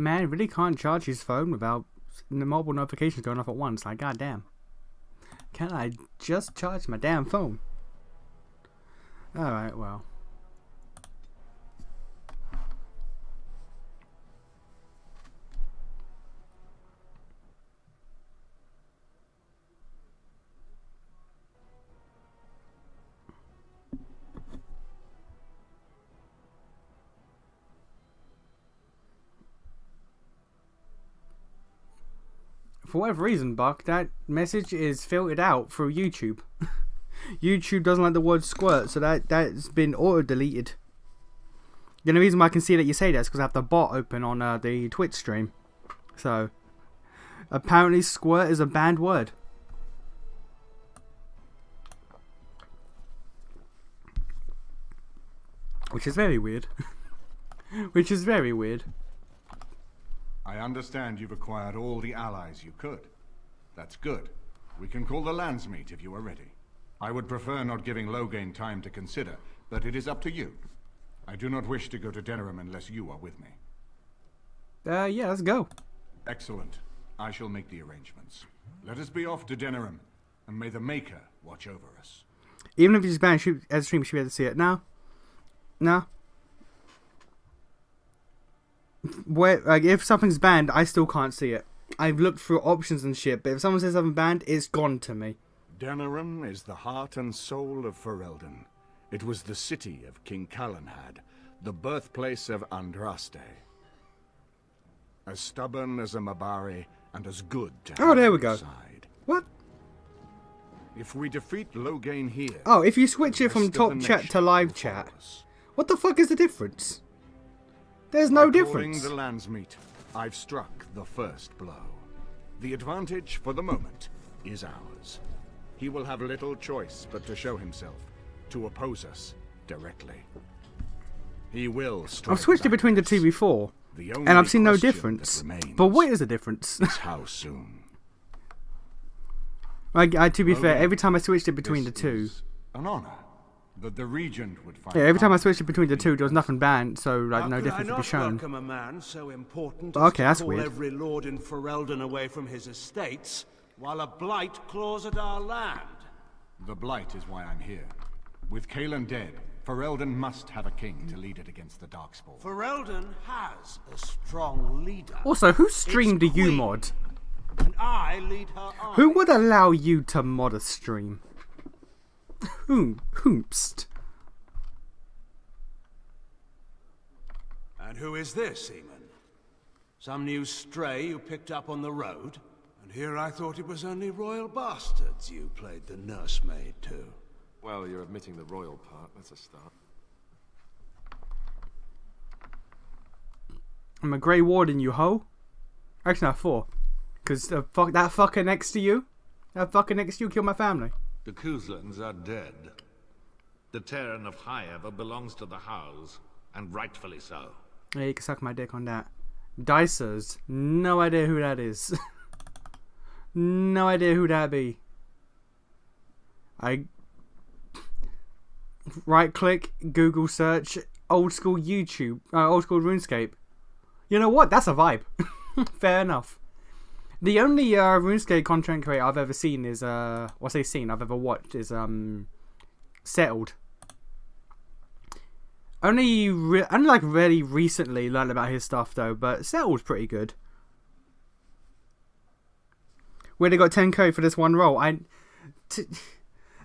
Man really can't charge his phone without the mobile notifications going off at once. Like, goddamn. Can I just charge my damn phone? Alright, well. For whatever reason, Buck, that message is filtered out through YouTube. YouTube doesn't like the word squirt, so that's been auto-deleted. The only reason why I can see that you say that is because I have the bot open on the Twitch stream. So, apparently squirt is a banned word. Which is very weird. Which is very weird. I understand you've acquired all the allies you could. That's good. We can call the Landsmeet if you are ready. I would prefer not giving Loghain time to consider, but it is up to you. I do not wish to go to Denerim unless you are with me. Yeah, let's go. Excellent. I shall make the arrangements. Let us be off to Denerim, and may the Maker watch over us. Even if you just ban shoot as a stream, you should be able to see it. No. No. Where, like, if something's banned, I still can't see it. I've looked through options and shit, but if someone says something banned, it's gone to me. Denerim is the heart and soul of Ferelden. It was the city of King Calenhad, the birthplace of Andraste. As stubborn as a Mabari, and as good to have there we go. Side. What? If we defeat Loghain here... Oh, if you switch it from top chat to live chat, what the fuck is the difference? There's no difference. According to Landsmeet, I've struck the first blow. The advantage, for the moment, is ours. He will have little choice but to show himself, to oppose us directly. He will strike. I've switched it between the two before, and I've seen no difference. But what is the difference? How soon? To be fair, every time I switched it between the two, An honor that the Regent would find. yeah, every time I switched it between the two, there was nothing banned, so like no difference would be shown. Welcome a man so important Okay, as that's to call weird. every lord in Ferelden away from his estates, while a blight claws at our land. The Blight is why I'm here. With Cailan dead, Ferelden must have a king to lead it against the Darkspawn. Ferelden has a strong leader. Also, who streamed Its the U queen, mod? and I lead her army. Who would allow you to mod a stream? Hoomst. And who is this, Seaman? Some new stray you picked up on the road? And here I thought it was only royal bastards you played the nursemaid to. Well, you're admitting the royal part. That's a start. I'm a Grey Warden, you hoe. Actually, no, 4. Because that fucker next to you, killed my family. The Kuzlans are dead. The Terran of Highever belongs to the house, and rightfully so. Yeah, you can suck my dick on that. Dicers, no idea who that is. No idea who that be. I right click, Google search, old school YouTube, old school RuneScape. You know what? That's a vibe. Fair enough. The only RuneScape content creator I've ever seen is I've ever watched is Settled. Only like really recently learned about his stuff though, but Settled's pretty good. Where they got 10k for this one role.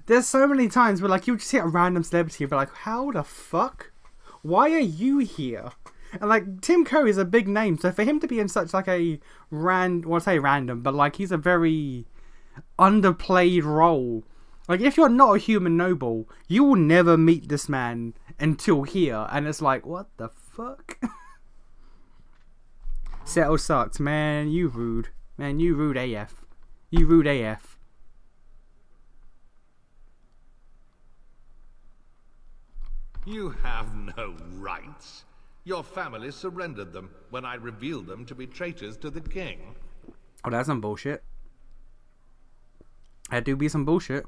There's so many times where like you just hit a random celebrity and be like, how the fuck? Why are you here? And like Tim Curry is a big name, so for him to be in such like a random, but like he's a very underplayed role. Like if you're not a human noble, you will never meet this man until here, and it's like, what the fuck? Settle sucks, man. You rude, man. You rude AF. You rude AF. You have no rights. Your family surrendered them when I revealed them to be traitors to the king. Oh, that's some bullshit. That do be some bullshit.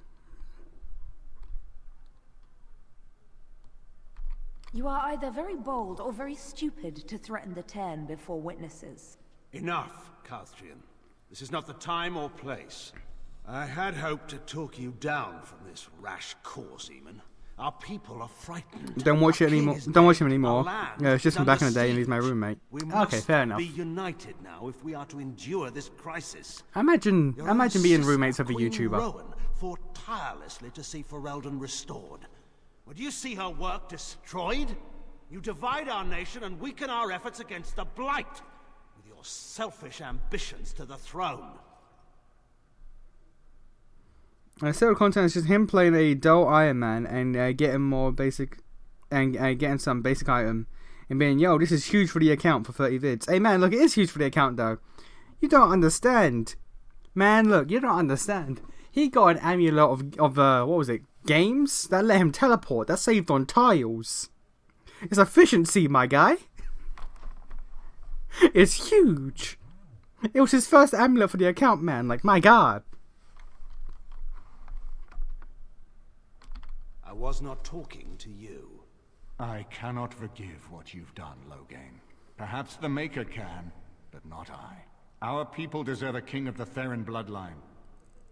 You are either very bold or very stupid to threaten the Ten before witnesses. Enough, Calthrian. This is not the time or place. I had hoped to talk you down from this rash course, Eamon. Our people are frightened. Don't watch Our it king anymore. is Don't watch dead. him anymore. Our land Yeah, it's just is from back in the under day, and he's my siege. roommate. We Okay, must fair enough. be united now if we are to endure this crisis. Imagine Your imagine being sister, roommates of a Queen YouTuber. Rowan fought tirelessly to see Ferelden restored. Would you see her work destroyed? You divide our nation and weaken our efforts against the Blight with your selfish ambitions to the throne. Serial content is just him playing a dull Iron Man and getting more basic, and getting some basic item, and being, yo, this is huge for the account for 30 vids. Hey man, look, it is huge for the account though. You don't understand, man. Look, you don't understand. He got an amulet of what was it? Games that let him teleport. That saved on tiles. It's efficiency, my guy. It's huge. It was his first amulet for the account, man. Like, my god. I was not talking to you. I cannot forgive what you've done, Loghain. Perhaps the Maker can, but not I. Our people deserve a king of the Theron bloodline.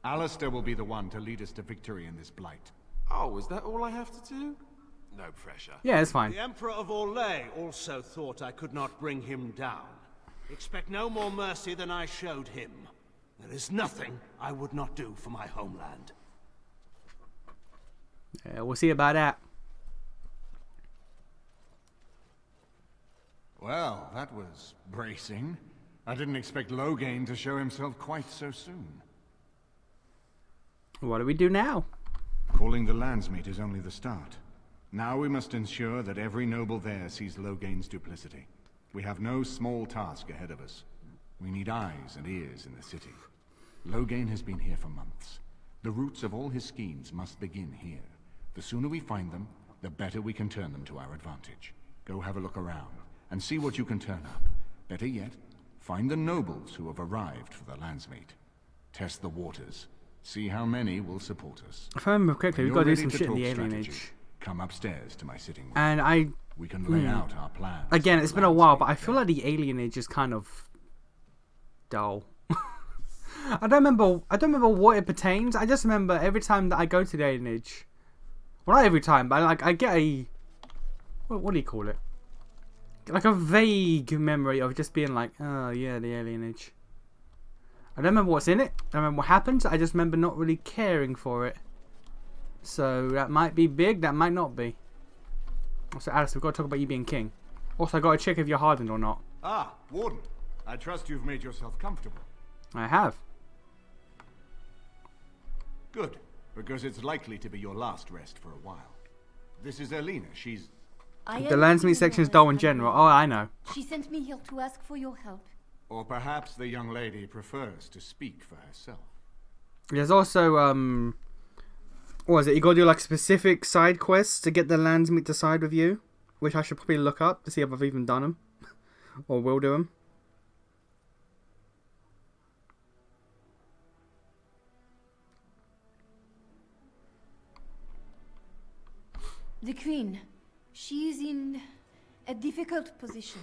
Alistair will be the one to lead us to victory in this blight. Oh, is that all I have to do? No pressure. Yeah, it's fine. The Emperor of Orlais also thought I could not bring him down. Expect no more mercy than I showed him. There is nothing I would not do for my homeland. Yeah, we'll see about that. Well, that was bracing. I didn't expect Loghain to show himself quite so soon. What do we do now? Calling the Landsmeet is only the start. Now we must ensure that every noble there sees Loghain's duplicity. We have no small task ahead of us. We need eyes and ears in the city. Loghain has been here for months. The roots of all his schemes must begin here. The sooner we find them, the better we can turn them to our advantage. Go have a look around, and see what you can turn up. Better yet, find the nobles who have arrived for the Landsmeet. Test the waters. See how many will support us. If I remember correctly, we've got to do some shit in the Alien strategy, Age. come upstairs to my sitting room. And We can lay out our plans. again, it's been a while, but I feel like the Alien Age is kind of dull. I don't remember what it pertains. I just remember every time that I go to the Alien Age. Well, not every time, but I get a... What do you call it? Like a vague memory of just being like, oh yeah, the Alien Age. I don't remember what's in it. I don't remember what happens. I just remember not really caring for it. So that might be big, that might not be. Also, Alice, we've got to talk about you being king. Also, I got to check if you're hardened or not. Ah, Warden. I trust you've made yourself comfortable. I have. Good, because it's likely to be your last rest for a while. This is Elena. She's... The Landsmeet section is dull in general. Oh, I know. She sent me here to ask for your help. Or perhaps the young lady prefers to speak for herself. There's also, what is it? You got to do like specific side quests to get the Landsmeet to side with you, which I should probably look up to see if I've even done them, or will do them. The Queen. She is in a difficult position.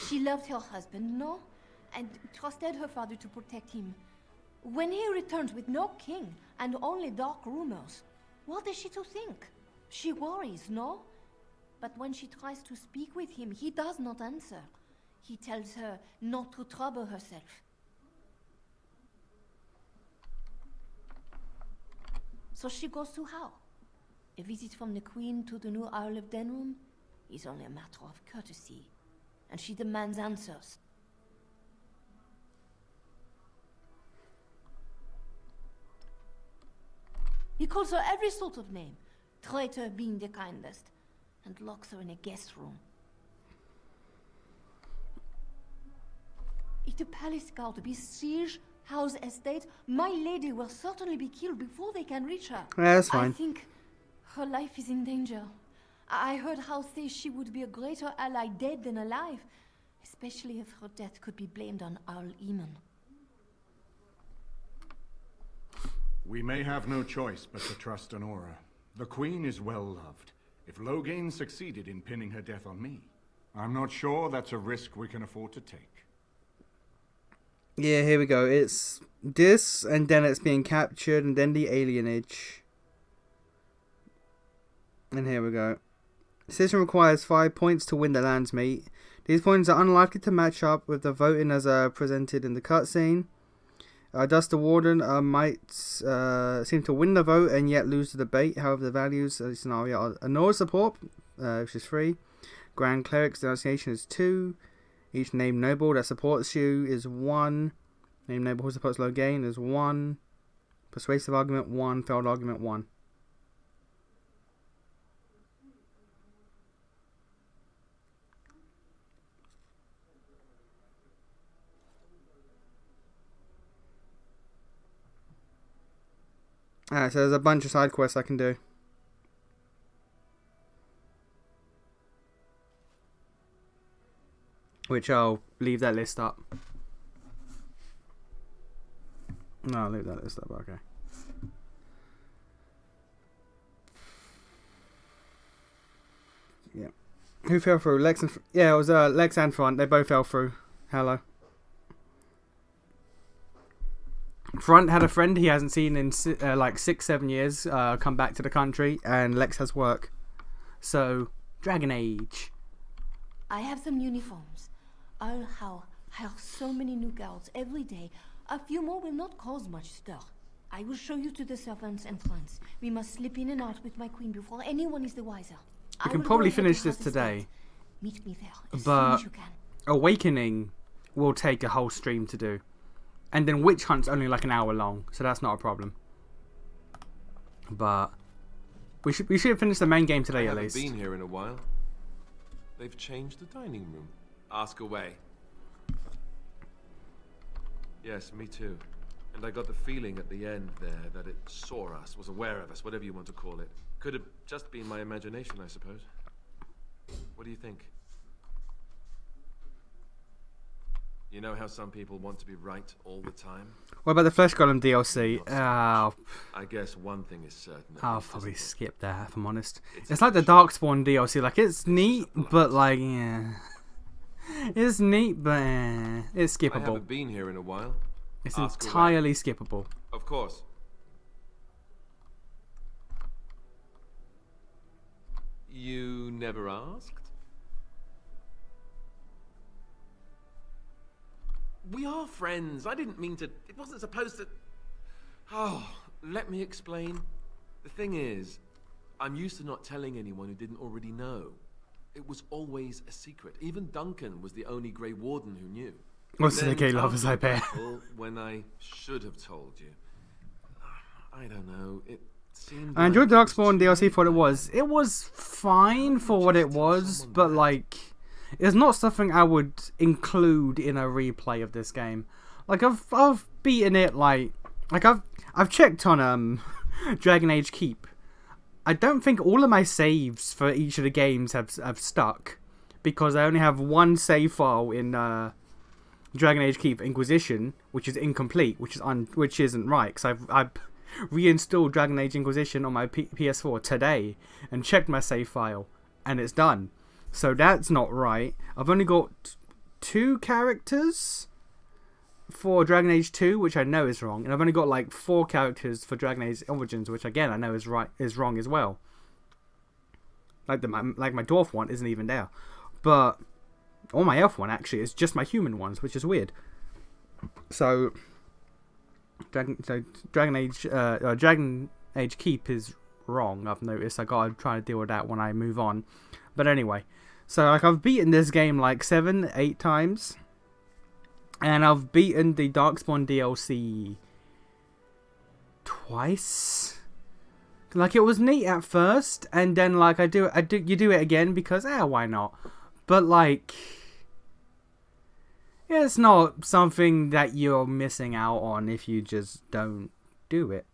She loved her husband, no? And trusted her father to protect him. When he returns with no king and only dark rumors, what is she to think? She worries, no? But when she tries to speak with him, he does not answer. He tells her not to trouble herself. So she goes to how? A visit from the Queen to the new Isle of Denrum is only a matter of courtesy, and she demands answers. He calls her every sort of name, traitor being the kindest, and locks her in a guest room. If the palace guard besiege House Estate, my lady will certainly be killed before they can reach her. Yeah, that's fine. I think her life is in danger. I heard House say she would be a greater ally dead than alive, especially if her death could be blamed on Earl Eamon. We may have no choice but to trust Honora. The Queen is well loved. if Loghain succeeded in pinning her death on me, I'm not sure that's a risk we can afford to take. Yeah, here we go. It's this, and then it's being captured, and then the alienage. And here we go. Decision requires 5 points to win the lands meet. These points are unlikely to match up with the voting as presented in the cutscene. Thus, the Warden might seem to win the vote and yet lose the debate. However, the values of the scenario are Anora support, which is 3. Grand Cleric's denunciation is 2. Each named noble that supports you is 1. Named noble who supports Loghain is 1. Persuasive argument 1. Failed argument 1. Alright, so there's a bunch of side quests I can do. Which I'll leave that list up. No, I'll leave that list up, okay. Yeah. Who fell through? Lex and... Yeah, it was Lex and Front. They both fell through. Hello. Front had a friend he hasn't seen in like 6-7 years come back to the country, and Lex has work. So, Dragon Age. I have some uniforms. I'll hire so many new girls every day. A few more will not cause much stir. I will show you to the servants and friends. We must slip in and out with my queen before anyone is the wiser. We can probably finish this today. Meet me there as but soon as you can. Awakening will take a whole stream to do. And then Witch Hunt's only like an hour long, so that's not a problem. But we should finish the main game today at least. I haven't been here in a while. They've changed the dining room. Ask away. Yes, me too. And I got the feeling at the end there that it saw us, was aware of us, whatever you want to call it. Could have just been my imagination, I suppose. What do you think? You know how some people want to be right all the time? What about the Flesh Golem DLC? I guess one thing is certain. I'll probably skip that if I'm honest. It's like the Darkspawn DLC. Like, it's neat, but like, yeah. It's neat, but it's skippable. I haven't been here in a while. It's entirely skippable. Of course. You never asked? We are friends. I didn't mean to... It wasn't supposed to... Oh, let me explain. The thing is, I'm used to not telling anyone who didn't already know. It was always a secret. Even Duncan was the only Grey Warden who knew. Most of the gay lovers, I bet. When I should have told you. I don't know. It seemed I enjoyed Darkspawn DLC for what it was. It was fine for what it was, but like... It's not something I would include in a replay of this game. Like I've beaten it like I've checked on Dragon Age Keep. I don't think all of my saves for each of the games have stuck because I only have one save file in Dragon Age Keep Inquisition, which is incomplete, which isn't right because I've reinstalled Dragon Age Inquisition on my PS4 today and checked my save file and it's done. So that's not right. I've only got 2 characters for Dragon Age 2, which I know is wrong, and I've only got like 4 characters for Dragon Age Origins, which again I know is wrong as well. Like my dwarf one isn't even there, but or my elf one actually is just my human ones, which is weird. So Dragon Age Keep is wrong. I've noticed. I gotta try to deal with that when I move on. But anyway, so like I've beaten this game like 7-8 times, and I've beaten the Darkspawn DLC twice. Like it was neat at first, and then like you do it again because why not? But like, it's not something that you're missing out on if you just don't do it.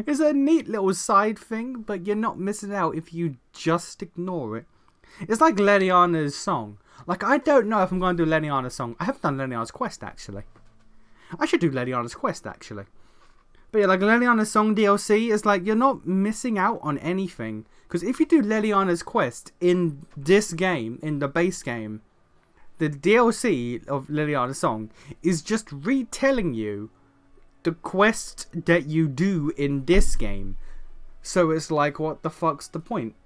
It's a neat little side thing, but you're not missing out if you just ignore it. It's like Leliana's song. Like, I don't know if I'm going to do Leliana's song. I haven't done Leliana's quest, actually. I should do Leliana's quest, actually. But yeah, like Leliana's song DLC is like, you're not missing out on anything. Because if you do Leliana's quest in this game, in the base game, the DLC of Liliana's Song is just retelling you the quest that you do in this game. So it's like, what the fuck's the point?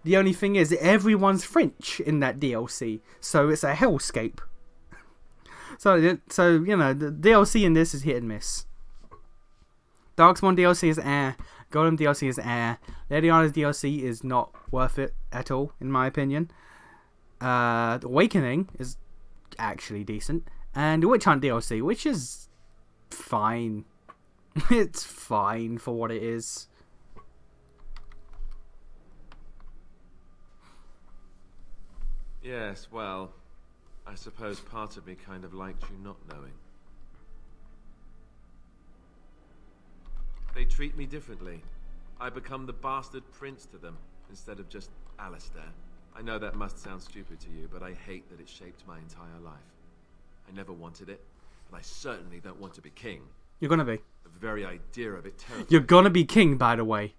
The only thing is, everyone's French in that DLC, so it's a hellscape. So you know, the DLC in this is hit and miss. Darkspawn DLC is Golem DLC is Liliana's DLC is not worth it at all, in my opinion. Awakening is actually decent, and the Witch Hunt DLC, which is fine. It's fine for what it is. Yes, well, I suppose part of me kind of liked you not knowing. They treat me differently. I become the bastard prince to them, instead of just Alistair. I know that must sound stupid to you, but I hate that it shaped my entire life. I never wanted it, and I certainly don't want to be king. You're gonna be. The very idea of it terrifies me. You're gonna be king, by the way.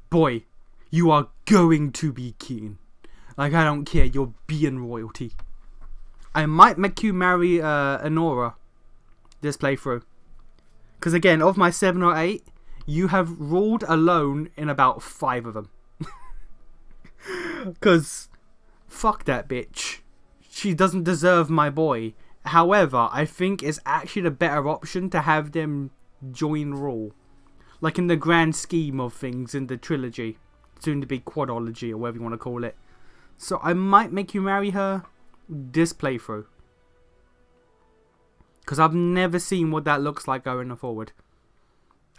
Boy, you are going to be king. Like, I don't care, you're being royalty. I might make you marry Honora this playthrough. Because again, of my 7 or 8, you have ruled alone in about 5 of them. Because, fuck that bitch. She doesn't deserve my boy. However, I think it's actually the better option to have them join rule. Like in the grand scheme of things in the trilogy. Soon to be quadology, or whatever you want to call it. So I might make you marry her this playthrough. Because I've never seen what that looks like going forward.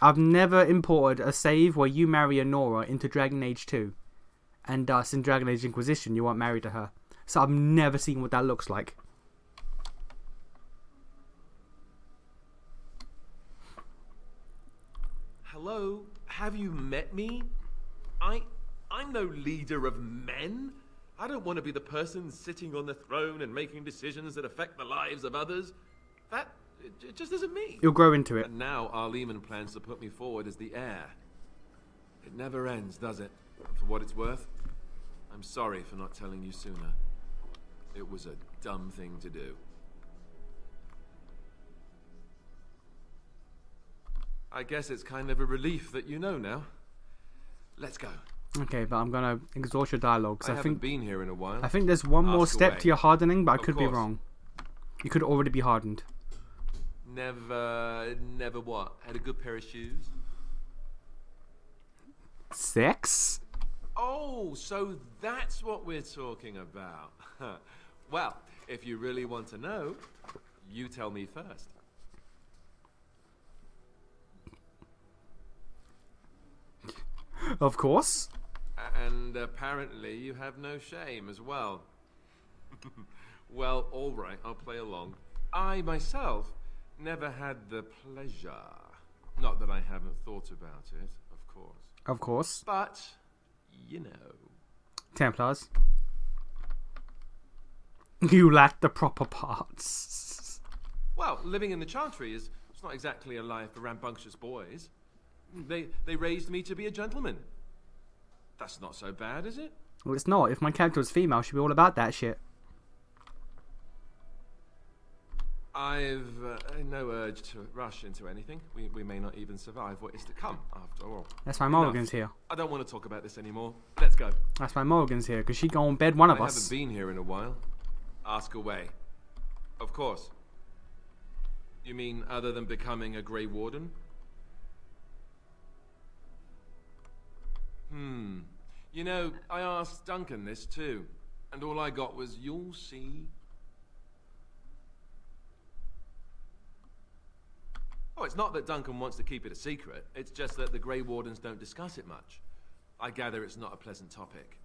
I've never imported a save where you marry Honora into Dragon Age 2. And thus in Dragon Age Inquisition you weren't married to her. So I've never seen what that looks like. Hello? Have you met me? I'm no leader of men. I don't want to be the person sitting on the throne and making decisions that affect the lives of others. It just isn't me. You'll grow into it. And now Arleman plans to put me forward as the heir. It never ends, does it? And for what it's worth, I'm sorry for not telling you sooner. It was a dumb thing to do. I guess it's kind of a relief that you know now. Let's go. Okay, but I'm gonna exhaust your dialogue. I haven't been here in a while. I think there's one more Ask step away. to your hardening, but I could be course. wrong. You could already be hardened. Never what? Had a good pair of shoes? Sex? Oh, so that's what we're talking about. Well, if you really want to know, you tell me first. Of course. And apparently you have no shame as well. Well, all right, I'll play along. I myself never had the pleasure. Not that I haven't thought about it, of course. Of course. But, you know. Templars. You lack the proper parts. Well, living in the Chantry is it's not exactly a life for rambunctious boys. They raised me to be a gentleman. That's not so bad, is it? Well, it's not. If my character was female, she'd be all about that shit. I've no urge to rush into anything. We may not even survive what is to come, after all. That's why Enough. Morrigan's here. I don't want to talk about this anymore. Let's go. That's why Morrigan's here, because she go on bed one of I us. haven't been here in a while. Ask away. Of course. You mean other than becoming a Grey Warden? You know, I asked Duncan this too, and all I got was, "You'll see." Oh, it's not that Duncan wants to keep it a secret. It's just that the Grey Wardens don't discuss it much. I gather it's not a pleasant topic.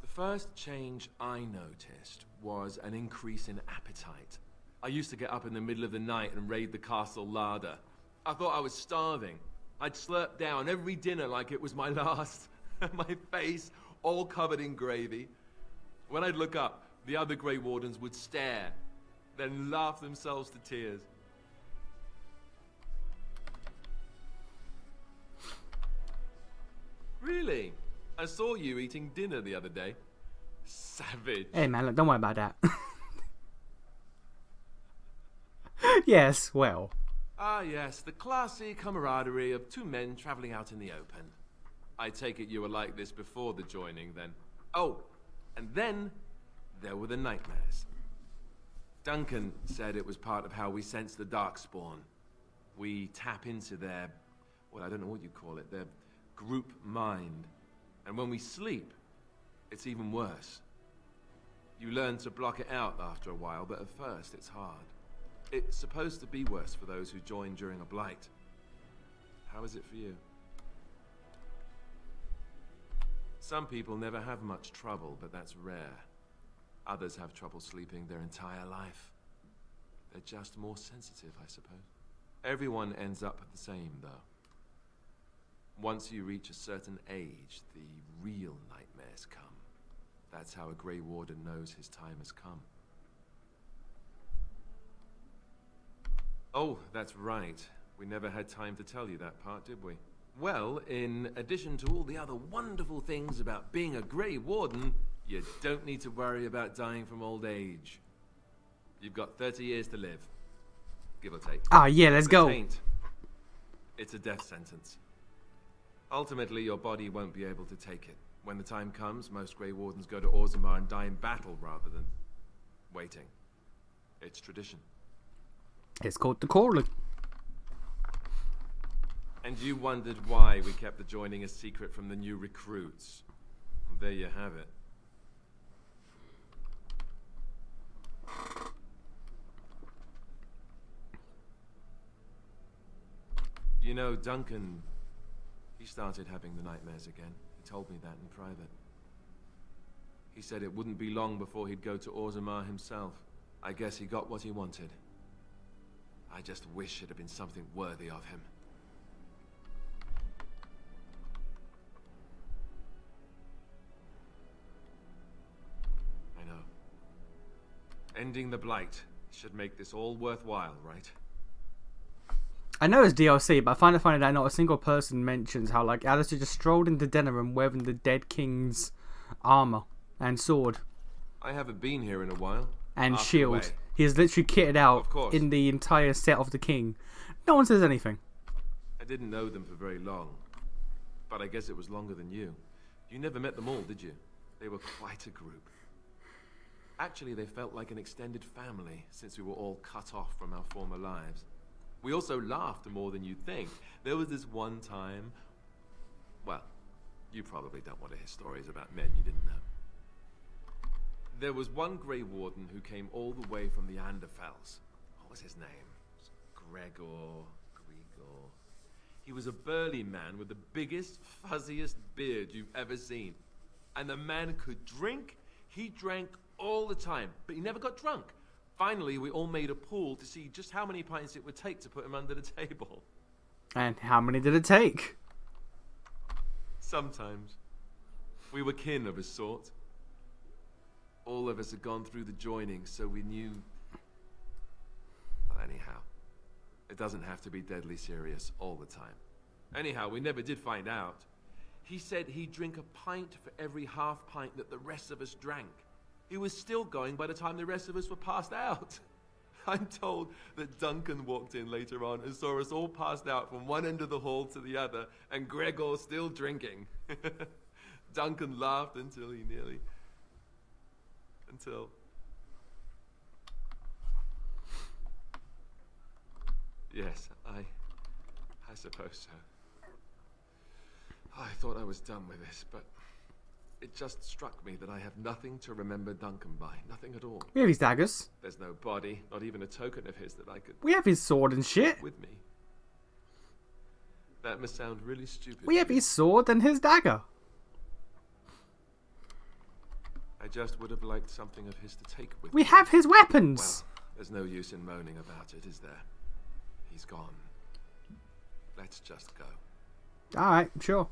The first change I noticed was an increase in appetite. I used to get up in the middle of the night and raid the castle larder. I thought I was starving. I'd slurp down every dinner like it was my last. My face all covered in gravy. When I'd look up, the other Grey Wardens would stare, then laugh themselves to tears. Really? I saw you eating dinner the other day. Savage. Hey man, look, don't worry about that. Yes, well. Ah, yes, the classy camaraderie of two men traveling out in the open. I take it you were like this before the joining, then. Oh, and then there were the nightmares. Duncan said it was part of how we sense the Darkspawn. We tap into their, well, I don't know what you call it, their group mind. And when we sleep, it's even worse. You learn to block it out after a while, but at first it's hard. It's supposed to be worse for those who join during a blight. How is it for you? Some people never have much trouble, but that's rare. Others have trouble sleeping their entire life. They're just more sensitive, I suppose. Everyone ends up the same, though. Once you reach a certain age, the real nightmares come. That's how a Grey Warden knows his time has come. Oh, that's right. We never had time to tell you that part, did we? Well, in addition to all the other wonderful things about being a Grey Warden, you don't need to worry about dying from old age. You've got 30 years to live, give or take. Ah, yeah, let's go. It's a death sentence. Ultimately, your body won't be able to take it. When the time comes, most Grey Wardens go to Orzammar and die in battle rather than waiting. It's tradition. It's called the calling. And you wondered why we kept the joining a secret from the new recruits. Well, there you have it. You know, Duncan, he started having the nightmares again. He told me that in private. He said it wouldn't be long before he'd go to Orzammar himself. I guess he got what he wanted. I just wish it had been something worthy of him. I know. Ending the Blight should make this all worthwhile, right? I know it's DLC, but I find it funny that not a single person mentions how, like, Alistair just strolled into Denerim wearing the Dead King's armor and sword. I haven't been here in a while. And Ask shield. away. He is literally kitted out Of course. in the entire set of the king. No one says anything. I didn't know them for very long, but I guess it was longer than you. You never met them all, did you? They were quite a group. Actually, they felt like an extended family since we were all cut off from our former lives. We also laughed more than you'd think. There was this one time... Well, you probably don't want to hear stories about men you didn't know. There was one Grey Warden who came all the way from the Anderfells. What was his name? Gregor. He was a burly man with the biggest, fuzziest beard you've ever seen. And the man could drink. He drank all the time, but he never got drunk. Finally, we all made a pool to see just how many pints it would take to put him under the table. And how many did it take? Sometimes. We were kin of a sort. All of us had gone through the joining, so we knew... Well, anyhow. It doesn't have to be deadly serious all the time. Anyhow, we never did find out. He said he'd drink a pint for every half pint that the rest of us drank. He was still going by the time the rest of us were passed out. I'm told that Duncan walked in later on and saw us all passed out from one end of the hall to the other, and Gregor still drinking. Duncan laughed until he nearly... Yes, I suppose so. I thought I was done with this, but it just struck me that I have nothing to remember Duncan by. Nothing at all. We have his daggers. There's no body, not even a token of his that I could... We have his sword and shit. ...with me. That must sound really stupid. We have his sword and his dagger. I just would have liked something of his to take with We me. have his weapons. Well, there's no use in moaning about it, is there? He's gone. Let's just go. Alright, sure.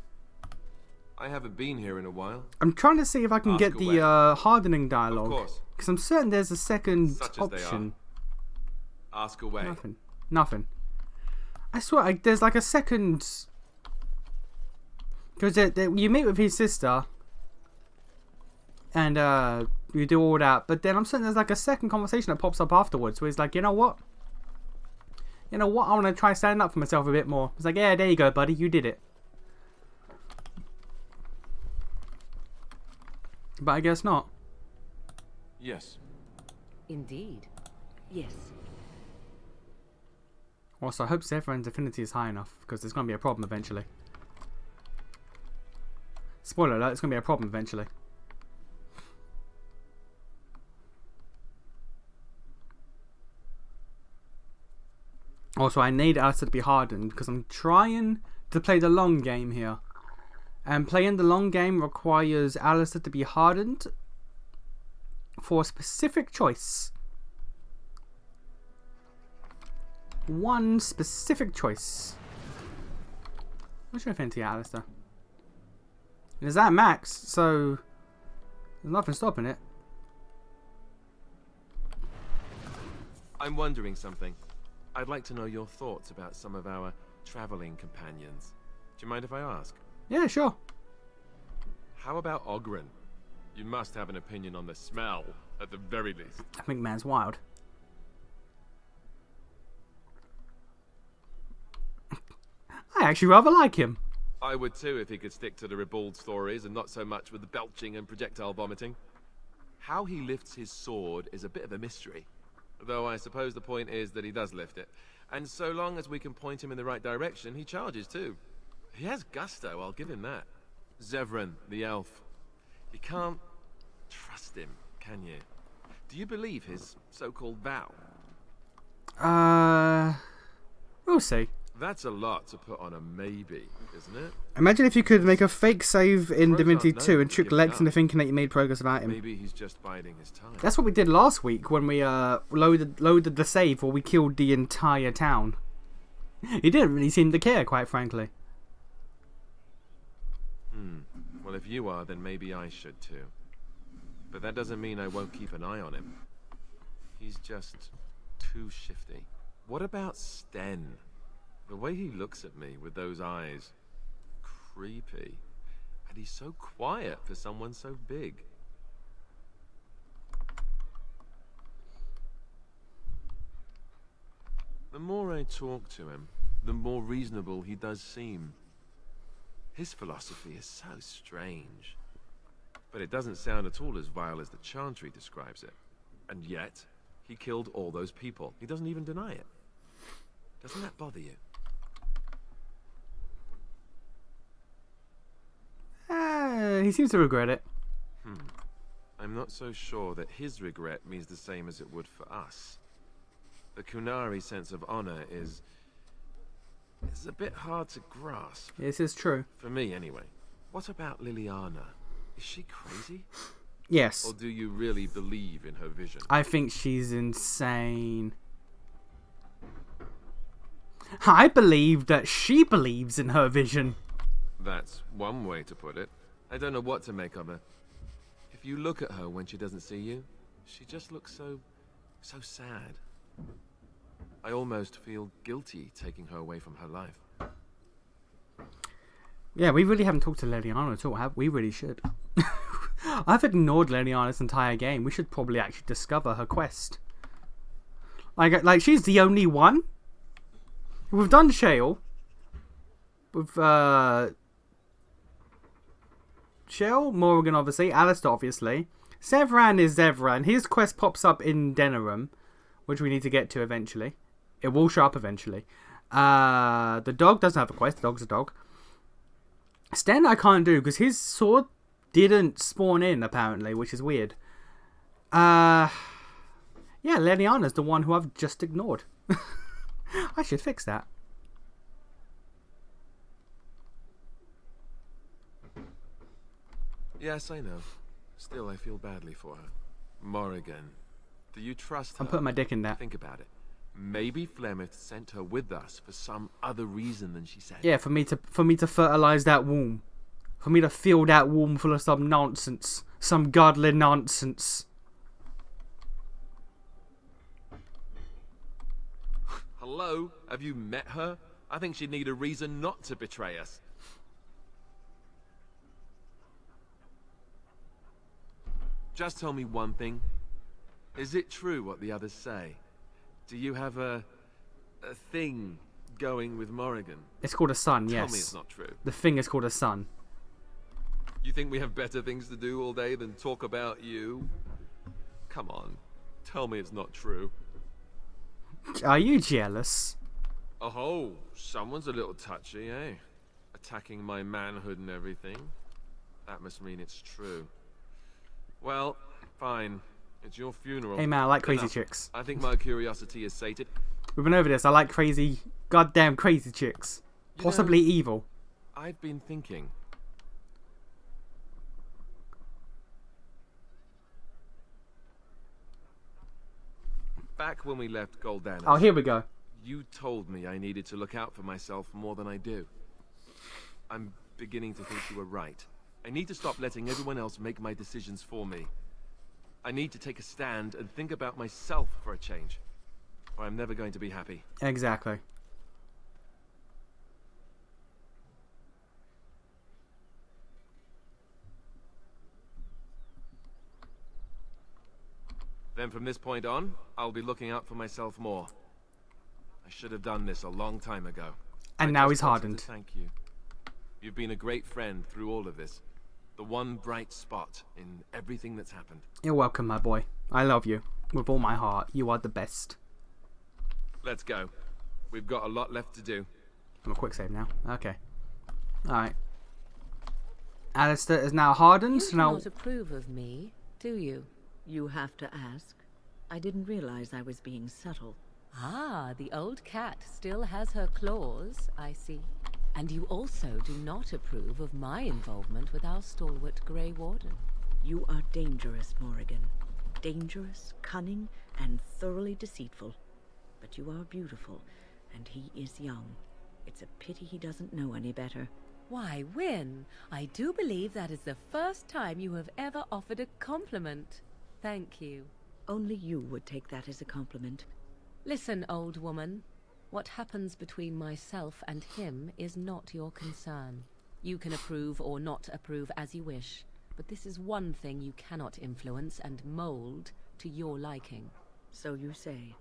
I haven't been here in a while. I'm trying to see if I can Ask get away. the hardening dialogue. Of course. Because I'm certain there's a second Such as they option. are. Ask away. Nothing. I swear, there's like a second Because you meet with his sister, and you do all that, but then I'm saying there's like a second conversation that pops up afterwards, where he's like, you know what? I want to try standing up for myself a bit more. It's like, yeah, there you go, buddy, you did it. But I guess not. Yes. Indeed. Yes. Also, I hope Zevran's affinity is high enough, because there's going to be a problem eventually. Spoiler alert, it's going to be a problem eventually. Also, I need Alistair to be hardened, because I'm trying to play the long game here. And playing the long game requires Alistair to be hardened for a specific choice. One specific choice. What's your affinity, Alistair? Is that max? So there's nothing stopping it. I'm wondering something. I'd like to know your thoughts about some of our traveling companions. Do you mind if I ask? Yeah, sure. How about Ogren? You must have an opinion on the smell, at the very least. I think man's wild. I actually rather like him. I would too if he could stick to the ribald stories and not so much with the belching and projectile vomiting. How he lifts his sword is a bit of a mystery, though I suppose the point is that he does lift it. And so long as we can point him in the right direction, he charges too. He has gusto, I'll give him that. Zevran, the elf. You can't trust him, can you? Do you believe his so-called vow? We'll see. That's a lot to put on a maybe, isn't it? Imagine if you could make a fake save in Pros Divinity aren't 2 known and for trick giving Lex up. into thinking that you made progress without him. Maybe he's just biding his time. That's what we did last week when we loaded the save where we killed the entire town. He didn't really seem to care, quite frankly. Well, if you are, then maybe I should too. But that doesn't mean I won't keep an eye on him. He's just too shifty. What about Sten? The way he looks at me with those eyes. Creepy. And he's so quiet for someone so big. The more I talk to him, the more reasonable he does seem. His philosophy is so strange. But it doesn't sound at all as vile as the Chantry describes it. And yet, he killed all those people. He doesn't even deny it. Doesn't that bother you? He seems to regret it. I'm not so sure that his regret means the same as it would for us. The Kunari sense of honor is a bit hard to grasp. This is true. For me, anyway. What about Liliana? Is she crazy? Yes. Or do you really believe in her vision? I think she's insane. I believe that she believes in her vision. That's one way to put it. I don't know what to make of her. If you look at her when she doesn't see you, she just looks so sad. I almost feel guilty taking her away from her life. Yeah, we really haven't talked to Liliana at all, have we? Really should. I've ignored Liliana's entire game. We should probably actually discover her quest. Like she's the only one. We've done Shale. With Shale, Morrigan obviously, Alistair obviously. Zevran is Zevran. His quest pops up in Denerim, which we need to get to eventually. It will show up eventually. The dog doesn't have a quest. The dog's a dog. Sten I can't do because his sword didn't spawn in apparently, which is weird. Yeah, Liliana's the one who I've just ignored. I should fix that. Yes, I know. Still, I feel badly for her. Morrigan, do you trust her? I'm putting my dick in that. Think about it. Maybe Flemeth sent her with us for some other reason than she said. Yeah, for me to fertilize that womb. For me to fill that womb full of some nonsense. Some godly nonsense. Hello? Have you met her? I think she'd need a reason not to betray us. Just tell me one thing. Is it true what the others say? Do you have a thing going with Morrigan? It's called a son, yes. Tell me it's not true. The thing is called a son. You think we have better things to do all day than talk about you? Come on. Tell me it's not true. Are you jealous? Oh, someone's a little touchy, eh? Attacking my manhood and everything. That must mean it's true. Well, fine. It's your funeral. Hey man, I like crazy Enough. chicks. I think my curiosity is sated. We've been over this. I like crazy, goddamn crazy chicks. Possibly evil. I've been thinking. Back when we left Goldanis, Oh, here we go. you told me I needed to look out for myself more than I do. I'm beginning to think you were right. I need to stop letting everyone else make my decisions for me. I need to take a stand and think about myself for a change, or I'm never going to be happy. Exactly. Then from this point on, I'll be looking out for myself more. I should have done this a long time ago. And I now just he's wanted hardened. to thank you. You've been a great friend through all of this. The one bright spot in everything that's happened. You're welcome, my boy. I love you. With all my heart. You are the best. Let's go. We've got a lot left to do. I'm a quick save now. Okay. Alright. Alistair is now hardened. You So do now... not approve of me, do you? You have to ask. I didn't realize I was being subtle. Ah, the old cat still has her claws, I see. And you also do not approve of my involvement with our stalwart Grey Warden. You are dangerous, Morrigan. Dangerous, cunning, and thoroughly deceitful. But you are beautiful, and he is young. It's a pity he doesn't know any better. Why, Wynne, I do believe that is the first time you have ever offered a compliment. Thank you. Only you would take that as a compliment. Listen, old woman. What happens between myself and him is not your concern. You can approve or not approve as you wish, but this is one thing you cannot influence and mold to your liking. So you say.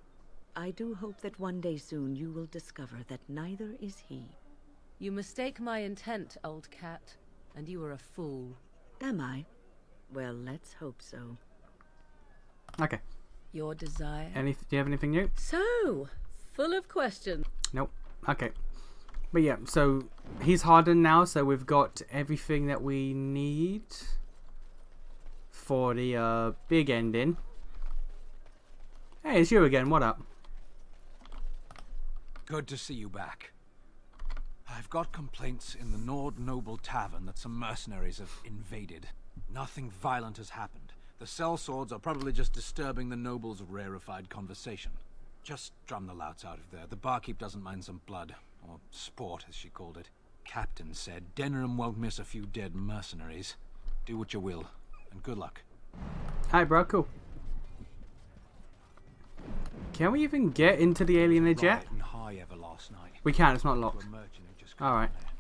I do hope that one day soon you will discover that neither is he. You mistake my intent, old cat, and you are a fool. Am I? Well, let's hope so. Okay. Your desire? Do you have anything new? So, full of questions. Nope. Okay. But yeah, so he's hardened now, so we've got everything that we need for the big ending. Hey, it's you again. What up? Good to see you back. I've got complaints in the Nord Noble Tavern that some mercenaries have invaded. Nothing violent has happened. The sellswords are probably just disturbing the nobles' rarefied conversation. Just drum the louts out of there. The barkeep doesn't mind some blood. Or sport, as she called it. Captain said Denham won't miss a few dead mercenaries. Do what you will, and good luck. Hi, bro. Cool. Can we even get into the alienage yet? Riding high ever last night. We can. It's not locked. To a merchant who just come Alright. there.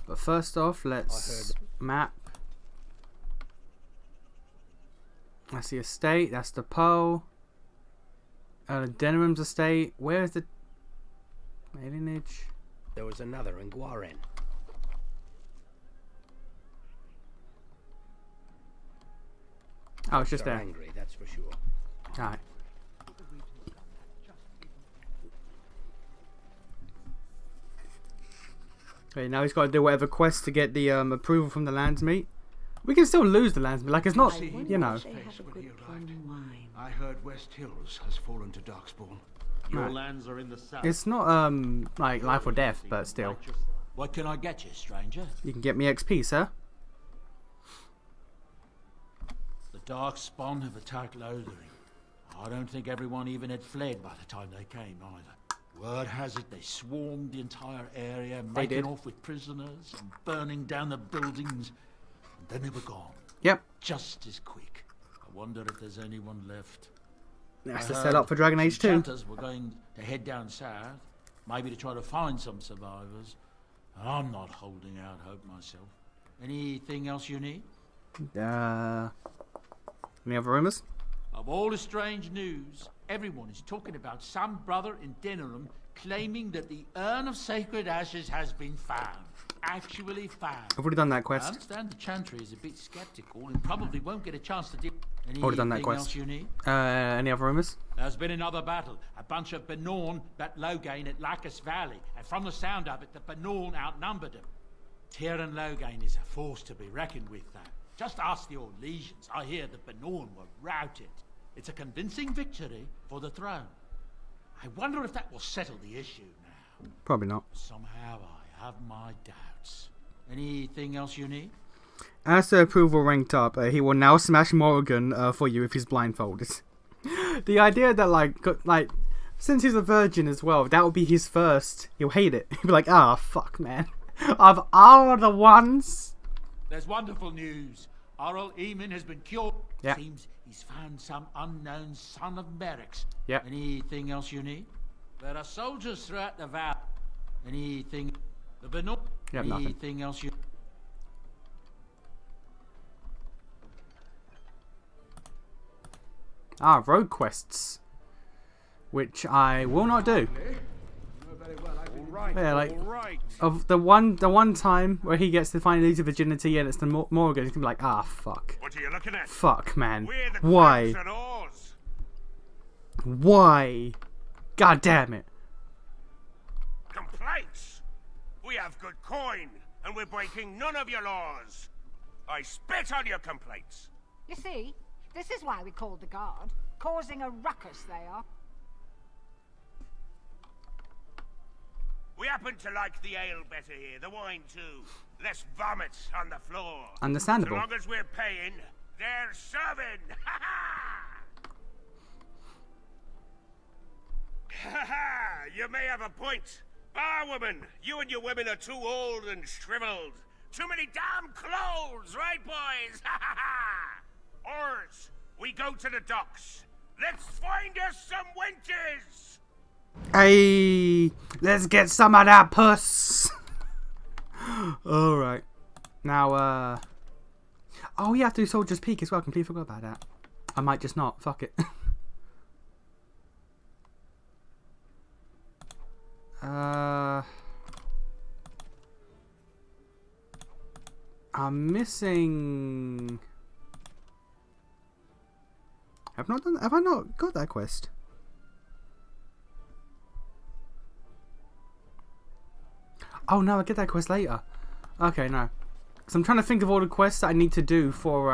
But first off, let's map. That's the estate. That's the Poe. Denham's estate. Where's the alienage? There was another in Guaren. Oh, it's just They're there. angry, that's for sure. Alright. Okay, now he's got to do whatever quest to get the approval from the landsmeet. We can still lose the landsmeet. Like, it's not, you know. They have a good plum wine. I heard West Hills has fallen to Darkspawn. Your Right. lands are in the south. It's not, like, life or death, but still. What can I get you, stranger? You can get me XP, sir. The Darkspawn have attacked Lothering. I don't think everyone even had fled by the time they came, either. Word has it they swarmed the entire area, making did. off with prisoners and burning down the buildings. And then they were gone. Yep. Just as quick. I wonder if there's anyone left. That's I to heard set up for Dragon Age 2. some chatters were going to head down south, maybe to try to find some survivors. I'm not holding out hope myself. Anything else you need? Any other rumours? Of all the strange news, everyone is talking about some brother in Denerim claiming that the urn of sacred ashes has been found. Actually found. I've already done that I quest. understand the Chantry is a bit skeptical and probably won't get a chance to do Already done that anything quest. else you need? Any other rumours? There's been another battle. A bunch of Benorn at Loghain at Lacus Valley, and from the sound of it, the Benorn outnumbered them. Tyr Loghain is a force to be reckoned with, though. Just ask the old legions. I hear the Benorn were routed. It's a convincing victory for the throne. I wonder if that will settle the issue now. Probably not. Somehow I have my doubts. Anything else you need? As the approval ranked up, he will now smash Morrigan for you if he's blindfolded. The idea that, like, since he's a virgin as well, that would be his first. He'll hate it. He'll be like, ah, fuck, man. Of all the ones. There's wonderful news. Oral Eamon has been cured. Yeah. Seems he's found some unknown son of Merrick's. Yeah. Anything else you need? There are soldiers throughout the valley. Anything? The Benor? Yeah, nothing. Anything else you... Ah, road quests. Which I will not do. Yeah, like, of the one time where he gets to finally lose virginity and it's the Morgan, he's gonna be like, ah, fuck. What are you looking at? Fuck, man. We're the Why? Crimson Oars. Why? God damn it. Complaints? We have good coin, and we're breaking none of your laws. I spit on your complaints. You see, this is why we called the guard. Causing a ruckus, they are. We happen to like the ale better here, the wine too. Less vomit on the floor. Understandable. So long as we're paying, they're serving. Ha ha! You may have a point. Barwoman, you and your women are too old and shriveled. Too many damn clothes, right, boys? Ha ha ha! Oars, we go to the docks. Let's find us some wenches. Hey, let's get some of that puss. Alright. Now, oh, yeah, I have to do Soldier's Peak as well. I completely forgot about that. I might just not. Fuck it. I'm missing... Have I not got that quest? Oh no, I get that quest later. Okay, no. So I'm trying to think of all the quests that I need to do for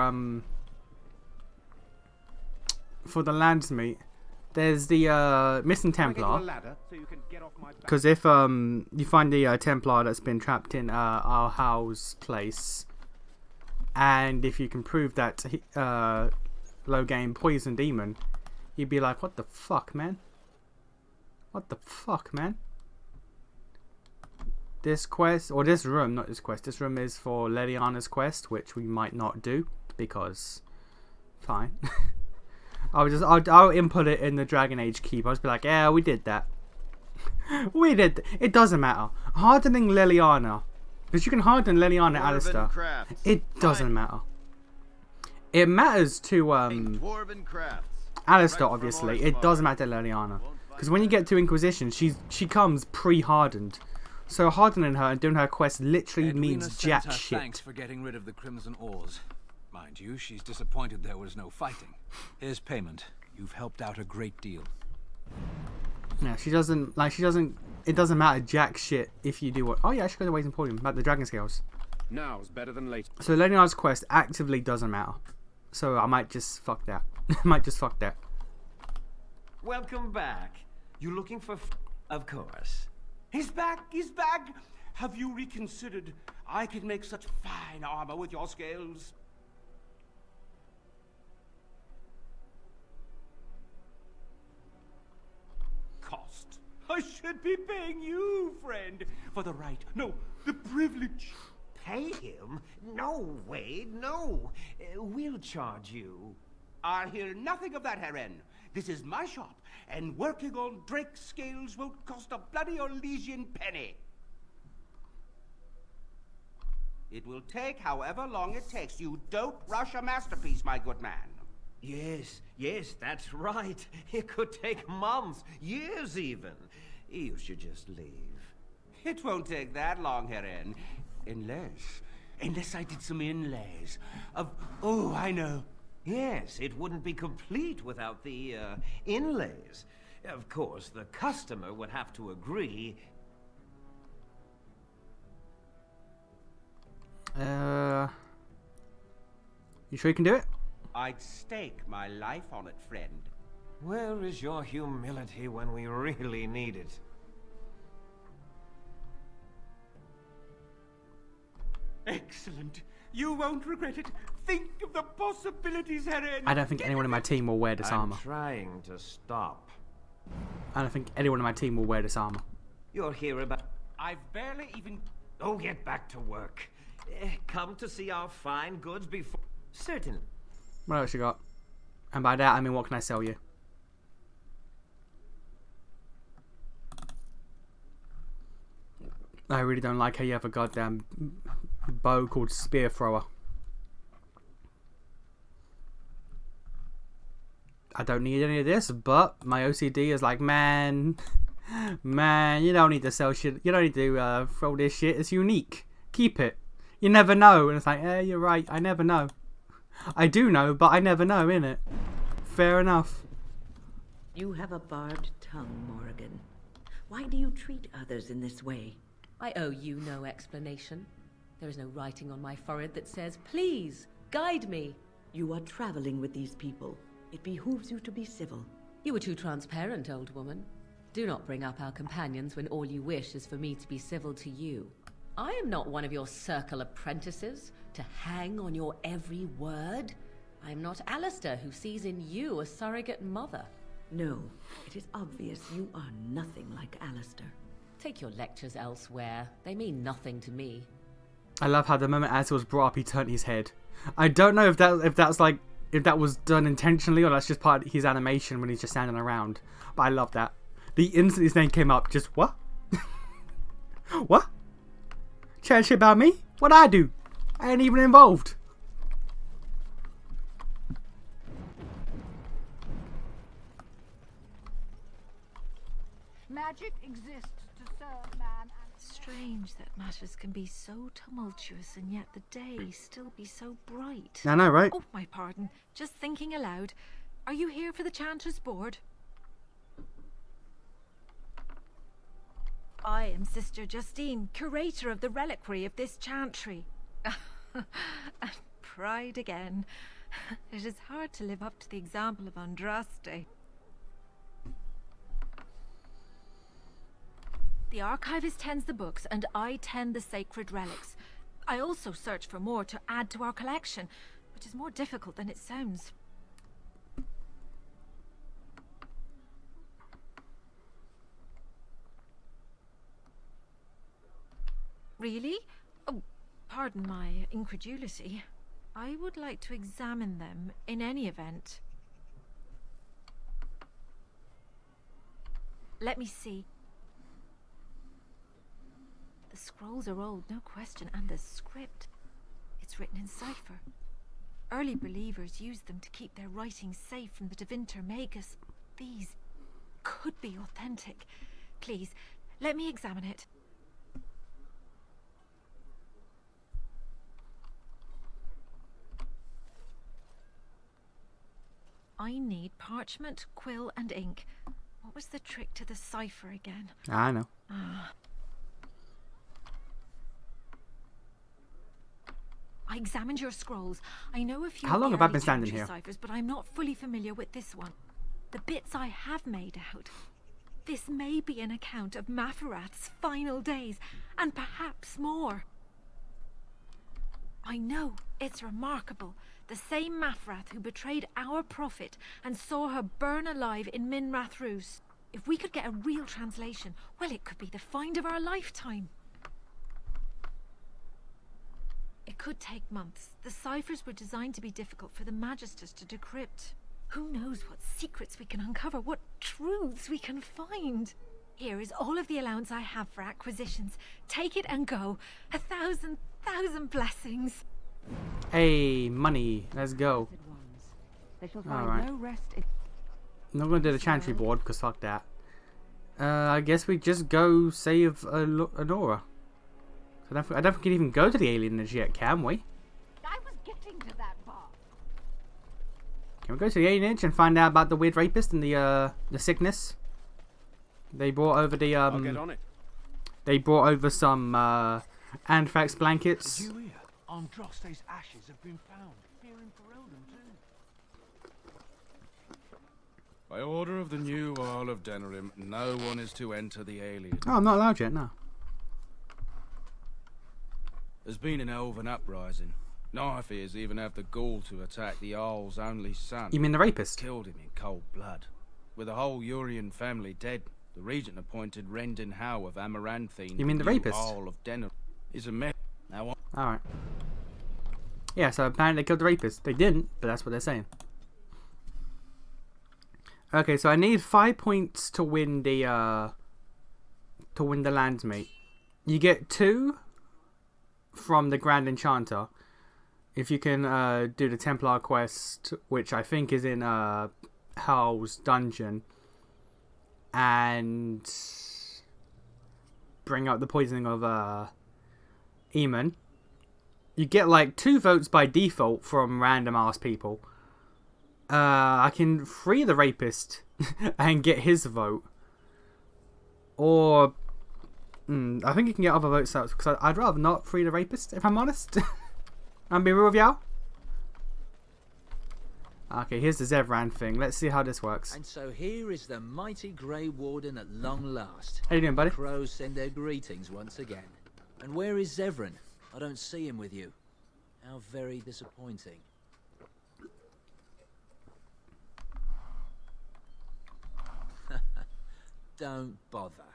the lands meet. There's the missing Templar. Because if you find the Templar that's been trapped in our house place, and if you can prove that Loghain poisoned demon, you'd be like, what the fuck, man? What the fuck, man? This quest, or this room, not this quest. This room is for Leliana's quest, which we might not do because, fine. I'll input it in the Dragon Age keep. I'll just be like, yeah, we did that. We did. It doesn't matter. Hardening Leliana, because you can harden Leliana, Alistair. It doesn't matter. It matters to Alistair, obviously. It doesn't matter to Leliana, because when you get to Inquisition, she comes pre-hardened. So hardening her and doing her quest literally means jack shit. Thanks for getting rid of the Crimson Oars. Mind you, she's disappointed there was no fighting. Here's payment. You've helped out a great deal. Yeah, she doesn't, it doesn't matter jack shit if you do what... Oh yeah, I should go to Ways Emporium, about the Dragon Scales. Now's better than later. So Leliana's quest actively doesn't matter. So I might just fuck that. Welcome back. You looking for... Of course. He's back! He's back! Have you reconsidered? I could make such fine armor with your scales. Cost. I should be paying you, friend, for the right, no, the privilege. Pay him? No, Wade, no. We'll charge you. I'll hear nothing of that, Heron. This is my shop, and working on Drake's scales won't cost a bloody Orlesian penny. It will take however long it takes. You don't rush a masterpiece, my good man. Yes, that's right. It could take months, years even. You should just leave. It won't take that long, Herren. Unless I did some inlays of... Oh, I know. Yes, it wouldn't be complete without the, inlays. Of course, the customer would have to agree. You sure you can do it? I'd stake my life on it, friend. Where is your humility when we really need it? Excellent. You won't regret it. Think of the possibilities, Herren. I don't think anyone in my team will wear this armor. I'm trying to stop. I don't think anyone in my team will wear this armor. You're here about... I've barely even... Oh, get back to work. Come to see our fine goods before... Certainly. What else you got? And by that, I mean, what can I sell you? I really don't like how you have a goddamn bow called Spear Thrower. I don't need any of this, but my OCD is like, man, you don't need to sell shit. You don't need to throw this shit. It's unique. Keep it. You never know. And it's like, you're right. I never know. I do know, but I never know, innit? Fair enough. You have a barbed tongue, Morrigan. Why do you treat others in this way? I owe you no explanation. There is no writing on my forehead that says, please, guide me. You are traveling with these people. It behooves you to be civil. You were too transparent, old woman. Do not bring up our companions when all you wish is for me to be civil to you. I am not one of your circle apprentices to hang on your every word. I am not Alistair, who sees in you a surrogate mother. No, it is obvious you are nothing like Alistair. Take your lectures elsewhere. They mean nothing to me. I love how the moment Alistair was brought up, he turned his head. I don't know if that was done intentionally or that's just part of his animation when he's just standing around. But I love that. The instant his name came up, just what? What? Chat shit about me? What'd I do? I ain't even involved. Magic exists to serve man and... Strange that matters can be so tumultuous and yet the day still be so bright. I know, right? Oh, my pardon. Just thinking aloud. Are you here for the Chanter's Board? I am Sister Justine, curator of the reliquary of this chantry. And pride again. It is hard to live up to the example of Andraste. The archivist tends the books, and I tend the sacred relics. I also search for more to add to our collection, which is more difficult than it sounds. Really? Oh, pardon my incredulity. I would like to examine them in any event. Let me see. The scrolls are old, no question, and the script. It's written in cipher. Early believers used them to keep their writings safe from the Devinter Magus. These could be authentic. Please, let me examine it. I need parchment, quill, and ink. What was the trick to the cipher again? I know. I examined your scrolls. I know a few. How long have I been standing here? Ciphers, but I'm not fully familiar with this one. The bits I have made out. This may be an account of Maferath's final days, and perhaps more. I know, it's remarkable. The same Maferath who betrayed our prophet and saw her burn alive in Minrath Rus. If we could get a real translation, well, it could be the find of our lifetime. It could take months. The ciphers were designed to be difficult for the Magisters to decrypt. Who knows what secrets we can uncover, what truths we can find. Here is all of the allowance I have for acquisitions. Take it and go. 1,000,000 blessings. Hey, money. Let's go. They shall find Alright. no rest in... I'm not going to do the chantry board because fuck that. I guess we just go save Anora. I don't think we can even go to the alienage yet, can we? I was getting to that part. Can we go to the alienage and find out about the weird rapist and the sickness? They brought over the I'll get on it. They brought over some anthrax blankets. Did you hear? Androste's ashes have been found. Here in Ferelden too. By order of the new Earl of Denerim, no one is to enter the alien. Oh, I'm not allowed yet, no. There's been an elven uprising. Knifeears even have the gall to attack the Earl's only son. You mean the rapist? Killed him in cold blood. With the whole Urian family dead, the regent appointed Rendon Howe of Amaranthine. You mean the rapist? Earl of Denerim is a mess. Now Alright. Yeah, so apparently they killed the rapist. They didn't, but that's what they're saying. Okay, so I need 5 points to win the Landsmate. You get 2 from the Grand Enchanter if you can do the Templar quest, which I think is in Hal's dungeon, and bring up the poisoning of Eamon. You get like 2 votes by default from random ass people. I can free the rapist and get his vote, or I think you can get other votes out because I'd rather not free the rapist if I'm honest. I'm being real with y'all. Okay, here's the Zevran thing. Let's see how this works. And so here is the mighty Grey Warden at long last. How you doing, buddy? Crows send their greetings once again. And where is Zevran? I don't see him with you. How very disappointing. Don't bother.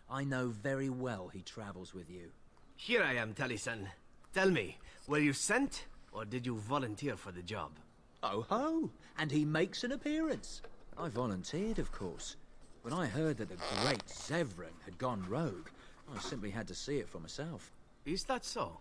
I know very well he travels with you. Here I am, Taliesin. Tell me, were you sent, or did you volunteer for the job? Oh ho! And he makes an appearance. I volunteered, of course. When I heard that the great Zevran had gone rogue, I simply had to see it for myself. Is that so?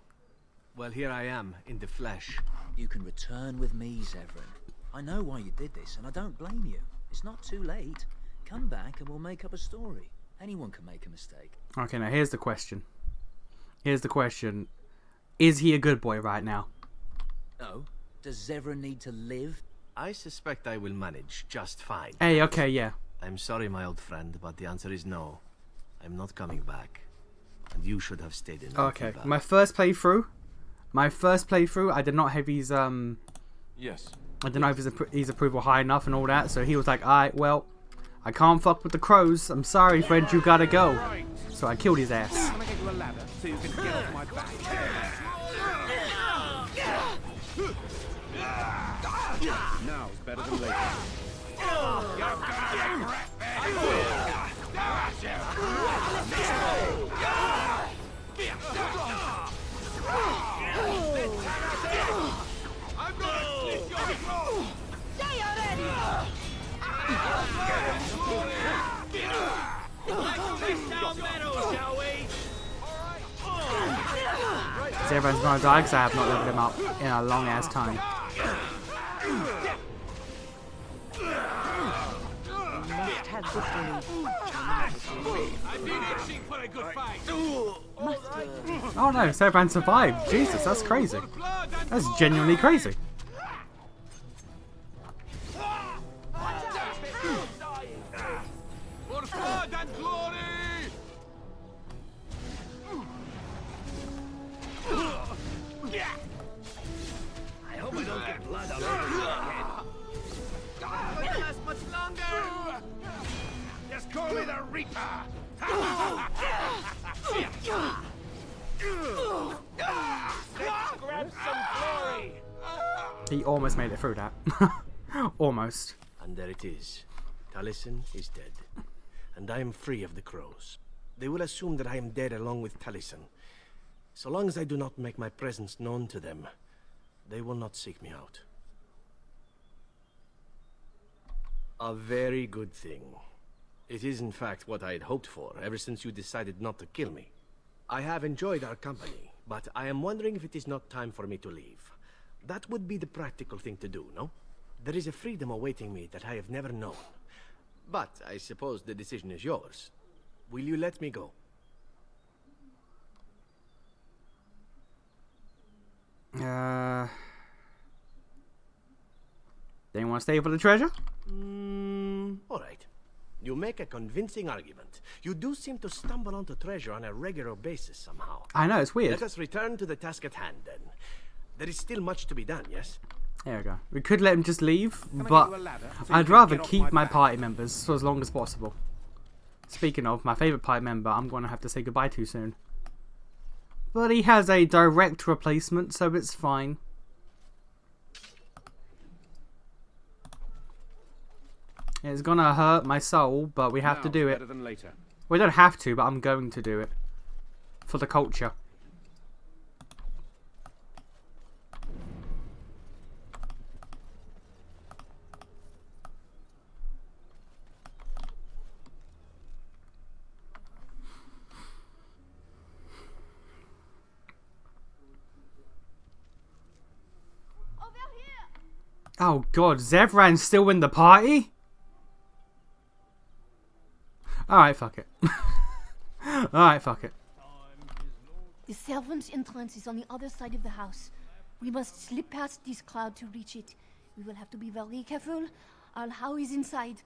Well, here I am, in the flesh. You can return with me, Zevran. I know why you did this, and I don't blame you. It's not too late. Come back and we'll make up a story. Anyone can make a mistake. Okay, now here's the question. Is he a good boy right now? No. Does Zevran need to live? I suspect I will manage just fine. Hey, okay, yeah. I'm sorry, my old friend, but the answer is no. I'm not coming back. And you should have stayed in. Okay, my first playthrough, I did not have his, Yes. I don't know if his approval high enough and all that, so he was like, alright, well, I can't fuck with the crows. I'm sorry, friend, you gotta go. So I killed his ass. Can I get you a ladder so you can get off my back? Now's better than later. You're gonna regret this! I'm gonna slit your throat! Stay already! So everyone's gonna die because I have not leveled him up in a long ass time. Must have victory. I've been itching for a good fight! Oh no, Sevran survived. Jesus, that's crazy. That's genuinely crazy. For blood and glory! I hope I don't get blood all over your head. Won't last much longer! Just call me the Reaper! Let's grab some glory! He almost made it through that. Almost. And there it is. Taliesin is dead. And I am free of the crows. They will assume that I am dead along with Taliesin. So long as I do not make my presence known to them, they will not seek me out. A very good thing. It is in fact what I had hoped for ever since you decided not to kill me. I have enjoyed our company, but I am wondering if it is not time for me to leave. That would be the practical thing to do, no? There is a freedom awaiting me that I have never known. But I suppose the decision is yours. Will you let me go? They want to stay for the treasure? All right. You make a convincing argument. You do seem to stumble onto treasure on a regular basis somehow. I know, it's weird. Let us return to the task at hand, then. There is still much to be done, yes? There we go. We could let him just leave, but I'd rather keep my party members for as long as possible. Speaking of, my favourite party member, I'm going to have to say goodbye to soon. But he has a direct replacement, so it's fine. It's gonna hurt my soul, but we have to do it. We don't have to, but I'm going to do it. For the culture. Oh god, Zevran's still in the party? Alright, fuck it. Alright, fuck it. The servants' entrance is on the other side of the house. We must slip past this crowd to reach it. We will have to be very careful. Al-How is inside.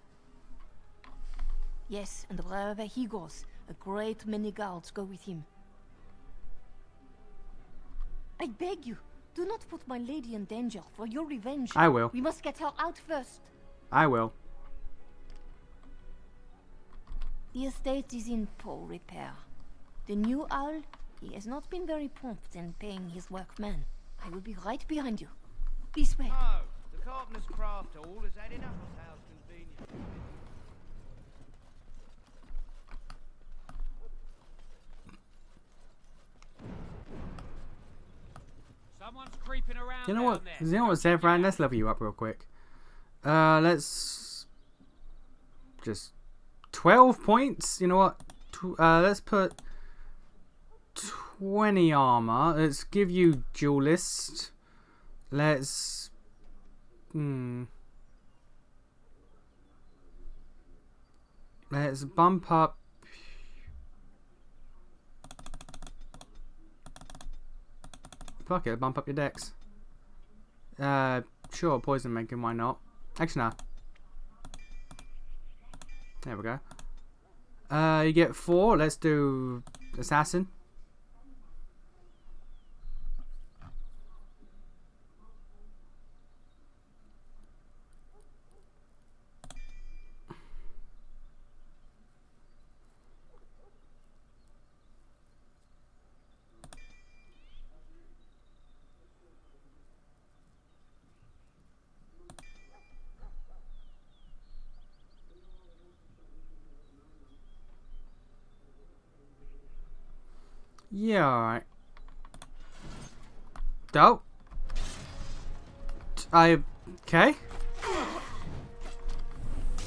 Yes, and wherever he goes, a great many guards go with him. I beg you, do not put my lady in danger for your revenge. I will. We must get her out first. I will. The estate is in poor repair. The new owl, he has not been very prompt in paying his workmen. I will be right behind you. This way. No, the carpenter's craft hall has had enough of house convenience. Someone's creeping around. You know what? Zevran? Let's level you up real quick. Let's just 12 points. You know what? Let's put 20 armor. Let's give you duelist. Let's let's bump up. Fuck it, bump up your dex. Sure, poison making, why not? Actually, no. There we go. You get 4. Let's do assassin. Yeah, alright. Dope. Okay.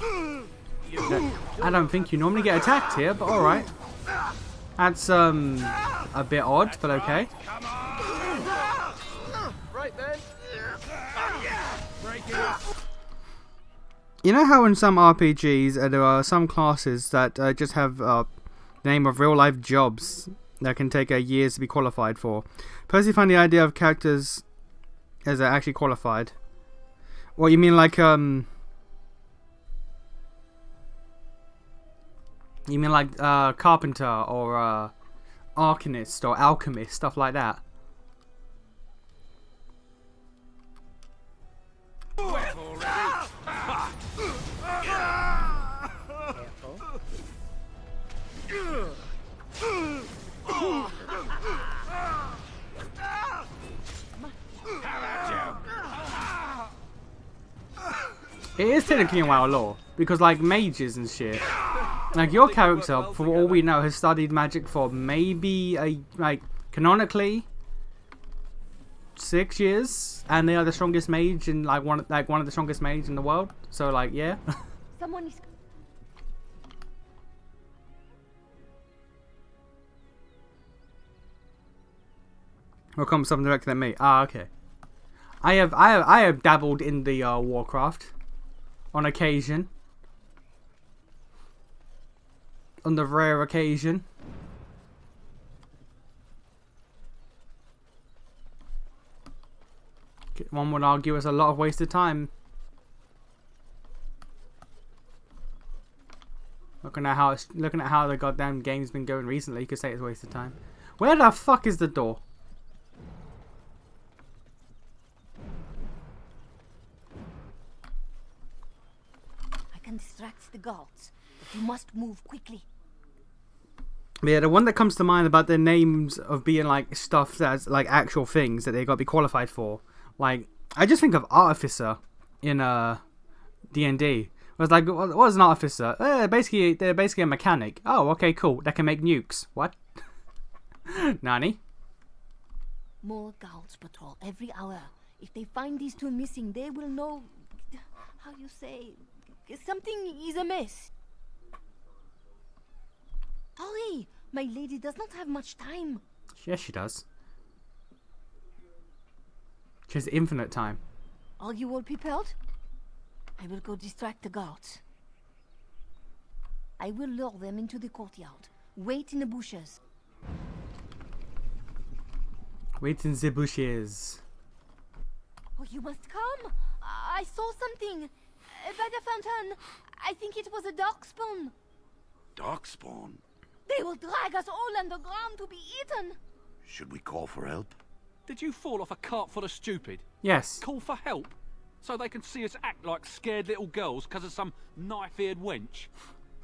I don't think you normally get attacked here, but alright. That's, a bit odd, but okay. Right then. You know how in some RPGs there are some classes that just have the name of real life jobs that can take years to be qualified for? Personally find the idea of characters as actually qualified. What you mean, like you mean like carpenter or arcanist or alchemist, stuff like that? It is technically in WoW lore, because like mages and shit, like your character, for all we know, has studied magic for maybe canonically 6 years, and they are the strongest mage in one of the strongest mages in the world. So like, yeah. Someone is. Will come something directed at me. Ah, okay. I have dabbled in the Warcraft on occasion. On the rare occasion. One would argue it's a lot of wasted time. Looking at how the goddamn game's been going recently, you could say it's wasted time. Where the fuck is the door? I can distract the guards, but you must move quickly. Yeah, the one that comes to mind about their names of being like stuff that's like actual things that they got to be qualified for. Like, I just think of Artificer in D&D. It was like, what is an Artificer? They're basically a mechanic. Oh, okay, cool. They can make nukes. What? Nani? More guards patrol every hour. If they find these two missing, they will know... How you say... Something is amiss. Hurry! My lady does not have much time. Yes, she does. She has infinite time. Are you all prepared? I will go distract the guards. I will lure them into the courtyard. Wait in the bushes. Wait in the bushes. Oh, you must come. I saw something. By the fountain. I think it was a darkspawn. Darkspawn? They will drag us all underground to be eaten. Should we call for help? Did you fall off a cart full of stupid? Yes. Call for help? So they can see us act like scared little girls because of some knife-eared wench?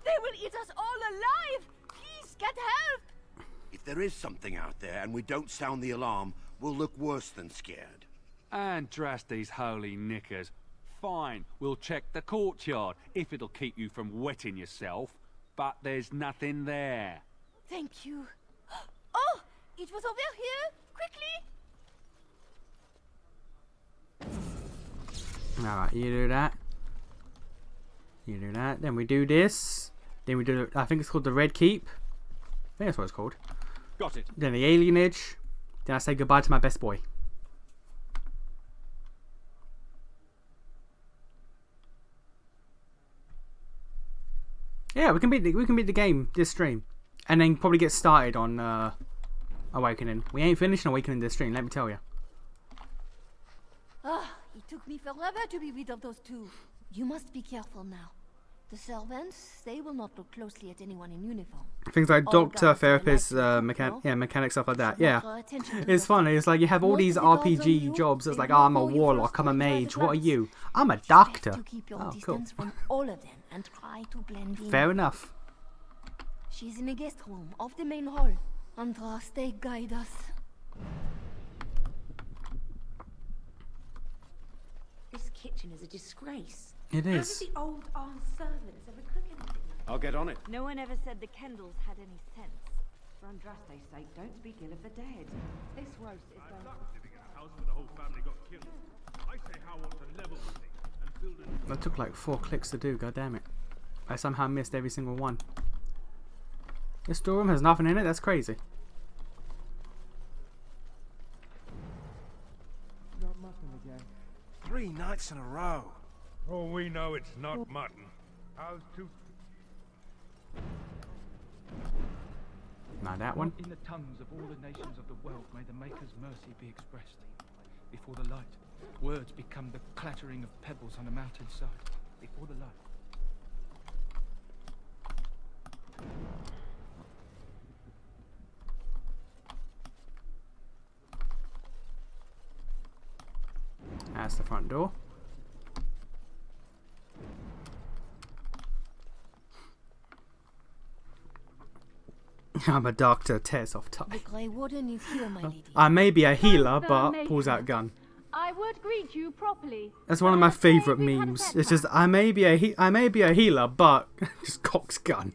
They will eat us all alive! Please, get help! If there is something out there and we don't sound the alarm, we'll look worse than scared. And drast these holy knickers. Fine, we'll check the courtyard, if it'll keep you from wetting yourself. But there's nothing there. Thank you. Oh! It was over here! Quickly! Alright, you do that. You do that. Then we do this. Then we do, I think it's called the Red Keep. I think that's what it's called. Got it. Then the alienage. Then I say goodbye to my best boy. Yeah, we can beat the game this stream, and then probably get started on Awakening. We ain't finishing Awakening this stream, let me tell you. Ah, it took me forever to be rid of those two. You must be careful now. The servants, they will not look closely at anyone in uniform. Things like All doctor, guards are therapist, elected, mechanic, stuff like that. Should Yeah, not draw attention to it's funny. It's like you have all Most these of the guards on RPG you, jobs. It's they like, will oh, I'm a call you warlock, first I'm a in private mage. What are ranks. you? I'm a It's best doctor. to keep your Oh, cool. distance from all of them and try to blend in. Fair enough. She's in the guest room of the main hall. Andraste, guide us. This kitchen is a disgrace. It How is. did the old armed servants ever cook anything? I'll get on it. No one ever said the Kendalls had any sense. For Andraste's sake, don't speak ill of the dead. This roast is going to... That took like 4 clicks to do, god damn it. I somehow missed every single one. This storeroom has nothing in it, that's crazy. Not mutton again. 3 nights in a row. Oh, we know it's not mutton. How's to... Now that one. In the tongues of all the nations of the world may the Maker's mercy be expressed. Before the light, words become the clattering of pebbles on a mountainside. Before the light. That's the front door. I'm a doctor, tears off tie. The Grey Warden is here, my lady. I may be a healer, but pulls out gun. I would greet you properly. That's one of my favourite memes. It's just I may be a healer, but just cocks gun.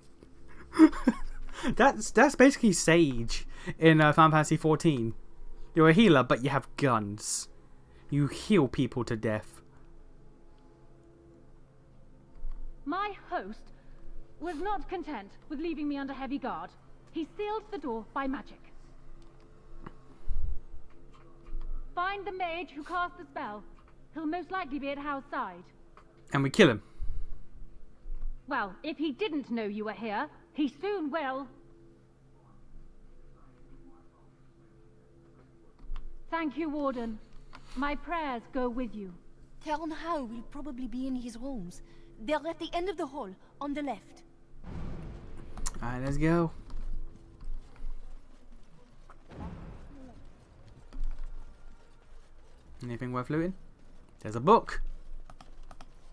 that's basically Sage in Final Fantasy 14. You're a healer, but you have guns. You heal people to death. My host was not content with leaving me under heavy guard. He sealed the door by magic. Find the mage who cast the spell. He'll most likely be at Hal's side. And we kill him. Well, if he didn't know you were here, he soon will. Thank you, Warden. My prayers go with you. Tell Hao will probably be in his rooms. They're at the end of the hall, on the left. Alright, let's go. Anything worth looting? There's a book.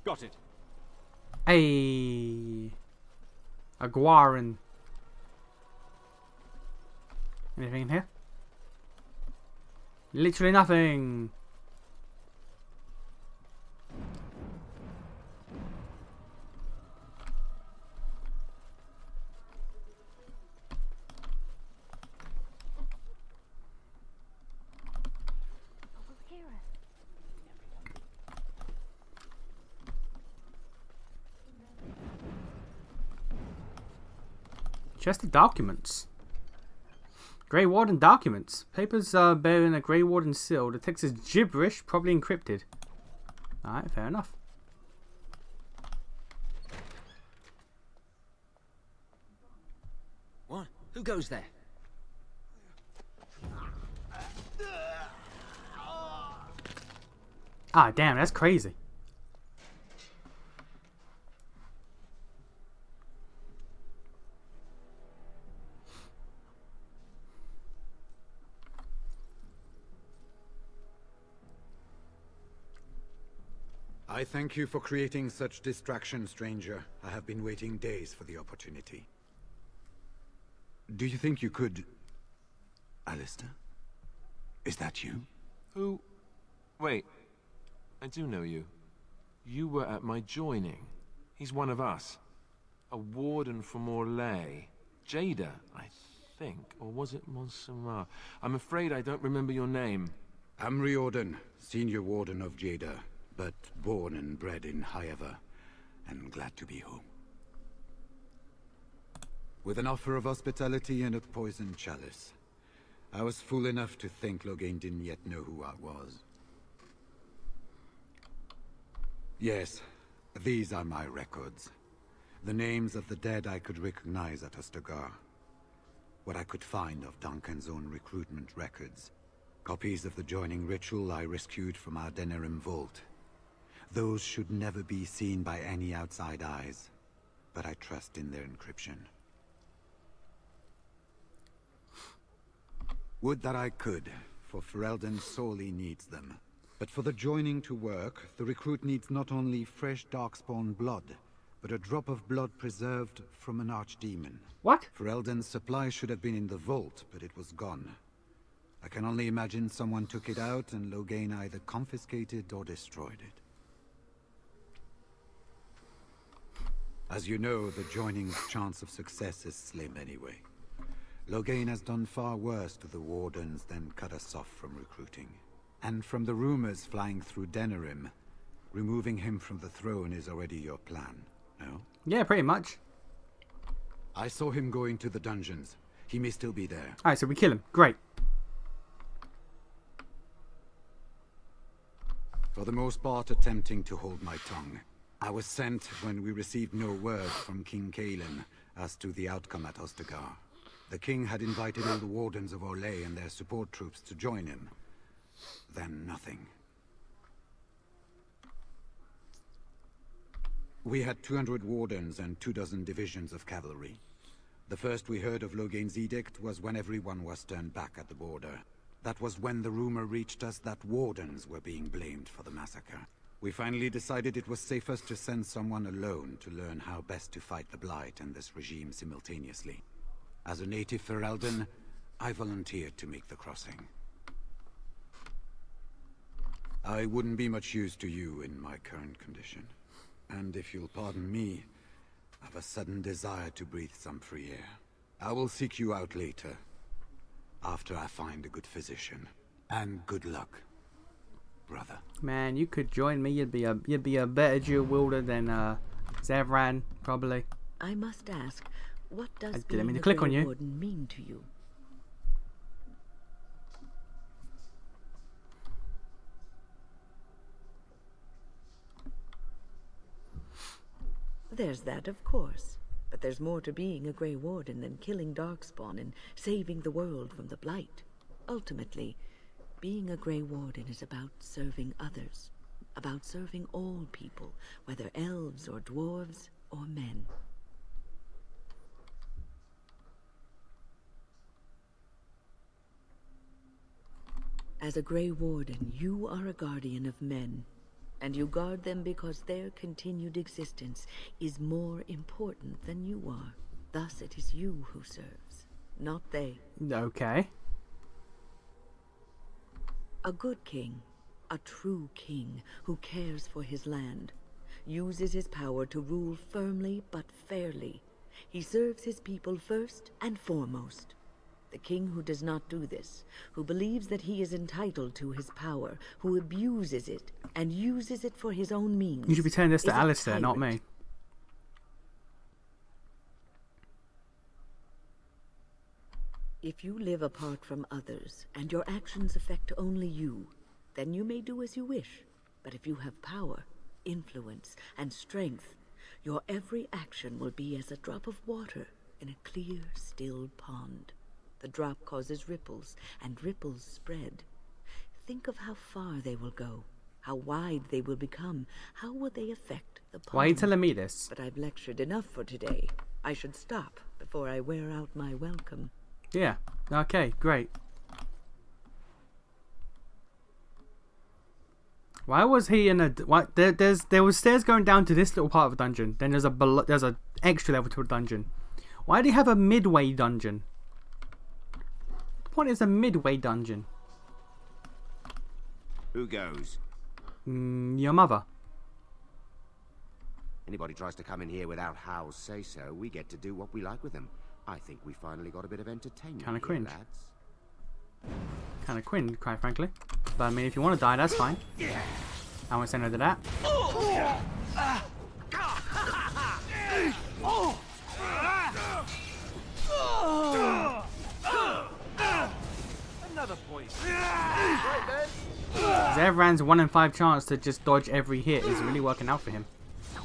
Got it. Hey, a Guaran. Anything in here? Literally nothing. Chest of documents. Grey Warden documents. Papers bearing a Grey Warden seal. The text is gibberish, probably encrypted. Alright, fair enough. What? Who goes there? Ah, damn, that's crazy. I thank you for creating such distraction, stranger. I have been waiting days for the opportunity. Do you think you could... Alistair? Is that you? Who? Wait. I do know you. You were at my joining. He's one of us. A warden from Orlais. Jada, I think. Or was it Montserrat? I'm afraid I don't remember your name. I'm Riordan, senior warden of Jada, but born and bred in Highever, and glad to be home. With an offer of hospitality and a poisoned chalice. I was fool enough to think Loghain didn't yet know who I was. Yes, these are my records. The names of the dead I could recognize at Ostagar. What I could find of Duncan's own recruitment records. Copies of the joining ritual I rescued from our Denerim vault. Those should never be seen by any outside eyes, but I trust in their encryption. Would that I could, for Ferelden sorely needs them. But for the joining to work, the recruit needs not only fresh Darkspawn blood, but a drop of blood preserved from an archdemon. What? Ferelden's supply should have been in the vault, but it was gone. I can only imagine someone took it out and Loghain either confiscated or destroyed it. As you know, the joining's chance of success is slim anyway. Loghain has done far worse to the Wardens than cut us off from recruiting. And from the rumors flying through Denerim, removing him from the throne is already your plan, no? Yeah, pretty much. I saw him going to the dungeons. He may still be there. Alright, so we kill him. Great. For the most part, attempting to hold my tongue. I was sent when we received no word from King Kaelin as to the outcome at Ostagar. The king had invited all the wardens of Orlais and their support troops to join him. Then nothing. We had 200 wardens and 24 divisions of cavalry. The first we heard of Loghain's edict was when everyone was turned back at the border. That was when the rumor reached us that wardens were being blamed for the massacre. We finally decided it was safest to send someone alone to learn how best to fight the Blight and this regime simultaneously. As a native Ferelden, I volunteered to make the crossing. I wouldn't be much use to you in my current condition. And if you'll pardon me, I've a sudden desire to breathe some free air. I will seek you out later, after I find a good physician. And good luck, brother. Man, you could join me. You'd be a better dual wielder than Zevran, probably. I must ask, what does I didn't being mean to a click on Grey you. Warden mean to you? There's that, of course. But there's more to being a Grey Warden than killing Darkspawn and saving the world from the Blight. Ultimately, being a Grey Warden is about serving others. About serving all people, whether elves or dwarves or men. As a Grey Warden, you are a guardian of men, and you guard them because their continued existence is more important than you are. Thus it is you who serves, not they. Okay. A good king, a true king who cares for his land, uses his power to rule firmly but fairly. He serves his people first and foremost. The king who does not do this, who believes that he is entitled to his power, who abuses it and uses it for his own means. You should be telling this to Alistair, not me. If you live apart from others, and your actions affect only you, then you may do as you wish. But if you have power, influence, and strength, your every action will be as a drop of water in a clear, still pond. The drop causes ripples, and ripples spread. Think of how far they will go, how wide they will become, how will they affect the pond. Why are you telling me this? But I've lectured enough for today. I should stop before I wear out my welcome. Yeah, okay, great. Why was he in a... What, there was stairs going down to this little part of the dungeon. Then there's a extra level to a dungeon. Why do you have a midway dungeon? What is a midway dungeon? Who goes? Your mother. Anybody tries to come in here without Hal's say-so, we get to do what we like with them. I think we finally got a bit of entertainment. Kind of here, cringe. Lads. Kind of cringe, quite frankly. But I mean, if you want to die, that's fine. I won't say no to that. Another point. Zevran's 1 in 5 chance to just dodge every hit is really working out for him.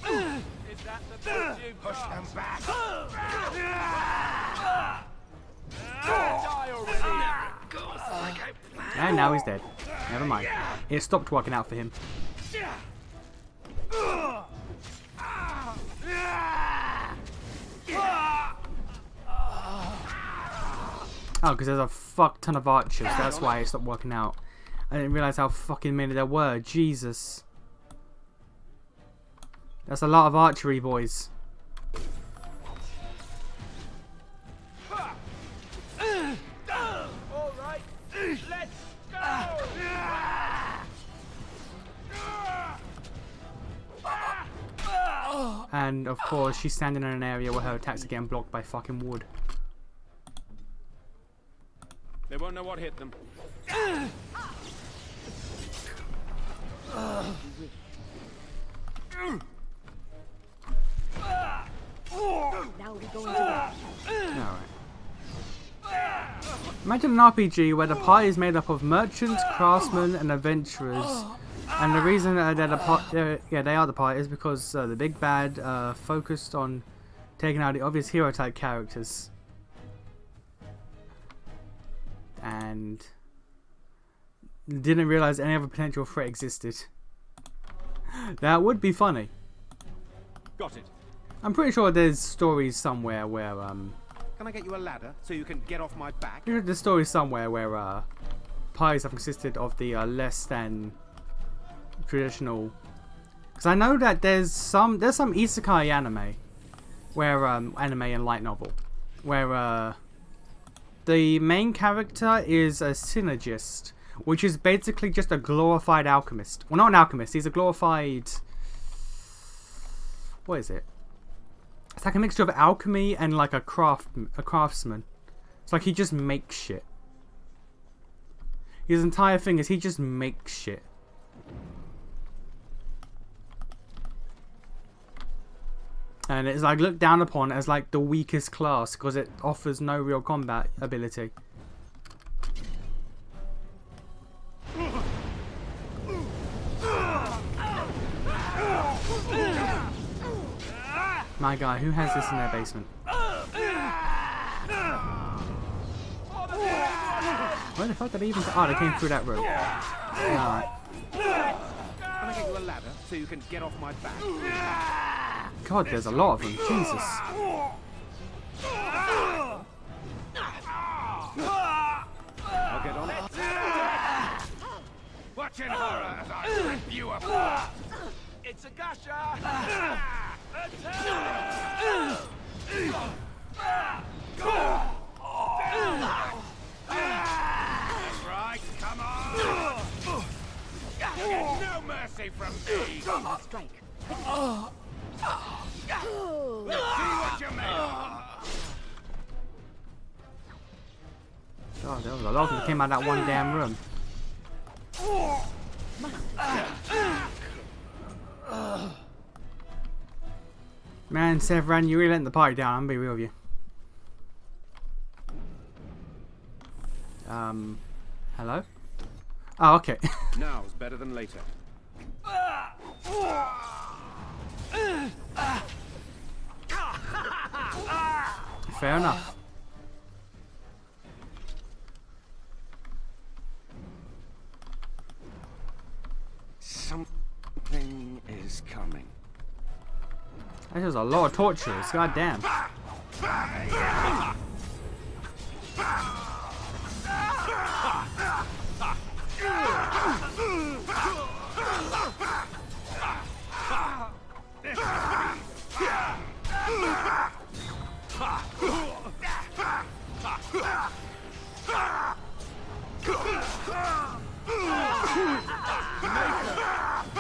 Push them back. And now he's dead. Never mind. It stopped working out for him. Oh, because there's a fuck ton of archers. That's why it stopped working out. I didn't realize how fucking many there were. Jesus. That's a lot of archery, boys. All right, let's go. And of course, she's standing in an area where her attacks are getting blocked by fucking wood. They won't know what hit them. Now we're going to Alright. Imagine an RPG where the party is made up of merchants, craftsmen, and adventurers. And the reason they're they are the party is because the big bad focused on taking out the obvious hero type characters. And didn't realize any other potential threat existed. That would be funny. Got it. I'm pretty sure there's stories somewhere where Can I get you a ladder so you can get off my back? there's stories somewhere where parties have consisted of the less than traditional. Because I know that there's some isekai anime where anime and light novel where the main character is a synergist, which is basically just a glorified alchemist. Well, not an alchemist. He's a glorified... What is it? It's like a mixture of alchemy and like a craftsman. It's like he just makes shit. His entire thing is he just makes shit. And it's like looked down upon as like the weakest class because it offers no real combat ability. My God, who has this in their basement? Where the fuck did they even... Oh, they came through that room. Alright. Can I get you a ladder so you can get off my back? God, there's a lot of them. Jesus. I'll get on it. Watch in horror as I rip you apart. It's a gusher. That's right, come on! You get no mercy from me! Strike. Let's see what you made of. God, there was a lot of them that came out of that one damn room. Man, Severan, you really letting the party down, I'm gonna be real with you. Hello? Oh, okay. Now's better than later. Fair enough. Something is coming. There's a lot of torturers, god damn.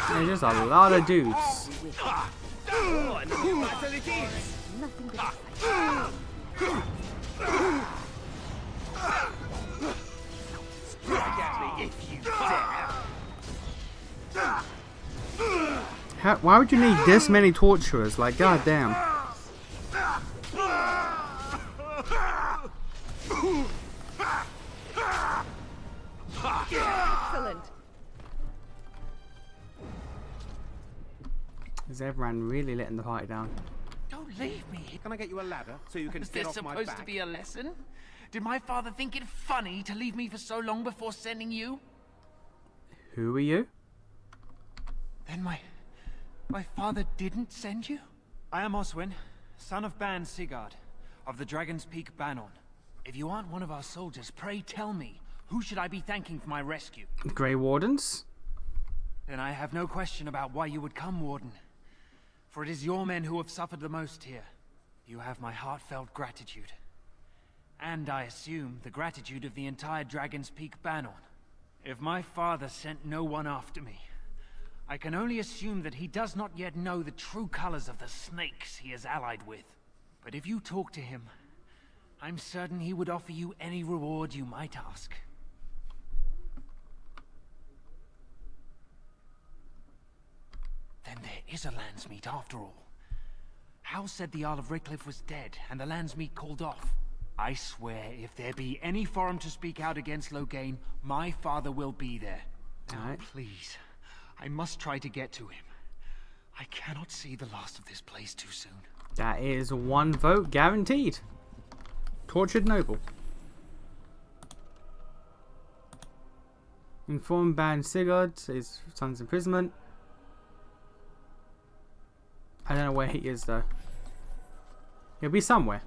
There's just a lot of dudes. Why would you need this many torturers? Like, goddamn. Excellent. Is everyone really letting the party down? Don't leave me. Can I get you a ladder so you can Was get this off my supposed back? to be a lesson? Did my father think it funny to leave me for so long before sending you? Who are you? Then my father didn't send you? I am Oswin, son of Ban Sigurd, of the Dragon's Peak Banon. If you aren't one of our soldiers, pray tell me, who should I be thanking for my rescue? Grey Wardens? Then I have no question about why you would come, Warden. For it is your men who have suffered the most here. You have my heartfelt gratitude. And I assume the gratitude of the entire Dragon's Peak Banon. If my father sent no one after me, I can only assume that he does not yet know the true colors of the snakes he is allied with. But if you talk to him, I'm certain he would offer you any reward you might ask. Then there is a Landsmeet after all. Hal said the Isle of Redcliffe was dead, and the Landsmeet called off. I swear, if there be any forum to speak out against Loghain, my father will be there. Now, please, I must try to get to him. I cannot see the last of this place too soon. That is one vote guaranteed. Tortured noble. Inform Ban Sigurd, his son's imprisonment. I don't know where he is though. He'll be somewhere.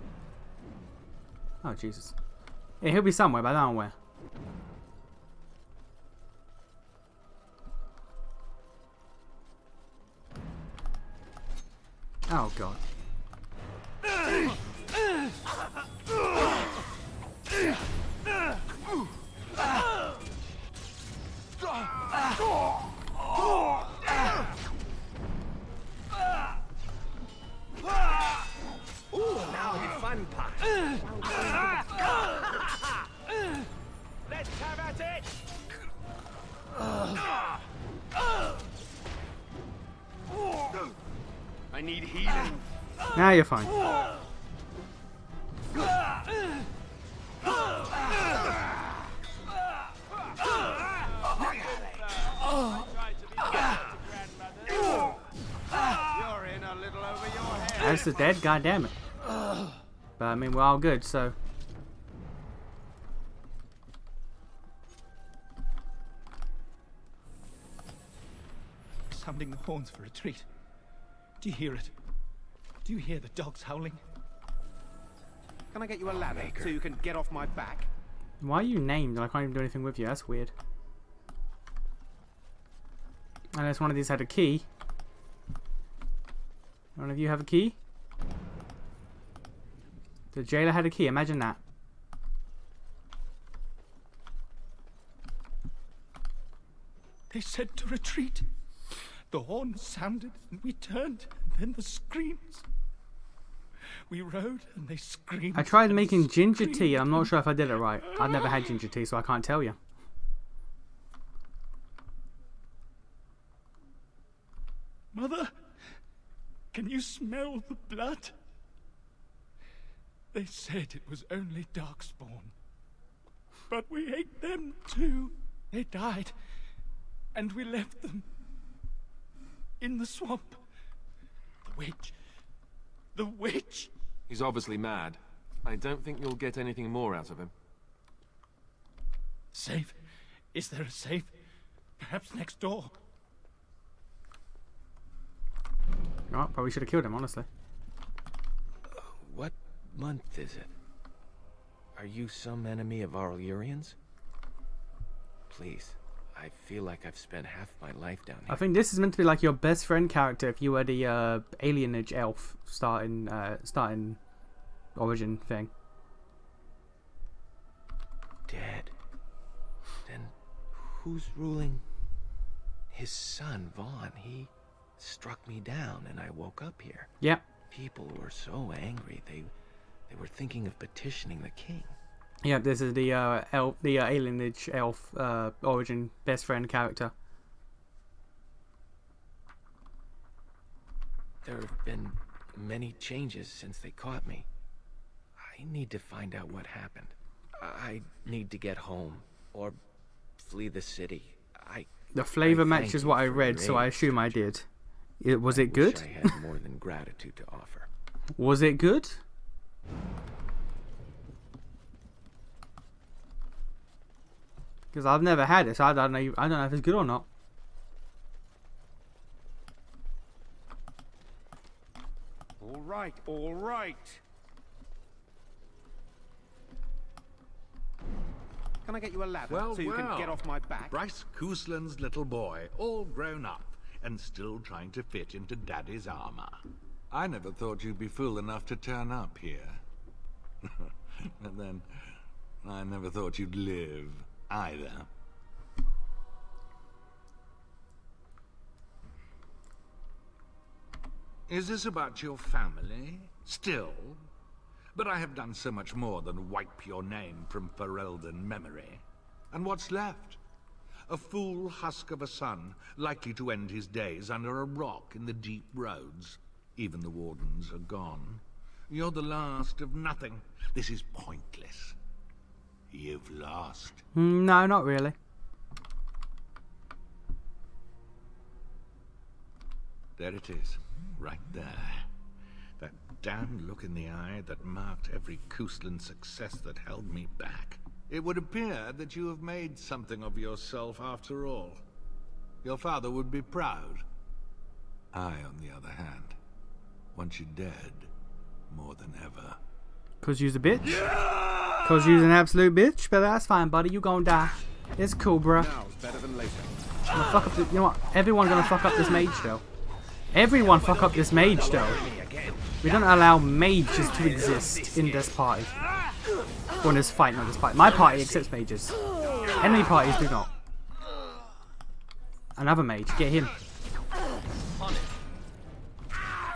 Oh Jesus. Yeah, he'll be somewhere, but I don't know where. Oh God. Ooh, now the fun part. Let's have at it! I need healing. Now you're fine. You're in a little over your head. Alice is dead. God damn it. But I mean, we're all good, so. Sounding the horns for retreat. Do you hear it? Do you hear the dogs howling? Can I get you a ladder so you can get off my back? Why are you named? I can't even do anything with you. That's weird. Unless one of these had a key. One of you have a key? The jailer had a key. Imagine that. They said to retreat. The horn sounded and we turned, and then the screams. We rode and they screamed. I tried making ginger tea. I'm not sure if I did it right. I've never had ginger tea, so I can't tell you. Mother, can you smell the blood? They said it was only Darkspawn. But we ate them too. They died. And we left them. In the swamp. The witch. The witch! He's obviously mad. I don't think you'll get anything more out of him. Safe? Is there a safe? Perhaps next door? Oh, probably should have killed him, honestly. What month is it? Are you some enemy of our Illyrians? Please, I feel like I've spent half my life down here. I think this is meant to be like your best friend character if you were the alienage elf starting origin thing. Dead. Then who's ruling? His son, Vaughn. He struck me down and I woke up here. Yep. People were so angry. They were thinking of petitioning the king. Yeah, this is the alienage elf origin best friend character. There have been many changes since they caught me. I need to find out what happened. I need to get home or flee the city. The flavor matches what I read, so I assume I did. Was it good? I had more than gratitude to offer. Was it good? Because I've never had it, so I don't know if it's good or not. All right, all right. Can I get you a ladder so you can get off my back? Bryce Cousland's little boy, all grown up and still trying to fit into Daddy's armor. I never thought you'd be fool enough to turn up here. And then, I never thought you'd live, either. Is this about your family? Still? But I have done so much more than wipe your name from Ferelden memory. And what's left? A fool husk of a son, likely to end his days under a rock in the deep roads. Even the wardens are gone. You're the last of nothing. This is pointless. You've lost. No, not really. There it is, right there. That damned look in the eye that marked every Cousland success that held me back. It would appear that you have made something of yourself after all. Your father would be proud. I, on the other hand, want you dead more than ever. Cause you's a bitch? Yeah! Cause you's an absolute bitch? But that's fine, buddy. You gonna die. It's cool, bruh. Now's better than later. I'm gonna fuck up you know what? Everyone's gonna fuck up this mage though. Everyone fuck up this mage though. We don't allow mages to exist in this party. Or in this fight, not this party. My party accepts mages. Enemy parties do not. Another mage, get him.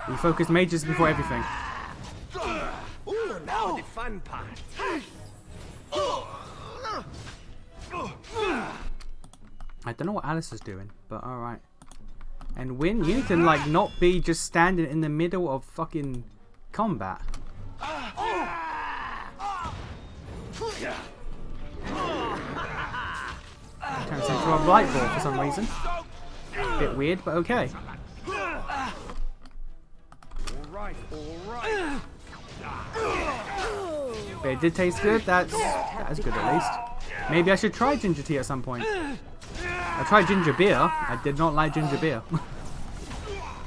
We focus mages before everything. Ooh, now the fun part. I don't know what Alice is doing, but alright. And Win, you can like not be just standing in the middle of fucking combat. Turns into a blight ball for some reason. Bit weird, but okay. right, all right. But it did taste good. That's good at least. Maybe I should try ginger tea at some point. I tried ginger beer. I did not like ginger beer.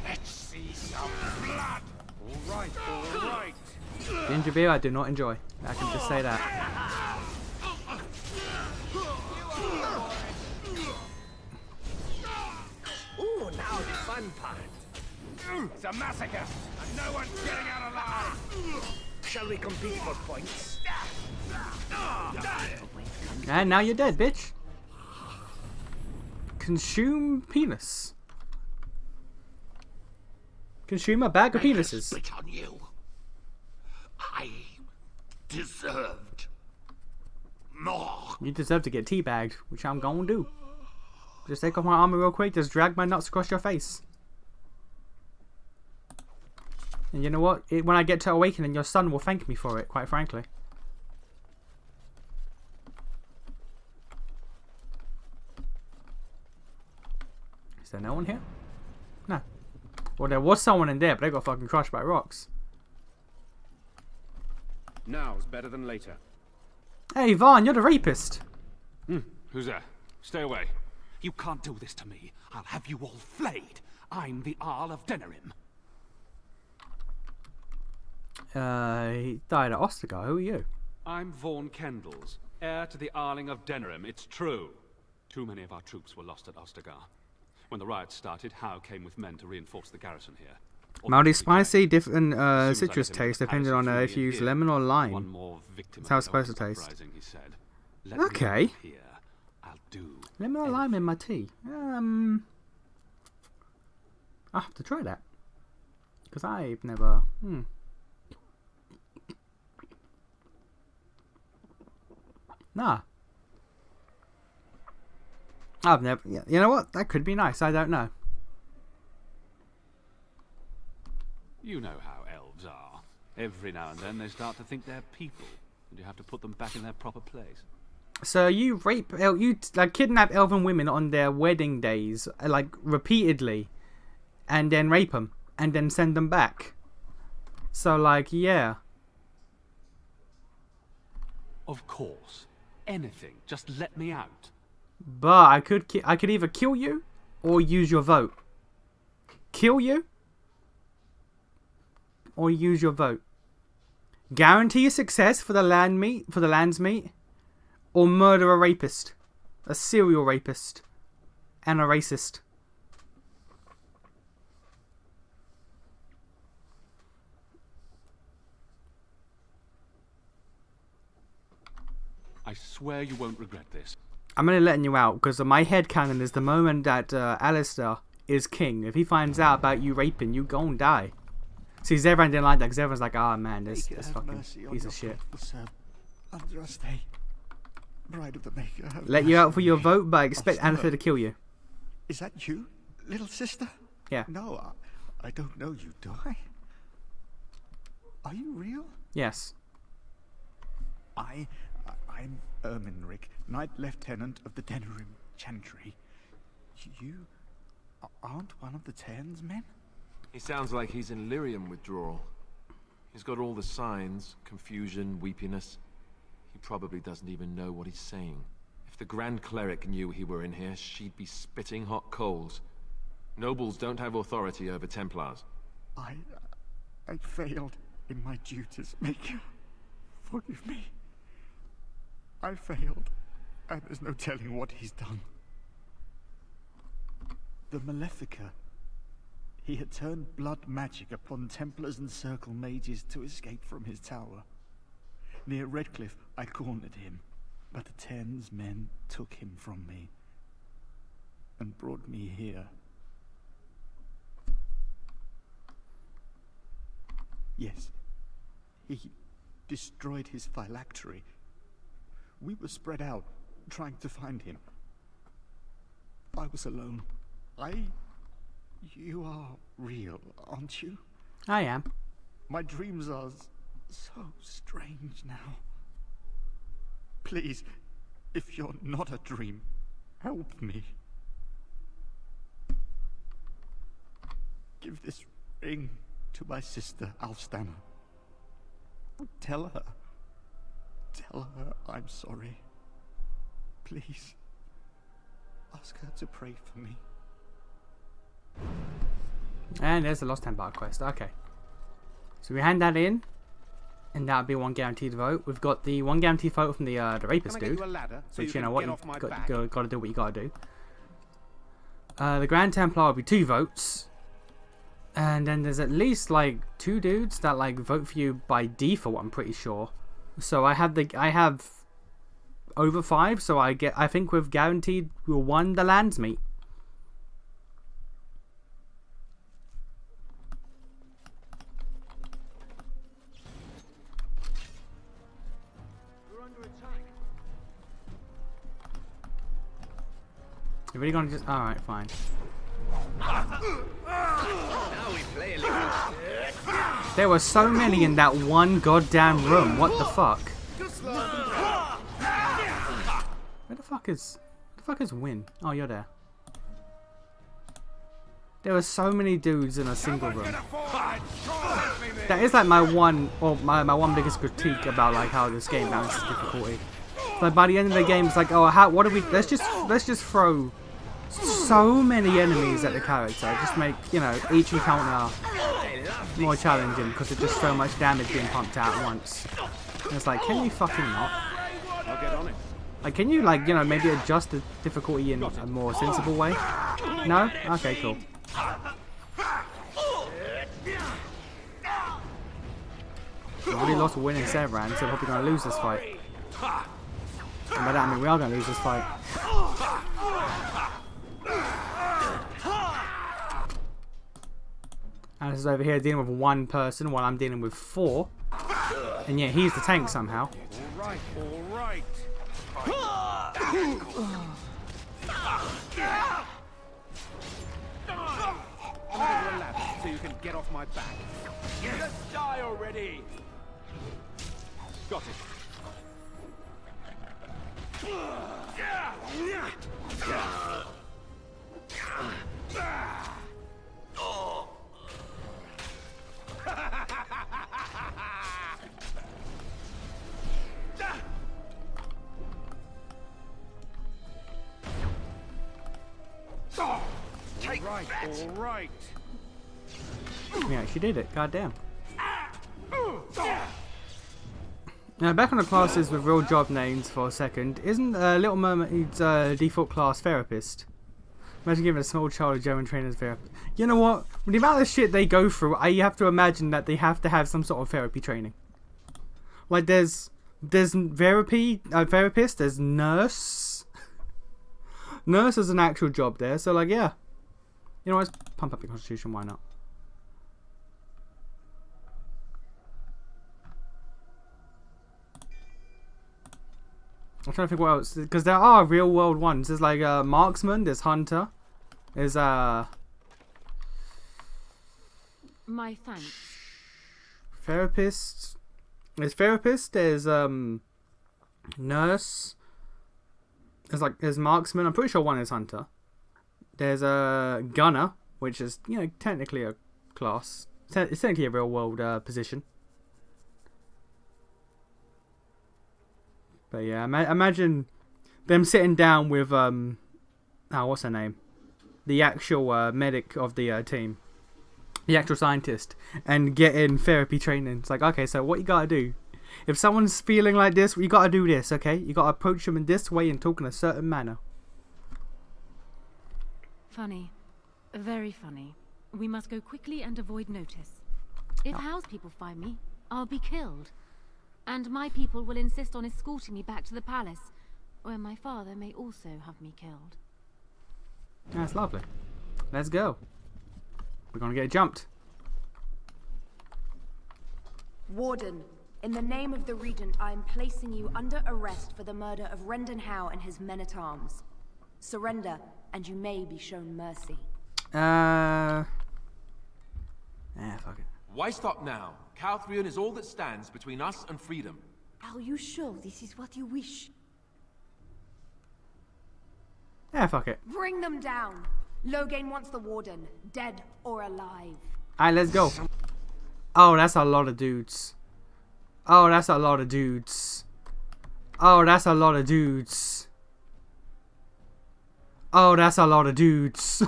Let's see some blood. All right, all right. Ginger beer I do not enjoy. I can just say that. Ooh, now the fun part. It's a massacre, and no one's getting out alive. Shall we compete for points? And now you're dead, bitch. Consume penis. Consume a bag of penises. Spit on you. I deserved more. You deserve to get teabagged, which I'm gonna do. Just take off my armor real quick, just drag my nuts across your face. And you know what? When I get to awakening, your son will thank me for it, quite frankly. Is there no one here? No. Well, there was someone in there, but they got fucking crushed by rocks. Now's better than later. Hey, Vaughn, you're the rapist. Who's there? Stay away. You can't do this to me. I'll have you all flayed. I'm the Arl of Denerim. He died at Ostagar. Who are you? I'm Vaughan Kendalls, heir to the Arling of Denerim. It's true. Too many of our troops were lost at Ostagar. When the riots started, Howe came with men to reinforce the garrison here. Mild spicy, different citrus taste depending on if you use lemon or lime. One more victim That's how it's supposed to taste. uprising, he said. Okay. I'll do. Lemon or lime in my tea. I'll have to try that. Because I've never... Nah. I've never... Yeah, you know what? That could be nice. I don't know. You know how elves are. Every now and then they start to think they're people, and you have to put them back in their proper place. So you rape... You like kidnap elven women on their wedding days, like repeatedly, and then rape them, and then send them back. So like, yeah. Of course. Anything. Just let me out. But I could either kill you or use your vote. Kill you or use your vote. Guarantee a success for the land's meat, or murder a rapist, a serial rapist, and a racist. I swear you won't regret this. I'm only letting you out because my headcanon is the moment that Alistair is king. If he finds out about you raping, you gon' die. See, Zevran didn't like that because everyone's like, oh man, this fucking piece of shit. Andraste, bride of the Maker. Let you out for your vote, but I expect Anatha to kill you. Is that you, little sister? Yeah. No, I don't know you, do I? Are you real? Yes. I'm Erminric, Knight Lieutenant of the Denerim Chantry. You aren't one of the Terns men? He sounds like he's in lyrium withdrawal. He's got all the signs, confusion, weepiness. He probably doesn't even know what he's saying. If the Grand Cleric knew he were in here, she'd be spitting hot coals. Nobles don't have authority over Templars. I failed in my duties, Maker. Forgive me. I failed, and there's no telling what he's done. The Malefica. He had turned blood magic upon Templars and Circle Mages to escape from his tower. Near Redcliffe, I cornered him, but the Terns men took him from me and brought me here. Yes, he destroyed his phylactery. We were spread out, trying to find him. I was alone. You are real, aren't you? I am. My dreams are so strange now. Please, if you're not a dream, help me. Give this ring to my sister, Alfstana. Tell her I'm sorry. Please. Ask her to pray for me. And there's the Lost Empire quest. Okay. So we hand that in, and that'll be one guaranteed vote. We've got the one guaranteed vote from the rapist dude. Which, you know what, you got to do what you got to do. The Grand Templar will be 2 votes. And then there's at least like 2 dudes that like vote for you by default, I'm pretty sure. So I have over 5, so I think we've guaranteed we'll won the lands meet. We're under attack. You're really gonna just alright, fine. There were so many in that one goddamn room. What the fuck? Where the fuck is Win? Oh, you're there. There were so many dudes in a single room. That is like my one biggest critique about like how this game balances difficulty. Like by the end of the game, it's like, oh, what do we? Let's just throw so many enemies at the character. Just make, you know, each encounter more challenging because it's just so much damage being pumped out at once. And it's like, can you fucking not? I'll get on it. Like, can you, like, you know, maybe adjust the difficulty in a more sensible way? No? Okay, cool. We really lost a win in Severan, so we're probably going to lose this fight. And by that I mean we are going to lose this fight. Alice is over here dealing with 1 person while I'm dealing with 4. And yet he's the tank somehow. Alright, alright. I'm gonna ladder so you can get off my back. Just die already. Got it. Take right, all right. Yeah, she did it. Goddamn. Now back on the classes with real job names for a second. Isn't Little Mermaid's default class therapist? Imagine giving a small child a German trainer's therapist. You know what? With the amount of shit they go through, I have to imagine that they have to have some sort of therapy training. Like there's therapist, there's nurse. Nurse is an actual job there, so like yeah. You know what? Let's pump up your constitution, why not? I'm trying to think what else, because there are real world ones. There's like marksman, there's hunter, there's My thanks. therapist. There's nurse. There's marksman. I'm pretty sure one is hunter. There's a gunner, which is, you know, technically a class. It's technically a real world position. But yeah, imagine them sitting down with what's her name? The actual medic of the team, the actual scientist, and getting therapy training. It's like, okay, so what you gotta do? If someone's feeling like this, you gotta do this, okay? You gotta approach them in this way and talk in a certain manner. Funny. Very funny. We must go quickly and avoid notice. If Howe's people find me, I'll be killed. And my people will insist on escorting me back to the palace, where my father may also have me killed. That's lovely. Let's go. We're gonna get jumped. Warden, in the name of the Regent, I am placing you under arrest for the murder of Rendon Howe and his men-at-arms. Surrender, and you may be shown mercy. Fuck it. Why stop now? Calthrion is all that stands between us and freedom. Are you sure this is what you wish? Yeah, fuck it. Bring them down. Loghain wants the Warden, dead or alive. Alright, let's go. Oh, that's a lot of dudes. Oh, that's a lot of dudes. Oh, that's a lot of dudes. Oh, that's a lot of dudes.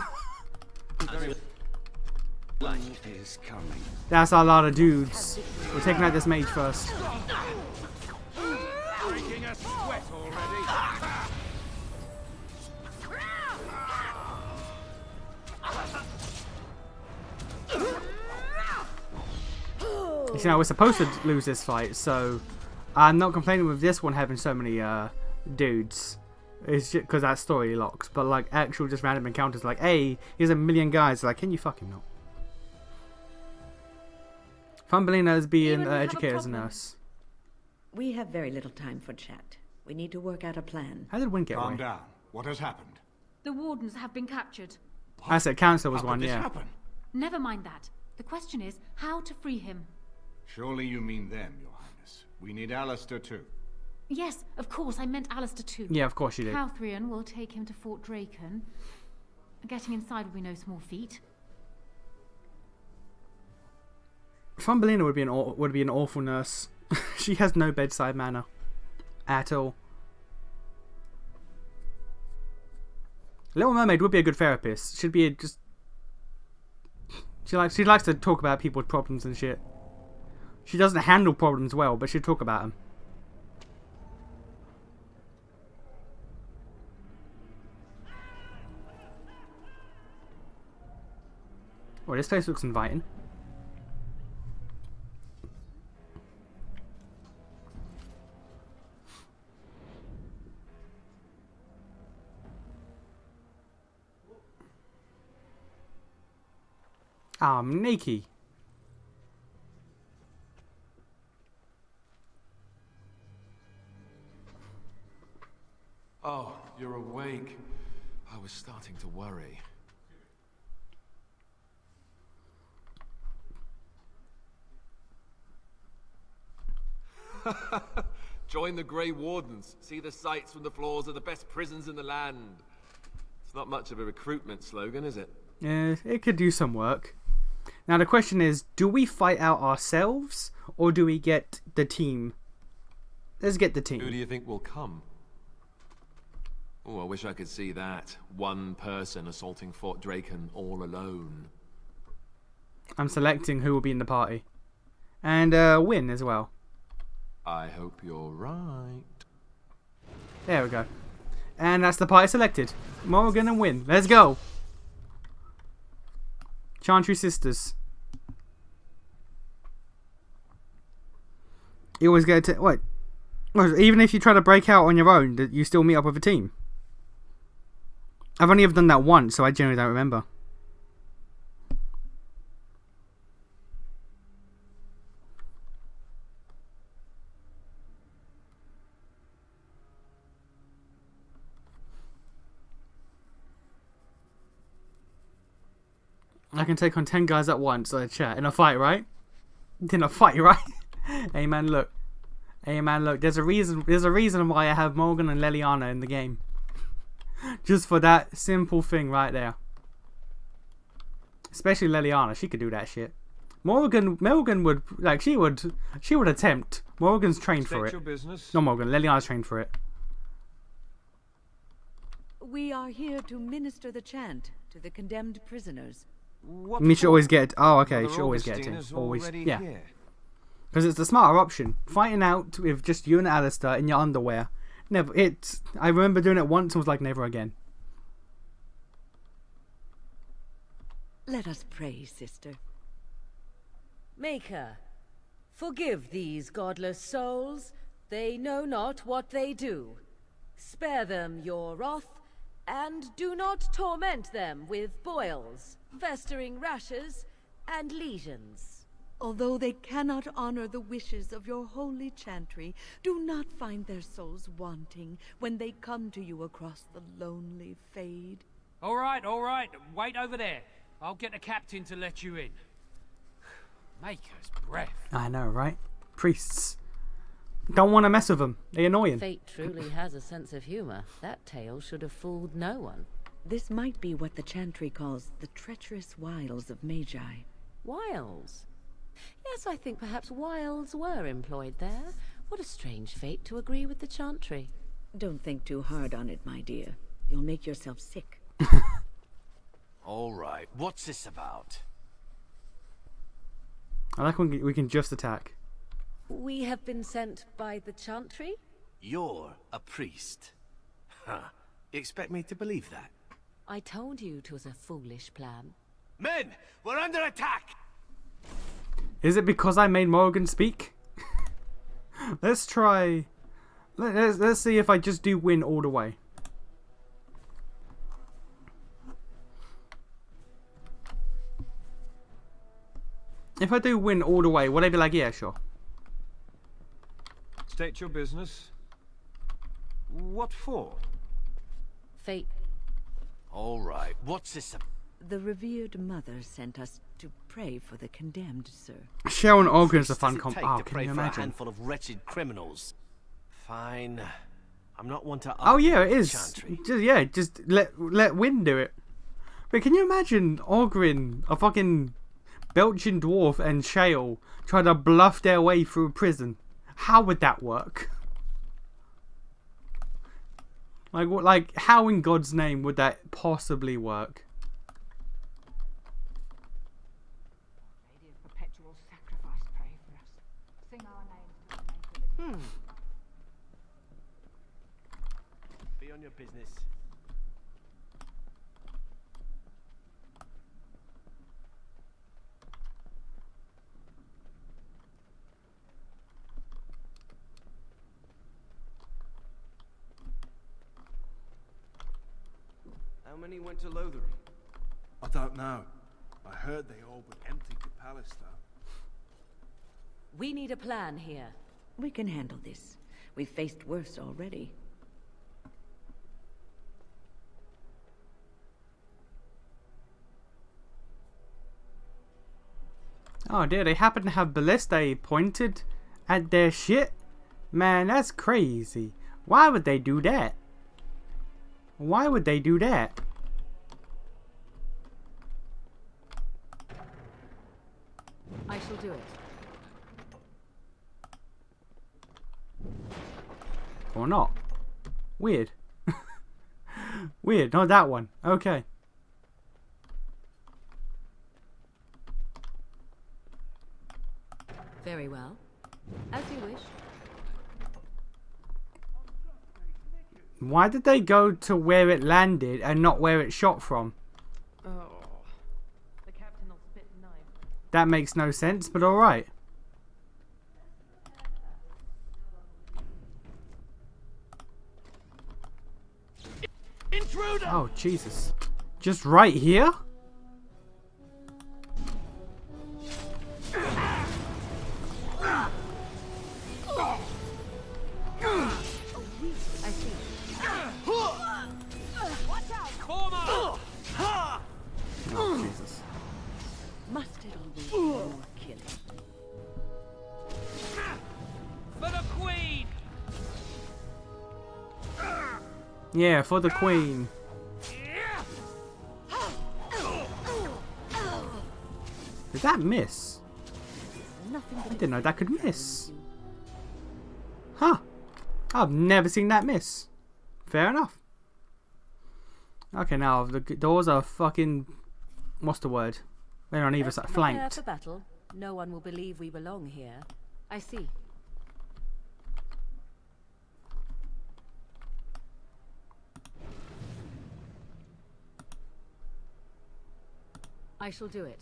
Light is coming. That's a lot of dudes. We're taking out this mage first. Breaking a sweat already. You see, now we're supposed to lose this fight, so I'm not complaining with this one having so many dudes. It's just because that story locks, but like actual just random encounters, like, hey, here's a million guys. Like, can you fucking not? Thumbelina is being educated as a nurse. We have very little time for chat. We need to work out a plan. How did Wynn get away? Calm down. What has happened? The wardens have been captured. I said Council was How one, could this yeah. happen? Never mind that. The question is how to free him. Surely you mean them, Your Highness. We need Alistair too. Yes, of course, I meant Alistair too. Yeah, of course you did. Calthrian will take him to Fort Draken. Getting inside will be no small feat. Thumbelina would be an awful nurse. She has no bedside manner at all. Little Mermaid would be a good therapist. She'd be just. She likes to talk about people's problems and shit. She doesn't handle problems well, but she'd talk about them. Oh, this place looks inviting. Nikki. Oh, you're awake. I was starting to worry. Join the Grey Wardens. See the sights from the floors of the best prisons in the land. It's not much of a recruitment slogan, is it? Yeah, it could do some work. Now the question is, do we fight out ourselves, or do we get the team? Let's get the team. Who do you think will come? Oh, I wish I could see that. One person assaulting Fort Draken all alone. I'm selecting who will be in the party. And Win as well. I hope you're right. There we go. And that's the party selected. Morgan and Win. Let's go. Chantry Sisters. You always get to... What? Well, even if you try to break out on your own, you still meet up with a team. I've only ever done that once, so I generally don't remember. I can take on 10 guys at once in a chat. In a fight, right? In a fight, right? Hey man, look. Hey man, look. There's a reason why I have Morgan and Leliana in the game. Just for that simple thing right there. Especially Leliana, she could do that shit. Morgan would like she would attempt. Morgan's trained for it. Your business. No, Morgan. Leliana's trained for it. We are here to minister the chant to the condemned prisoners. I mean, she always get. Oh, okay. She always get it. Always, yeah. Because it's the smarter option. Fighting out with just you and Alistair in your underwear. Never. It's. I remember doing it once and was like, never again. Let us pray, sister. Maker, forgive these godless souls. They know not what they do. Spare them your wrath, and do not torment them with boils, festering rashes, and lesions. Although they cannot honor the wishes of your holy chantry, do not find their souls wanting when they come to you across the lonely fade. All right. Wait over there. I'll get the captain to let you in. Maker's breath. I know, right? Priests. Don't want to mess with them. They're annoying. Fate truly has a sense of humor. That tale should have fooled no one. This might be what the chantry calls the treacherous wiles of Magi. Wiles? Yes, I think perhaps wilds were employed there. What a strange fate to agree with the Chantry. Don't think too hard on it, my dear. You'll make yourself sick. All right, what's this about? I like when we can just attack. We have been sent by the Chantry? You're a priest. Huh. You expect me to believe that? I told you it was a foolish plan. Men, we're under attack! Is it because I made Morgan speak? Let's try... Let's see if I just do win all the way. If I do win all the way, will they be like, yeah, sure? State your business. What for? Fate. All right, what's this about? The revered mother sent us to pray for the condemned, sir. Sharon Ogren's a fun comp. Take Oh, to can pray you for a imagine? handful of wretched criminals. Fine. I'm not one to Oh yeah, it argue with is. Chantry. Just let Win do it. But can you imagine Ogren, a fucking Belgian dwarf, and Shale trying to bluff their way through a prison? How would that work? Like what? Like how in God's name would that possibly work? Lady of Perpetual Sacrifice, pray for us. Sing our names to the Maker of the Be on your business. How many went to Lothering? I don't know. I heard they all but emptied the palace, though. We need a plan here. We can handle this. We've faced worse already. Oh dear, they happen to have ballistae pointed at their shit? Man, that's crazy. Why would they do that? Why would they do that? I shall do it. Or not. Weird. Weird, not that one. Okay. Very well. As you wish. Why did they go to where it landed and not where it shot from? Oh. The captain will spit knife. That makes no sense, but alright. Intruder! Oh, Jesus. Just right here? I see. Watch out! Former! Oh, Jesus. Must it always be more killing? For the Queen! Yeah, for the Queen. Did that miss? I didn't know that could miss. Huh. I've never seen that miss. Fair enough. Okay, now the doors are fucking... What's the word? They're on either side. Prepare Flanked. for battle. No one will believe we belong here. I see. I shall do it.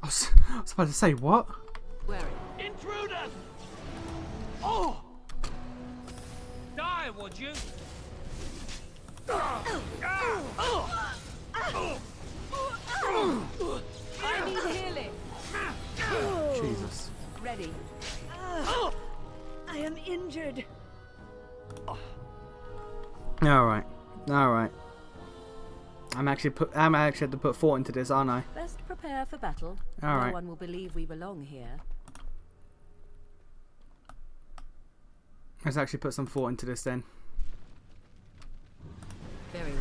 I was about to say, what? Where? Intruders! Oh! Die, would you? I need healing. Jesus. Ready. I am injured. Alright. Alright. I'm actually had to put thought into this, aren't I? Best prepare for battle. All right. No one will believe we belong here. Let's actually put some thought into this then. Very.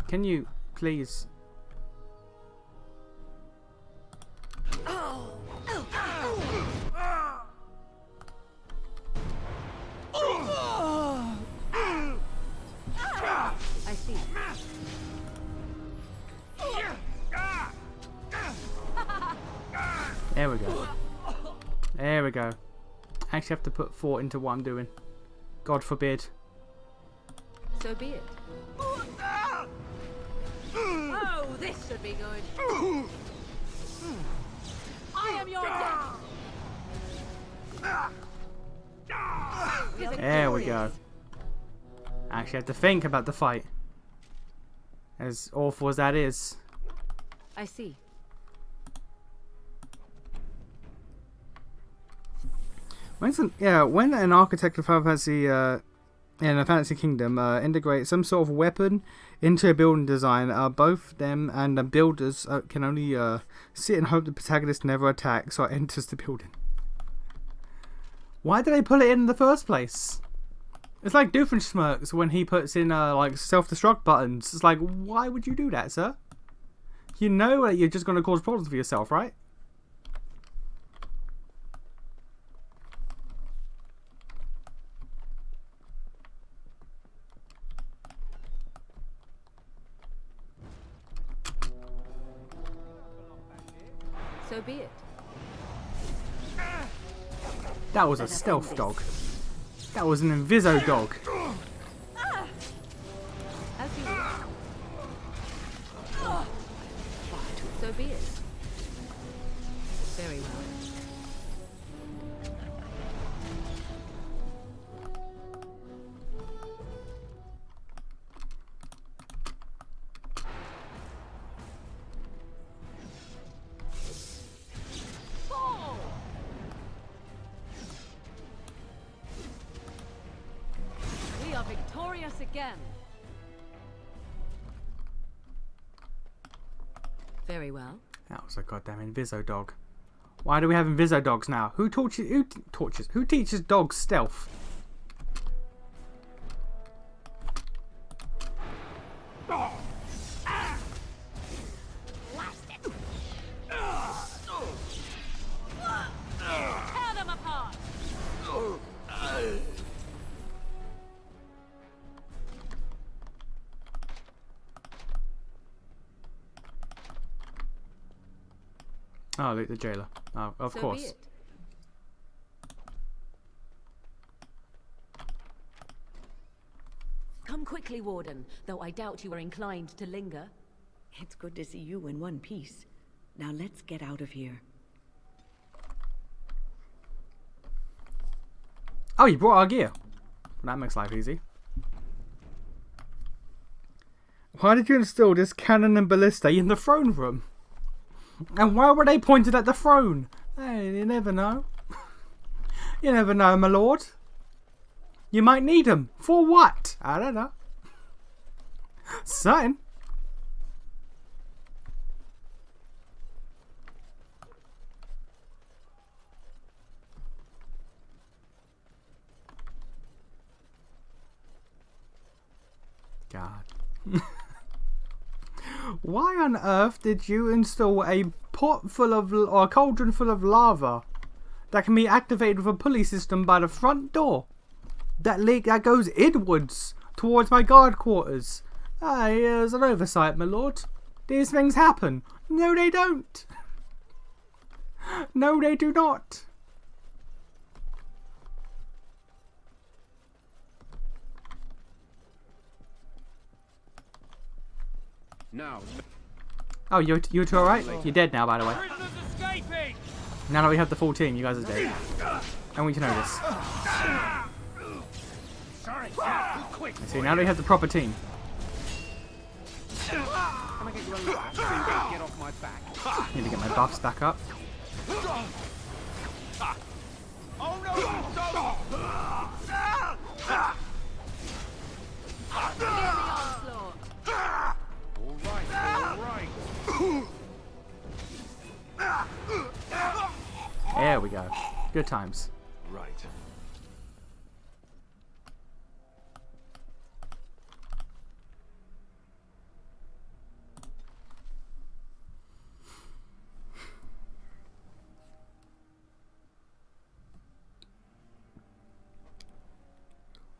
Can you please? I see. There we go. There we go. I actually have to put thought into what I'm doing. God forbid. So be it. Oh, this should be good. I am your death. There we go. I actually have to think about the fight. As awful as that is. I see. When an architect of Final Fantasy in a fantasy kingdom integrates some sort of weapon into a building design, both them and the builders can only sit and hope the protagonist never attacks or enters the building. Why did they put it in the first place? It's like Doofenshmirtz when he puts in like self-destruct buttons. It's like, why would you do that, sir? You know that you're just going to cause problems for yourself, right? So be it. That was a stealth dog. That was an Inviso dog. As you wish. So be it. Very well. We are victorious again. Very well. That was a goddamn Inviso dog. Why do we have Inviso dogs now? Who teaches dogs stealth? Tear them apart. Oh, Luke the jailer. Oh, of course. Be it. Come quickly, Warden, though I doubt you are inclined to linger. It's good to see you in one piece. Now let's get out of here. Oh, you brought our gear. That makes life easy. Why did you install this cannon and ballista in the throne room? And why were they pointed at the throne? Hey, you never know. You never know, my lord. You might need them. For what? I don't know. Something. God. Why on earth did you install a pot full of, or a cauldron full of lava that can be activated with a pulley system by the front door? That goes inwards towards my guard quarters. Here's an oversight, my lord. These things happen. No, they don't. No, they do not. Now. Oh, you two alright? You're dead now, by the way. Now that we have the full team, you guys are dead. I want you to know this. See, now that we have the proper team. Can I get you a laugh so you don't get off my back? Need to get my buffs back up. Oh no! There we go. Good times. Right.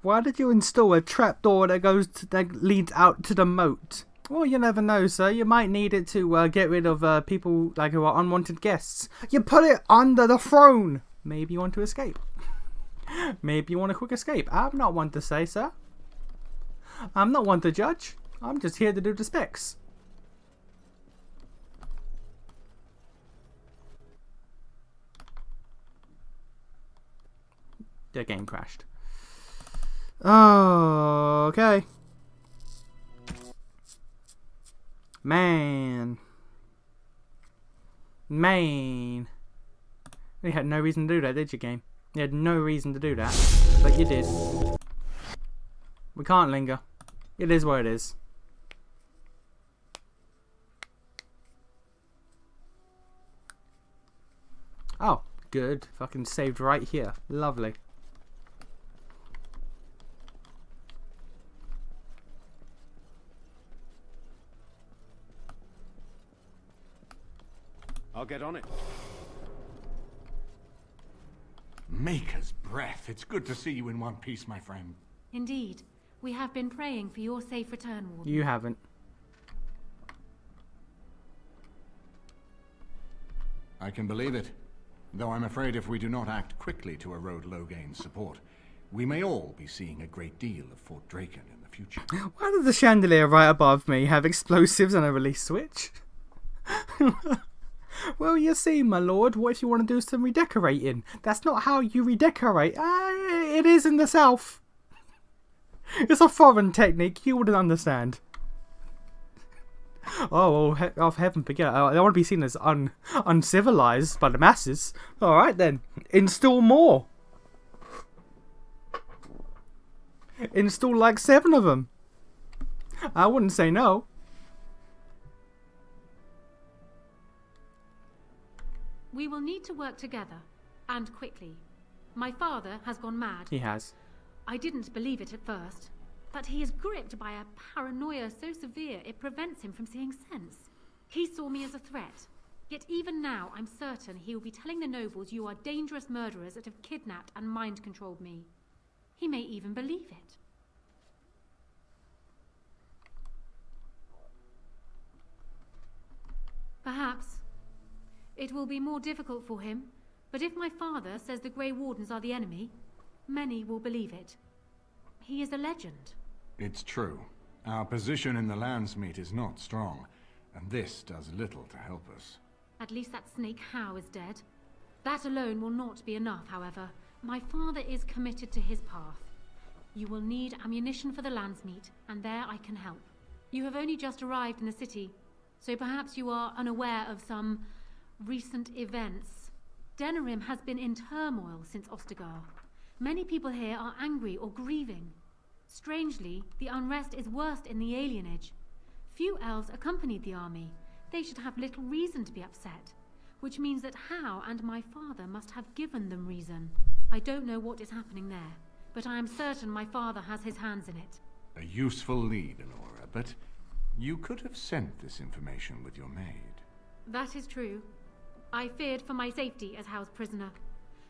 Why did you install a trapdoor that leads out to the moat? Well, you never know, sir. You might need it to get rid of people like who are unwanted guests. You put it under the throne. Maybe you want to escape. Maybe you want a quick escape. I'm not one to say, sir. I'm not one to judge. I'm just here to do the specs. The game crashed. Oh, okay. Man. You had no reason to do that, did you, game? You had no reason to do that, but you did. We can't linger. It is what it is. Oh, good. Fucking saved right here. Lovely. I'll get on it. Maker's breath. It's good to see you in one piece, my friend. Indeed. We have been praying for your safe return, Warden. You haven't. I can believe it. Though I'm afraid if we do not act quickly to erode Loghain's support, we may all be seeing a great deal of Fort Draken in the future. Why does the chandelier right above me have explosives and a release switch? Well, you see, my lord, what if you want to do some redecorating? That's not how you redecorate. It is in the south. It's a foreign technique, you wouldn't understand. Oh, well, heaven forget. I don't want to be seen as uncivilized by the masses. Alright then, install more. Install like 7 of them. I wouldn't say no. We will need to work together, and quickly. My father has gone mad. He has. I didn't believe it at first, but he is gripped by a paranoia so severe it prevents him from seeing sense. He saw me as a threat, yet even now I'm certain he will be telling the nobles you are dangerous murderers that have kidnapped and mind-controlled me. He may even believe it. Perhaps. It will be more difficult for him, but if my father says the Grey Wardens are the enemy, many will believe it. He is a legend. It's true. Our position in the Landsmeet is not strong, and this does little to help us. At least that snake Howe is dead. That alone will not be enough, however. My father is committed to his path. You will need ammunition for the Landsmeet, and there I can help. You have only just arrived in the city, so perhaps you are unaware of some recent events. Denerim has been in turmoil since Ostagar. Many people here are angry or grieving. Strangely, the unrest is worst in the alienage. Few elves accompanied the army. They should have little reason to be upset, which means that Howe and my father must have given them reason. I don't know what is happening there, but I am certain my father has his hands in it. A useful lead, Honora, but you could have sent this information with your maid. That is true. I feared for my safety as Howe's prisoner.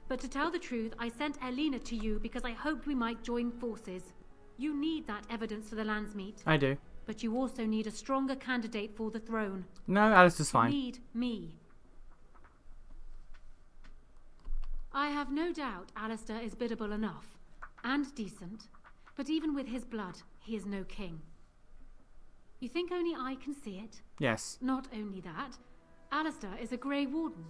But to tell the truth, I sent Elena to you because I hoped we might join forces. You need that evidence for the Landsmeet. I do. But you also need a stronger candidate for the throne. No, Alistair's fine. You need me. I have no doubt Alistair is biddable enough, and decent, but even with his blood, he is no king. You think only I can see it? Yes. Not only that, Alistair is a Grey Warden.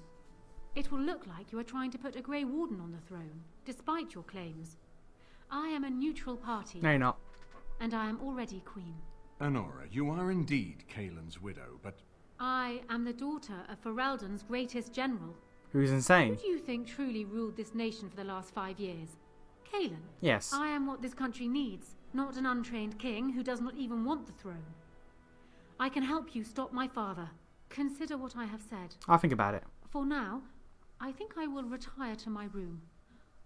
It will look like you are trying to put a Grey Warden on the throne, despite your claims. I am a neutral party. No, you're not. And I am already queen. Honora, you are indeed Kaelin's widow, but... I am the daughter of Ferelden's greatest general. Who's insane? Who do you think truly ruled this nation for the last 5 years? Kaelin? Yes. I am what this country needs, not an untrained king who does not even want the throne. I can help you stop my father. Consider what I have said. I'll think about it. For now, I think I will retire to my room.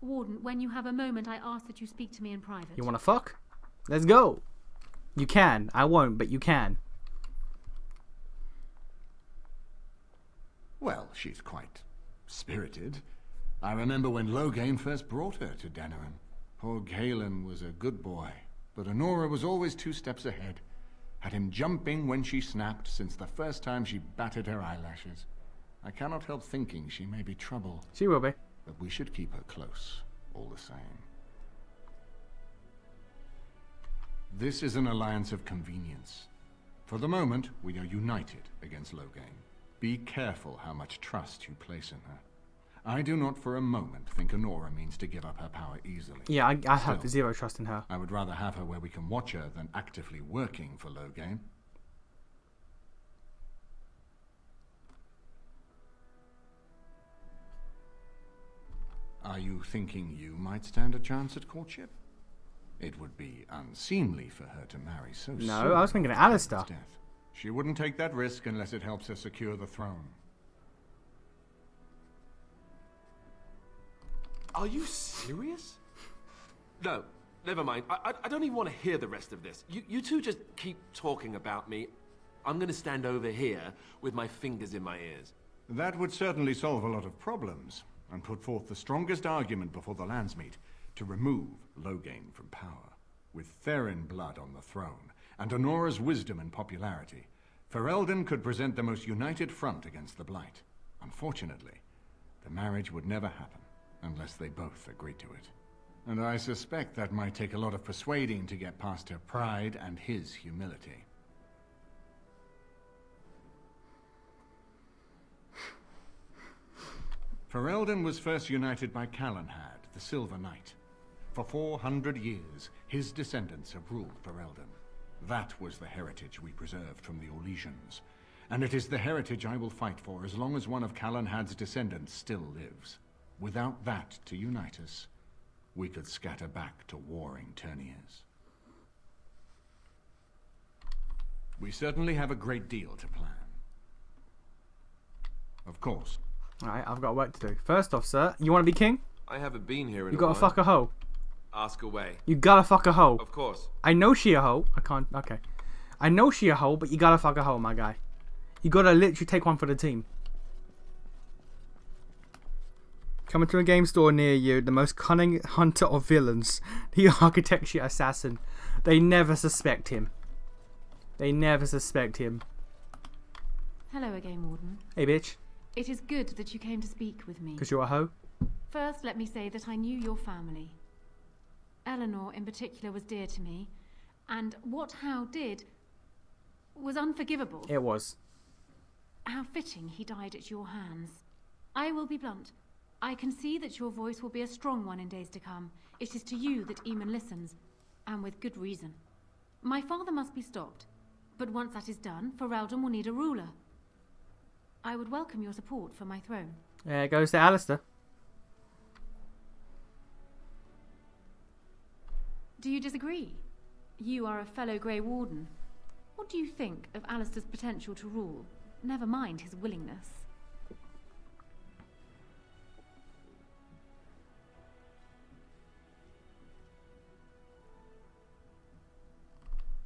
Warden, when you have a moment, I ask that you speak to me in private. You wanna fuck? Let's go. You can. I won't, but you can. Well, she's quite spirited. I remember when Loghain first brought her to Denerim. Poor Galen was a good boy, but Honora was always 2 steps ahead. Had him jumping when she snapped since the first time she batted her eyelashes. I cannot help thinking she may be trouble. She will be. But we should keep her close, all the same. This is an alliance of convenience. For the moment, we are united against Loghain. Be careful how much trust you place in her. I do not for a moment think Honora means to give up her power easily. Yeah, I have Still, 0 trust in her. I would rather have her where we can watch her than actively working for Loghain. Are you thinking you might stand a chance at courtship? It would be unseemly for her to marry so soon. No, I was thinking of Alistair. She wouldn't take that risk unless it helps her secure the throne. Are you serious? No, never mind. I don't even want to hear the rest of this. You two just keep talking about me. I'm going to stand over here with my fingers in my ears. That would certainly solve a lot of problems, and put forth the strongest argument before the Landsmeet to remove Loghain from power. With Therin blood on the throne, and Honora's wisdom and popularity, Ferelden could present the most united front against the Blight. Unfortunately, the marriage would never happen, unless they both agreed to it. And I suspect that might take a lot of persuading to get past her pride and his humility. Ferelden was first united by Calenhad, the Silver Knight. For 400 years, his descendants have ruled Ferelden. That was the heritage we preserved from the Orlesians. And it is the heritage I will fight for as long as one of Calenhad's descendants still lives. Without that to unite us, we could scatter back to warring Terniers. We certainly have a great deal to plan. Of course. Alright, I've got work to do. First off, sir, you want to be king? I haven't been here in You a gotta while. fuck a hoe. Ask away. You gotta fuck a hoe. Of course. I know she a hoe. I can't. Okay. I know she a hoe, but you gotta fuck a hoe, my guy. You gotta literally take one for the team. Coming to a game store near you, the most cunning hunter of villains, the architecture assassin. They never suspect him. They never suspect him. Hello again, Warden. Hey, bitch. It is good that you came to speak with me. Because you're a hoe? First, let me say that I knew your family. Eleanor, in particular, was dear to me, and what Howe did was unforgivable. It was. How fitting he died at your hands. I will be blunt. I can see that your voice will be a strong one in days to come. It is to you that Eamon listens, and with good reason. My father must be stopped, but once that is done, Ferelden will need a ruler. I would welcome your support for my throne. There goes to Alistair. Do you disagree? You are a fellow Grey Warden. What do you think of Alistair's potential to rule? Never mind his willingness.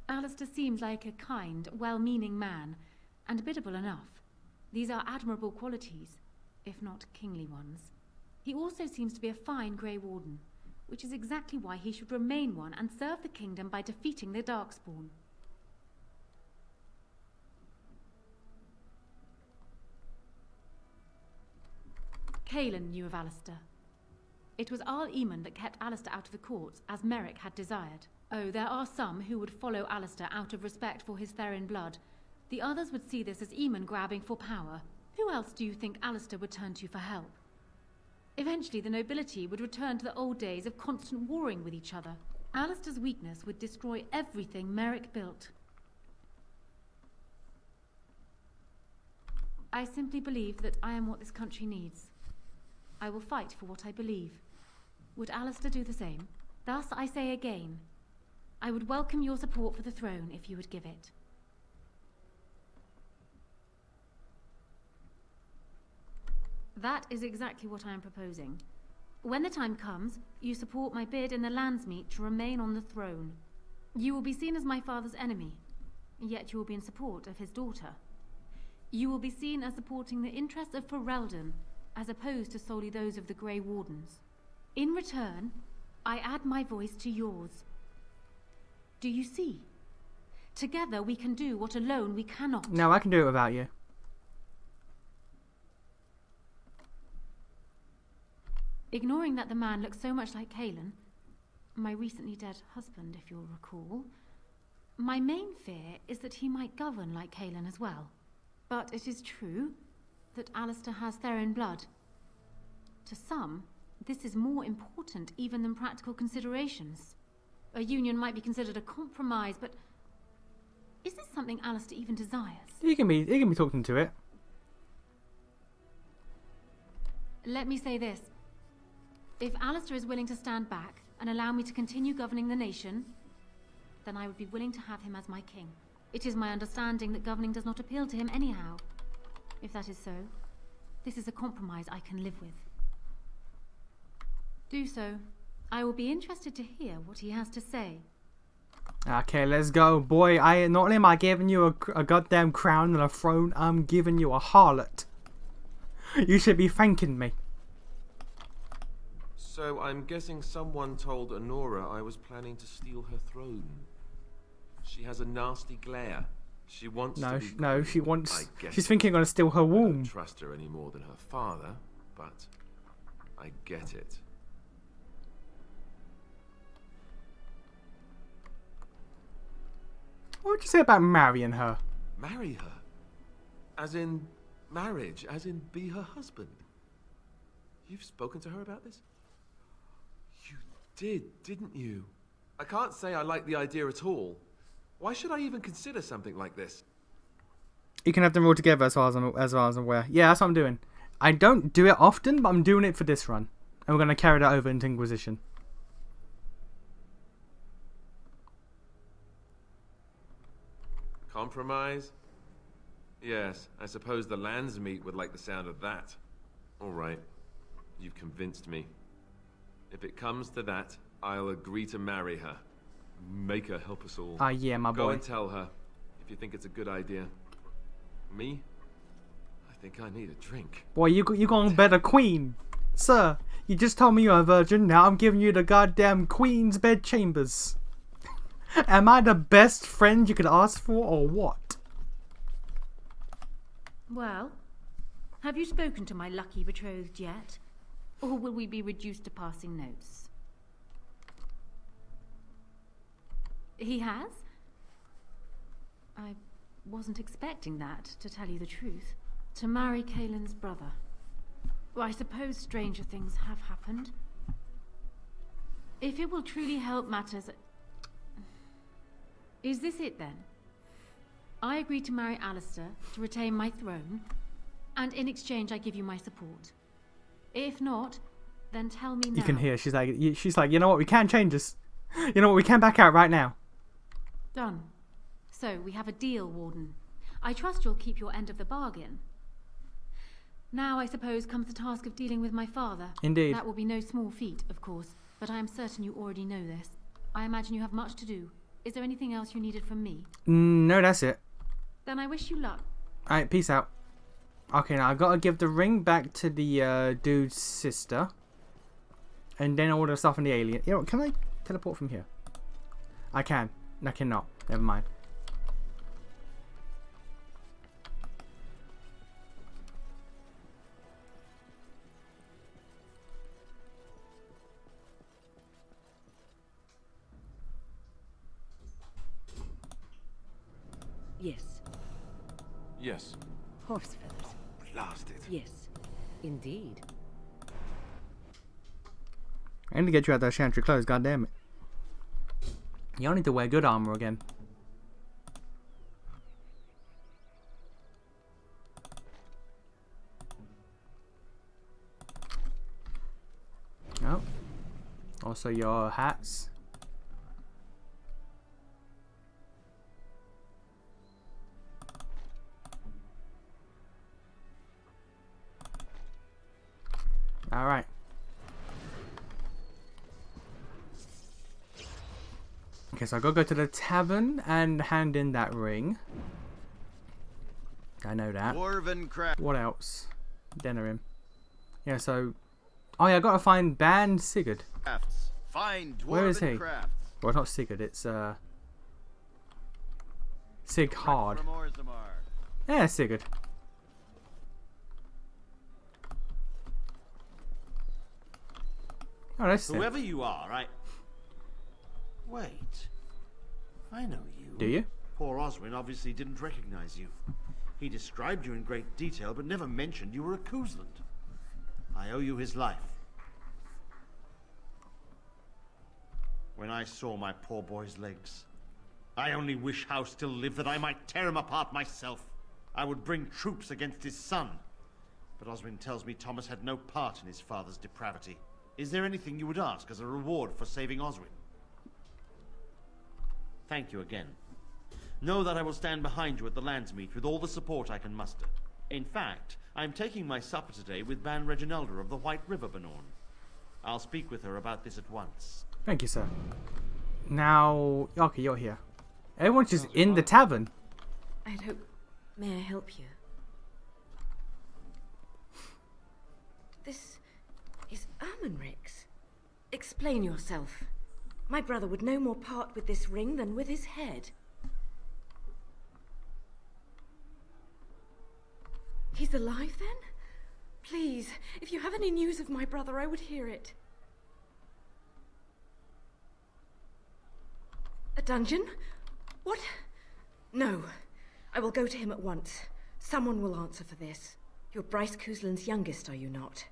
Alistair seems like a kind, well-meaning man, and biddable enough. These are admirable qualities, if not kingly ones. He also seems to be a fine Grey Warden, which is exactly why he should remain one and serve the kingdom by defeating the Darkspawn. Cailan knew of Alistair. It was Arl Eamon that kept Alistair out of the courts, as Merrick had desired. Oh, there are some who would follow Alistair out of respect for his Therin blood. The others would see this as Eamon grabbing for power. Who else do you think Alistair would turn to for help? Eventually, the nobility would return to the old days of constant warring with each other. Alistair's weakness would destroy everything Merrick built. I simply believe that I am what this country needs. I will fight for what I believe. Would Alistair do the same? Thus, I say again, I would welcome your support for the throne if you would give it. That is exactly what I am proposing. When the time comes, you support my bid in the Landsmeet to remain on the throne. You will be seen as my father's enemy, yet you will be in support of his daughter. You will be seen as supporting the interests of Ferelden, as opposed to solely those of the Grey Wardens. In return, I add my voice to yours. Do you see? Together we can do what alone we cannot. No, I can do it without you. Ignoring that the man looks so much like Kalen, my recently dead husband, if you'll recall, my main fear is that he might govern like Kalen as well. But it is true that Alistair has Theron blood. To some, this is more important even than practical considerations. A union might be considered a compromise, but is this something Alistair even desires? He can be talking to it. Let me say this. If Alistair is willing to stand back and allow me to continue governing the nation, then I would be willing to have him as my king. It is my understanding that governing does not appeal to him anyhow. If that is so, this is a compromise I can live with. Do so. I will be interested to hear what he has to say. Okay, let's go. Boy, not only am I giving you a goddamn crown and a throne, I'm giving you a harlot. You should be thanking me. So I'm guessing someone told Honora I was planning to steal her throne. She has a nasty glare. She wants to be no, she queen. wants... I get She's it. thinking I'm going to steal her I womb. don't trust her any more than her father, but I get it. What would you say about marrying her? Marry her? As in marriage? As in be her husband? You've spoken to her about this? You did, didn't you? I can't say I like the idea at all. Why should I even consider something like this? You can have them all together as far as I'm aware. Yeah, that's what I'm doing. I don't do it often, but I'm doing it for this run. And we're going to carry that over into Inquisition. Compromise? Yes, I suppose the Landsmeet would like the sound of that. All right, you've convinced me. If it comes to that, I'll agree to marry her. Make her help us all. Yeah, my boy. Go and tell her, if you think it's a good idea. Me? I think I need a drink. Boy, you gonna bet a queen. Sir, you just told me you're a virgin, now I'm giving you the goddamn queen's bed chambers. Am I the best friend you could ask for, or what? Well, have you spoken to my lucky betrothed yet? Or will we be reduced to passing notes? He has? I wasn't expecting that, to tell you the truth. To marry Kalen's brother. Well, I suppose stranger things have happened. If it will truly help matters... Is this it then? I agree to marry Alistair to retain my throne, and in exchange I give you my support. If not, then tell me now. You can hear, she's like, you know what, we can't change this. You know what, we can back out right now. Done. So, we have a deal, Warden. I trust you'll keep your end of the bargain. Now, I suppose, comes the task of dealing with my father. Indeed. That will be no small feat, of course, but I am certain you already know this. I imagine you have much to do. Is there anything else you needed from me? No, that's it. Then I wish you luck. Alright, peace out. Okay, now I've got to give the ring back to the dude's sister. And then all the stuff in the alien. You know, can I teleport from here? I can. I cannot. Never mind. Yes. Yes. Horse feathers. Blasted. Yes. Indeed. I need to get you out those chantry clothes, goddammit. You don't need to wear good armor again. Oh. Also your hats. Alright. Okay, so I gotta go to the tavern and hand in that ring. I know that. What else? Denerim. Yeah, so... Oh yeah, I gotta find Ban Sigurd. Crafts, Fine Where is he? dwarven crafts. Well, not Sigurd, it's Sighard. From Orzammar. Yeah, Sigurd. Oh, that's it. Whoever you are, Wait. I know you. Do you? Poor Oswin obviously didn't recognize you. He described you in great detail, but never mentioned you were a Kuzland. I owe you his life. When I saw my poor boy's legs, I only wish Howe still lived that I might tear him apart myself. I would bring troops against his son. But Oswin tells me Thomas had no part in his father's depravity. Is there anything you would ask as a reward for saving Oswin? Thank you again. Know that I will stand behind you at the Landsmeet with all the support I can muster. In fact, I'm taking my supper today with Ban Reginalda of the White River Benorn. I'll speak with her about this at once. Thank you, sir. Now, okay, you're here. Everyone's just in the tavern. I don't... May I help you? This is Ermenric's. Explain yourself. My brother would no more part with this ring than with his head. He's alive, then? Please, if you have any news of my brother, I would hear it. A dungeon? What? No. I will go to him at once. Someone will answer for this. You're Bryce Kuzland's youngest, are you not?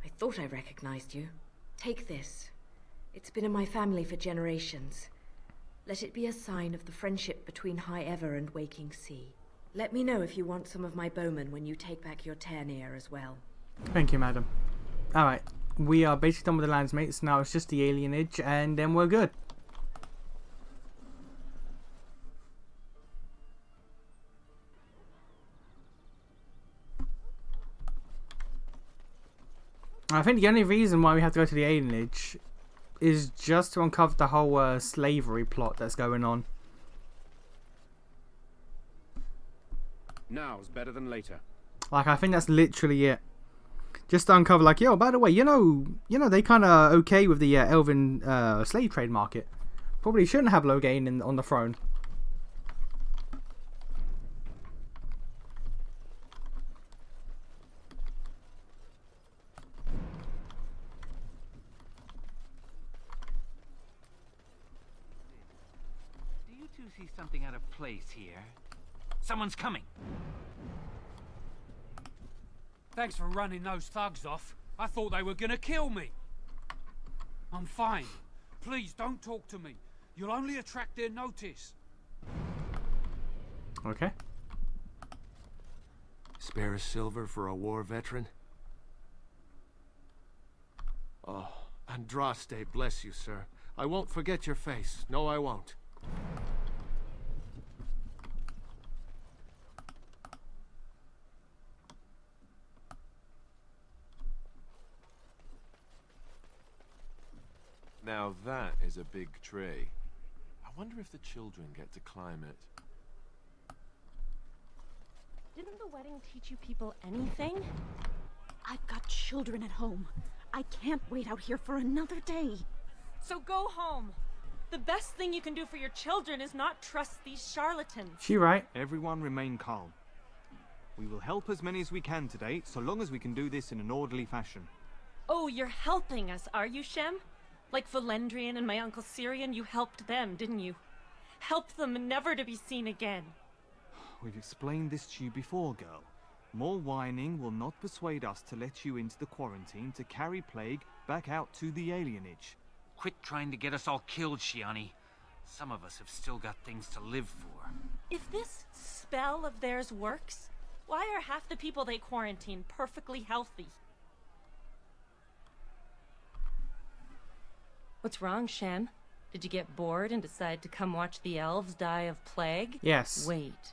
I thought I recognized you. Take this. It's been in my family for generations. Let it be a sign of the friendship between High Ever and Waking Sea. Let me know if you want some of my bowmen when you take back your Tairnir as well. Thank you, madam. Alright, we are basically done with the Landsmates. Now it's just the alienage, and then we're good. I think the only reason why we have to go to the alienage is just to uncover the whole slavery plot that's going on. Now's better than later. Like, I think that's literally it. Just to uncover, like, yo, by the way, you know, they kind of okay with the elven slave trade market. Probably shouldn't have Loghain on the throne. Do you two see something out of place here? Someone's coming. Thanks for running those thugs off. I thought they were gonna kill me. I'm fine. Please don't talk to me. You'll only attract their notice. Okay. Spare a silver for a war veteran? Oh, Andraste bless you, sir. I won't forget your face. No, I won't. Now that is a big tree. I wonder if the children get to climb it. Didn't the wedding teach you people anything? I've got children at home. I can't wait out here for another day. So go home. The best thing you can do for your children is not trust these charlatans. She right. Everyone remain calm. We will help as many as we can today, so long as we can do this in an orderly fashion. Oh, you're helping us, are you, Shem? Like Valendrian and my Uncle Syrian, you helped them, didn't you? Help them never to be seen again. We've explained this to you before, girl. More whining will not persuade us to let you into the quarantine to carry plague back out to the alienage. Quit trying to get us all killed, Shiani. Some of us have still got things to live for. If this spell of theirs works, why are half the people they quarantine perfectly healthy? What's wrong, Shem? Did you get bored and decide to come watch the elves die of plague? Yes. Wait.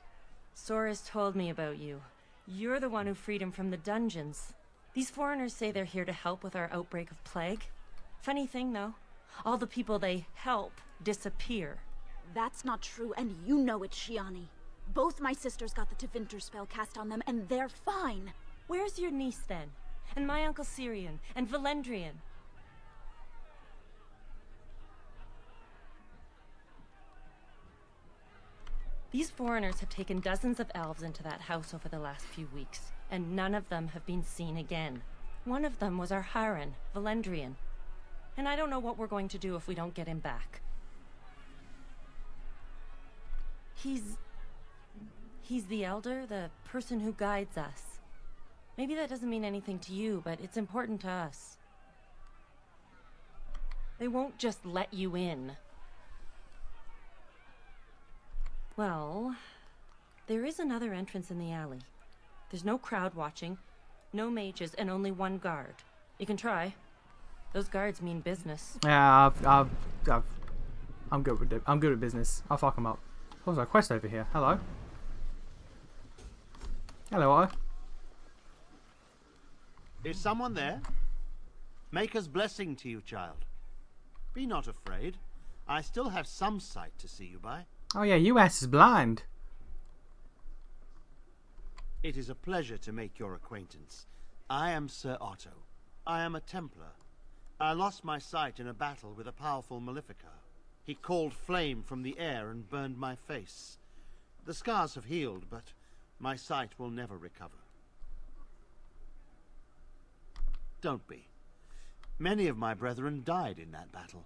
Sora's told me about you. You're the one who freed him from the dungeons. These foreigners say they're here to help with our outbreak of plague. Funny thing, though. All the people they help disappear. That's not true, and you know it, Shiani. Both my sisters got the Tevinter spell cast on them, and they're fine. Where's your niece, then? And my Uncle Syrian? And Valendrian? These foreigners have taken dozens of elves into that house over the last few weeks, and none of them have been seen again. One of them was our Haran, Valendrian. And I don't know what we're going to do if we don't get him back. He's the elder, the person who guides us. Maybe that doesn't mean anything to you, but it's important to us. They won't just let you in. Well, there is another entrance in the alley. There's no crowd watching, no mages, and only one guard. You can try. Those guards mean business. Yeah, I'm good with it. I'm good at business. I'll fuck them up. There's a quest over here. Hello. Hello, Otto. Is someone there? Maker's blessing to you, child. Be not afraid. I still have some sight to see you by. Oh yeah, US is blind. It is a pleasure to make your acquaintance. I am Sir Otto. I am a Templar. I lost my sight in a battle with a powerful Maleficar. He called flame from the air and burned my face. The scars have healed, but my sight will never recover. Don't be. Many of my brethren died in that battle.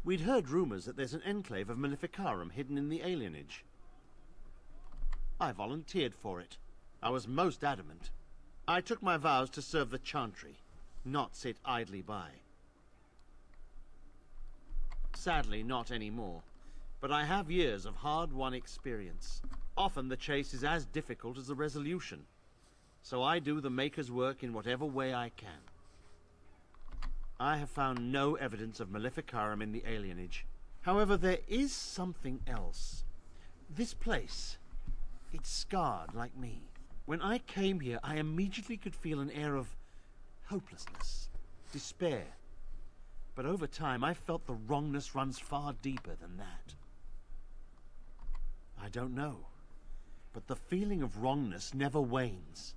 We'd heard rumors that there's an enclave of Maleficarum hidden in the alienage. I volunteered for it. I was most adamant. I took my vows to serve the Chantry, not sit idly by. Sadly, not anymore. But I have years of hard-won experience. Often the chase is as difficult as the resolution. So I do the Maker's work in whatever way I can. I have found no evidence of Maleficarum in the alienage. However, there is something else. This place, it's scarred like me. When I came here, I immediately could feel an air of hopelessness, despair. But over time, I felt the wrongness runs far deeper than that. I don't know, but the feeling of wrongness never wanes.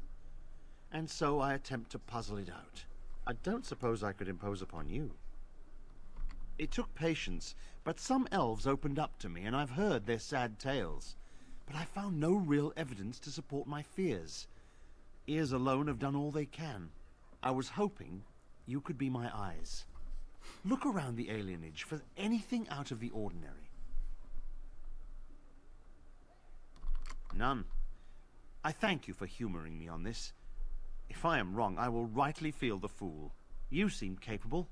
And so I attempt to puzzle it out. I don't suppose I could impose upon you. It took patience, but some elves opened up to me, and I've heard their sad tales. But I found no real evidence to support my fears. Ears alone have done all they can. I was hoping you could be my eyes. Look around the alienage for anything out of the ordinary. None. I thank you for humoring me on this. If I am wrong, I will rightly feel the fool. You seem capable.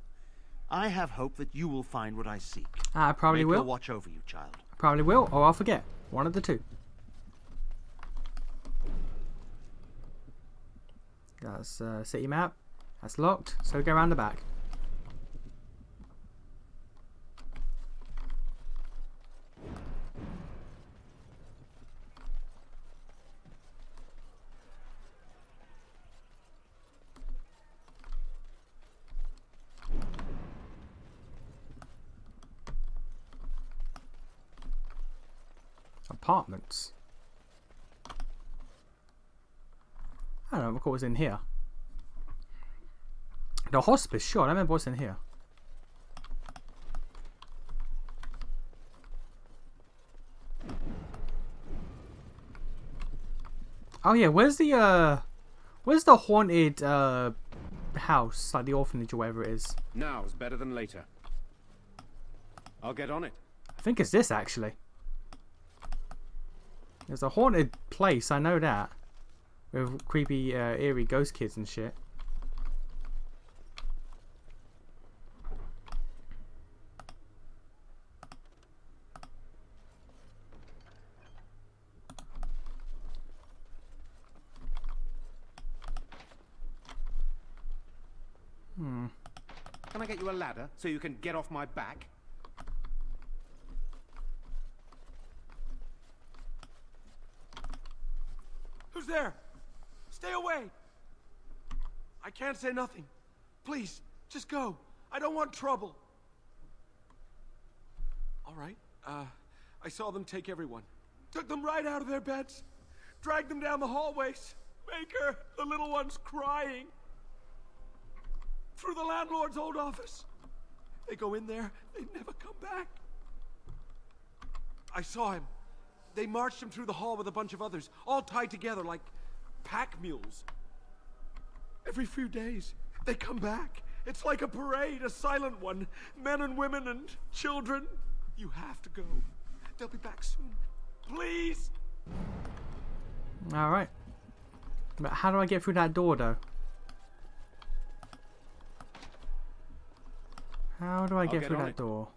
I have hope that you will find what I seek. I probably will. Maker watch over you, child. I probably will, or I'll forget. One of the two. That's city map. That's locked, so go around the back. Apartments. I don't know what was in here. The hospice, sure. I remember what's in here. Oh yeah, where's the haunted house, like the orphanage or whatever it is? Now's better than later. I'll get on it. I think it's this actually. There's a haunted place, I know that. With creepy, eerie ghost kids and shit. Can I get you a ladder so you can get off my back? Who's there? Stay away! I can't say nothing. Please, just go. I don't want trouble. All right. I saw them take everyone. Took them right out of their beds. Dragged them down the hallways. Maker, the little one's crying. Through the landlord's old office. They go in there, they never come back. I saw him. They marched him through the hall with a bunch of others, all tied together like pack mules. Every few days, they come back. It's like a parade, a silent one. Men and women and children. You have to go. They'll be back soon. Please! Alright. But how do I get through that door, though? How do I get through that door?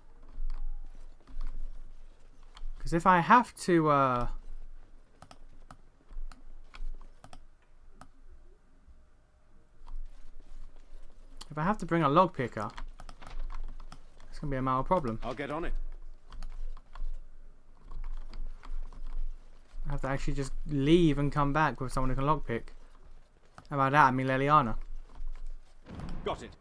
Because if I have to, if I have to bring a log picker, it's going to be a mild problem. I'll get on it. I have to actually just leave and come back with someone who can lockpick. How about that? I mean, Leliana. Got it.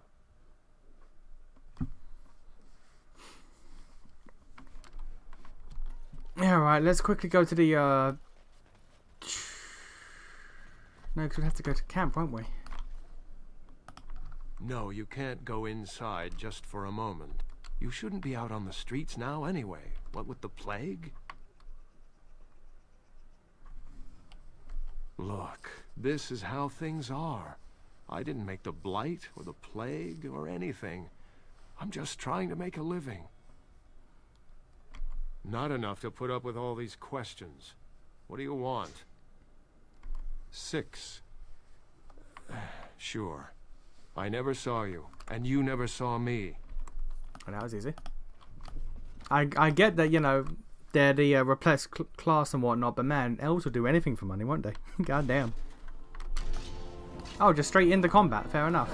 Yeah, right. Let's quickly go to the. No, because we'd have to go to camp, won't we? No, you can't go inside just for a moment. You shouldn't be out on the streets now anyway. What with the plague? Look, this is how things are. I didn't make the blight or the plague or anything. I'm just trying to make a living. Not enough to put up with all these questions. What do you want? 6. Sure. I never saw you, and you never saw me. Well, that was easy. I get that, you know, they're the repressed class and whatnot, but man, elves will do anything for money, won't they? God damn. Oh, just straight into combat. Fair enough.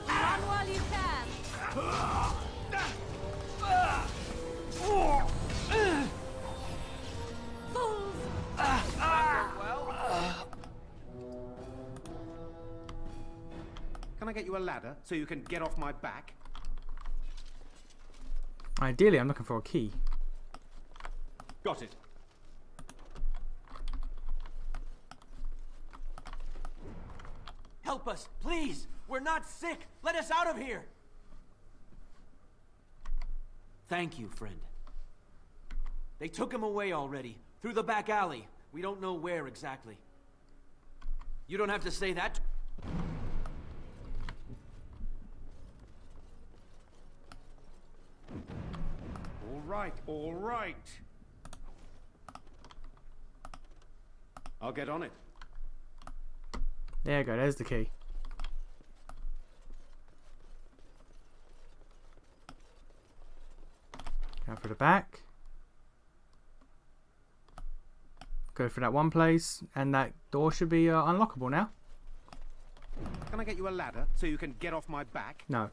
Run while you can. Fools! Can I get you a ladder so you can get off my back? Ideally, I'm looking for a key. Got it. Help us, please! We're not sick! Let us out of here! Thank you, friend. They took him away already, through the back alley. We don't know where exactly. You don't have to say that. All right. I'll get on it. There you go, there's the key. Go for the back. Go for that one place, and that door should be unlockable now. Can I get you a ladder so you can get off my back? No.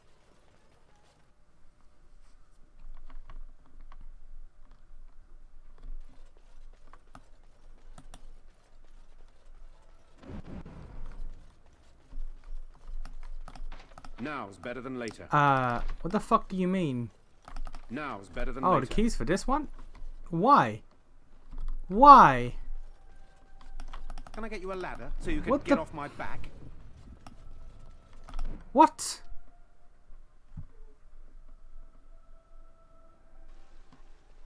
Now's better than later. What the fuck do you mean? Now's better than later. Oh, the keys for this one? Why? Why? Can I get you a ladder so you can get off my back? What?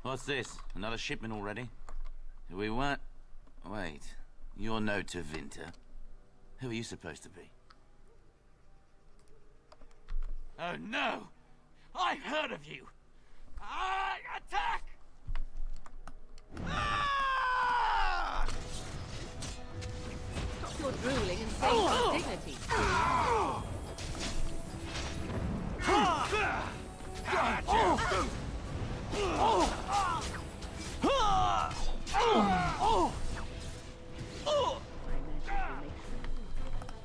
What's this? Another shipment already? We weren't... Wait. You're no Tevinter. Who are you supposed to be? Oh no! I heard of you! Attack! Stop your drooling and save your dignity.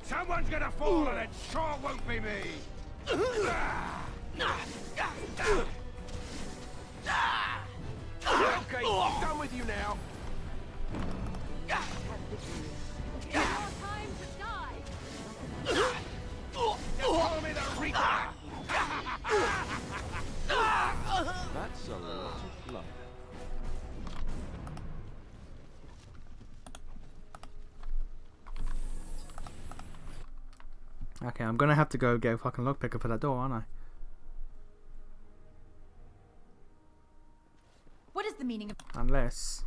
Someone's gonna fall and it sure won't be me! Okay, I'm done with you now. Your time to die! Just call me the Reaper! That's a lot of blood. Okay, I'm gonna have to go get a fucking lockpicker for that door, aren't I? What is the meaning of... Unless...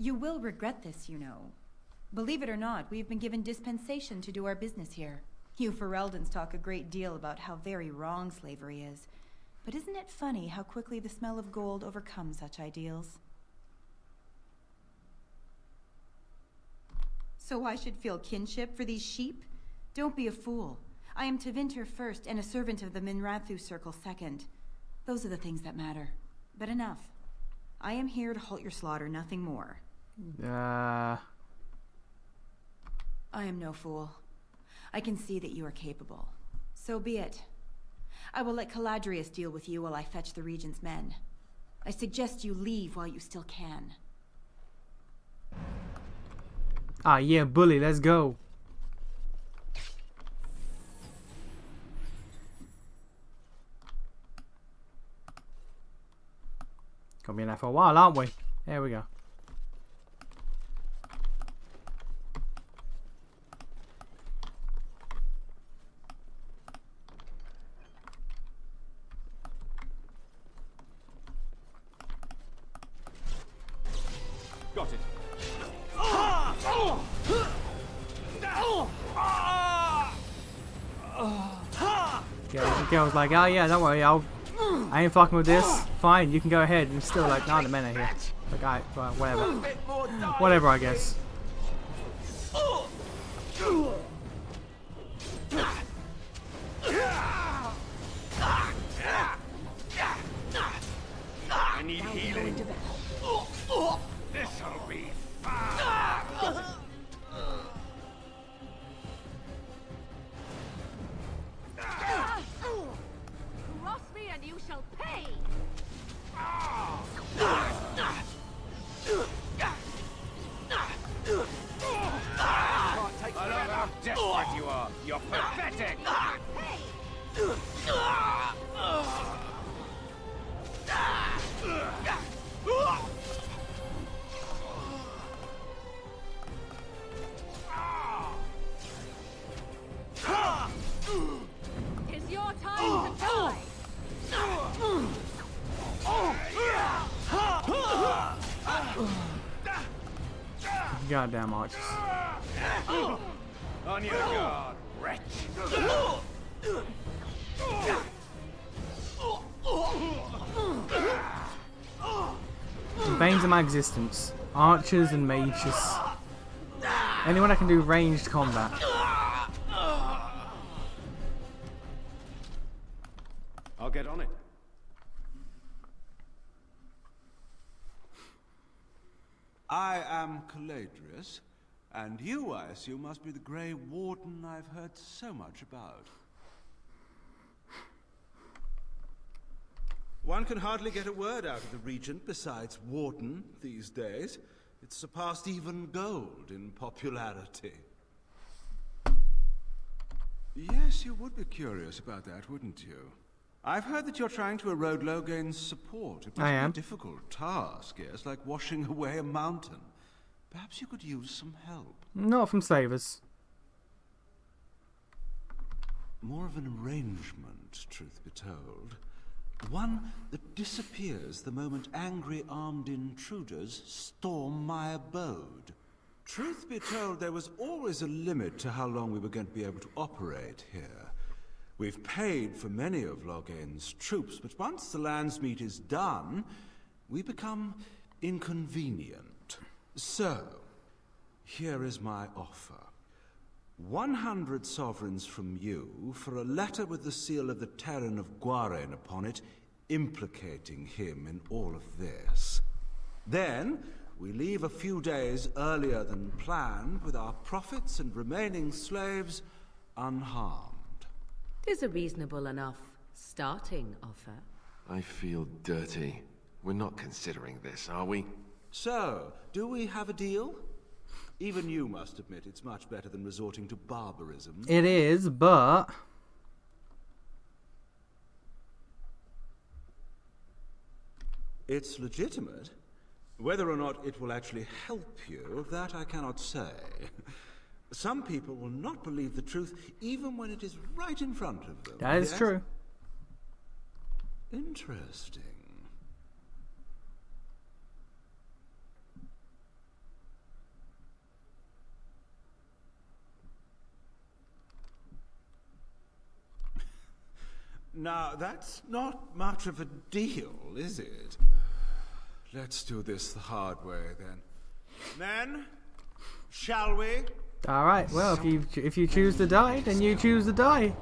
You will regret this, you know. Believe it or not, we've been given dispensation to do our business here. You Fereldans talk a great deal about how very wrong slavery is. But isn't it funny how quickly the smell of gold overcomes such ideals? So I should feel kinship for these sheep? Don't be a fool. I am Tevinter first and a servant of the Minrathu Circle second. Those are the things that matter. But enough. I am here to halt your slaughter, nothing more. I am no fool. I can see that you are capable. So be it. I will let Caladrius deal with you while I fetch the Regent's men. I suggest you leave while you still can. Ah, yeah, bully, let's go. Gonna be in there for a while, aren't we? There we go. Got it. Yeah, the girl's like, oh yeah, don't worry, I ain't fucking with this. Fine, you can go ahead. And still like, nah, the men are here. Like, alright, well, whatever. Whatever, I guess. I need healing. This'll be fun. Cross me and you shall pay! I love how desperate you are. You're pathetic. Tis your time to die! Goddamn archers. On your guard, wretch. The veins of my existence. Archers and mages. Anyone that can do ranged combat. I'll get on it. I am Caladrius, and you, I assume, must be the Grey Warden I've heard so much about. One can hardly get a word out of the Regent besides Warden these days. It's surpassed even gold in popularity. Yes, you would be curious about that, wouldn't you? I've heard that you're trying to erode Logain's support. It must I be am. a difficult task, yes, like washing away a mountain. Perhaps you could use some help. Not from slavers. More of an arrangement, truth be told. One that disappears the moment angry armed intruders storm my abode. Truth be told, there was always a limit to how long we were going to be able to operate here. We've paid for many of Logain's troops, but once the Landsmeet is done, we become inconvenient. So, here is my offer. 100 sovereigns from you for a letter with the seal of the Terran of Guaren upon it, implicating him in all of this. Then, we leave a few days earlier than planned with our profits and remaining slaves unharmed. 'Tis a reasonable enough starting offer. I feel dirty. We're not considering this, are we? So, do we have a deal? Even you must admit it's much better than resorting to barbarism. It is, but... It's legitimate. Whether or not it will actually help you, that I cannot say. Some people will not believe the truth even when it is right in front of them. That is true. Interesting. Now, that's not much of a deal, is it? Let's do this the hard way, then. Men, shall we? Alright, well, if you choose to die, then you choose to die.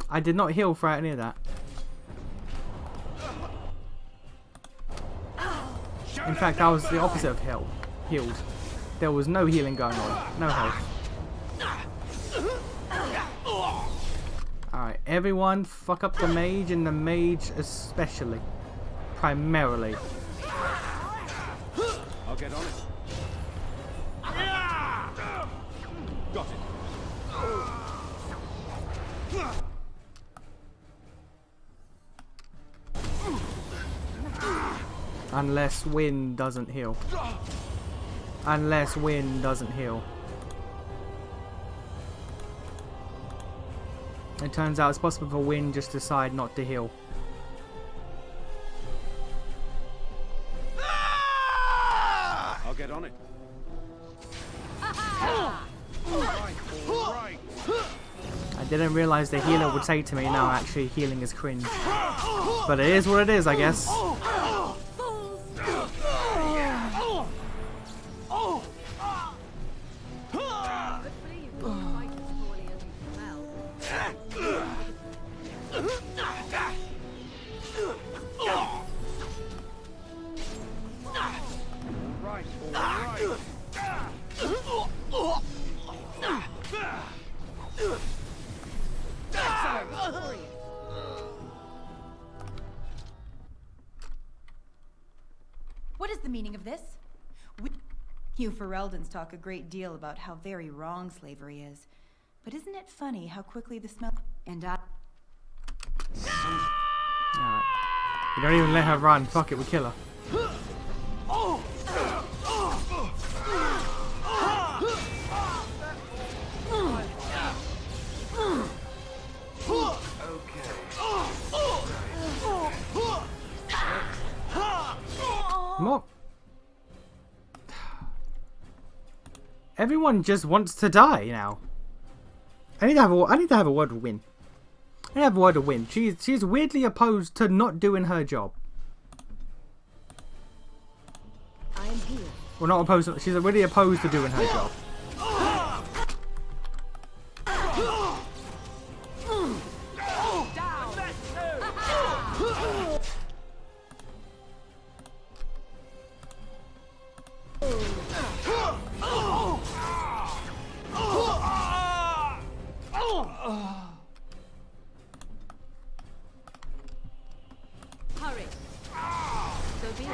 I did not heal throughout any of that. In fact, I was the opposite of healed. There was no healing going on. No health. Alright, everyone fuck up the mage, and the mage especially. Primarily. I'll get on it. Got it. Unless wind doesn't heal. Unless wind doesn't heal. It turns out it's possible for wind just to decide not to heal. I'll get on it. I didn't realize the healer would say to me, no, actually healing is cringe. But it is what it is, I guess. What is the meaning of this? You Fereldans talk a great deal about how very wrong slavery is. But isn't it funny how quickly the smell... And I... Alright. We don't even let her run. Fuck it, we kill her. What? Everyone just wants to die now. I need to have a word with Win. I need to have a word with Win. She's weirdly opposed to not doing her job. I am here. Well, not opposed. She's really opposed to doing her job. Hurry. So be it.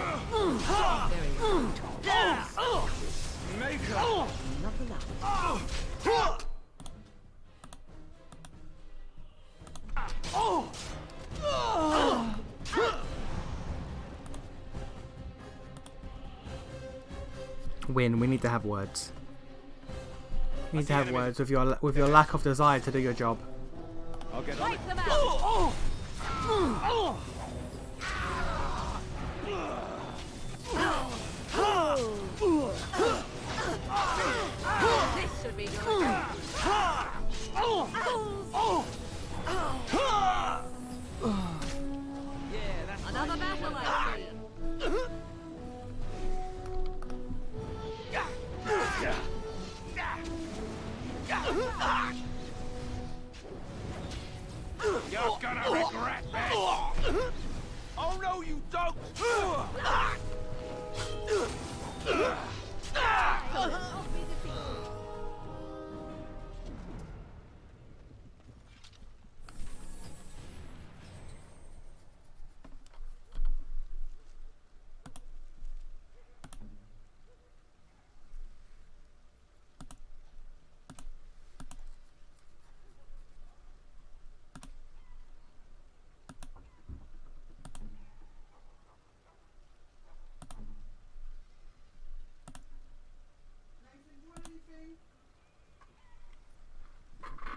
Very well. Maker. Not allowed. Win, we need to have words. We need to have words with your lack of desire to do your job. I'll get on it. Wipe them out. This should be good. Yeah, that's another battle, I see. You're gonna regret this! Oh no, you don't!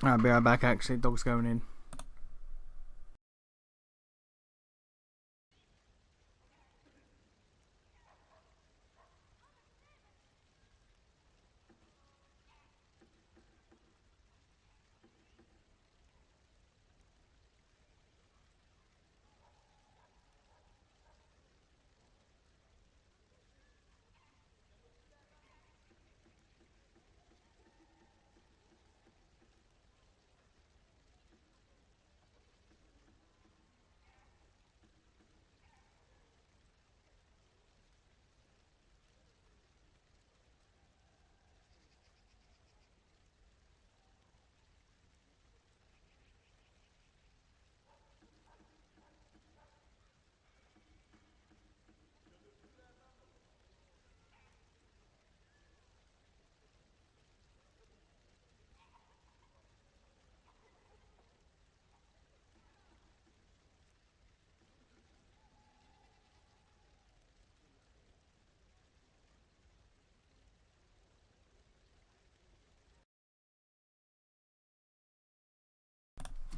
I'll be right back. Actually, dog's going in.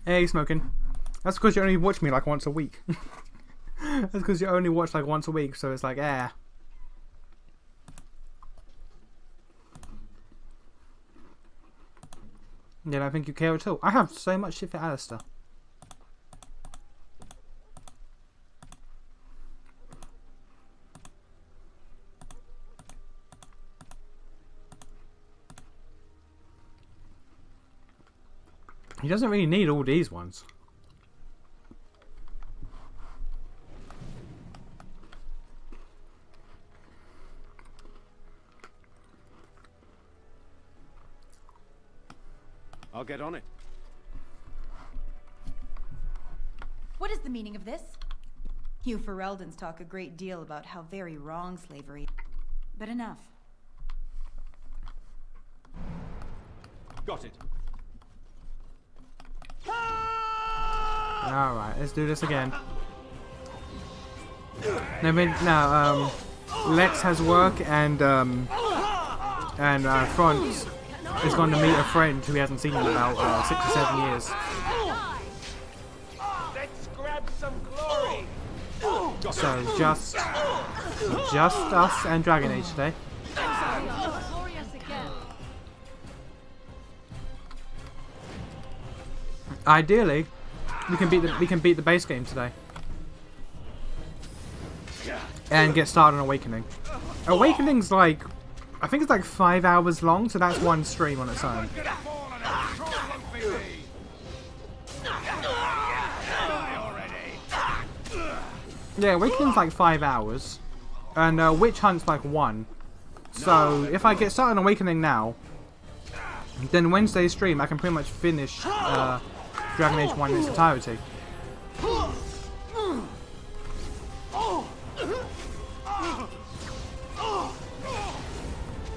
Hey, smoking. That's because you only watch me like once a week. That's because you only watch like once a week, so it's like, eh. Yeah, I think you care at all. I have so much shit for Alistair. He doesn't really need all these ones. I'll get on it. What is the meaning of this? You Fereldans talk a great deal about how very wrong slavery. But enough. Got it. Alright, let's do this again. Now, Lex has work and Franz is going to meet a friend who he hasn't seen in about 6 or 7 years. Let's grab some glory. So, just us and Dragon Age today. Ideally, we can beat the base game today, and get started on Awakening. Awakening's like, I think it's like 5 hours long, so that's one stream on its own. Yeah, Awakening's like 5 hours, and Witch Hunt's like 1. So if I get started on Awakening now, then Wednesday's stream I can pretty much finish Dragon Age 1 in its entirety.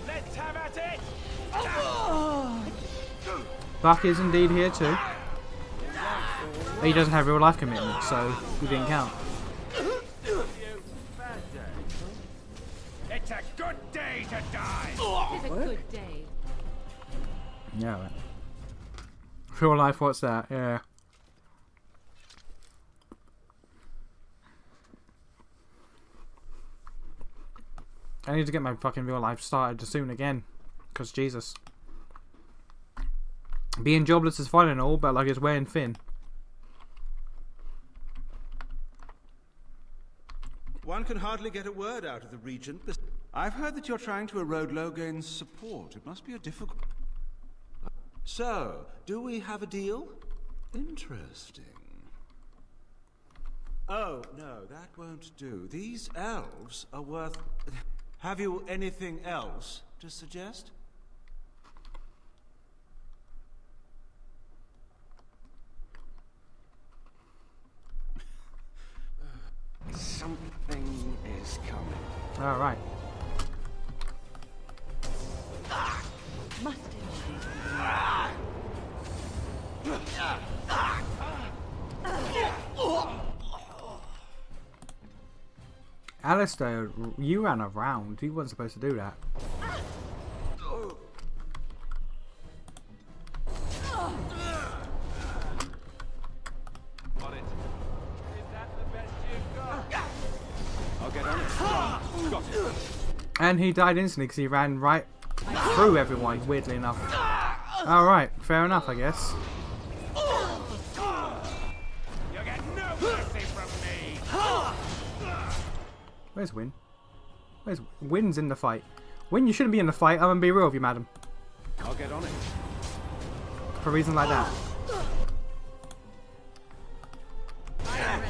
Let's have at it. Buck is indeed here too. He doesn't have real life commitment, so he didn't count. It's a good day to die. It's a good day. Yeah, right. Real life, what's that? Yeah. I need to get my fucking real life started soon again. Because Jesus. Being jobless is fine and all, but like it's wearing thin. One can hardly get a word out of the Regent. I've heard that you're trying to erode Logain's support. It must be a difficult... So, do we have a deal? Interesting. Oh, no, that won't do. These elves are worth... Have you anything else to suggest? Something is coming. Alright. Alistair, you ran around. You weren't supposed to do that. And he died instantly because he ran right through everyone, weirdly enough. Alright, fair enough, I guess. Where's Win? Where's Win's in the fight? Win, you shouldn't be in the fight. I'm gonna be real with you, madam. I'll get on it. For a reason like that. I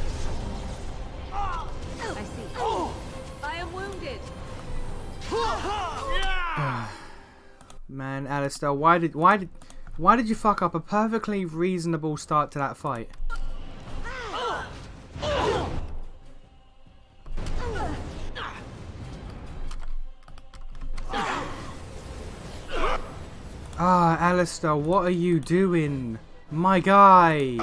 see. I am wounded. Man, Alistair, why did you fuck up a perfectly reasonable start to that fight? Ah, Alistair, what are you doing? My guy!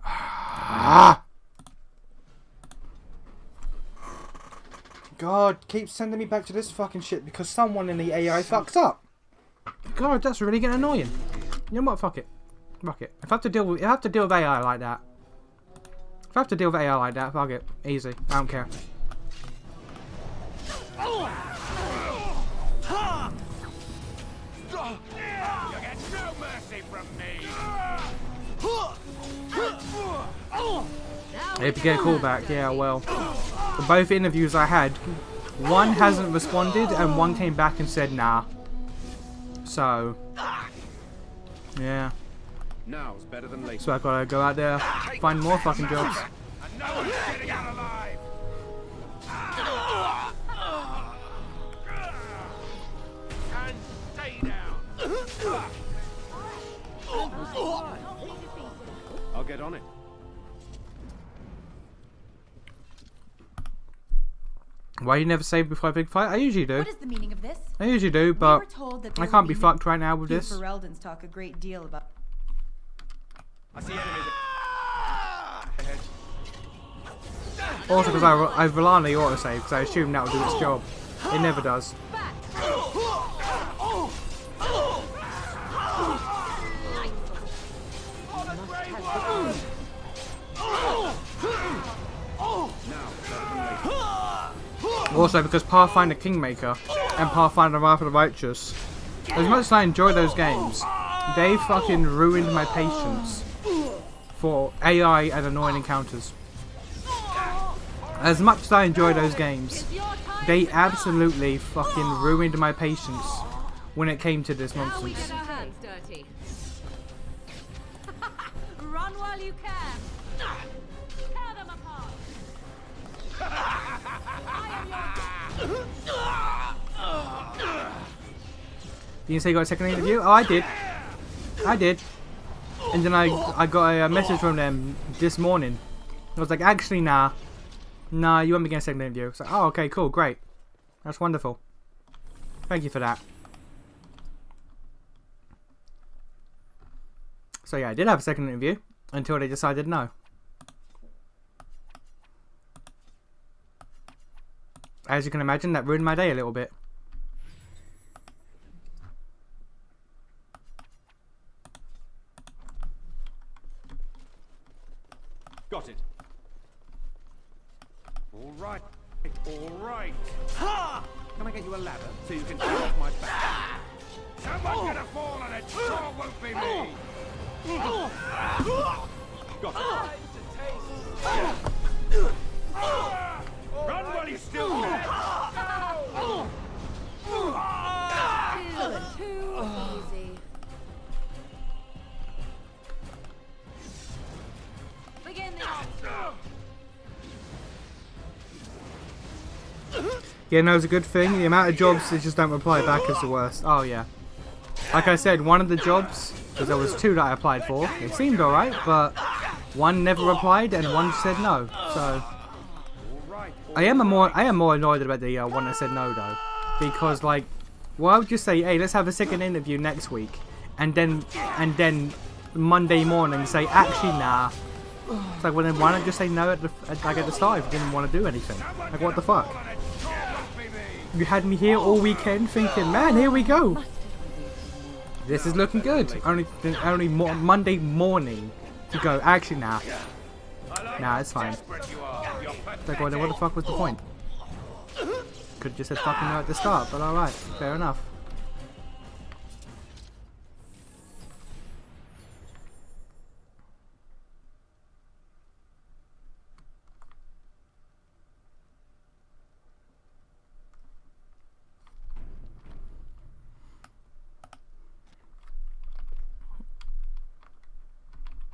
Ah! God, keep sending me back to this fucking shit because someone in the AI fucks up. God, that's really getting annoying. You know what? Fuck it. Fuck it. If I have to deal with AI like that. If I have to deal with AI like that, fuck it. Easy. I don't care. You get no mercy from me. If you get a call back, yeah, well. For both interviews I had, one hasn't responded and one came back and said nah. So, yeah. Now's better than later. So I gotta go out there, find more fucking jobs. And no one's getting out alive. And stay down. I'll get on it. Why you never save before a big fight? I usually do. What is the meaning of this? I usually do, but we were told that I can't be fucked right now with this. Fereldans talk a great deal about. I see enemies. Also, because I rely on the autosave, because I assume that will do its job. It never does. Also, because Pathfinder Kingmaker and Pathfinder Wrath of the Righteous, as much as I enjoy those games, they fucking ruined my patience for AI and annoying encounters. As much as I enjoy those games, they absolutely fucking ruined my patience when it came to this nonsense. Run while you can. Tear them apart. You can say you got a second interview? Oh, I did. I did. And then I got a message from them this morning. I was like, actually, nah. Nah, you won't be getting a second interview. It's like, oh, okay, cool, great. That's wonderful. Thank you for that. So yeah, I did have a second interview until they decided no. As you can imagine, that ruined my day a little bit. Got it. All right. All right. Ha! Can I get you a ladder so you can get off my back? Someone's gonna fall and it sure won't be me. Got it. Run while you still can. Too easy. Begin the onslaught. Yeah, no, it's a good thing. The amount of jobs that just don't reply back is the worst. Oh, yeah. Like I said, one of the jobs, because there was 2 that I applied for, it seemed alright, but one never replied and one said no. So, I am more annoyed about the one that said no, though. Because, like, why would you say, hey, let's have a second interview next week, and then Monday morning say, actually, nah. It's like, well, then why not just say no at the start if you didn't want to do anything? Like, what the fuck? You had me here all weekend thinking, man, here we go. This is looking good. Only Monday morning to go, actually, nah. Nah, it's fine. It's like, well, then what the fuck was the point? Could have just said fucking no at the start, but alright, fair enough.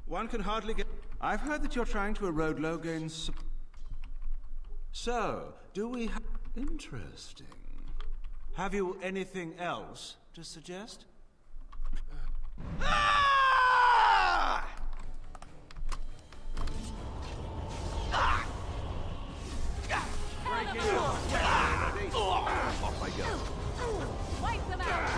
One can hardly get... I've heard that you're trying to erode Logan's... So, do we have... Interesting. Have you anything else to suggest? Off I go. Wipe them out.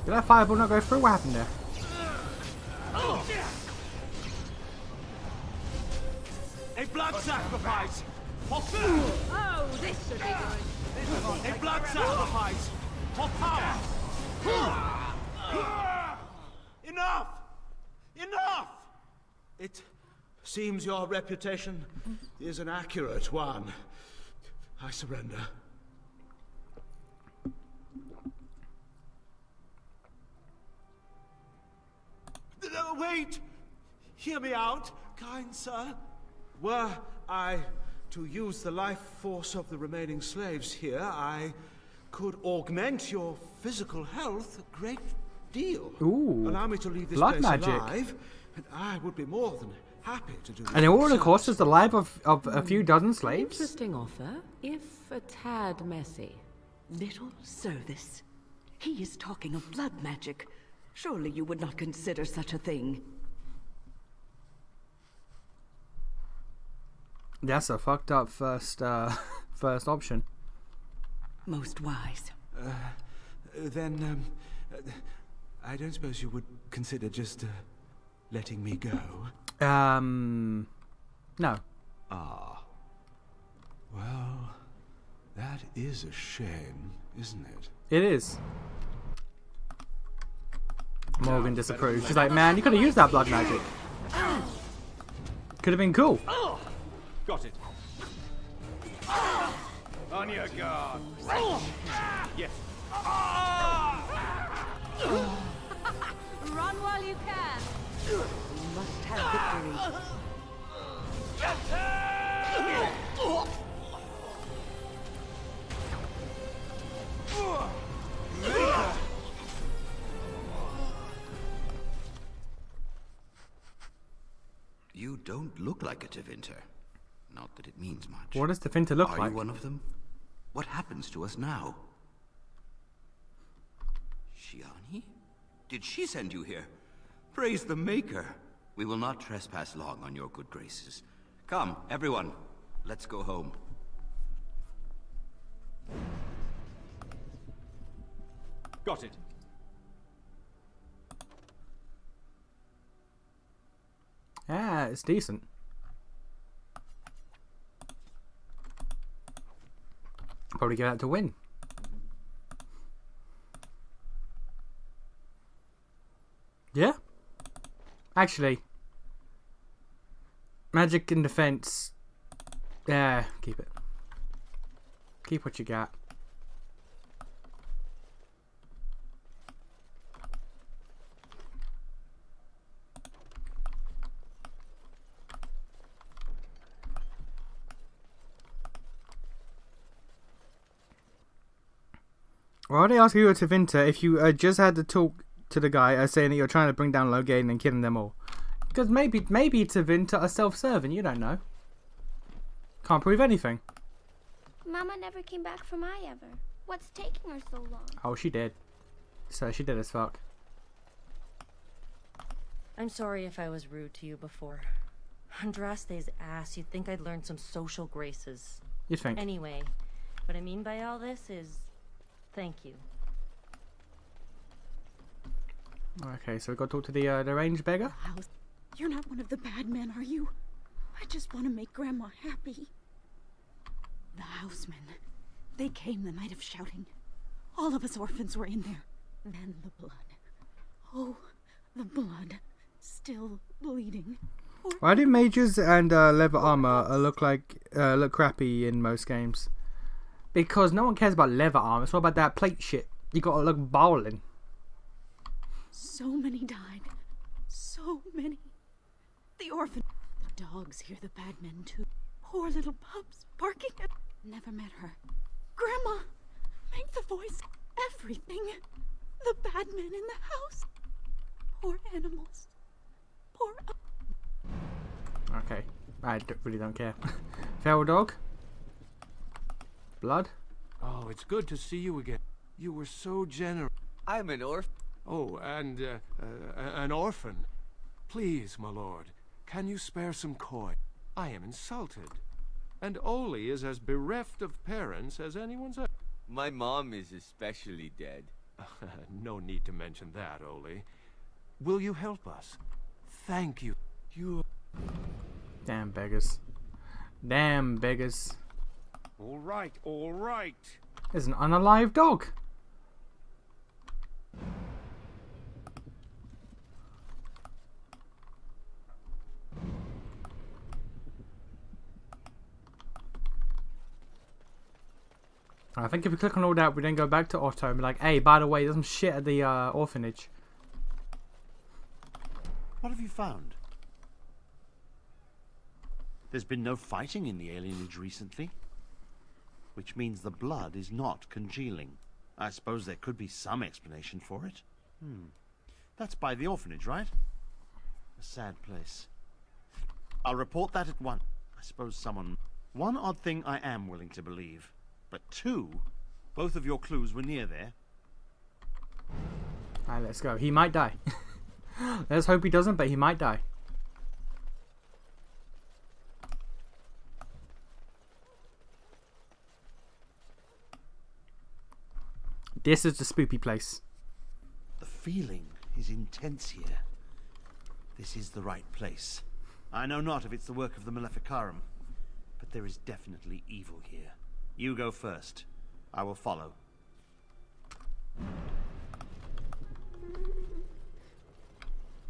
Did that fireball not go through? What happened there? A blood sacrifice! Oh, this should be good. A blood sacrifice! For power! Enough! Enough! It seems your reputation is an accurate one. I surrender. Wait! Hear me out, kind sir. Were I to use the life force of the remaining slaves here, I could augment your physical health a great deal. Ooh, allow me to leave this blood place magic. alive, and I would be more than happy to do. And it all cost us the life of a few dozen slaves. Interesting offer, if a tad messy. Little service. He is talking of blood magic. Surely you would not consider such a thing. That's a fucked up first option. Most wise. Then, I don't suppose you would consider just letting me go? No. Ah. Well, that is a shame, isn't it? It is. Morgan disapproves. She's like, man, you could have used that blood magic. Could have been cool. Got it. On your guard. Yes. Run while you can. We must have victory. You don't look like a Tevinter. Not that it means much. What does Tevinter look like? Are you one of them? What happens to us now? Shiani? Did she send you here? Praise the Maker. We will not trespass long on your good graces. Come, everyone. Let's go home. Got it. Yeah, it's decent. Probably get out to win. Yeah? Actually, magic and defense. Yeah, keep it. Keep what you got. Why did I ask you to Vinter if you just had to talk to the guy saying that you're trying to bring down Logain and killing them all? Because maybe Vinter are self-serving, you don't know. Can't prove anything. Mama never came back from ever. What's taking her so long? Oh, she did. So she did as fuck. I'm sorry if I was rude to you before. Andraste's ass, you'd think I'd learned some social graces. You think? Anyway, what I mean by all this is... thank you. Okay, so we got to talk to the range beggar. You're not one of the bad men, are you? I just want to make Grandma happy. The housemen. They came the night of shouting. All of us orphans were in there. Then the blood. Oh, the blood. Still bleeding. Why do mages and leather armor look crappy in most games? Because no one cares about leather armor. It's all about that plate shit. You gotta look bowling. So many died. So many. The orphan. The dogs hear the bad men too. Poor little pups barking at... Never met her. Grandma! Make the voice. Everything. The bad men in the house. Poor animals. Poor... Okay. I really don't care. Feral dog. Blood. Oh, it's good to see you again. You were so generous. I'm an orphan. Oh, and an orphan. Please, my lord, can you spare some coin? I am insulted. And Oli is as bereft of parents as anyone's... My mom is especially dead. No need to mention that, Oli. Will you help us? Thank you. You... Damn beggars. Damn beggars. All right, all right. There's an unalive dog. I think if we click on all that, we then go back to Otto and be like, hey, by the way, there's some shit at the orphanage. What have you found? There's been no fighting in the alienage recently. Which means the blood is not congealing. I suppose there could be some explanation for it. That's by the orphanage, right? A sad place. I'll report that at once. I suppose someone... One odd thing I am willing to believe. But two, both of your clues were near there. Alright, let's go. He might die. Let's hope he doesn't, but he might die. This is the spoopy place. The feeling is intense here. This is the right place. I know not if it's the work of the Maleficarum, but there is definitely evil here. You go first. I will follow.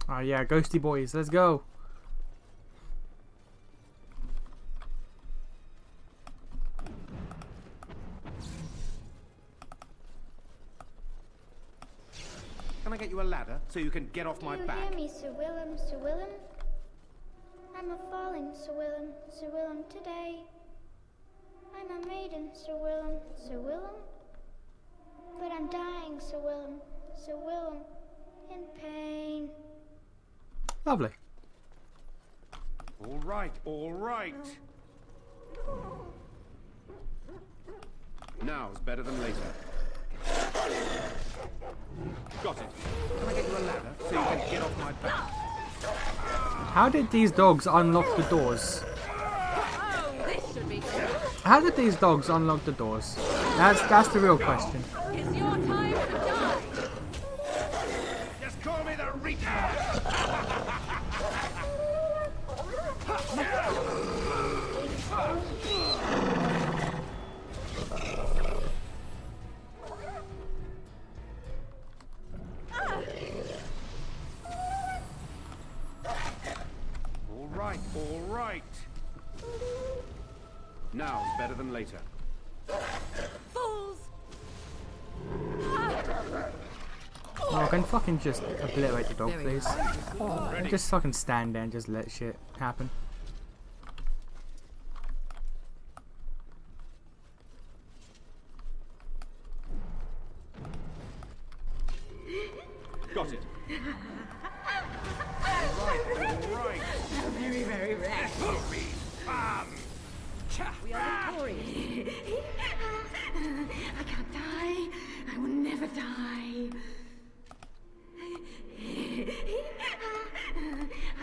Oh yeah, ghosty boys, let's go. Can I get you a ladder so you can get off my back? Do you hear me, Sir Willem, Sir Willem? I'm a falling, Sir Willem, Sir Willem, today. I'm a maiden, Sir Willem, Sir Willem. But I'm dying, Sir Willem, in pain. Lovely. All right, all right. Now's better than later. Got it. Can I get you a ladder so you can get off my back? How did these dogs unlock the doors? Oh, this should be good. How did these dogs unlock the doors? That's the real question. It's your time to die. Just call me the Reaper. All right. Now's better than later. Fools! Oh, can fucking just obliterate the dog, please? Just fucking stand there and just let shit happen. Got it. All right. Very, very rare. This will be fun. We are victorious. I can't die. I will never die. I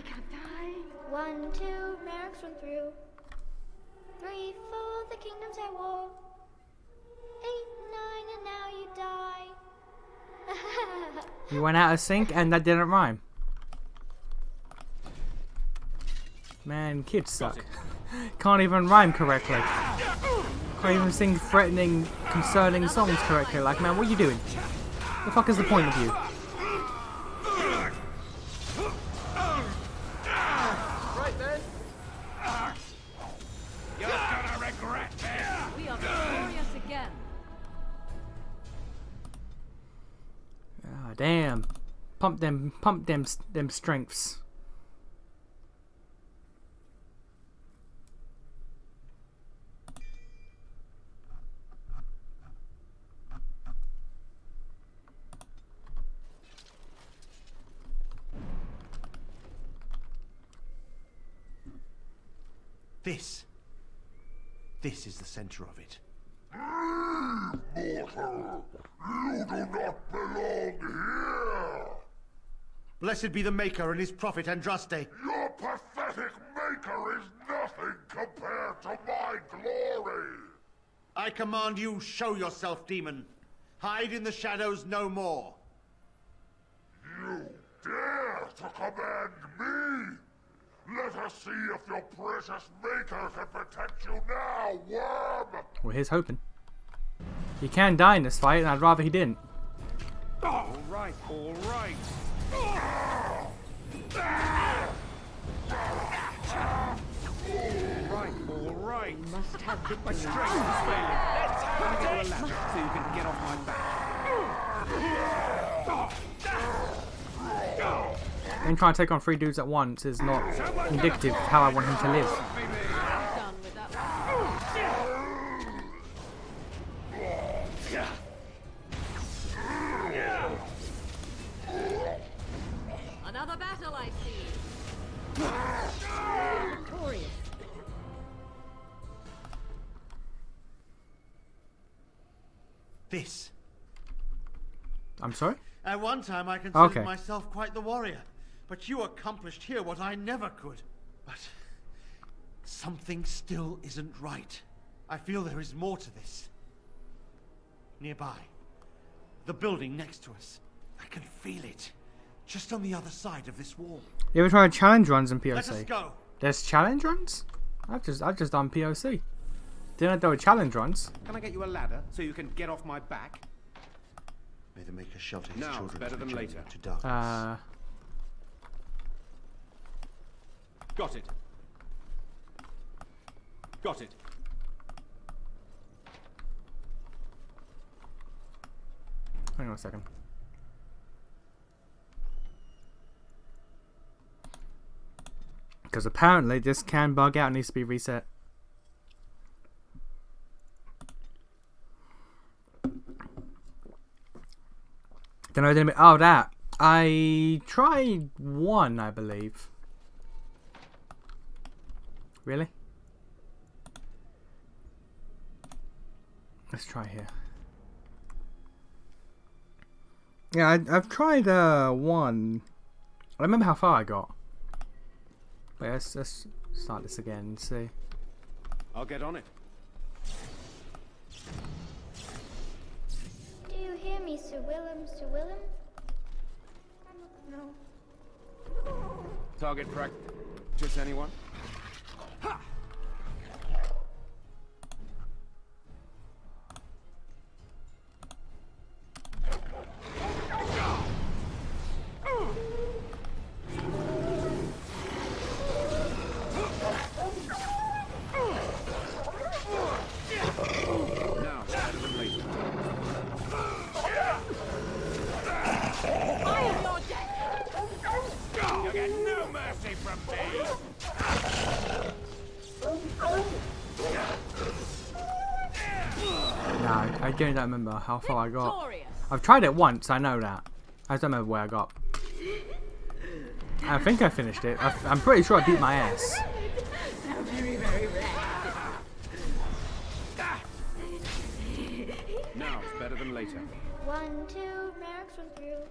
can't die. 1, 2, Merrick's run through. 3, 4, the kingdom's at war. 8, 9, and now you die. You went out of sync and that didn't rhyme. Man, kids suck. Can't even rhyme correctly. Can't even sing threatening, concerning songs correctly. Like, man, what are you doing? The fuck is the point of you? Right then. You're gonna regret this. We are victorious again. Ah, damn. Pump them strengths. This is the center of it. Mortal, you do not belong here! Blessed be the Maker and his prophet Andraste. Your pathetic maker is nothing compared to my glory! I command you, show yourself, demon. Hide in the shadows no more. You dare to command me? Let us see if your precious maker can protect you now, worm! Well, here's hoping. He can die in this fight, and I'd rather he didn't. All right. All right. You must have My strength is failing. Let me get you a ladder so you can get off my back. Him trying to take on 3 dudes at once is not indicative of how I want him to live. Done with that one. Another battle, I see. Victorious. This. I'm sorry? At one time I considered Okay. myself quite the warrior, but you accomplished here what I never could. But something still isn't right. I feel there is more to this. Nearby, the building next to us. I can feel it, just on the other side of this wall. You ever tried challenge runs in POC? Let us go. There's challenge runs? I've just done POC. Didn't know there were challenge runs. Can I get you a ladder so you can get off my back? May the Maker shelter his Now, children better from than the later. journey to darkness. Got it. Got it. Hang on a second. Because apparently this can bug out and needs to be reset. Don't know the limit. Oh, that. I tried 1, I believe. Really? Let's try here. Yeah, I've tried 1. I remember how far I got. But let's start this again and see. I'll get on it. Do you hear me, Sir Willem, Sir Willem? No. Target practice. Just anyone? Ha! Now, better than later. I am your death! You get no mercy from me! Nah, I don't remember how far I got. I've tried it once, I know that. I just don't remember where I got. I think I finished it. I'm pretty sure I beat my ass. So very, very rare. Now, it's better than later. 1, 2, mercs run through.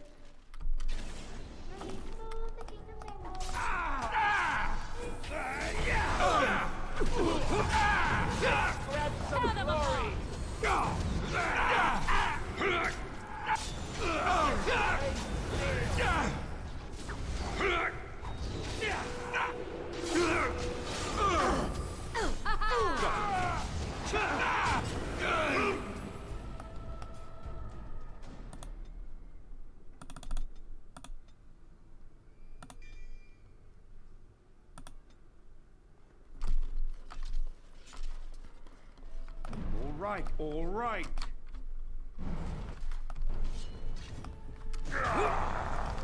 Ready for the kingdom's Grab some glory! All right.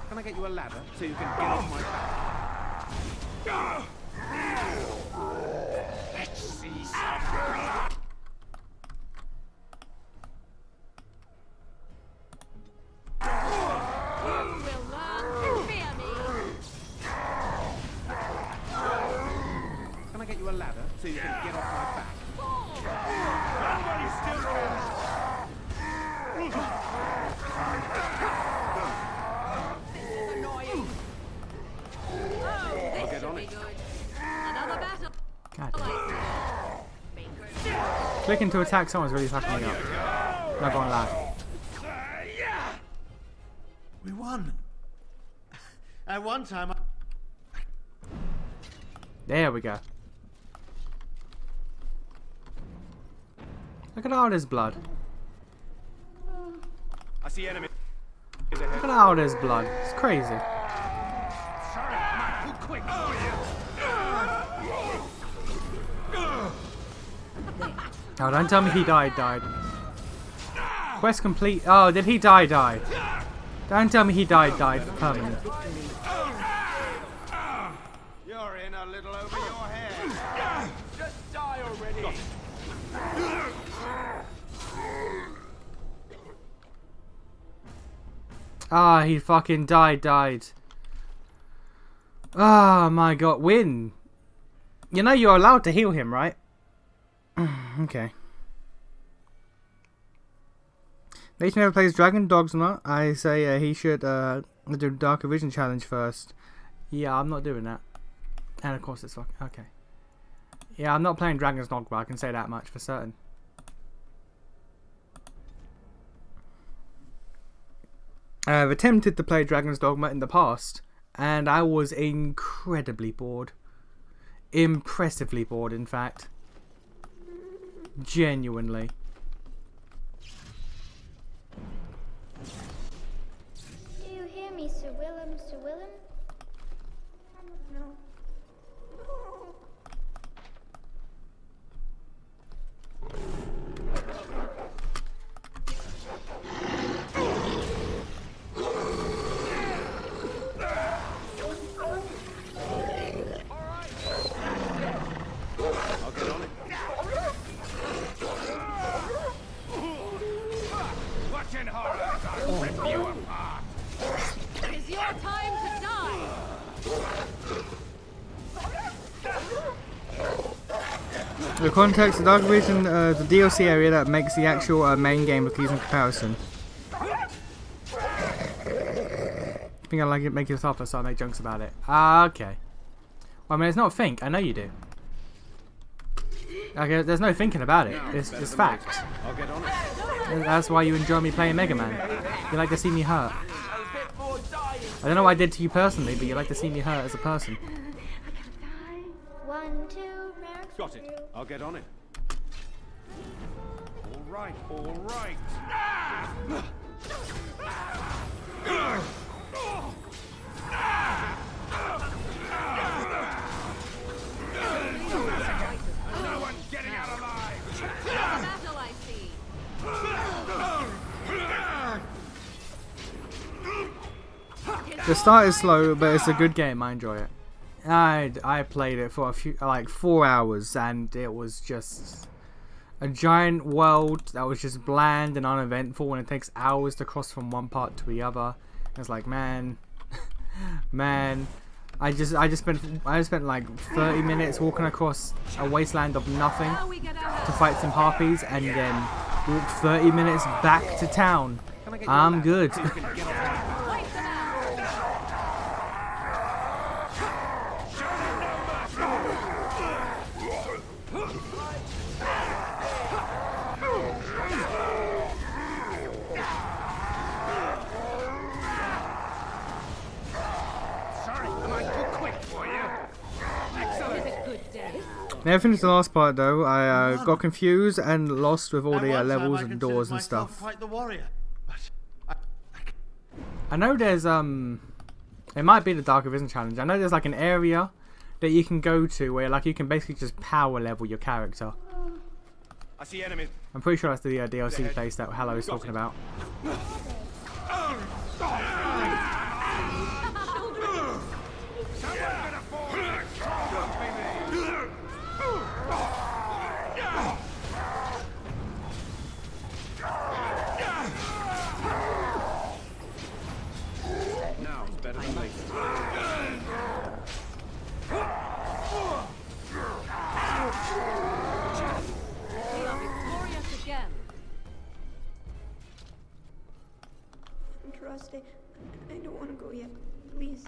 Can I get you a ladder so you can get off my back? Let's see some. Can I get you a ladder so you can get off my back? Somebody still annoying. I'll get on it. Another battle. God. Clicking to attack someone's really fucking me up. Not gonna lie. We won. At one time, There we go. Look at all this blood. I see enemy. Look at all this blood. It's crazy. Sorry, I'm too quick for you. Oh, don't tell me he died. Quest complete. Oh, did he die? Don't tell me he died permanent. You're in a little over your head. Just die already. Ah, he fucking died. Oh my god, win. You know you're allowed to heal him, right? Okay. Nate never plays Dragon Dogs or not. I say he should do Darker Vision challenge first. Yeah, I'm not doing that. And of course it's fucking okay. Yeah, I'm not playing Dragon's Dogma, I can say that much for certain. I've attempted to play Dragon's Dogma in the past, and I was incredibly bored. Impressively bored, in fact. Genuinely. Do you hear me, Sir Willem, Sir Willem? No. I'll get on it. Watching horror, I'll rip you apart. It is your time to die. The context of Dark Vision, the DLC area that makes the actual main game look easy in comparison. I think I like it, make it tougher, so I make jokes about it. Ah, okay. I mean, it's not think. I know you do. Okay, there's no thinking about it. It's fact. I'll get on it. That's why you enjoy me playing Mega Man. You like to see me hurt. I don't know what I did to you personally, but you like to see me hurt as a person. 1, 2, Max. Got it. I'll get on it. All right, all right. No one's getting out alive. Battle, I see. The start is slow, but it's a good game. I enjoy it. I played it for like 4 hours, and it was just a giant world that was just bland and uneventful, and it takes hours to cross from one part to the other. It's like, man, man, I just spent like 30 minutes walking across a wasteland of nothing to fight some harpies, and then walk 30 minutes back to town. I'm good. Never finished the last part though. I got confused and lost with all the levels and doors and stuff. Quite the warrior. I know there's it might be the Darker Vision challenge. I know there's like an area that you can go to where like you can basically just power level your character. I see enemies. I'm pretty sure that's the DLC place that Hello is talking about. Now it's better than later. We are victorious again. Trust, I don't want to go yet. Please.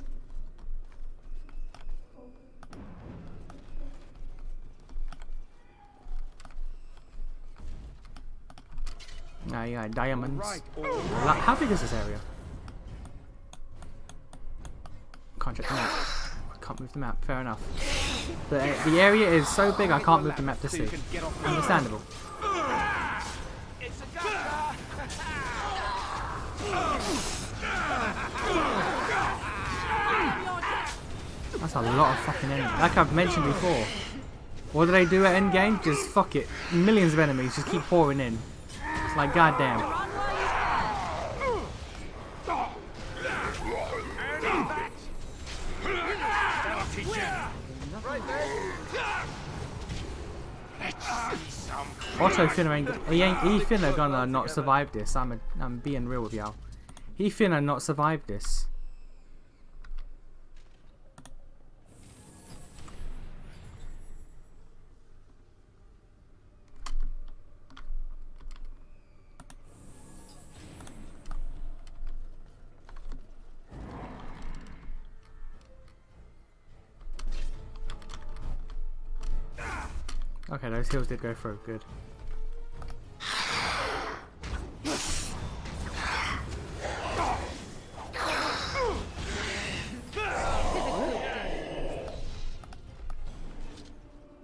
Nah, you got diamonds. How big is this area? Can't check the map. I can't move the map. Fair enough. The area is so big I can't move the map to see. Understandable. That's a lot of fucking enemies. Like I've mentioned before. What do they do at endgame? Just fuck it. Millions of enemies just keep pouring in. It's like goddamn. Also, he finna gonna not survive this. I'm being real with y'all. He finna not survive this. Okay, those heals did go through. Good.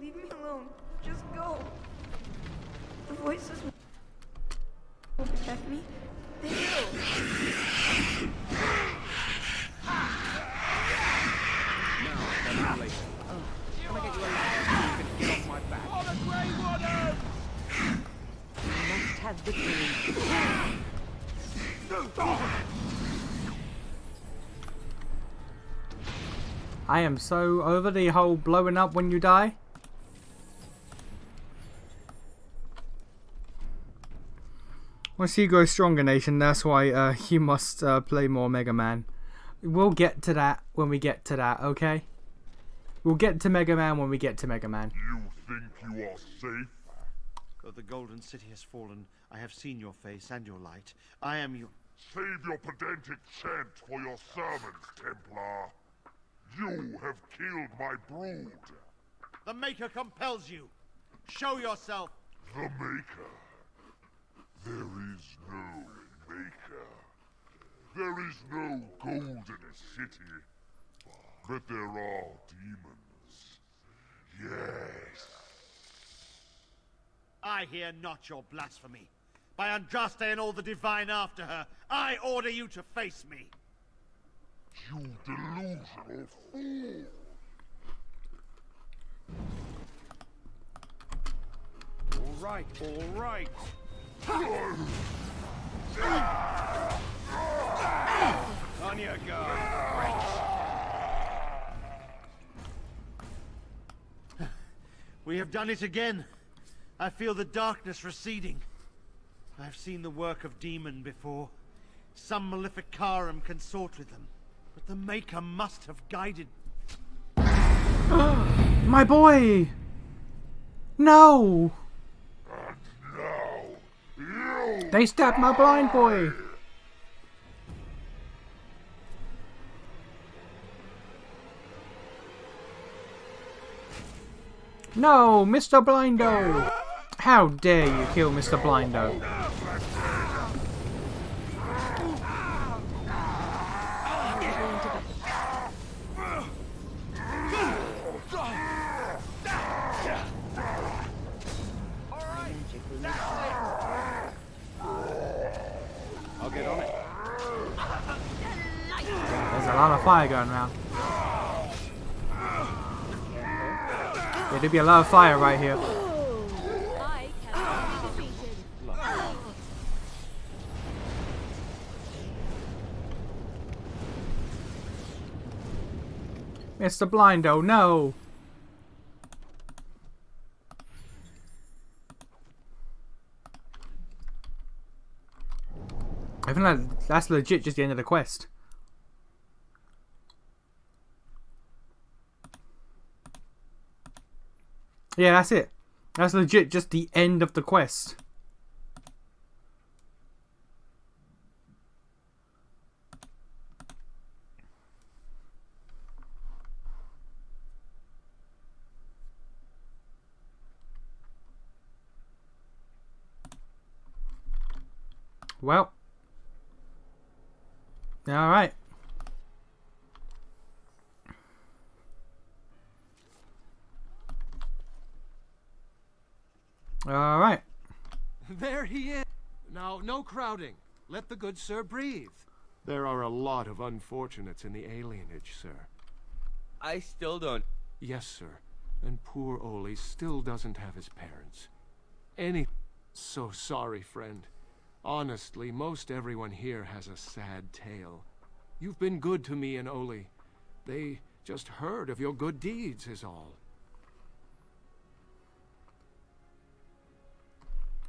Leave me alone. Just go. The voices will protect me. They will. Now it's better than later. Can I get you a ladder so you can get off my back? Oh, the Grey Warden! You must have victory. I am so over the whole blowing up when you die. Once you go stronger, Nation, that's why you must play more Mega Man. We'll get to that when we get to that, okay? We'll get to Mega Man when we get to Mega Man. You think you are safe? Though the Golden City has fallen, I have seen your face and your light. I am your... Save your pedantic chant for your sermons, Templar. You have killed my brood. The Maker compels you. Show yourself. The Maker. There is no Maker. There is no Golden City. But there are demons. Yes. I hear not your blasphemy. By Andraste and all the divine after her, I order you to face me. You delusional fool. All right, all right. On your guard. We have done it again. I feel the darkness receding. I've seen the work of demon before. Some Maleficarum consort with them. But the Maker must have guided... My boy! No! They stabbed my blind boy! No, Mr. Blindo! How dare you kill Mr. Blindo? I'll get on it. There's a lot of fire going around. There'd be a lot of fire right here. Mr. Blindo, no! I think that's legit just the end of the quest. Yeah, that's it. That's legit just the end of the quest. Well. Alright. Alright. There he is. Now, no crowding. Let the good sir breathe. There are a lot of unfortunates in the alienage, sir. I still don't... Yes, sir. And poor Oli still doesn't have his parents. So sorry, friend. Honestly, most everyone here has a sad tale. You've been good to me and Oli. They just heard of your good deeds is all.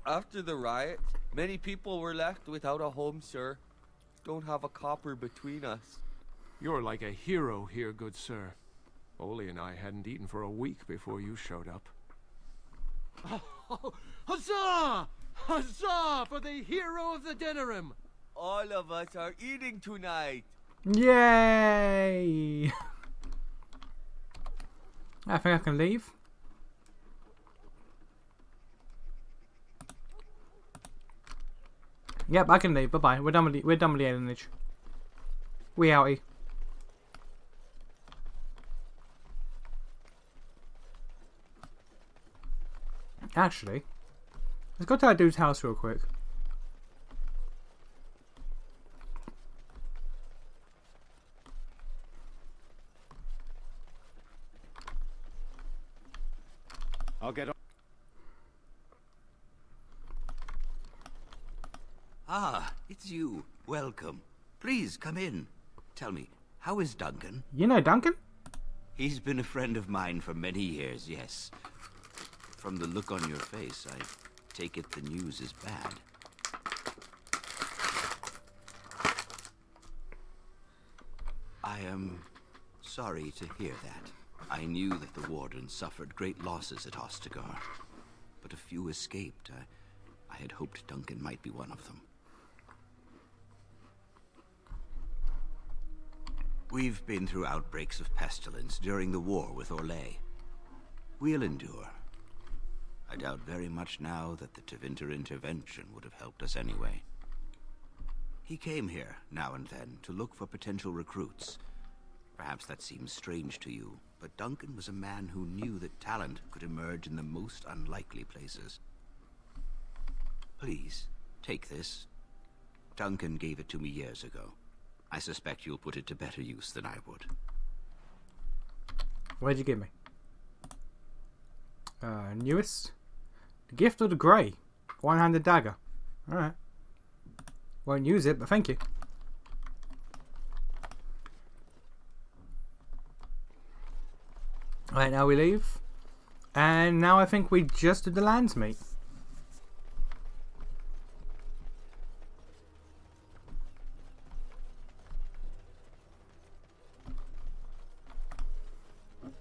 After the riot, many people were left without a home, sir. Don't have a copper between us. You're like a hero here, good sir. Oli and I hadn't eaten for a week before you showed up. Oh, huzzah! Huzzah for the hero of the Denerim! All of us are eating tonight. Yay! I think I can leave. Yep, I can leave. Bye bye. We're done with the alienage. We outie. Actually, let's go to that dude's house real quick. I'll get on. Ah, it's you. Welcome. Please, come in. Tell me, how is Duncan? You know Duncan? He's been a friend of mine for many years, yes. From the look on your face, I take it the news is bad. I am sorry to hear that. I knew that the Warden suffered great losses at Ostagar, but a few escaped. I had hoped Duncan might be one of them. We've been through outbreaks of pestilence during the war with Orlais. We'll endure. I doubt very much now that the Tevinter intervention would have helped us anyway. He came here, now and then, to look for potential recruits. Perhaps that seems strange to you, but Duncan was a man who knew that talent could emerge in the most unlikely places. Please, take this. Duncan gave it to me years ago. I suspect you'll put it to better use than I would. What'd you give me? Newest? The Gift of the Grey. One-handed dagger. Alright. Won't use it, but thank you. Alright, now we leave. And now I think we just did the lands meet.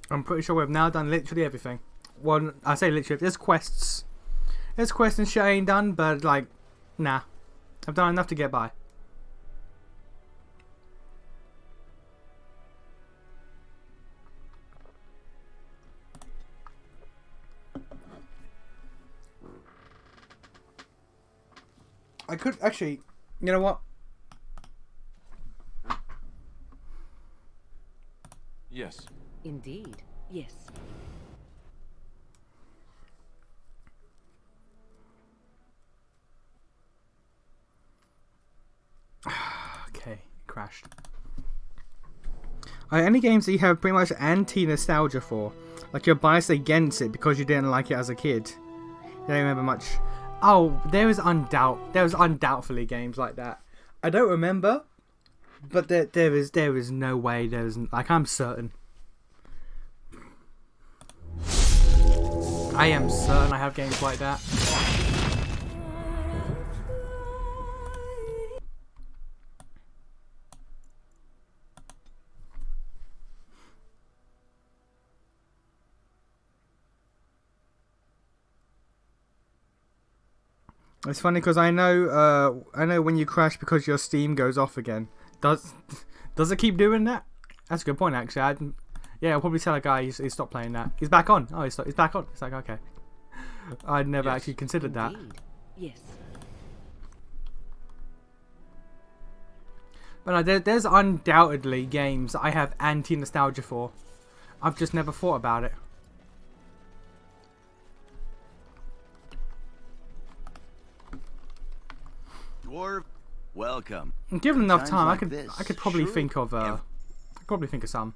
I'm pretty sure we've now done literally everything. Well, I say literally, there's quests. There's quests and shit I ain't done, but like, nah. I've done enough to get by. I could actually, you know what? Yes. Indeed, yes. Okay, crashed. Any games that you have pretty much anti-nostalgia for, like you're biased against it because you didn't like it as a kid. You don't remember much. Oh, there was undoubtedly games like that. I don't remember, but there is no way. Like, I'm certain. I am certain I have games like that. It's funny because I know when you crash because your Steam goes off again. Does it keep doing that? That's a good point, actually. Yeah, I'll probably tell a guy he's stopped playing that. He's back on. Oh, he's back on. It's like, okay. I'd never actually considered that. Yes. But no, there's undoubtedly games that I have anti-nostalgia for. I've just never thought about it. Dwarf, welcome. Given enough Times time, like I could probably sure think of some.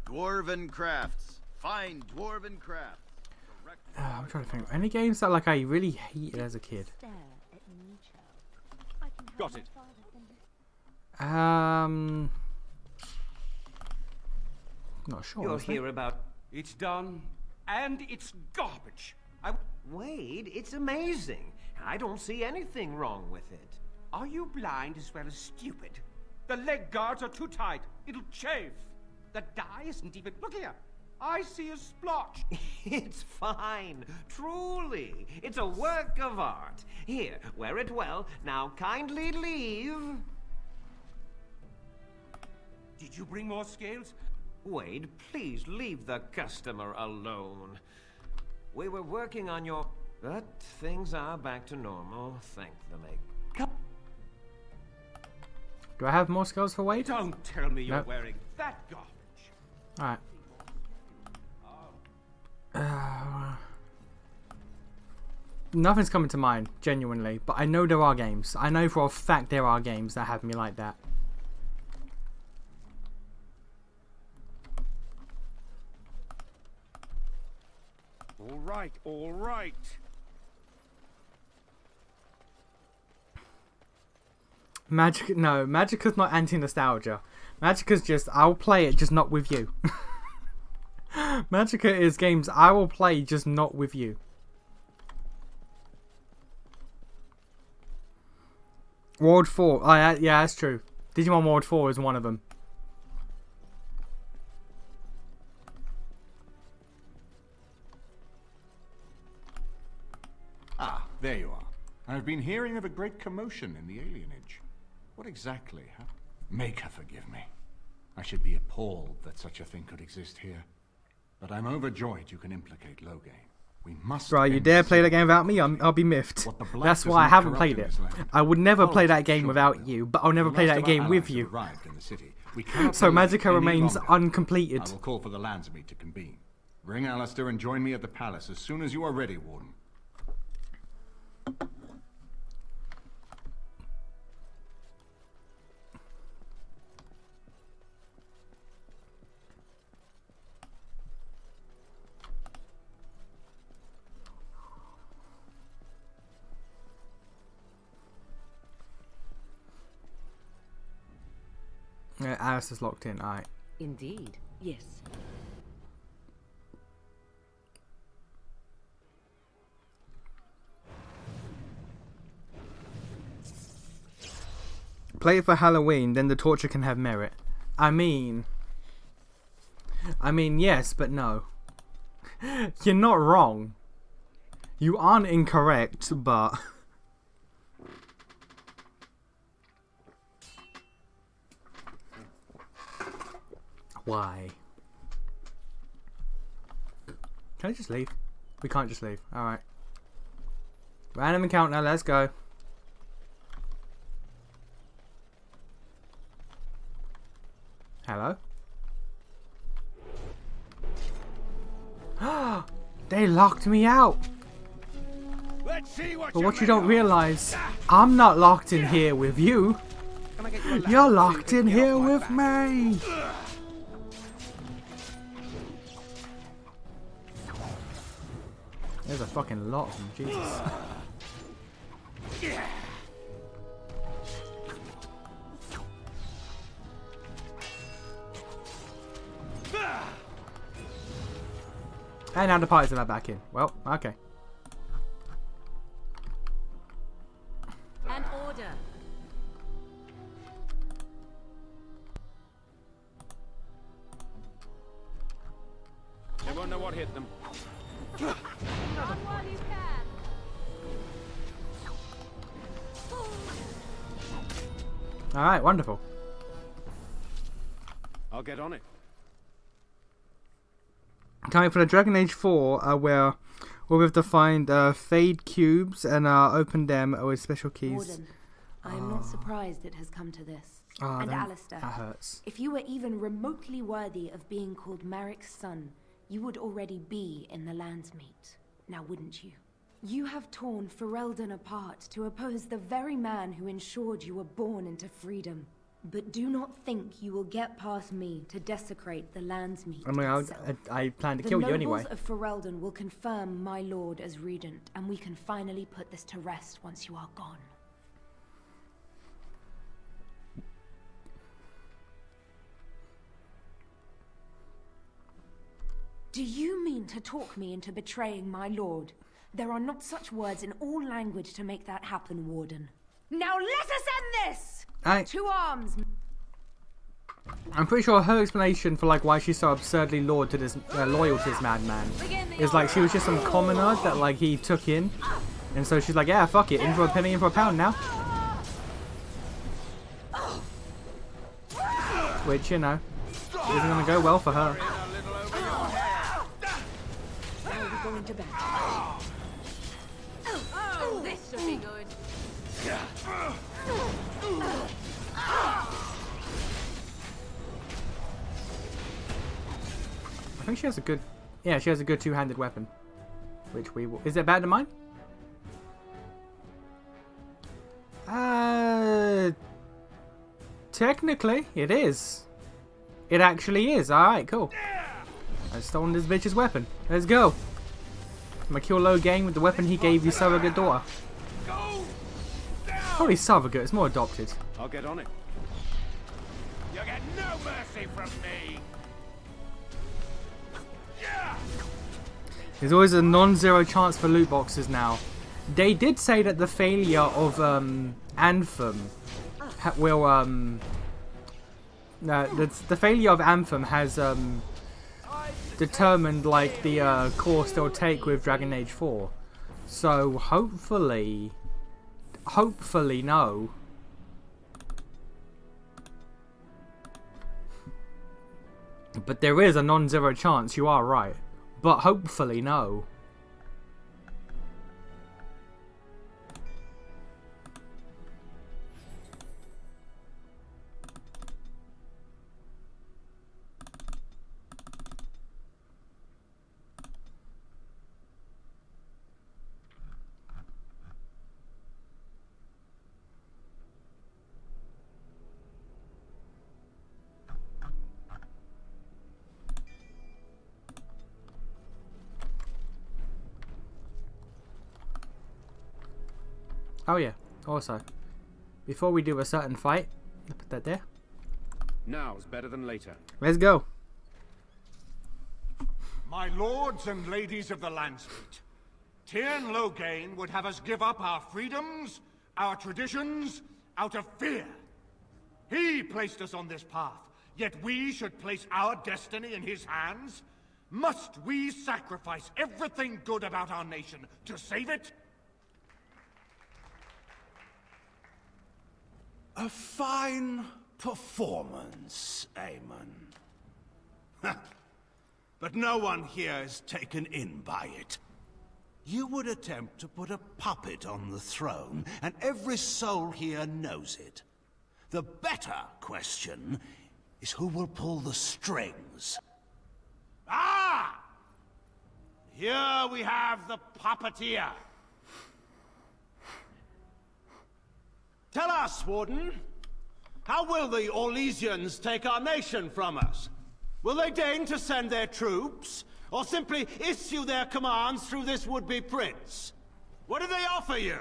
Dwarven crafts. Find dwarven crafts. I'm trying to think. Any games that like I really hated as a kid? Got it. Not sure. You'll honestly. hear about. It's done, and it's garbage. Wade, it's amazing. I don't see anything wrong with it. Are you blind as well as stupid? The leg guards are too tight. It'll chafe. The dye isn't even. Look here. I see a splotch. It's fine. Truly. It's a work of art. Here, wear it well. Now kindly leave. Did you bring more scales? Wade, please leave the customer alone. We were working on your... But things are back to normal, thank the make. Do I have more skills for Wade? Don't tell me you're Nope. wearing that garbage. Alright. Nothing's coming to mind, genuinely. But I know there are games. I know for a fact there are games that have me like that. All right, all right. Magicka's not anti-nostalgia. Magicka's just, I'll play it, just not with you. Magicka is games I will play, just not with you. World 4. Oh, yeah, that's true. Digimon World 4 is one of them. Ah, there you are. I've been hearing of a great commotion in the alienage. What exactly, huh? Make her forgive me. I should be appalled that such a thing could exist here. But I'm overjoyed you can implicate Loghain. We must. Right, you dare play that game without me? I'll be miffed. That's why I haven't played it. I would never play that game without you, but I'll never play that game with you. So Magicka remains uncompleted. I will call for the Landsmeet to convene. Bring Alistair and join me at the palace as soon as you are ready, Warden. Alice is locked in, alright. Indeed. Yes. Play it for Halloween, then the torture can have merit. I mean, yes, but no. You're not wrong. You aren't incorrect, but... Why? Can I just leave? We can't just leave. Alright. Random encounter, let's go. Hello? They locked me out! But what you don't realize, I'm not locked in here with you. You're locked in here with me! There's a fucking lot of them, Jesus. And now the parties are back in. Well, okay. An order. They won't know what hit them. Alright, wonderful. I'll get on it. Coming for the Dragon Age 4, where we'll have to find Fade cubes and open them with special keys. Warden, I am not surprised it has come to this. And Alistair, that hurts. if you were even remotely worthy of being called Marik's son, you would already be in the Landsmeet. Now wouldn't you? You have torn Ferelden apart to oppose the very man who ensured you were born into freedom. But do not think you will get past me to desecrate the Landsmeet. I mean, I plan to kill you anyway. The nobles of Ferelden will confirm my lord as regent, and we can finally put this to rest once you are gone. Do you mean to talk me into betraying my lord? There are not such words in all language to make that happen, Warden. Now let us end this! To arms! I'm pretty sure her explanation for like why she's so absurdly loyal to this madman is like she was just some commoner that like he took in, and so she's like, yeah, fuck it, in for a penny, in for a pound now. Which, you know, isn't gonna go well for her. Now we're going to bed. Oh, this should be good. I think she has a good, yeah, she has a good two-handed weapon, which we will. Is it better than mine? Technically, it is. It actually is. All right, cool. I've stolen this bitch's weapon. Let's go. I'm gonna kill Logain with the weapon he gave his surrogate daughter. Probably surrogate, it's more adopted. I'll get on it. You get no mercy from me. There's always a non-zero chance for loot boxes now. They did say that the failure of Anthem will the failure of Anthem has determined like the course they'll take with Dragon Age 4. So hopefully no. But there is a non-zero chance, you are right. But hopefully no. Oh yeah, also, before we do a certain fight, I'll put that there. Now's better than later. Let's go. My lords and ladies of the Landsfleet, Tyrn Logain would have us give up our freedoms, our traditions, out of fear. He placed us on this path, yet we should place our destiny in his hands? Must we sacrifice everything good about our nation to save it? A fine performance, Aemon. But no one here is taken in by it. You would attempt to put a puppet on the throne, and every soul here knows it. The better question is who will pull the strings. Ah! Here we have the puppeteer. Tell us, Warden, how will the Orlesians take our nation from us? Will they deign to send their troops, or simply issue their commands through this would-be prince? What do they offer you?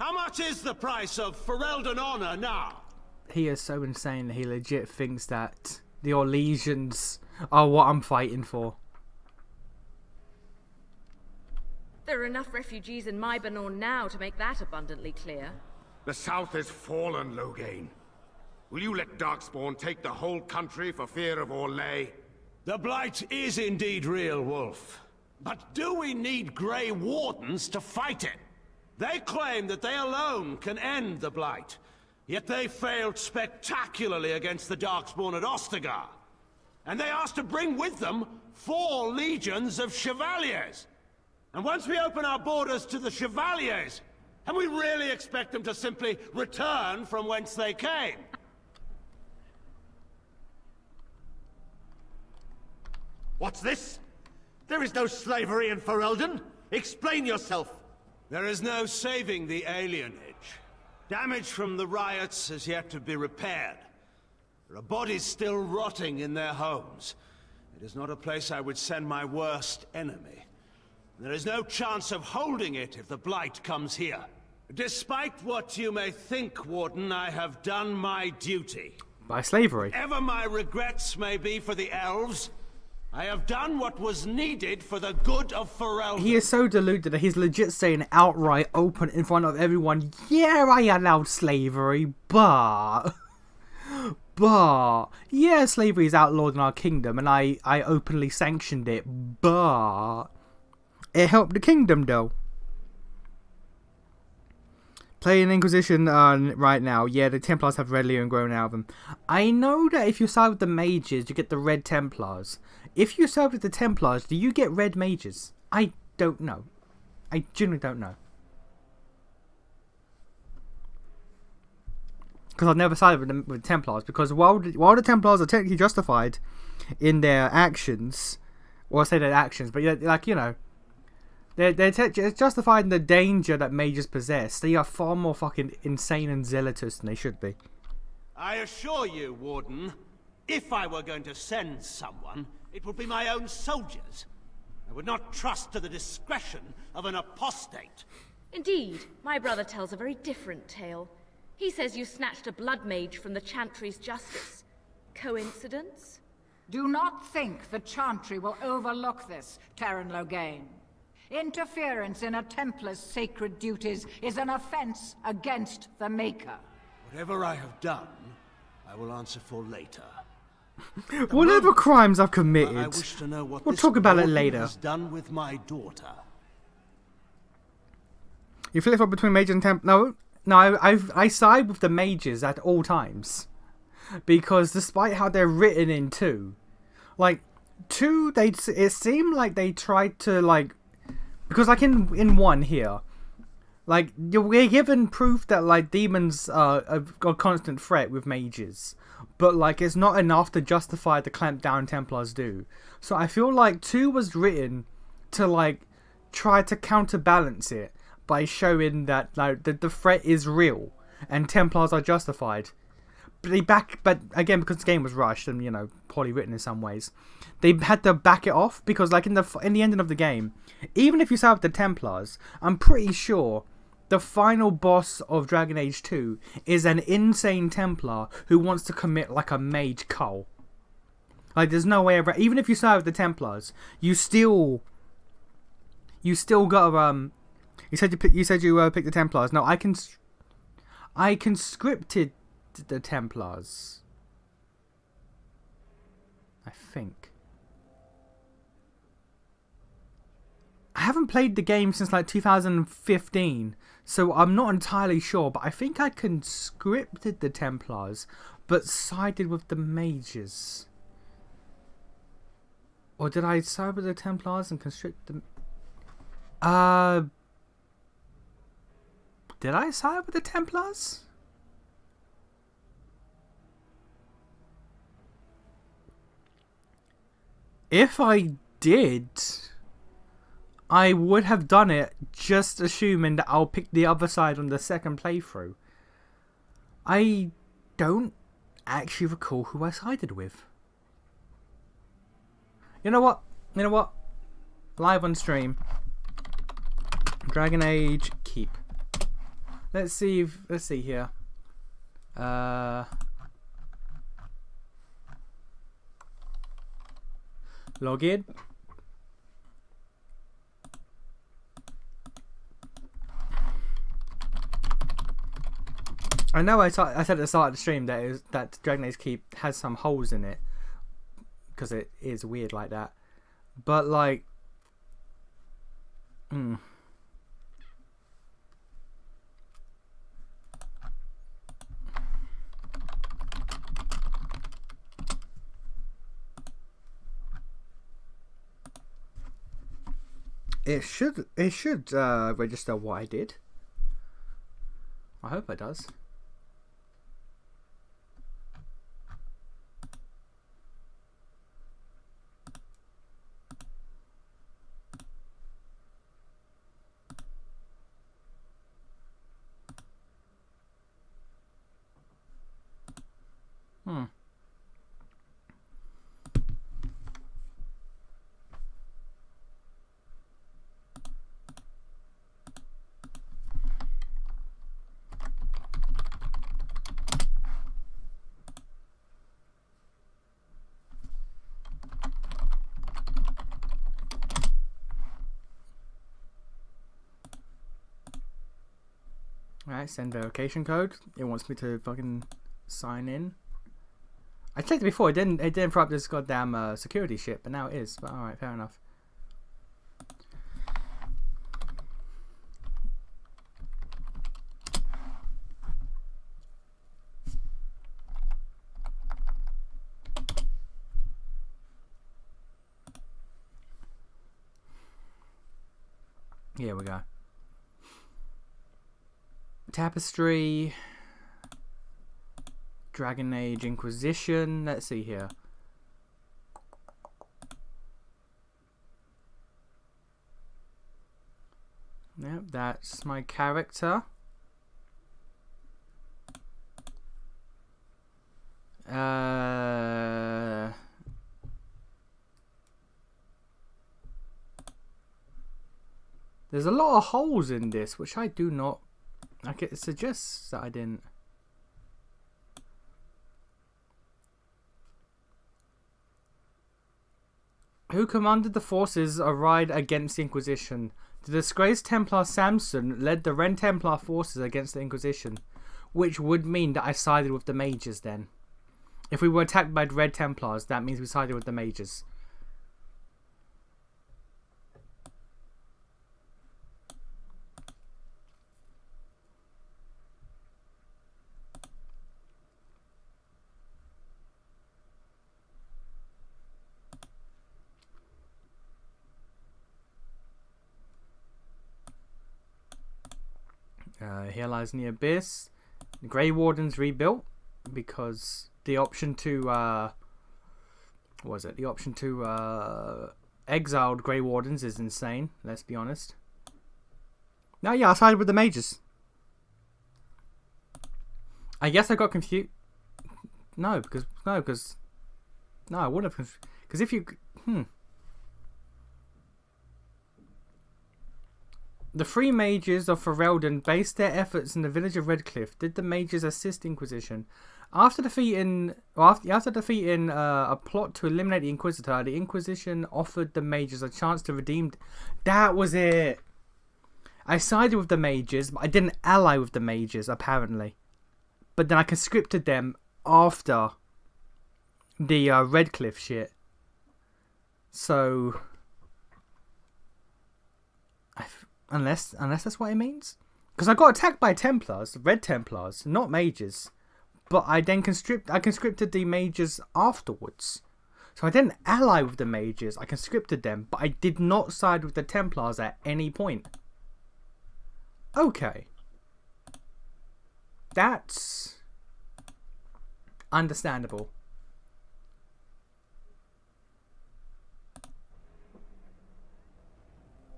How much is the price of Ferelden honor now? He is so insane that he legit thinks that the Orlesians are what I'm fighting for. There are enough refugees in Mybanor now to make that abundantly clear. The South is fallen, Logain. Will you let Darkspawn take the whole country for fear of Orlais? The Blight is indeed real, Wolf. But do we need Grey Wardens to fight it? They claim that they alone can end the Blight, yet they failed spectacularly against the Darkspawn at Ostagar. And they asked to bring with them 4 legions of Chevaliers. And once we open our borders to the Chevaliers, and we really expect them to simply return from whence they came? What's this? There is no slavery in Ferelden. Explain yourself. There is no saving the alienage. Damage from the riots has yet to be repaired. There are bodies still rotting in their homes. It is not a place I would send my worst enemy. There is no chance of holding it if the Blight comes here. Despite what you may think, Warden, I have done my duty. By slavery. Whatever my regrets may be for the elves, I have done what was needed for the good of Ferelden. He is so deluded that he's legit saying outright, open in front of everyone, yeah, I allowed slavery, but... yeah, slavery is outlawed in our kingdom, and I openly sanctioned it, but... it helped the kingdom, though. Playing Inquisition right now. Yeah, the Templars have red Leon grown out of them. I know that if you side with the mages, you get the red Templars. If you side with the Templars, do you get red mages? I don't know. I genuinely don't know. Because I've never sided with the Templars. Because while the Templars are technically justified in their actions, well, I say their actions, but yeah, like, you know, they're justified in the danger that mages possess. They are far more fucking insane and zealotous than they should be. I assure you, Warden, if I were going to send someone, it would be my own soldiers. I I would not trust to the discretion of an apostate. Indeed, my brother tells a very different tale. He says you snatched a blood mage from the Chantry's justice. Coincidence? Do not think the Chantry will overlook this, Terran Loghain. Interference in a Templar's sacred duties is an offense against the Maker. Whatever I have done, I will answer for later. Whatever crimes I've committed, I wish to know what we'll this talk about it warden later. has done with my daughter. You flip flop between mage and temp. No, I side with the mages at all times, because despite how they're written in 2, like 2, it seemed like they tried to like, because like in 1 here, like we're given proof that like demons are a constant threat with mages, but like it's not enough to justify the clamp down Templars do. So I feel like 2 was written to like try to counterbalance it by showing that like the threat is real and Templars are justified. But again, because the game was rushed and, you know, poorly written in some ways, they had to back it off, because like in the ending of the game, even if you side with the Templars, I'm pretty sure the final boss of Dragon Age 2 is an insane Templar who wants to commit like a mage cull. Like there's no way around. Even if you side with the Templars, you still gotta You said you picked the Templars. No, I conscripted the Templars, I think. I haven't played the game since like 2015, so I'm not entirely sure, but I think I conscripted the Templars but sided with the mages. Or did I side with the Templars and conscript them? Did I side with the Templars? If I did, I would have done it just assuming that I'll pick the other side on the second playthrough. I don't actually recall who I sided with. You know what? Live on stream. Dragon Age Keep. Let's see here. Log in. I know I said at the start of the stream that Dragon Age Keep has some holes in it, because it is weird like that. But like, It should register what I did. I hope it does. Alright, send verification code. It wants me to fucking sign in. I checked it before. It didn't throw up this goddamn security shit, but now it is. But alright, fair enough. Here we go. Tapestry, Dragon Age Inquisition. Let's see here. Yep, that's my character. There's a lot of holes in this, which I do not... Like, it suggests that I didn't... Who commanded the forces arrayed against the Inquisition? The disgraced Templar Samson led the Ren Templar forces against the Inquisition, which would mean that I sided with the mages then. If we were attacked by Red Templars, that means we sided with the mages. Here lies in the abyss. The Grey Wardens rebuilt because the option to what was it? The option to exiled Grey Wardens is insane. Let's be honest. No, yeah, I sided with the mages. I guess I got confused. No, because I wouldn't have. Because if you The three mages of Ferelden based their efforts in the village of Redcliffe. Did the mages assist Inquisition? After defeating a plot to eliminate the Inquisitor, the Inquisition offered the mages a chance to redeem... That was it! I sided with the mages, but I didn't ally with the mages, apparently. But then I conscripted them after the Redcliffe shit. So... Unless that's what it means? Because I got attacked by Templars, Red Templars, not mages. But I then conscripted the mages afterwards. So I didn't ally with the mages, I conscripted them, but I did not side with the Templars at any point. Okay. That's understandable.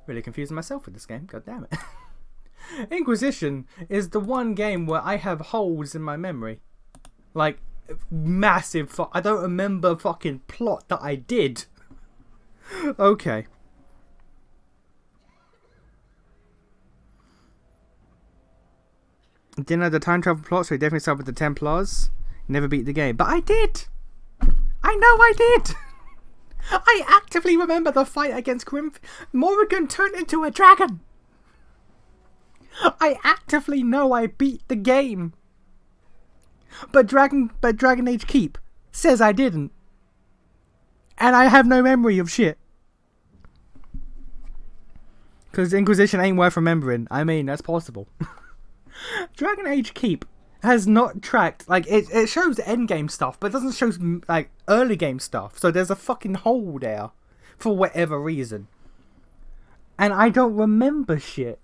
Really confusing myself with this game, god damn it. Inquisition is the one game where I have holes in my memory. Like, massive, I don't remember fucking plot that I did. Okay. Didn't have the time travel plot, so he definitely started with the Templars. Never beat the game. But I did! I know I did! I actively remember the fight against Morrigan turned into a dragon. I actively know I beat the game. But Dragon Age Keep says I didn't. And I have no memory of shit. Because Inquisition ain't worth remembering. I mean, that's possible. Dragon Age Keep has not tracked, like, it shows endgame stuff, but it doesn't show, like, early game stuff. So there's a fucking hole there, for whatever reason. And I don't remember shit.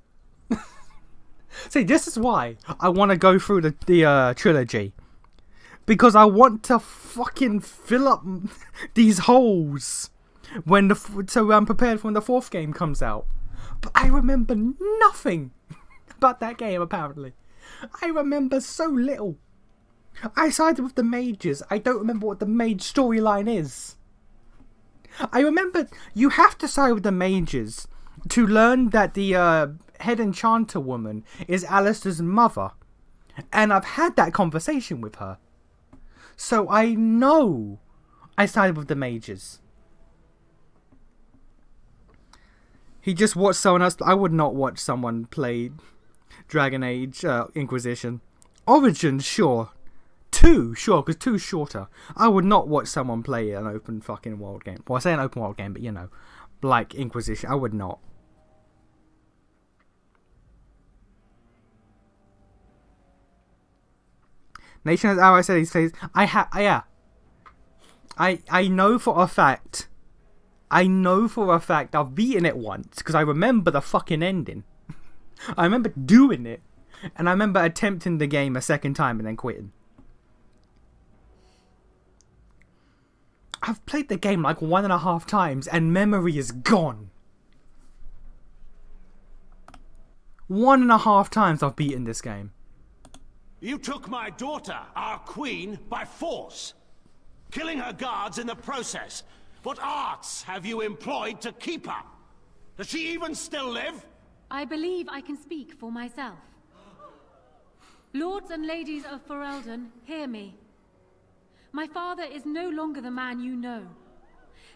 See, this is why I want to go through the trilogy. Because I want to fucking fill up these holes so I'm prepared when the fourth game comes out. But I remember nothing about that game, apparently. I remember so little. I sided with the mages. I don't remember what the mage storyline is. I remember you have to side with the mages to learn that the head enchanter woman is Alistair's mother. And I've had that conversation with her. So I know I sided with the mages. He just watched someone else. I would not watch someone play Dragon Age Inquisition. Origins, sure. 2, sure, because 2's shorter. I would not watch someone play an open fucking world game. Well, I say an open world game, but you know, like Inquisition. I would not. Nation has how I said he says I know for a fact. I know for a fact I've beaten it once because I remember the fucking ending. I remember doing it, and I remember attempting the game a second time and then quitting. I've played the game like 1.5 times and memory is gone. 1.5 times I've beaten this game. You took my daughter, our queen, by force, killing her guards in the process. What arts have you employed to keep her? Does she even still live? I believe I can speak for myself. Lords and ladies of Ferelden, hear me. My father is no longer the man you know.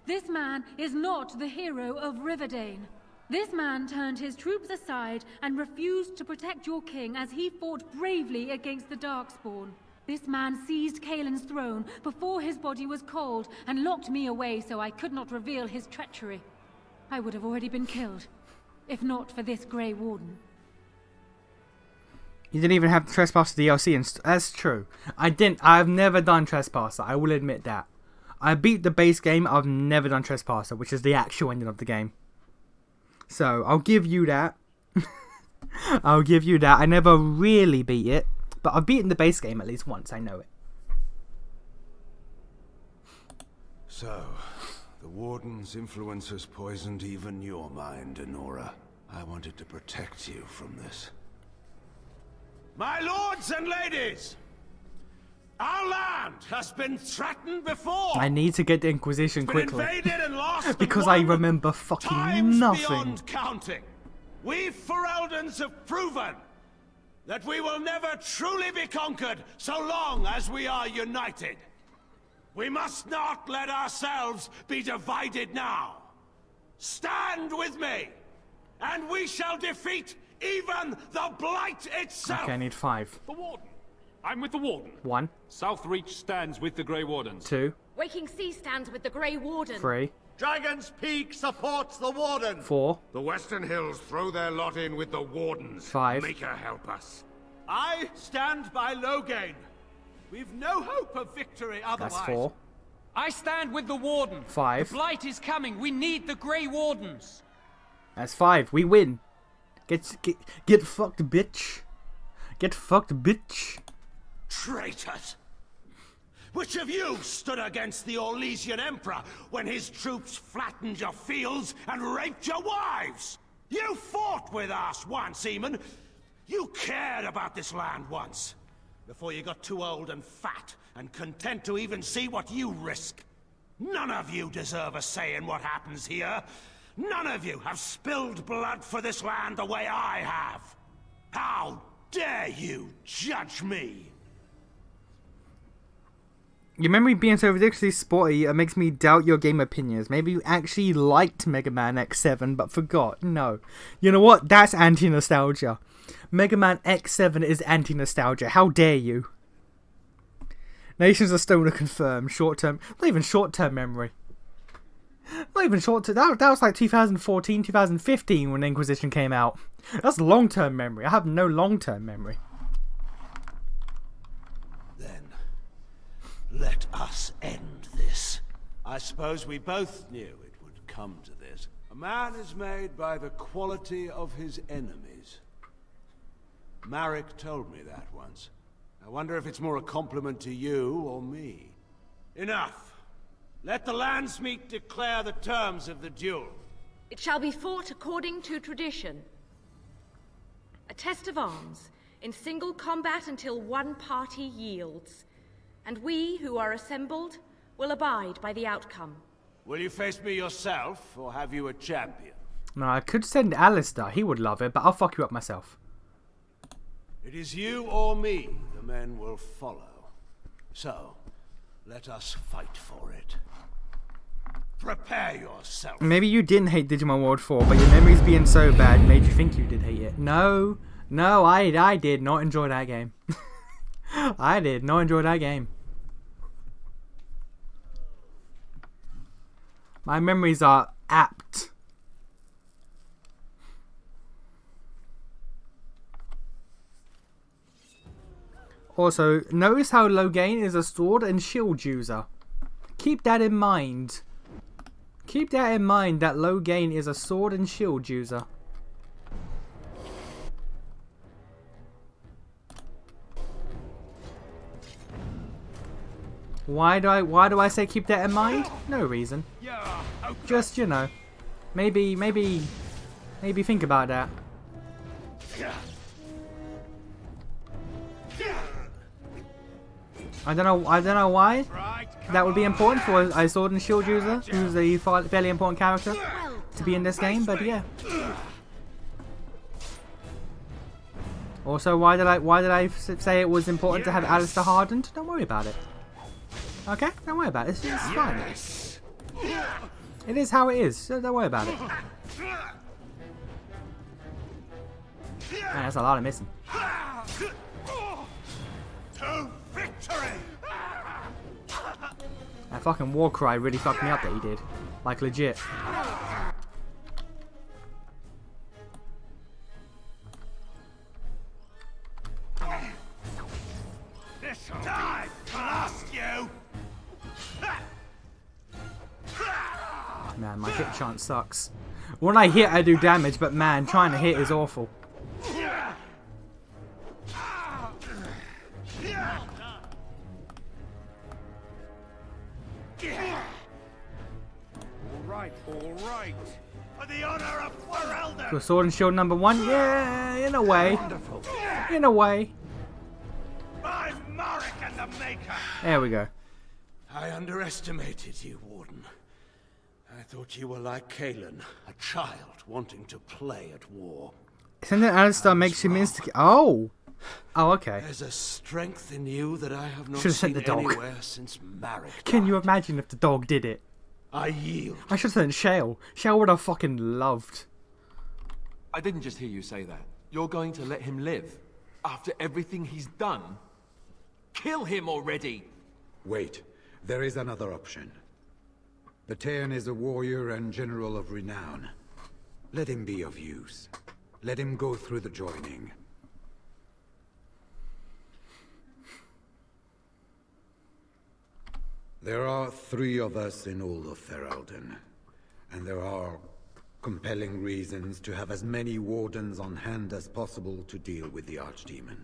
This man is not the hero of Riverdane. This man turned his troops aside and refused to protect your king as he fought bravely against the Darkspawn. This man seized Kaelin's throne before his body was cold and locked me away so I could not reveal his treachery. I would have already been killed, if not for this Grey Warden. You didn't even have the Trespasser DLC, and that's true. I've never done Trespasser, I will admit that. I beat the base game, I've never done Trespasser, which is the actual ending of the game. So, I'll give you that. I'll give you that. I never really beat it, but I've beaten the base game at least once, I know it. So, the Warden's influence has poisoned even your mind, Enora. I wanted to protect you from this. My lords and ladies! Our land has been threatened before! I need to get the Inquisition quickly. Invaded and lost because I remember fucking nothing. Beyond counting. We Fereldans have proven that we will never truly be conquered so long as we are united. We must not let ourselves be divided now. Stand with me, and we shall defeat even the Blight itself! Okay, I need 5. The Warden. I'm with the Warden. 1. Southreach stands with the Grey Wardens. 2. Waking Sea stands with the Grey Warden. 3. Dragon's Peak supports the Warden. 4. The Western Hills throw their lot in with the Wardens. 5. Maker help us. I stand by Loghain. We've no hope of victory otherwise. That's 4. I stand with the Warden. 5. The Blight is coming. We need the Grey Wardens. That's 5. We win. Get fucked, bitch. Get fucked, bitch. Traitors! Which of you stood against the Orlesian Emperor when his troops flattened your fields and raped your wives? You fought with us once, Eamon. You cared about this land once. Before you got too old and fat and content to even see what you risk. None of you deserve a say in what happens here. None of you have spilled blood for this land the way I have. How dare you judge me? Your memory being so ridiculously spotty makes me doubt your game opinions. Maybe you actually liked Mega Man X7 but forgot. No. You know what? That's anti-nostalgia. Mega Man X7 is anti-nostalgia. How dare you? Nations of Stone are confirmed. Short-term... Not even short-term memory. Not even short-term... That was like 2014, 2015 when Inquisition came out. That's long-term memory. I have no long-term memory. Let us end this. I suppose we both knew it would come to this. A man is made by the quality of his enemies. Marek told me that once. I wonder if it's more a compliment to you or me. Enough. Let the Landsmeet declare the terms of the duel. It shall be fought according to tradition. A test of arms, in single combat until one party yields. And we, who are assembled, will abide by the outcome. Will you face me yourself, or have you a champion? No, I could send Alistair. He would love it, but I'll fuck you up myself. It is you or me the men will follow. So, let us fight for it. Prepare yourself. Maybe you didn't hate Digimon World 4, but your memories being so bad made you think you did hate it. No, I did not enjoy that game. I did not enjoy that game. My memories are apt. Also, notice how Loghain is a sword and shield user. Keep that in mind. Keep that in mind that Loghain is a sword and shield user. Why do I say keep that in mind? No reason. Just, you know, maybe think about that. I don't know why that would be important for a sword and shield user who's a fairly important character to be in this game, but yeah. Also, why did I say it was important to have Alistair hardened? Don't worry about it. Okay? Don't worry about it. It's fine. It is how it is, so don't worry about it. Man, that's a lot of missing. To victory! That fucking war cry really fucked me up that he did. Like, legit. This'll die, blast you! Man, my hit chance sucks. When I hit, I do damage, but man, trying to hit is awful. All right. For the honor of Ferelden. So sword and shield number 1? Yeah, in a way. Wonderful. In a way. By Marek and the Maker. There we go. I underestimated you, Warden. I thought you were like Kalen, a child wanting to play at war. Isn't it Alistair makes him instigate? Oh! Oh, okay. There's a strength in you that I have not Should've sent seen the dog. anywhere since Marek. Can you imagine if the dog did it? I yield. I should have sent Shale. Shale would have fucking loved. I didn't just hear you say that. You're going to let him live? After everything he's done? Kill him already! Wait. There is another option. Batean is a warrior and general of renown. Let him be of use. Let him go through the joining. There are 3 of us in all of Ferelden, and there are compelling reasons to have as many wardens on hand as possible to deal with the Archdemon.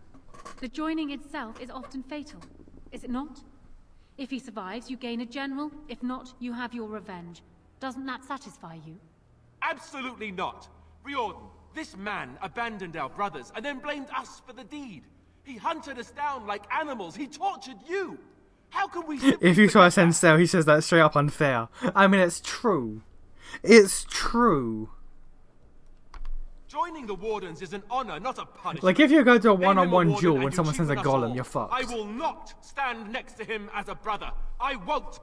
The joining itself is often fatal, is it not? If he survives, you gain a general. If not, you have your revenge. Doesn't that satisfy you? Absolutely not! Riordan, this man abandoned our brothers and then blamed us for the deed. He hunted us down like animals. He tortured you! How can we... If you try to send Sale, he says that's straight up unfair. I mean, it's true. It's true. Joining the Wardens is an honor, not a punishment. Like, if you go to a Name him one-on-one warden duel and when you someone sends a cheapen us golem, all. you're fucked. I will not stand next to him as a brother. I won't.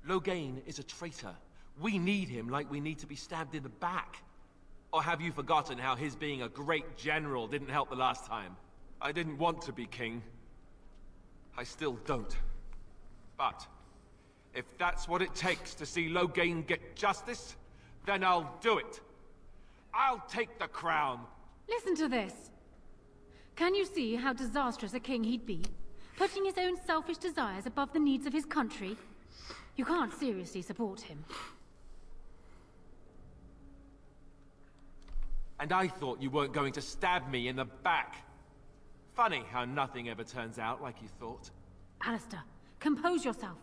Loghain is a traitor. We need him like we need to be stabbed in the back. Or have you forgotten how his being a great general didn't help the last time? I didn't want to be king. I still don't. But if that's what it takes to see Loghain get justice, then I'll do it. I'll take the crown. Listen to this. Can you see how disastrous a king he'd be? Putting his own selfish desires above the needs of his country? You can't seriously support him. And I thought you weren't going to stab me in the back. Funny how nothing ever turns out like you thought. Alistair, compose yourself.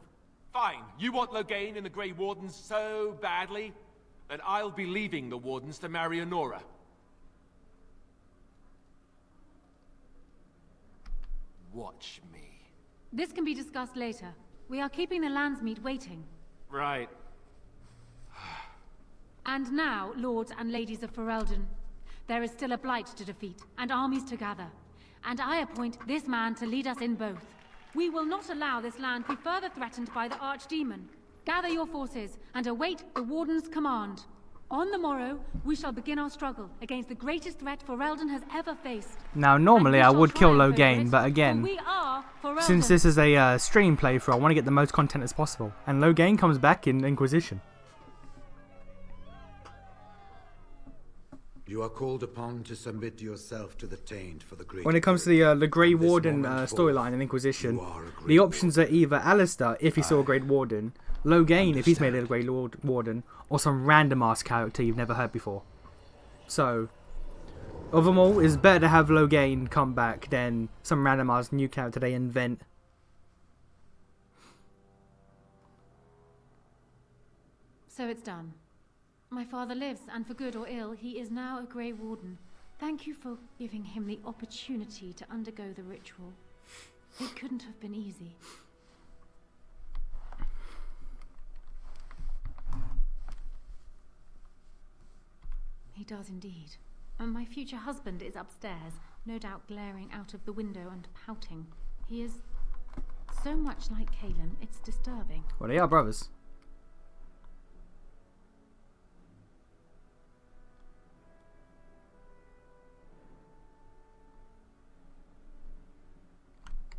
Fine, you want Loghain and the Grey Wardens so badly? Then I'll be leaving the Wardens to marry Honora. Watch me. This can be discussed later. We are keeping the Landsmeet waiting. Right. And now, lords and ladies of Ferelden, there is still a blight to defeat, and armies to gather. And I appoint this man to lead us in both. We will not allow this land be further threatened by the Archdemon. Gather your forces, and await the Warden's command. On the morrow, we shall begin our struggle against the greatest threat Ferelden has ever faced. Now, normally I would kill Loghain, but For again, we are Ferelden. since this is a stream playthrough, I want to get the most content as possible. And Loghain comes back in Inquisition. You are called upon to submit yourself to the Taint for the great. When it comes to the Grey Warden storyline in Inquisition, the options are either Alistair, if he's still a Grey Warden, Loghain, if he's made a Grey Warden, or some random ass character you've never heard before. So, of them all, it's better to have Loghain come back than some random ass new character they invent. So it's done. My father lives, and for good or ill, he is now a Grey Warden. Thank you for giving him the opportunity to undergo the ritual. It couldn't have been easy. He does indeed. And my future husband is upstairs, no doubt glaring out of the window and pouting. He is so much like Kalen, it's disturbing. Well, they are brothers.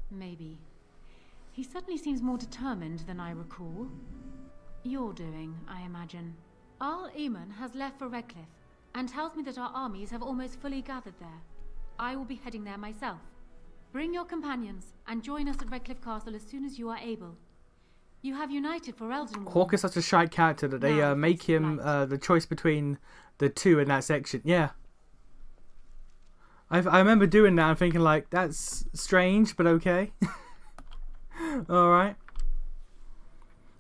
Maybe. He certainly seems more determined than I recall. You're doing, I imagine. Arl Eamon has left for Redcliffe, and tells me that our armies have almost fully gathered there. I will be heading there myself. Bring your companions, and join us at Redcliffe Castle as soon as you are able. You have united for Elden. Hawke is such a shite character that they make him the choice between the two in that section. Yeah. I remember doing that and thinking, like, that's strange, but okay. Alright.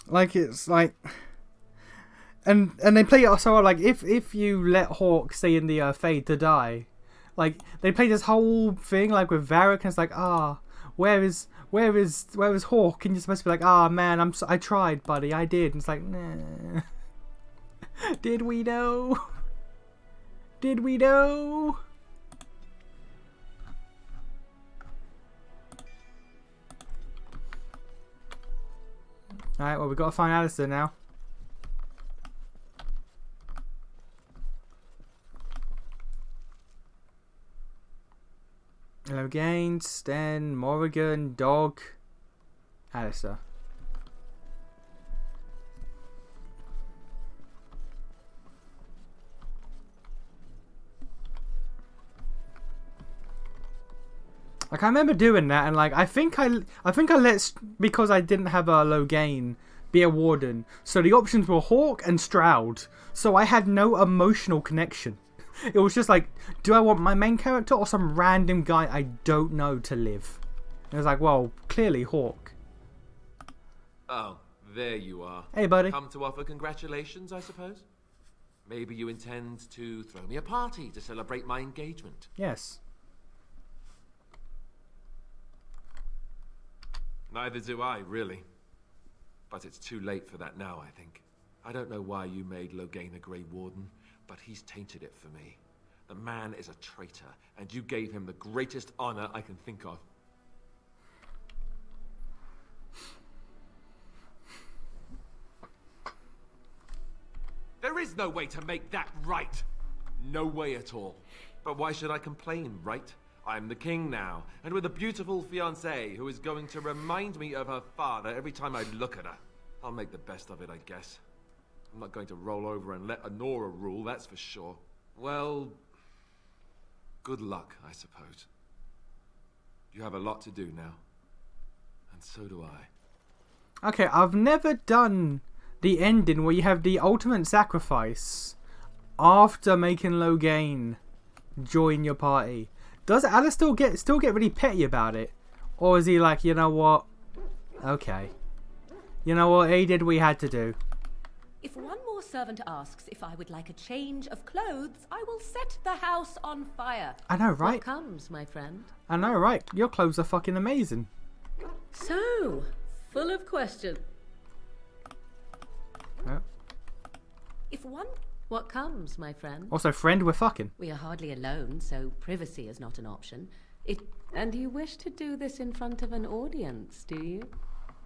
Like, it's like... And they play it so like, if you let Hawke stay in the Fade to die, like, they play this whole thing, like, with Varric, and it's like, where is Hawke? And you're supposed to be like, man, I tried, buddy, I did. And it's like, nah. Did we know? Did we know? Alright, well, we've got to find Alistair now. Hello, Gaines, Sten, Morrigan, Dog, Alistair. Like, I remember doing that, and like, I think I let, because I didn't have a Loghain be a warden, so the options were Hawke and Stroud, so I had no emotional connection. It was just like, do I want my main character or some random guy I don't know to live? And it was like, well, clearly Hawke. Oh, there you are. Hey, buddy. Come to offer congratulations, I suppose? Maybe you intend to throw me a party to celebrate my engagement. Yes. Neither do I, really. But it's too late for that now, I think. I don't know why you made Loghain a Grey Warden, but he's tainted it for me. The man is a traitor, and you gave him the greatest honor I can think of. There is no way to make that right. No way at all. But why should I complain, right? I'm the king now, and with a beautiful fiancée who is going to remind me of her father every time I look at her. I'll make the best of it, I guess. I'm not going to roll over and let Honora rule, that's for sure. Well, good luck, I suppose. You have a lot to do now. And so do I. Okay, I've never done the ending where you have the ultimate sacrifice after making Loghain join your party. Does Alistair still get really petty about it? Or is he like, you know what? Okay. You know what? He did what he had to do. If one more servant asks if I would like a change of clothes, I will set the house on fire. I know, right? What comes, my friend? I know, right? Your clothes are fucking amazing. So, full of questions. Yeah. What comes, my friend? Also, friend, we're fucking. We are hardly alone, so privacy is not an option. And you wish to do this in front of an audience, do you?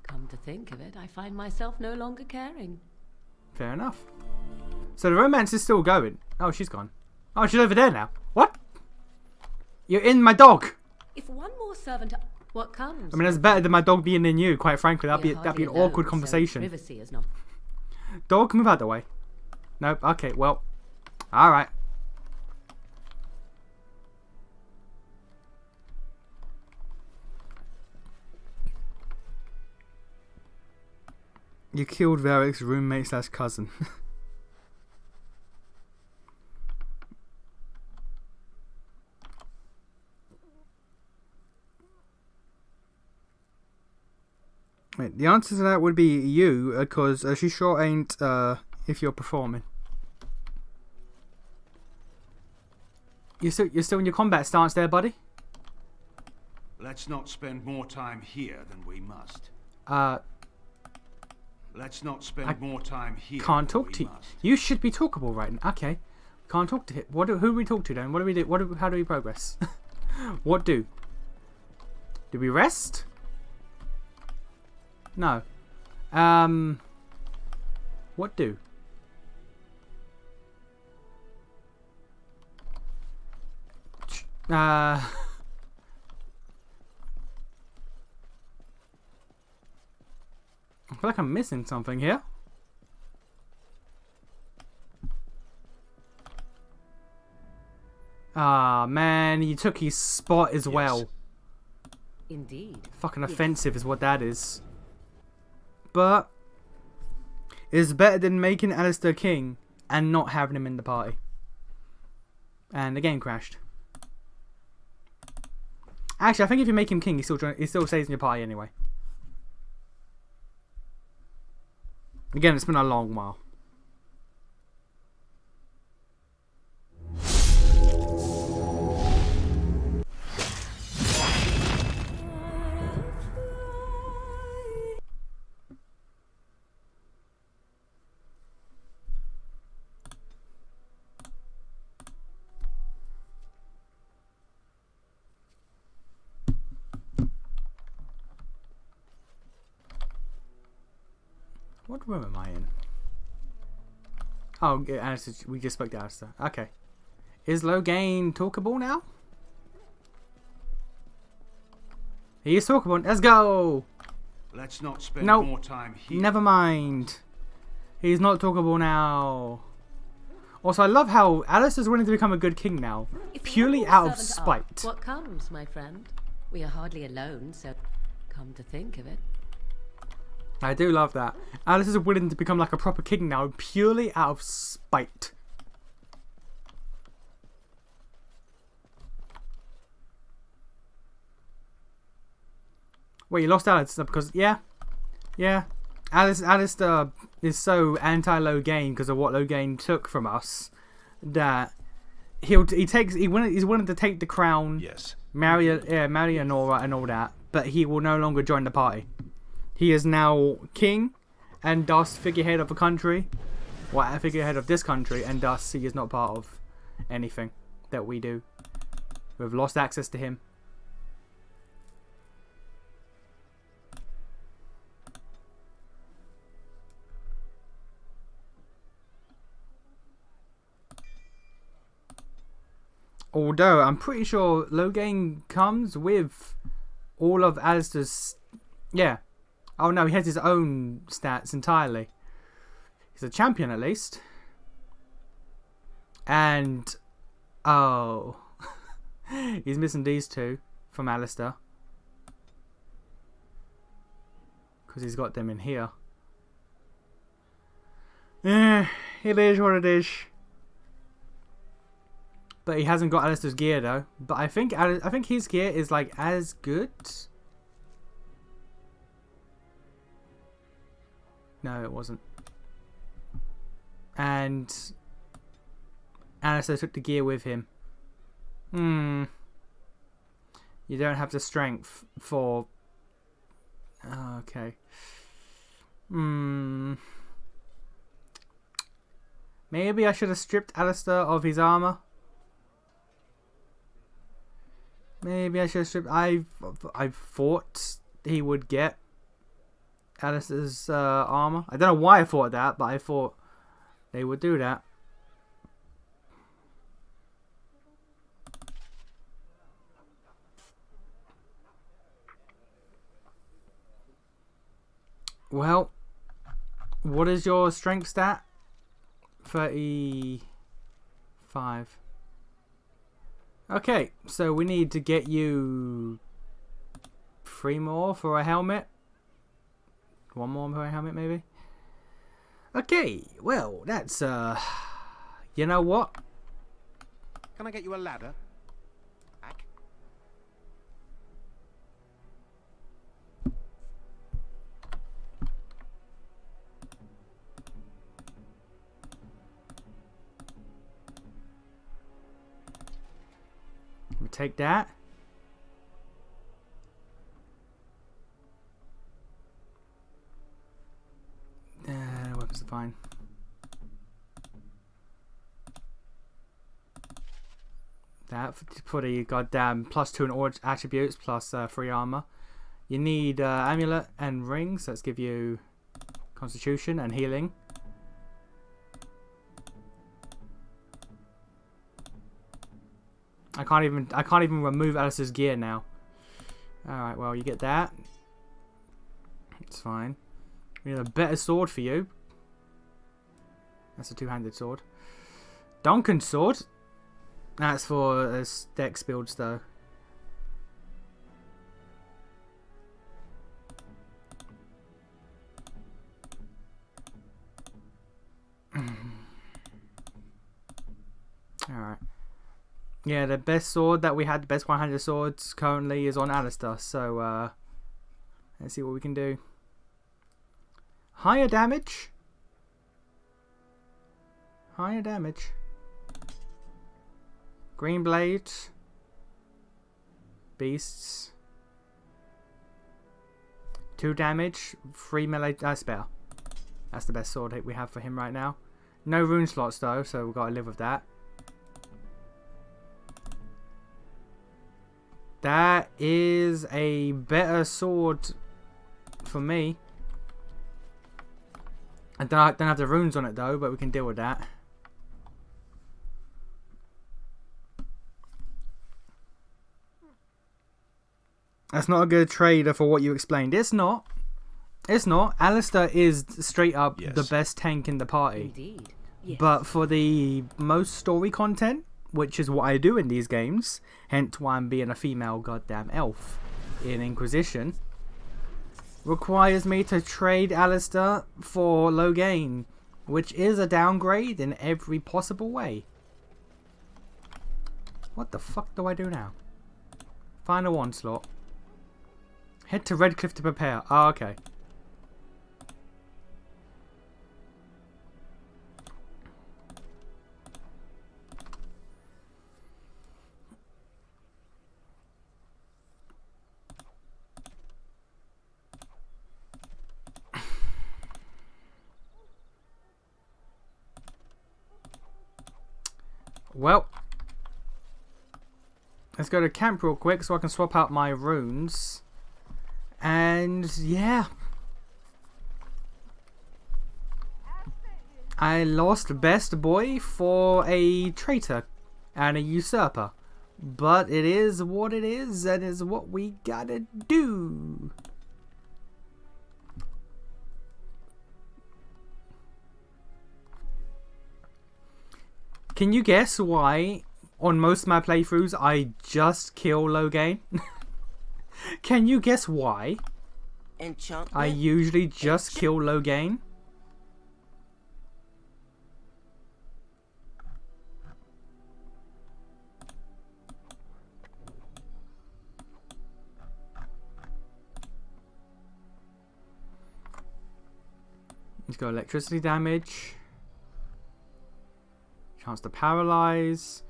Come to think of it, I find myself no longer caring. Fair enough. So the romance is still going. Oh, she's gone. Oh, she's over there now. What? You're in my dog. If one more servant... What comes? I mean, that's better than my dog being in you, quite frankly. That'd be an alone, awkward conversation. So privacy is not... Dog, move out the way. Nope. Okay, well. Alright. You killed Varric's roommate / cousin. Wait, the answer to that would be you, because she sure ain't if you're performing. You're still in your combat stance there, buddy? Let's not spend more time here than we must. Let's not spend more time here. Can't talk to you. You should be talkable right now. Okay. Can't talk to him. Who do we talk to then? What do we do? How do we progress? What do? Do we rest? No. What do? I feel like I'm missing something here. Ah, man, he took his spot as well. Indeed. Fucking offensive is what that is. But it's better than making Alistair king and not having him in the party. And the game crashed. Actually, I think if you make him king, he still stays in your party anyway. Again, it's been a long while. What room am I in? Oh, Alistair, we just spoke to Alistair. Okay. Is Loghain talkable now? He is talkable. Let's go! Let's not spend Nope. more time here. Never mind. He's not talkable now. Also, I love how Alistair's willing to become a good king now. Purely out of spite. What comes, my friend? We are hardly alone, so come to think of it. I do love that. Alistair's willing to become like a proper king now, purely out of spite. Wait, you lost Alistair because yeah. Alistair is so anti-Loghain because of what Loghain took from us that he's willing to take the crown, yes, marry Honora and all that, but he will no longer join the party. He is now king and thus figurehead of a country, well, figurehead of this country, and thus he is not part of anything that we do. We've lost access to him. Although, I'm pretty sure Loghain comes with all of Alistair's... Yeah. Oh no, he has his own stats entirely. He's a champion at least. And... Oh. He's missing these two from Alistair. Because he's got them in here. Eh, it is what it is. But he hasn't got Alistair's gear though. But I think his gear is like as good. No, it wasn't. And Alistair took the gear with him. You don't have the strength for... Oh, okay. Maybe I should have stripped Alistair of his armor. Maybe I should have stripped... I thought he would get Alistair's armor. I don't know why I thought that, but I thought they would do that. Well, what is your strength stat? 35. Okay, so we need to get you 3 more for a helmet. 1 more for a helmet, maybe? Okay, well, that's, you know what? Can I get you a ladder? Back. We take that. Weapons are fine. That for the goddamn +2 in all attributes plus 3 armor. You need amulet and rings. Let's give you constitution and healing. I can't even remove Alice's gear now. Alright, well, you get that. It's fine. We need a better sword for you. That's a two-handed sword. Duncan's sword. That's for dex builds, though. Alright. Yeah, the best sword that we had, the best one-handed swords currently is on Alistair. So, let's see what we can do. Higher damage. Higher damage. Green blade. Beasts. 2 damage. 3 melee. That's better. That's the best sword we have for him right now. No rune slots though, so we've got to live with that. That is a better sword for me. I don't have the runes on it though, but we can deal with that. That's not a good trader for what you explained. It's not. It's not. Alistair is straight up the best tank in the party. Indeed. Yes. But for the most story content, which is what I do in these games, hence why I'm being a female goddamn elf in Inquisition, requires me to trade Alistair for Loghain, which is a downgrade in every possible way. What the fuck do I do now? Final onslaught. Head to Redcliffe to prepare. Oh, okay. Well, let's go to camp real quick so I can swap out my runes. And yeah, I lost best boy for a traitor and a usurper, but it is what it is, and is what we gotta do. Can you guess why on most of my playthroughs I just kill Loghain? Can you guess why I usually just kill Loghain? Let's go electricity damage. Chance to paralyze.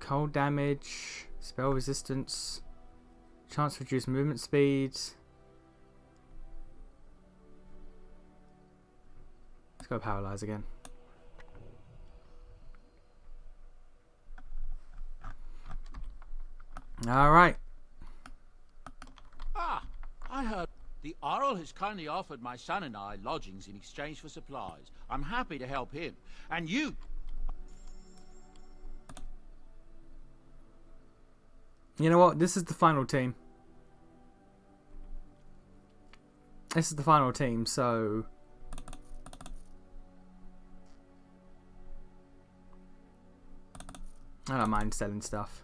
Cold damage. Spell resistance. Chance to reduce movement speed. Let's go paralyze again. Alright. Ah, I heard the Earl has kindly offered my son and I lodgings in exchange for supplies. I'm happy to help him. And you... You know what? This is the final team. This is the final team, so... I don't mind selling stuff.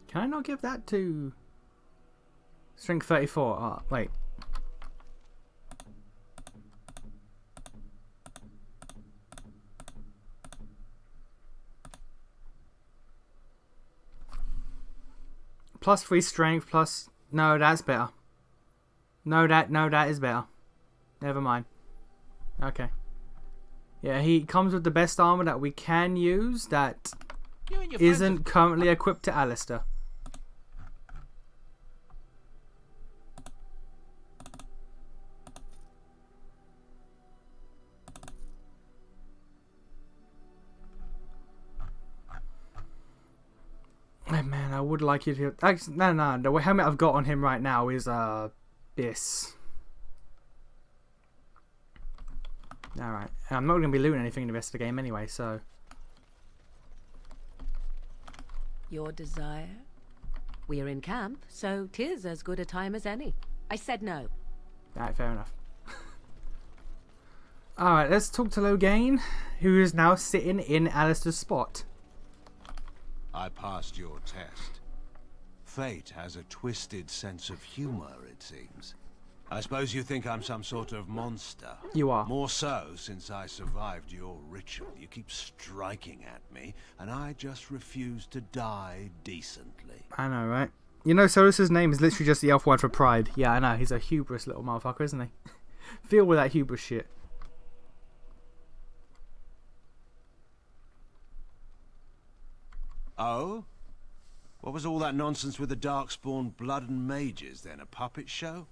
Can I not give that to... Strength 34? Oh, wait. Plus 3 strength, plus... No, that's better. No, that is better. Never mind. Okay. Yeah, he comes with the best armor that we can use that isn't currently equipped to Alistair. man, I would like you to... Actually, no. The helmet I've got on him right now is, this. Alright. I'm not going to be looting anything in the rest of the game anyway, so... Your desire? We're in camp, so 'tis as good a time as any. I said no. Alright, fair enough. Alright, let's talk to Loghain, who is now sitting in Alistair's spot. I passed your test. Fate has a twisted sense of humor, it seems. I suppose you think I'm some sort of monster. You are. More so since I survived your ritual. You keep striking at me, and I just refuse to die decently. I know, right? You know, Solus's name is literally just the elf word for pride. Yeah, I know. He's a hubris little motherfucker, isn't he? Feel with that hubris shit. Oh? What was all that nonsense with the Darkspawn blood and mages then? A puppet show?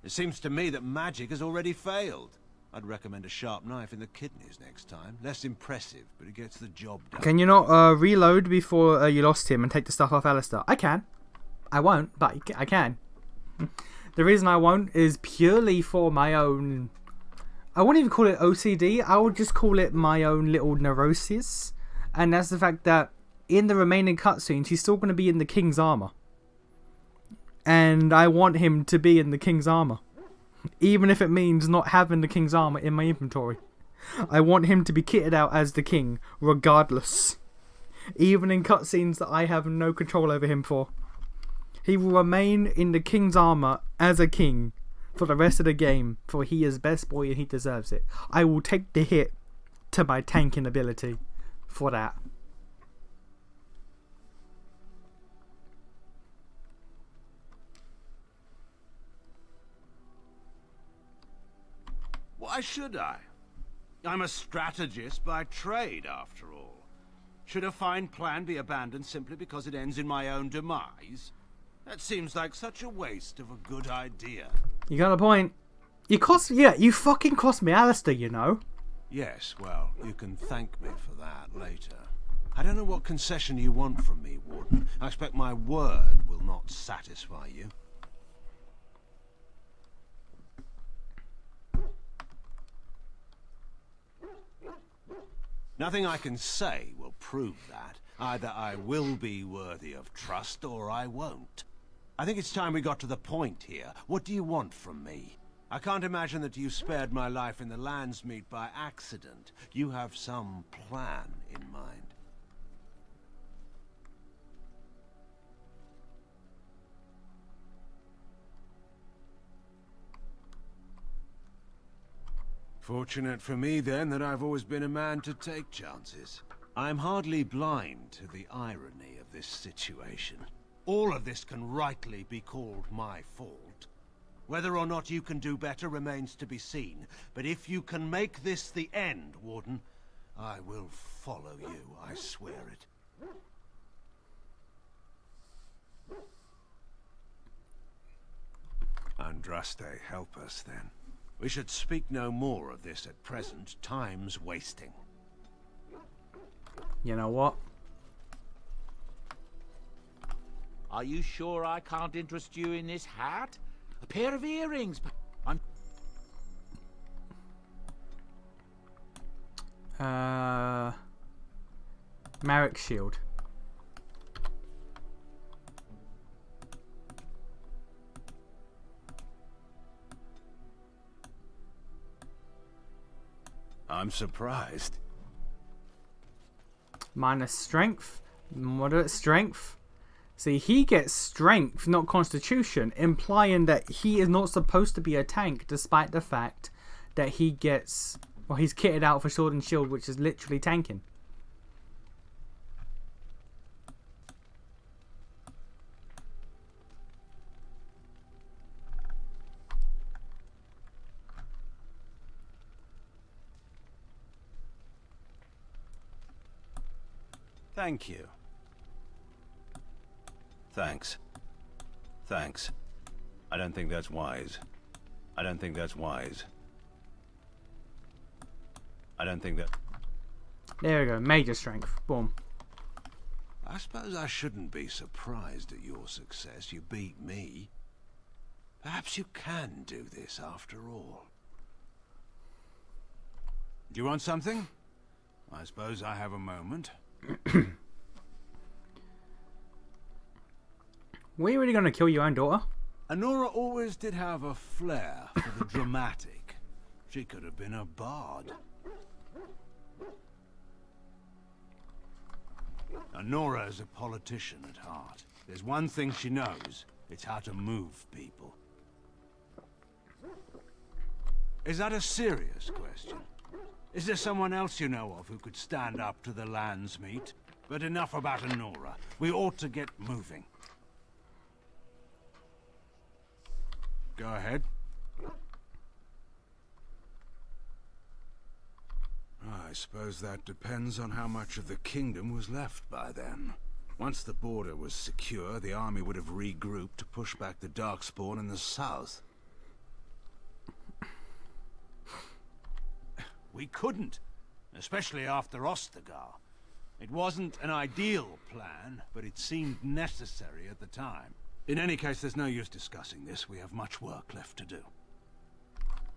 It seems to me that magic has already failed. I'd recommend a sharp knife in the kidneys next time. Less impressive, but it gets the job done. Can you not reload before you lost him and take the stuff off Alistair? I can. I won't, but I can. The reason I won't is purely for my own... I wouldn't even call it OCD. I would just call it my own little neurosis. And that's the fact that in the remaining cutscenes, he's still going to be in the King's armor. And I want him to be in the King's armor. Even if it means not having the King's armor in my inventory. I want him to be kitted out as the King, regardless. Even in cutscenes that I have no control over him for. He will remain in the King's armor as a king for the rest of the game, for he is best boy and he deserves it. I will take the hit to my tanking ability for that. Why should I? I'm a strategist by trade, after all. Should a fine plan be abandoned simply because it ends in my own demise? That seems like such a waste of a good idea. You got a point. You fucking cost me Alistair, you know. Yes, well, you can thank me for that later. I don't know what concession you want from me, Warden. I expect my word will not satisfy you. Nothing I can say will prove that. Either I will be worthy of trust, or I won't. I think it's time we got to the point here. What do you want from me? I can't imagine that you spared my life in the Landsmeet by accident. You have some plan in mind. Fortunate for me, then, that I've always been a man to take chances. I'm hardly blind to the irony of this situation. All of this can rightly be called my fault. Whether or not you can do better remains to be seen. But if you can make this the end, Warden, I will follow you, I swear it. Andraste, help us, then. We should speak no more of this at present. Time's wasting. You know what? Are you sure I can't interest you in this hat? A pair of earrings. I'm... Marek Shield. I'm surprised. Minus strength. Moderate strength. See, he gets strength, not constitution, implying that he is not supposed to be a tank, despite the fact that he gets... Well, he's kitted out for sword and shield, which is literally tanking. Thank you. Thanks. Thanks. I don't think that's wise. I don't think that's wise. I don't think that... There we go. Major strength. Boom. I suppose I shouldn't be surprised at your success. You beat me. Perhaps you can do this after all. Do you want something? I suppose I have a moment. Were you really going to kill your own daughter? Anora always did have a flair for the dramatic. She could have been a bard. Anora is a politician at heart. There's one thing she knows. It's how to move people. Is that a serious question? Is there someone else you know of who could stand up to the Landsmeet? But enough about Anora. We ought to get moving. Go ahead. I suppose that depends on how much of the kingdom was left by then. Once the border was secure, the army would have regrouped to push back the Darkspawn in the south. We couldn't, especially after Ostagar. It wasn't an ideal plan, but it seemed necessary at the time. In any case, there's no use discussing this. We have much work left to do.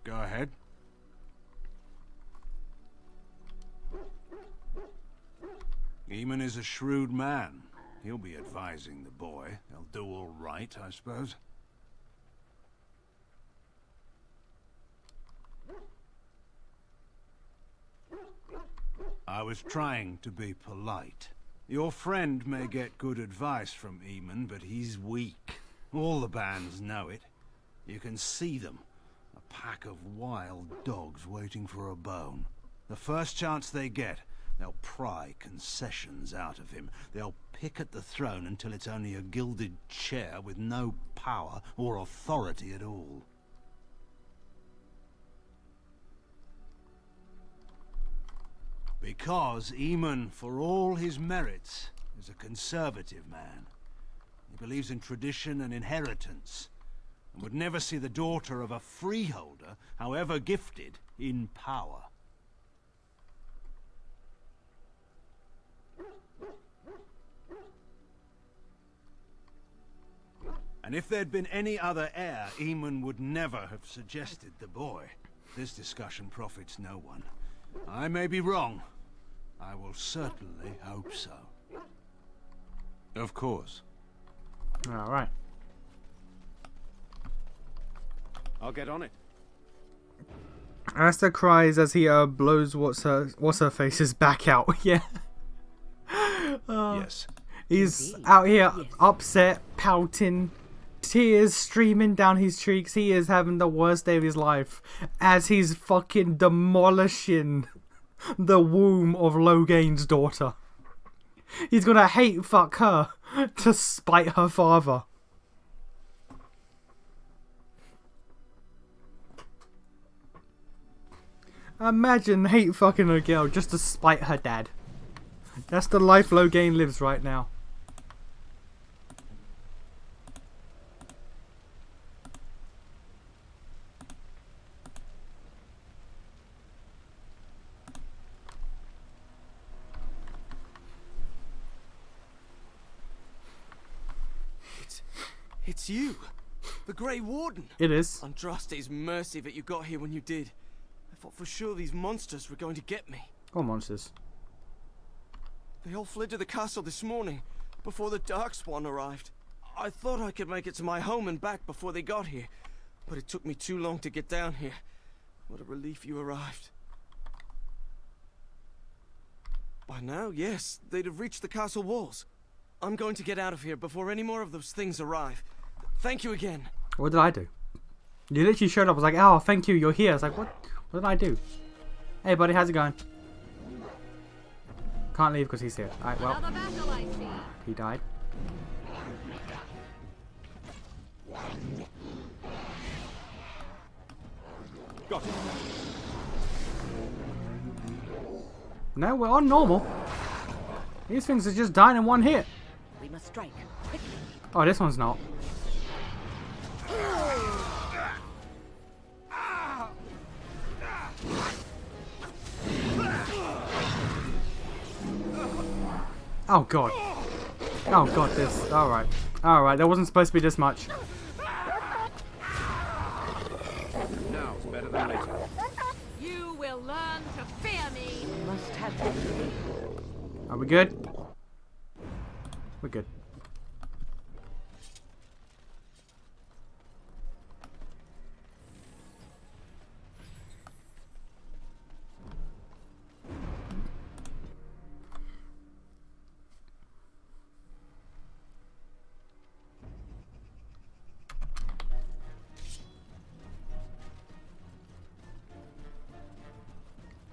Go ahead. Eamon is a shrewd man. He'll be advising the boy. They'll do all right, I suppose. I was trying to be polite. Your friend may get good advice from Eamon, but he's weak. All the bands know it. You can see them. A pack of wild dogs waiting for a bone. The first chance they get, they'll pry concessions out of him. They'll pick at the throne until it's only a gilded chair with no power or authority at all. Because Eamon, for all his merits, is a conservative man. He believes in tradition and inheritance, and would never see the daughter of a freeholder, however gifted, in power. And if there'd been any other heir, Eamon would never have suggested the boy. This discussion profits no one. I may be wrong. I will certainly hope so. Of course. All right. I'll get on it. Asta cries as he blows what's her face's back out. Yeah. Yes. He's out here upset, pouting, tears streaming down his cheeks. He is having the worst day of his life as he's fucking demolishing the womb of Logain's daughter. He's gonna hate fuck her to spite her father. Imagine hate fucking a girl just to spite her dad. That's the life Logain lives right now. It's you, the Grey Warden. It is. Andraste's mercy that you got here when you did. I thought for sure these monsters were going to get me. What monsters? They all fled to the castle this morning, before the Darkspawn arrived. I thought I could make it to my home and back before they got here, but it took me too long to get down here. What a relief you arrived. By now, yes, they'd have reached the castle walls. I'm going to get out of here before any more of those things arrive. Thank you again. What did I do? You literally showed up. I was like, oh, thank you, you're here. I was like, what did I do? Hey, buddy, how's it going? Can't leave because he's here. Alright, well. He died. Got it. No, we're on normal. These things are just dying in one hit. We must strike. Oh, this one's not. Oh god. Oh god, this. Alright. Alright, there wasn't supposed to be this much. Now it's better than later. You will learn to fear me. Must have. Are we good? We're good.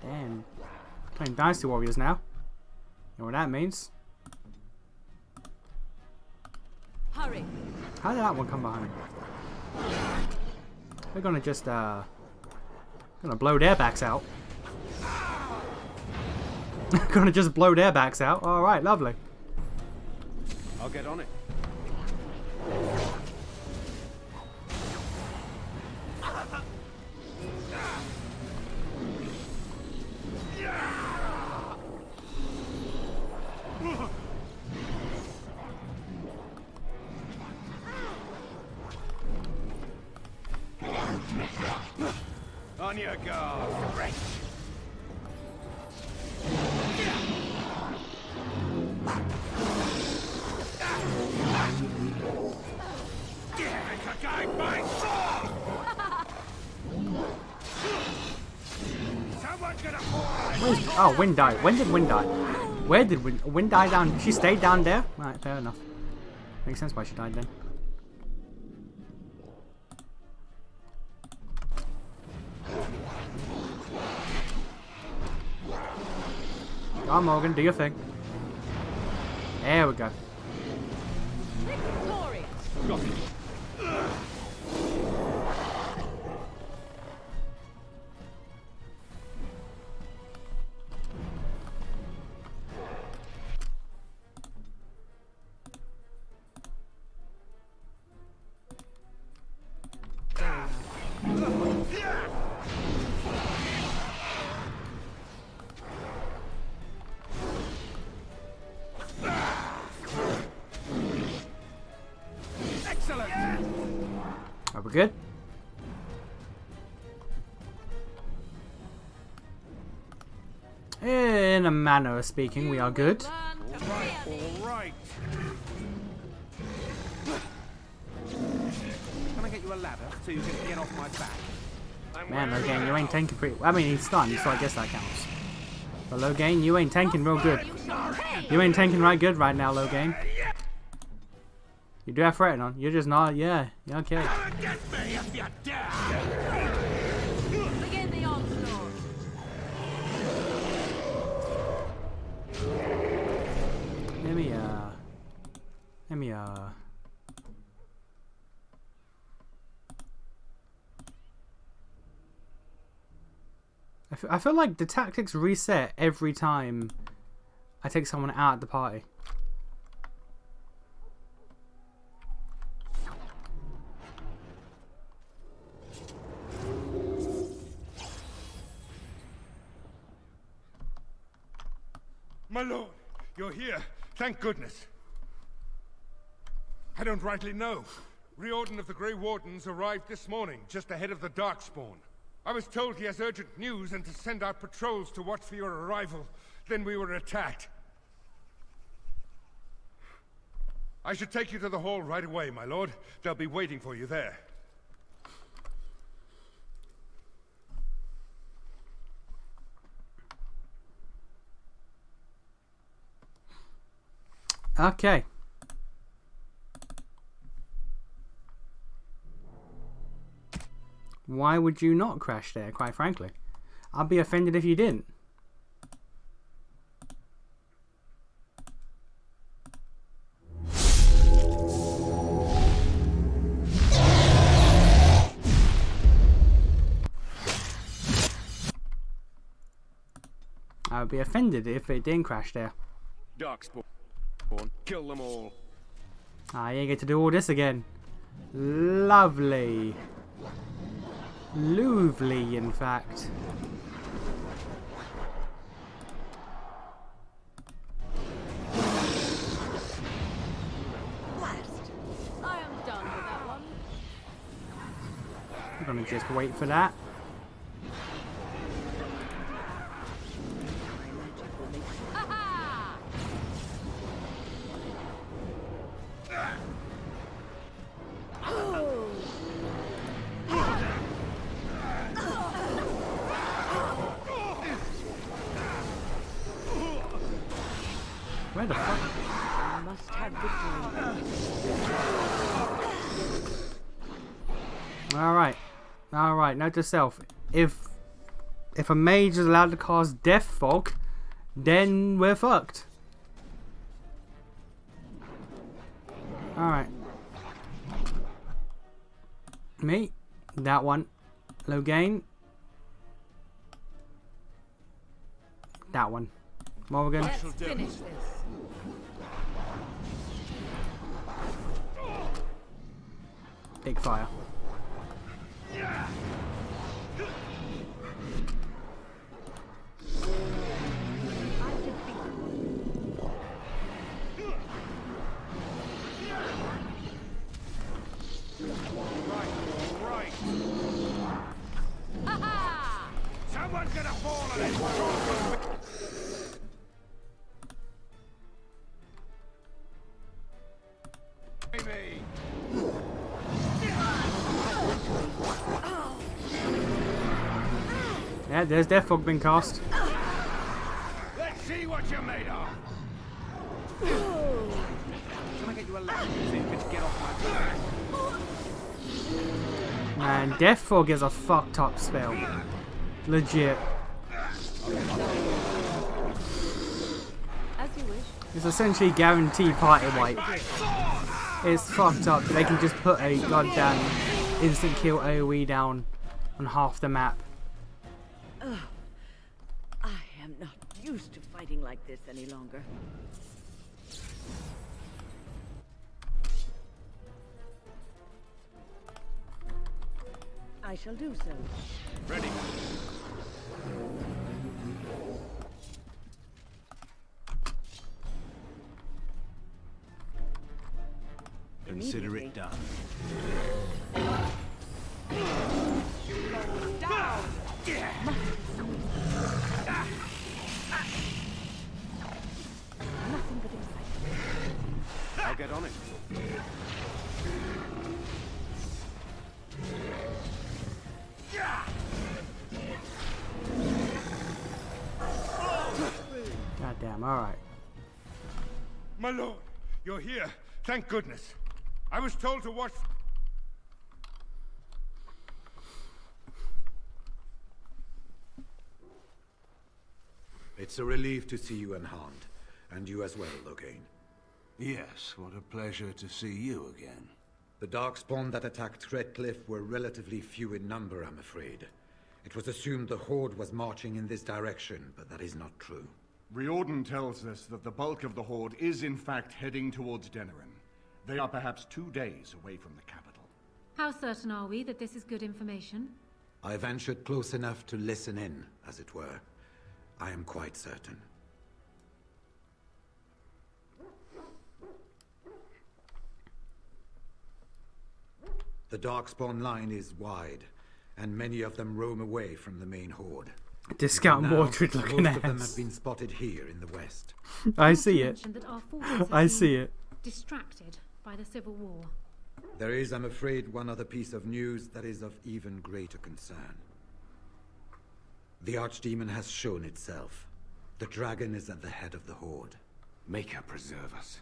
Damn. Playing Dynasty Warriors now. You know what that means? Hurry. How did that one come behind me? They're gonna just gonna blow their backs out. Gonna just blow their backs out. Alright, lovely. I'll get on it. On your guard. Right. Oh, Wind died. When did Wind die? Where did Wind die down? She stayed down there? Right, fair enough. Makes sense why she died then. Come on, Morgan, do your thing. There we go. Got it. Are we good? In a manner of speaking, we are good. All right. Can I get you a ladder so you can get off my back? Man, Logain, you ain't tanking pretty. I mean, he's stunned, so I guess that counts. But Logain, you ain't tanking real good. You ain't tanking right good right now, Logain. You do have threat on. You're just not. Yeah. Yeah. Okay. Begin the onslaught. Let me. I feel like the tactics reset every time I take someone out of the party. My lord, you're here. Thank goodness. I don't rightly know. Riordan of the Grey Wardens arrived this morning, just ahead of the Darkspawn. I was told he has urgent news and to send out patrols to watch for your arrival. Then we were attacked. I should take you to the hall right away, my lord. They'll be waiting for you there. Okay. Why would you not crash there, quite frankly? I'd be offended if you didn't. I would be offended if it didn't crash there. Darkspawn. Kill them all. Ah, you get to do all this again. Lovely. Lovely, in fact. I'm gonna just wait for that. Where the fuck? I must have victory. Alright, note to self. If a mage is allowed to cast Death Fog, then we're fucked. Alright. Me. That one. Logain. That one. Morgan. Let's finish this. Big fire. Right. Someone's gonna fall on it. Yeah, there's Death Fog being cast. Let's see what you're made of. Can I get you a ladder so you can get off my back? Man, Death Fog is a fucked up spell. Legit. As you wish. It's essentially guaranteed party wipe. It's fucked up. They can just put a goddamn instant kill AoE down on half the map. Ugh. I am not used to fighting like this any longer. I shall do so. Ready. Consider it done. Down! Nothing but excitement. I'll get on it. Goddamn, alright. My lord, you're here. Thank goodness. I was told to watch. It's a relief to see you unharmed. And you as well, Logain. Yes, what a pleasure to see you again. The Darkspawn that attacked Threadcliff were relatively few in number, I'm afraid. It was assumed the Horde was marching in this direction, but that is not true. Riordan tells us that the bulk of the Horde is in fact heading towards Denerim. They are perhaps 2 days away from the capital. How certain are we that this is good information? I ventured close enough to listen in, as it were. I am quite certain. The Darkspawn line is wide, and many of them roam away from the main Horde. Discount Now, Mordred looking most of them ass. have been spotted here in the west. I see it. Mentioned that our forces have I been see it. distracted by the Civil War. There is, I'm afraid, one other piece of news that is of even greater concern. The Archdemon has shown itself. The dragon is at the head of the Horde. Make her preserve us.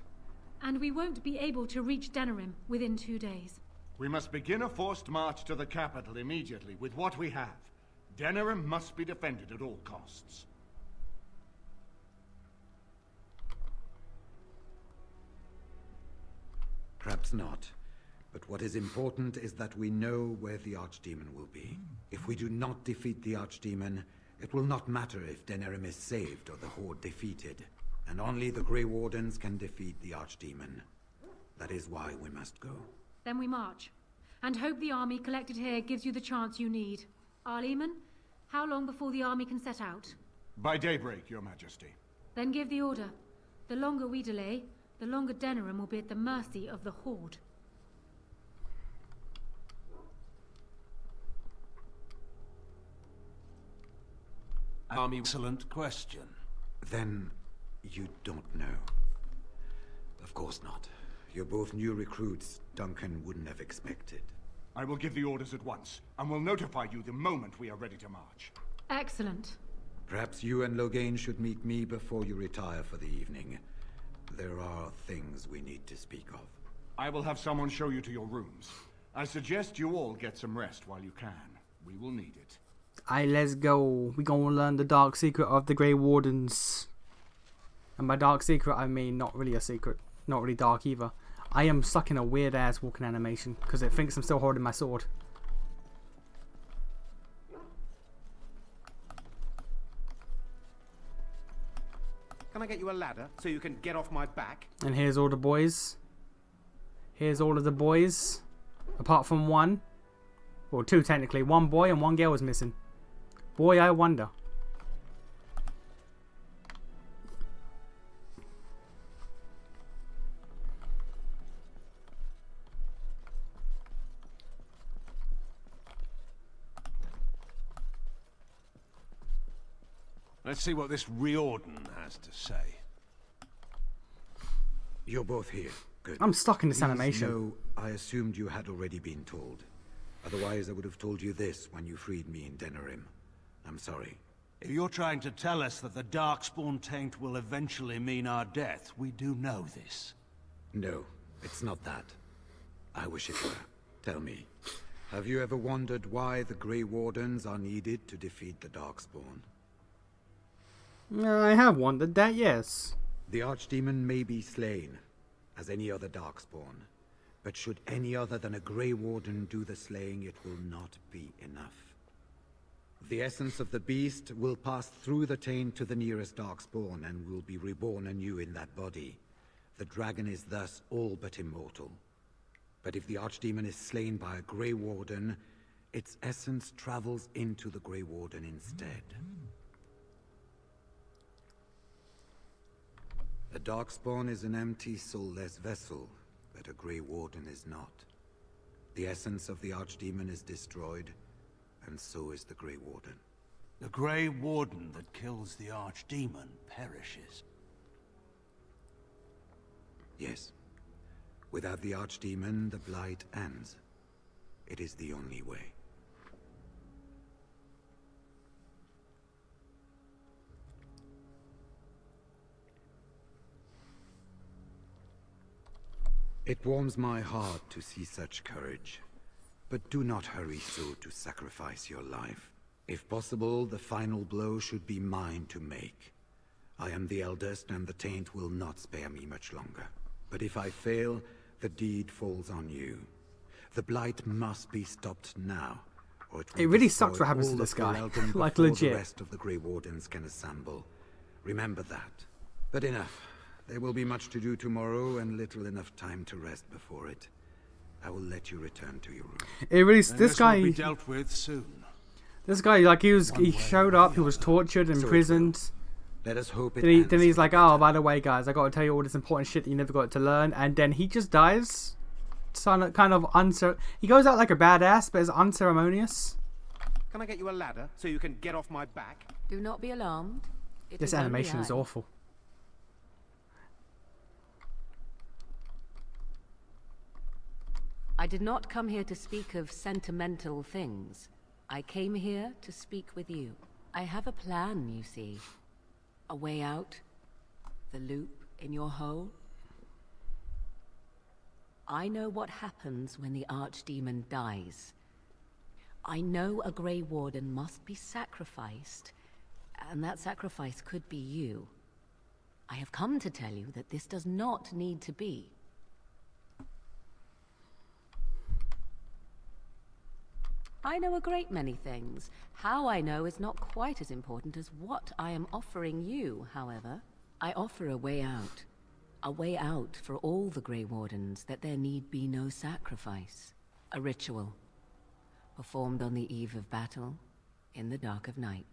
And we won't be able to reach Denerim within 2 days. We must begin a forced march to the capital immediately with what we have. Denerim must be defended at all costs. Perhaps not. But what is important is that we know where the Archdemon will be. If we do not defeat the Archdemon, it will not matter if Denerim is saved or the Horde defeated. And only the Grey Wardens can defeat the Archdemon. That is why we must go. Then we march. And hope the army collected here gives you the chance you need. Arleman, how long before the army can set out? By daybreak, Your Majesty. Then give the order. The longer we delay, the longer Denerim will be at the mercy of the Horde. army. Excellent question. Then you don't know. Of course not. You're both new recruits Duncan wouldn't have expected. I will give the orders at once, and will notify you the moment we are ready to march. Excellent. Perhaps you and Logain should meet me before you retire for the evening. There are things we need to speak of. I will have someone show you to your rooms. I suggest you all get some rest while you can. We will need it. Aye, let's go. We gonna learn the dark secret of the Grey Wardens. And by dark secret, I mean not really a secret. Not really dark either. I am stuck in a weird ass walking animation because it thinks I'm still holding my sword. Can I get you a ladder so you can get off my back? And here's all the boys. Here's all of the boys. Apart from one. Well, two technically. One boy and one girl is missing. Boy, I wonder. Let's see what this Riordan has to say. You're both here. Good. I'm stuck in this Please animation. know, I assumed you had already been told. Otherwise, I would have told you this when you freed me in Denerim. I'm sorry. If you're trying to tell us that the Darkspawn taint will eventually mean our death, we do know this. No, it's not that. I wish it were. Tell me, have you ever wondered why the Grey Wardens are needed to defeat the Darkspawn? I have wondered that, yes. The Archdemon may be slain, as any other Darkspawn. But should any other than a Grey Warden do the slaying, it will not be enough. The essence of the beast will pass through the taint to the nearest Darkspawn and will be reborn anew in that body. The dragon is thus all but immortal. But if the Archdemon is slain by a Grey Warden, its essence travels into the Grey Warden instead. A Darkspawn is an empty, soulless vessel, but a Grey Warden is not. The essence of the Archdemon is destroyed, and so is the Grey Warden. The Grey Warden that kills the Archdemon perishes. Yes. Without the Archdemon, the Blight ends. It is the only way. It warms my heart to see such courage. But do not hurry so to sacrifice your life. If possible, the final blow should be mine to make. I am the eldest, and the taint will not spare me much longer. But if I fail, the deed falls on you. The Blight must be stopped now, or It really sucks what happens to this guy. Like, legit. The rest of the Grey Wardens can assemble. Remember that. But enough. There will be much to do tomorrow, and little enough time to rest before it. I will let you return to your room. It really, And this guy, will be dealt with soon. this guy, like he showed up, he was tortured, imprisoned. Let us hope it Then he's like, oh, by the way, guys, I got to tell you all this important shit that you never got to learn, and then he just dies. Kind of he goes out like a badass, but is unceremonious. Can I get you a ladder so you can get off my back? Do not be alarmed. It This is only animation is I. awful. I did not come here to speak of sentimental things. I came here to speak with you. I have a plan, you see. A way out. The loop in your hole. I know what happens when the Archdemon dies. I know a Grey Warden must be sacrificed, and that sacrifice could be you. I have come to tell you that this does not need to be. I know a great many things. How I know is not quite as important as what I am offering you, however. I offer a way out. A way out for all the Grey Wardens, that there need be no sacrifice. A ritual, performed on the eve of battle, in the dark of night.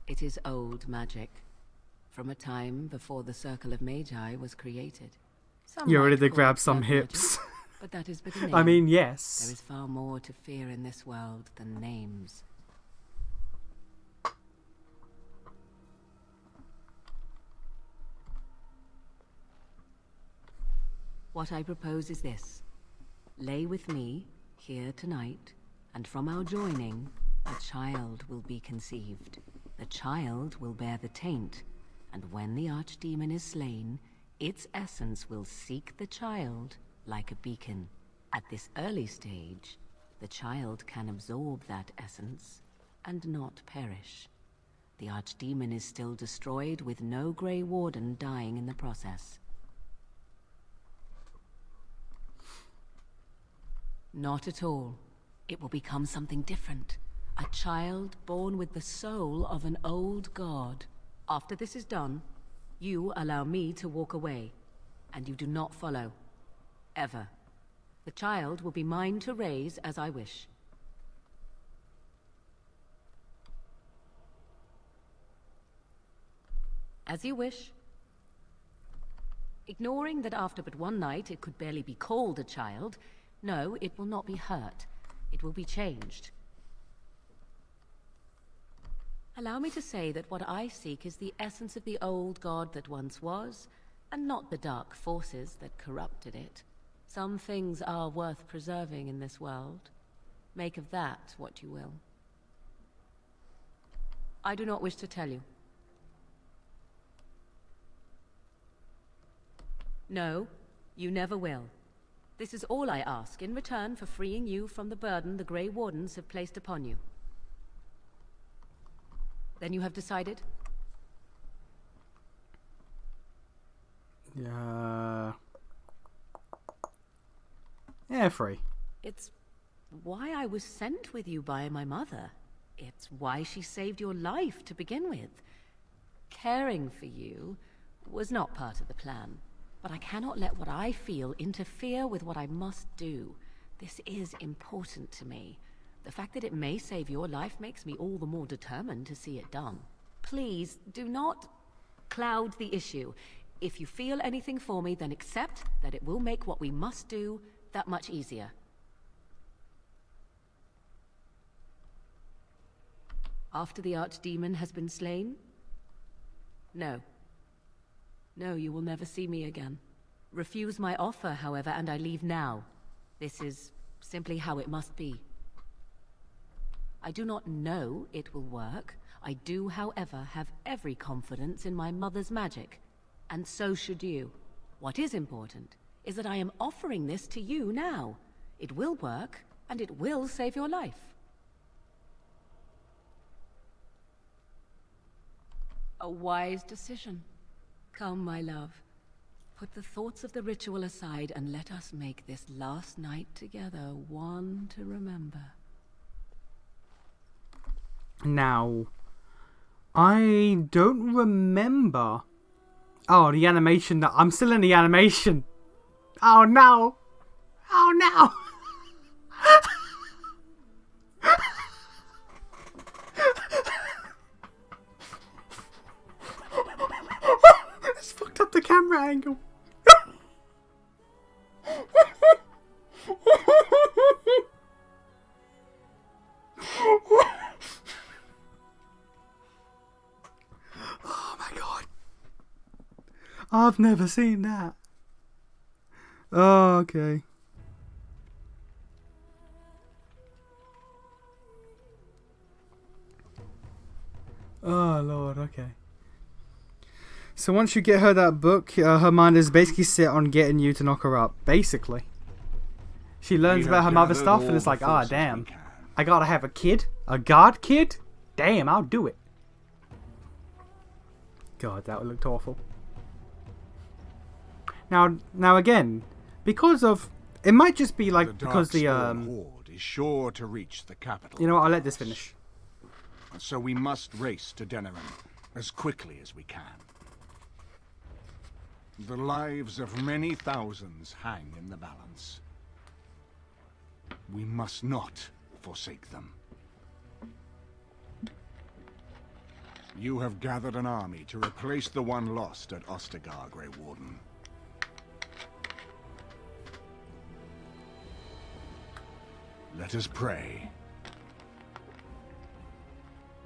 It is old magic, from a time before the Circle of Magi was created. Some You're ready might to call grab it some blood magic. hips. But that is but a name. I mean, yes. There is far more to fear in this world than names. What I propose is this. Lay with me, here tonight, and from our joining, a child will be conceived. The child will bear the taint, and when the archdemon is slain, its essence will seek the child like a beacon. At this early stage, the child can absorb that essence and not perish. The archdemon is still destroyed with no Grey Warden dying in the process. Not at all. It will become something different. A child born with the soul of an old god. After this is done, you allow me to walk away, and you do not follow. Ever. The child will be mine to raise as I wish. As you wish. Ignoring that after but one night it could barely be called a child, no, it will not be hurt. It will be changed. Allow me to say that what I seek is the essence of the old god that once was, and not the dark forces that corrupted it. Some things are worth preserving in this world. Make of that what you will. I do not wish to tell you. No, you never will. This is all I ask in return for freeing you from the burden the Grey Wardens have placed upon you. Then you have decided? Yeah, free. It's why I was sent with you by my mother. It's why she saved your life to begin with. Caring for you was not part of the plan, but I cannot let what I feel interfere with what I must do. This is important to me. The fact that it may save your life makes me all the more determined to see it done. Please, do not cloud the issue. If you feel anything for me, then accept that it will make what we must do that much easier. After the archdemon has been slain? No. No, you will never see me again. Refuse my offer, however, and I leave now. This is simply how it must be. I do not know it will work. I do, however, have every confidence in my mother's magic. And so should you. What is important is that I am offering this to you now. It will work, and it will save your life. A wise decision. Come, my love. Put the thoughts of the ritual aside and let us make this last night together one to remember. Now, I don't remember. Oh, the animation that I'm still in the animation. Oh no! Oh no! It's fucked up the camera angle. Oh my god. I've never seen that. Oh, okay. Oh lord, okay. So once you get her that book, her mind is basically set on getting you to knock her up. Basically. She learns about her mother's stuff and it's like, ah, damn. I gotta have a kid? A god kid? Damn, I'll do it. God, that looked awful. Now again, because of... It might just be like, because the... Horde is sure to reach the capital. You know what, I'll let this finish. So we must race to Denerim as quickly as we can. The lives of many thousands hang in the balance. We must not forsake them. You have gathered an army to replace the one lost at Ostagar, Grey Warden. Let us pray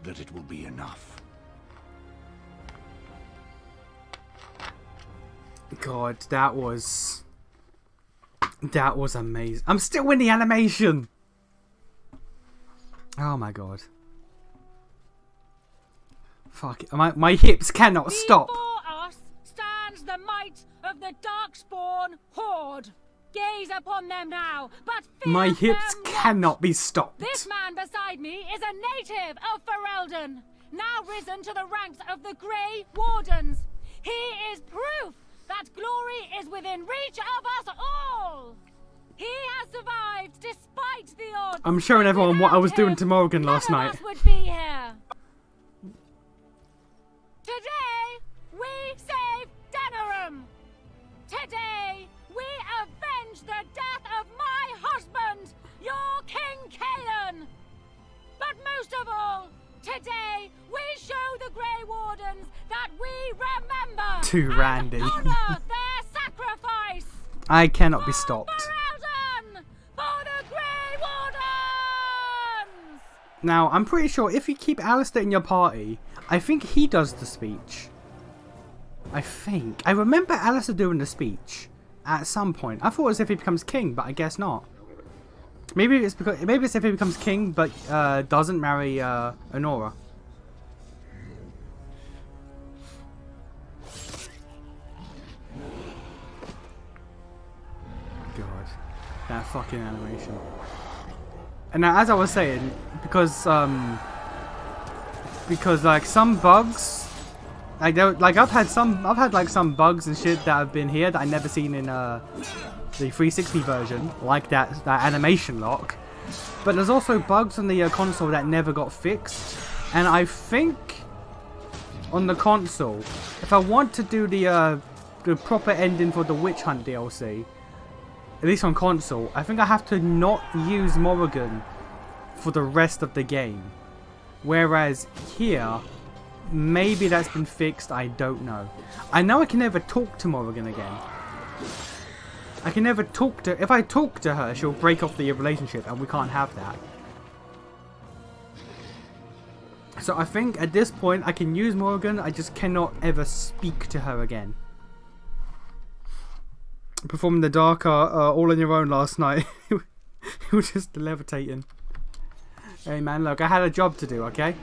that it will be enough. God, that was amazing. I'm still in the animation. Oh my god. Fuck it. My hips cannot stop. Before us stands the might of the Darkspawn Horde. Gaze upon them now, but fear My hips them cannot be stopped. This man beside me is a native of Ferelden, now risen to the ranks of the Grey Wardens. He is proof that glory is within reach of us all. He has survived despite the odds. I'm showing everyone what I was doing to Morgan last None of night. us would be here. Today, we save Denerim. Today, we avenge the death of my husband, your King Kaelan. But most of all, today, we show the Grey Wardens that we remember Too Randy. and honor their sacrifice. I cannot be stopped. Ferelden, for the Grey Wardens! Now, I'm pretty sure if you keep Alistair in your party, I think he does the speech. I remember Alistair doing the speech at some point. I thought it was if he becomes king, but I guess not. Maybe it's if he becomes king, but doesn't marry Honora. God, that fucking animation. And now, as I was saying, because like some bugs, like I've had like some bugs and shit that have been here that I never seen in the 360 version, like that animation lock. But there's also bugs on the console that never got fixed, and I think on the console, if I want to do the proper ending for the Witch Hunt DLC, at least on console, I think I have to not use Morrigan for the rest of the game. Whereas here, maybe that's been fixed, I don't know. I know I can never talk to Morrigan again. I can never talk to... If I talk to her, she'll break off the relationship, and we can't have that. So I think at this point, I can use Morrigan, I just cannot ever speak to her again. Performing the dark art all on your own last night. You were just levitating. Hey man, look, I had a job to do, okay?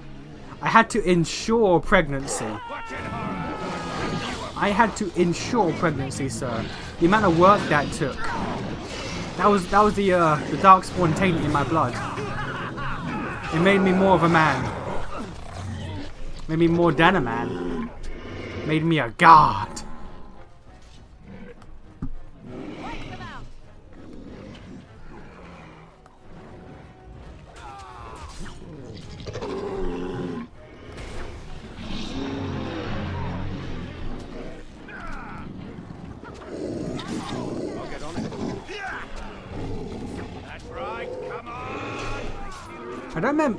I had to ensure pregnancy. I had to ensure pregnancy, sir. The amount of work that took. That was the Darkspawn taint in my blood. It made me more of a man. Made me more than a man. Made me a god.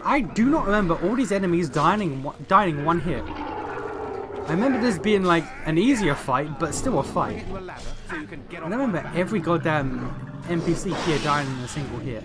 I do not remember all these enemies dying in one hit. I remember this being like an easier fight, but still a fight. I don't remember every goddamn NPC here dying in a single hit.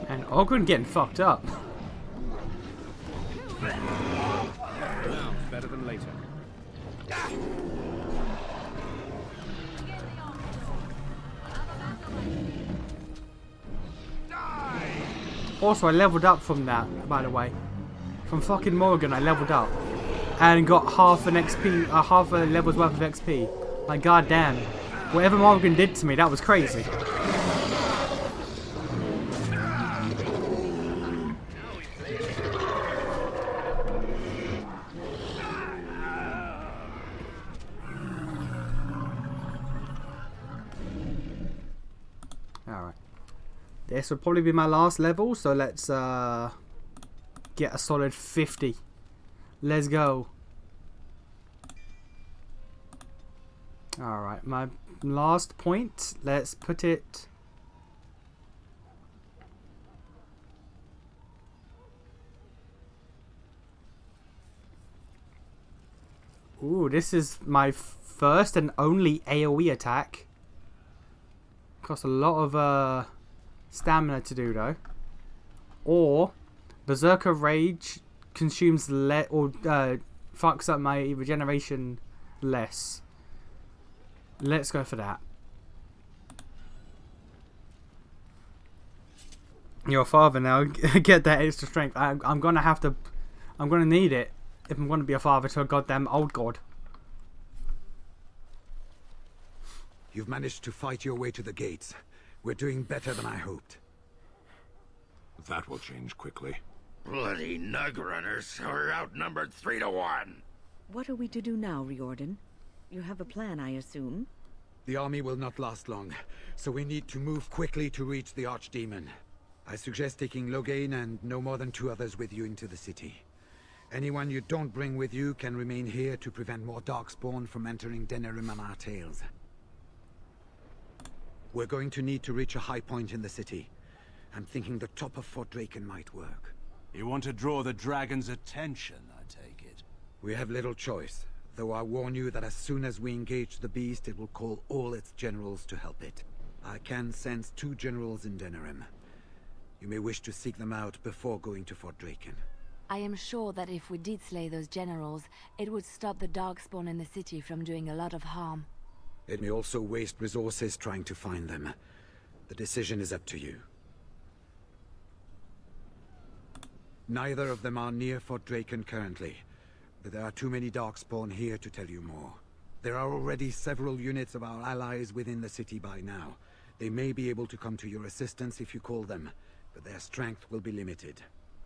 And Ogren getting fucked up. Now, better than later. Also, I leveled up from that, by the way. From fucking Morrigan, I leveled up. and got half an XP, half a level's worth of XP. Like, goddamn. Whatever Morgan did to me, that was crazy. Alright. This will probably be my last level, so let's get a solid 50. Let's go. Alright, my last point. Let's put it... Ooh, this is my first and only AoE attack. Costs a lot of stamina to do though. Or Berserker Rage consumes or fucks up my regeneration less. Let's go for that. Your father now. Get that extra strength. I'm gonna have to. I'm gonna need it if I'm gonna be a father to a goddamn old god. You've managed to fight your way to the gates. We're doing better than I hoped. That will change quickly. Bloody nug runners are outnumbered 3 to 1. What are we to do now, Riordan? You have a plan, I assume? The army will not last long, so we need to move quickly to reach the Archdemon. I suggest taking Loghain and no more than 2 others with you into the city. Anyone you don't bring with you can remain here to prevent more Darkspawn from entering Denerim and our tails. We're going to need to reach a high point in the city. I'm thinking the top of Fort Draken might work. You want to draw the dragon's attention, I take it? We have little choice, though I warn you that as soon as we engage the beast, it will call all its generals to help it. I can sense 2 generals in Denerim. You may wish to seek them out before going to Fort Draken. I am sure that if we did slay those generals, it would stop the Darkspawn in the city from doing a lot of harm. It may also waste resources trying to find them. The decision is up to you. Neither of them are near Fort Draken currently, but there are too many Darkspawn here to tell you more. There are already several units of our allies within the city by now. They may be able to come to your assistance if you call them, but their strength will be limited.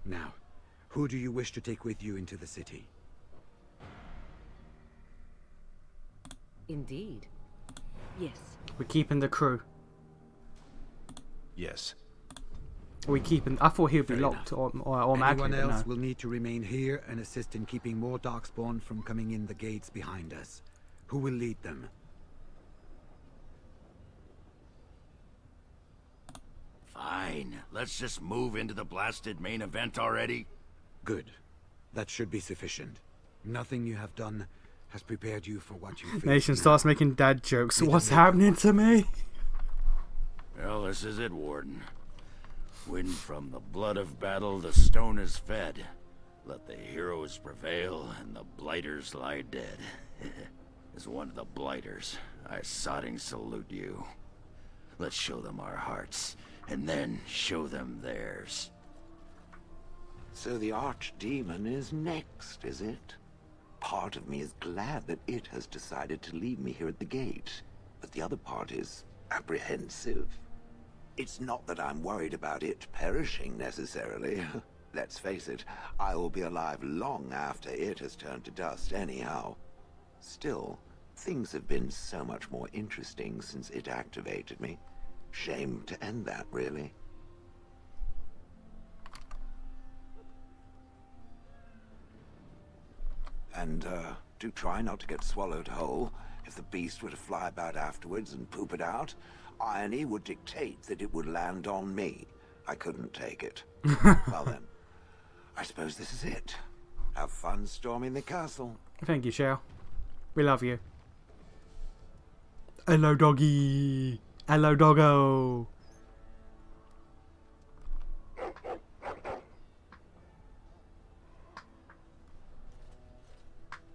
Now, who do you wish to take with you into the city? Indeed. Yes. We're keeping the crew. Yes. We're keeping... I thought he would be locked or Anyone magically, else no. will need to remain here and assist in keeping more Darkspawn from coming in the gates behind us. Who will lead them? Fine. Let's just move into the blasted main event already. Good. That should be sufficient. Nothing you have done has prepared you for what you face. Nation starts making dad jokes. What's happening to me? Well, this is it, Warden. When from the blood of battle the stone is fed, let the heroes prevail and the blighters lie dead. As one of the blighters, I sodding salute you. Let's show them our hearts, and then show them theirs. So the Archdemon is next, is it? Part of me is glad that it has decided to leave me here at the gate, but the other part is apprehensive. It's not that I'm worried about it perishing necessarily. Let's face it, I will be alive long after it has turned to dust anyhow. Still, things have been so much more interesting since it activated me. Shame to end that, really. And, do try not to get swallowed whole. If the beast were to fly about afterwards and poop it out, irony would dictate that it would land on me. I couldn't take it. Well then, I suppose this is it. Have fun storming the castle. Thank you, Shell. We love you. Hello, doggy. Hello, doggo.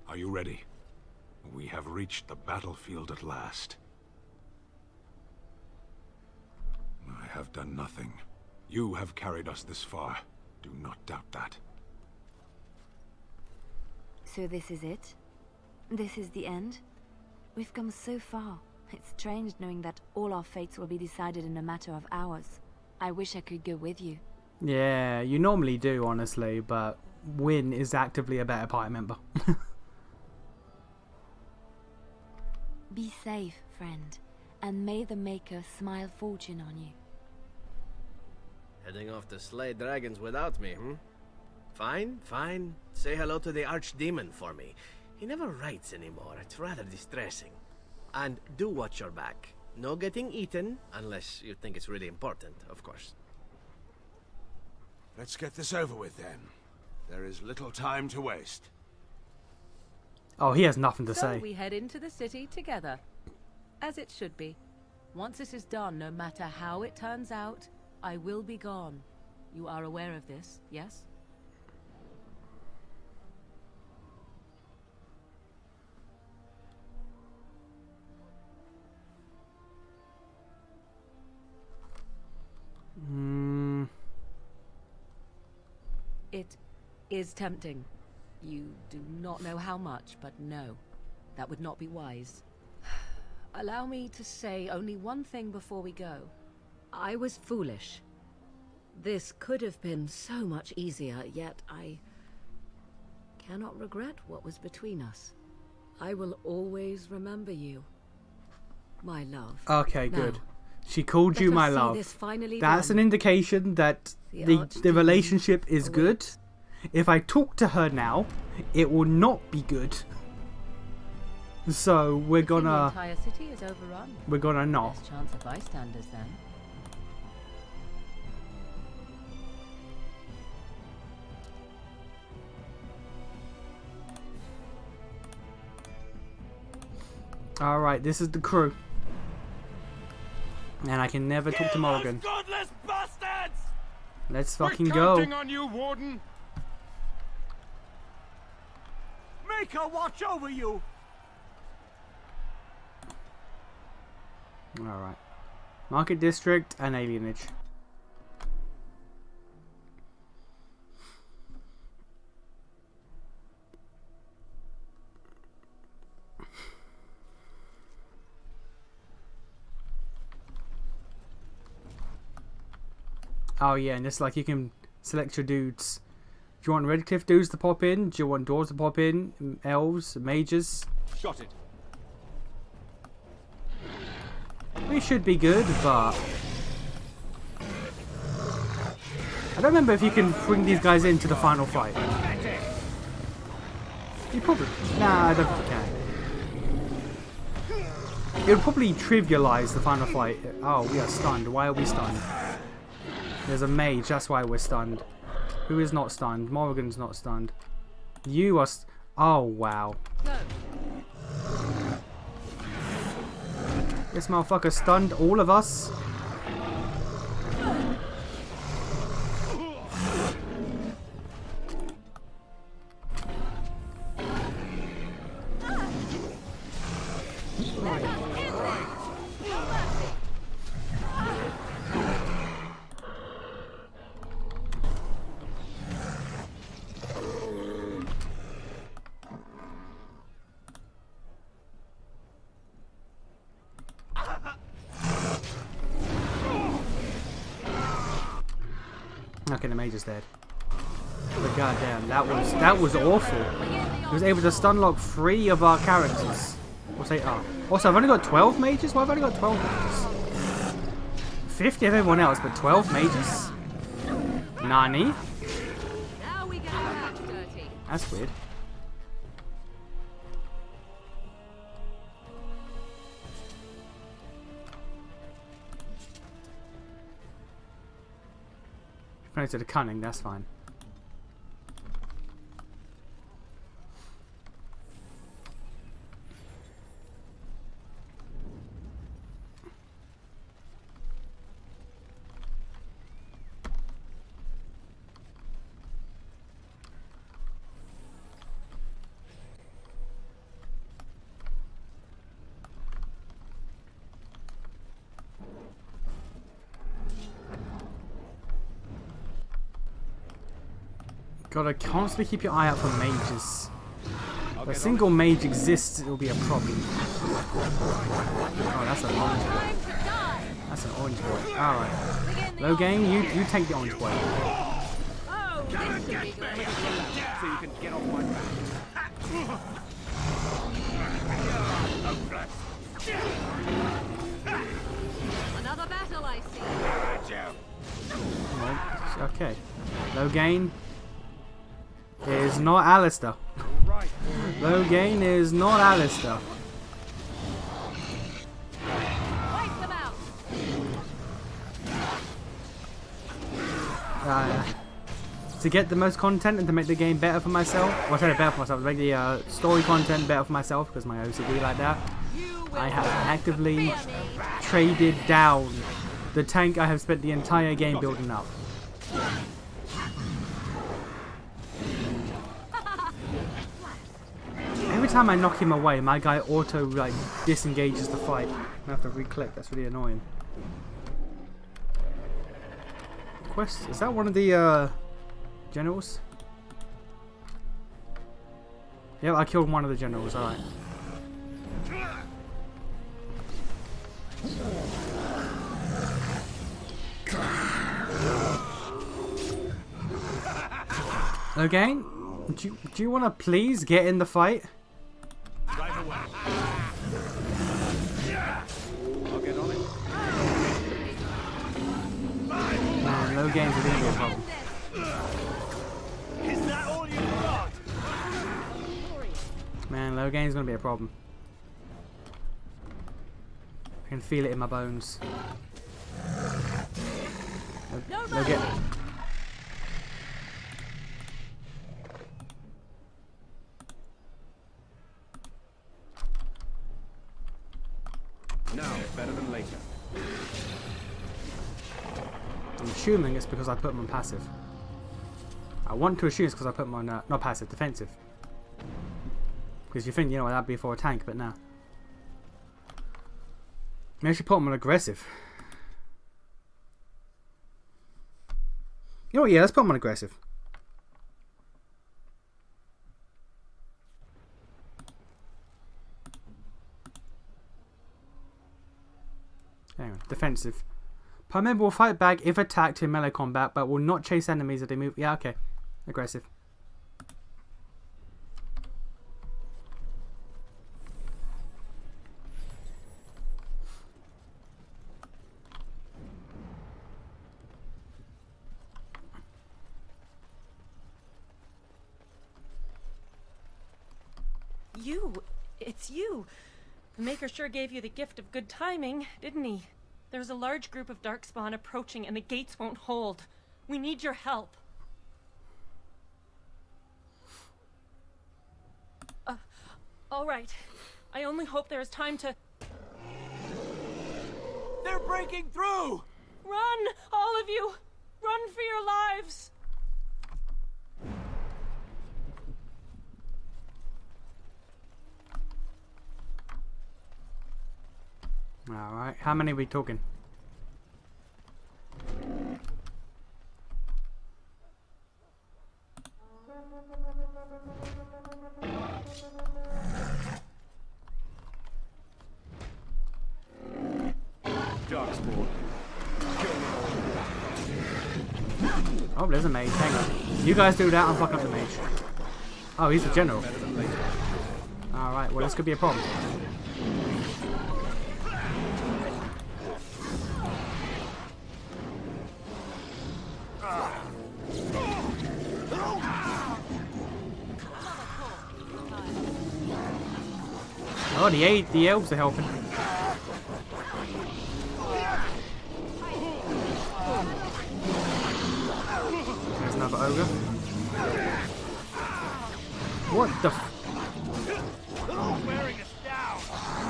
Are you ready? We have reached the battlefield at last. I have done nothing. You have carried us this far. Do not doubt that. So this is it? This is the end? We've come so far. It's strange knowing that all our fates will be decided in a matter of hours. I wish I could go with you. Yeah, you normally do, honestly, but Wynne is actively a better party member. Be safe, friend, and may the Maker smile fortune on you. Heading off to slay dragons without me, hmm? Fine, fine. Say hello to the Archdemon for me. He never writes anymore. It's rather distressing. And do watch your back. No getting eaten, unless you think it's really important, of course. Let's get this over with, then. There is little time to waste. Oh, he has nothing to So say. we head into the city together. As it should be. Once this is done, no matter how it turns out, I will be gone. You are aware of this, yes? It is tempting. You do not know how much, but no, that would not be wise. Allow me to say only one thing before we go. I was foolish. This could have been so much easier, yet I cannot regret what was between us. I will always remember you, my love. Okay, Now, good. She called you let us my see love. this finally That's done. an indication that The the Archdemon relationship is good. If I talk to her now, it will not be good. So we're The gonna entire city is overrun. we're gonna not. Less chance of bystanders then. All right, this is the crew, and I can never talk to Morgan. Godless bastards! Let's We're fucking go. counting on you, Warden. Make her watch over you! All right, Market District and Alienage. Oh yeah, and it's like you can select your dudes. Do you want Redcliffe dudes to pop in? Do you want dwarves to pop in? Elves? Mages? Shot it. We should be good, but I don't remember if you can bring these guys into the final fight. You probably... Nah, I don't think you can. It would probably trivialize the final fight. Oh, we are stunned. Why are we stunned? There's a mage, that's why we're stunned. Who is not stunned? Morrigan's not stunned. You are oh, wow. This motherfucker stunned all of us. Okay, the mage is dead. But goddamn, that was awful. He was able to stun lock 3 of our characters. We'll say, oh. Also, I've only got 12 mages? Why have I only got 12 mages? 50 of everyone else, but 12 mages? Nani? Now we get our hands dirty. That's weird. Going to the cunning, that's fine. Gotta constantly keep your eye out for mages. If a single mage exists, it'll be a problem. Oh, that's an orange boy. That's an orange boy. Alright. Loghain, you take the orange boy. So you can get off my back. Another battle, I see. Okay. Loghain is not Alistair. Loghain is not Alistair. Wipe them out. To get the most content and to make the game better for myself, well, I said better for myself, to make the story content better for myself, because my OCD like that, I have actively traded down the tank I have spent the entire game building up. Every time I knock him away, my guy auto like disengages the fight. I have to re-click, that's really annoying. Quest, is that one of the generals? Yeah, I killed one of the generals, alright. Loghain, do you want to please get in the fight? Right away. I'll get on it. Man, Loghain's going to be a problem. Is that all you got? Man, Loghain's going to be a problem. I can feel it in my bones. Loghain. Now, better than later. I'm assuming it's because I put him on passive. I want to assume it's because I put him on, not passive, defensive. Because you think, you know, that'd be for a tank, but no. Maybe I should put him on aggressive. You know what, yeah, let's put him on aggressive. Hang on, defensive. Per member will fight back if attacked in melee combat, but will not chase enemies as they move. Yeah, okay. Aggressive. It's you. The Maker sure gave you the gift of good timing, didn't he? There's a large group of Darkspawn approaching and the gates won't hold. We need your help. All right. I only hope there is time to... They're breaking through! Run, all of you! Run for your lives! Alright, how many are we talking? Darkspawn. Oh, there's a mage. Hang on. You guys do that, I'm fucking up the mage. Oh, he's the general. Alright, well, this could be a problem. Oh, the elves are helping. There's another ogre. What the f...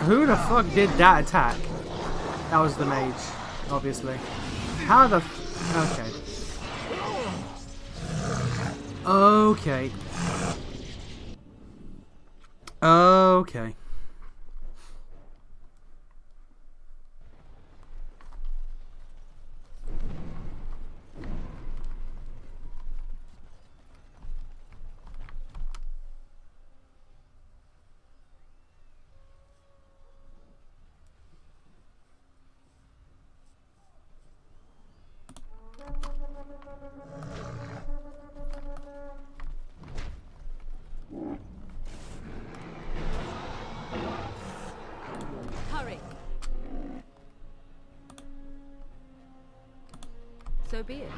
Who the fuck did that attack? That was the mage, obviously. How the f... Okay. Okay. Okay. So be it.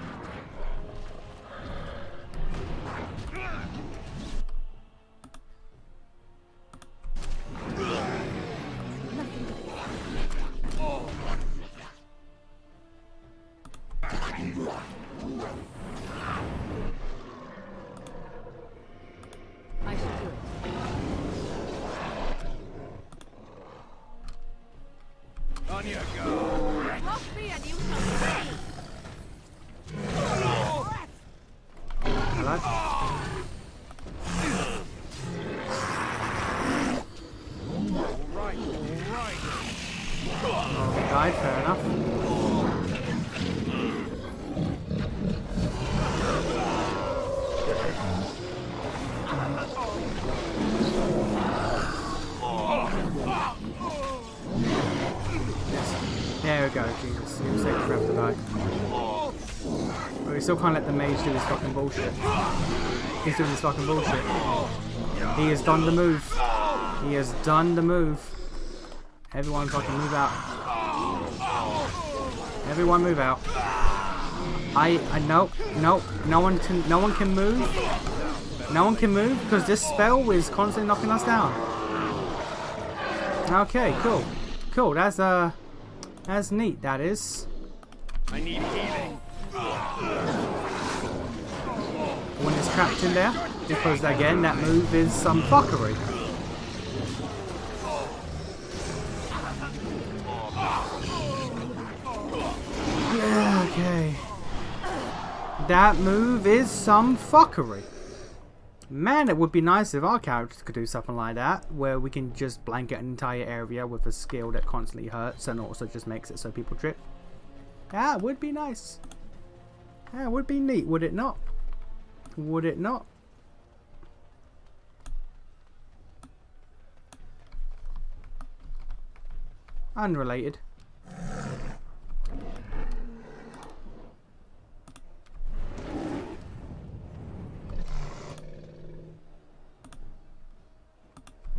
I shall do it. On your go. Walk free and you shall see. Hello? Alright. Oh, he died, fair enough. There we go, Jesus. He was taking forever to die. But we still can't let the mage do this fucking bullshit. He's doing this fucking bullshit. He has done the move. He has done the move. Everyone fucking move out. Everyone move out. No one can move. No one can move because this spell is constantly knocking us down. Okay, cool. Cool, that's neat, that is. I need healing. One is trapped in there because again that move is some fuckery. Yeah, okay. That move is some fuckery. Man, it would be nice if our characters could do something like that, where we can just blanket an entire area with a skill that constantly hurts and also just makes it so people trip. That would be nice. That would be neat, would it not? Would it not? Unrelated.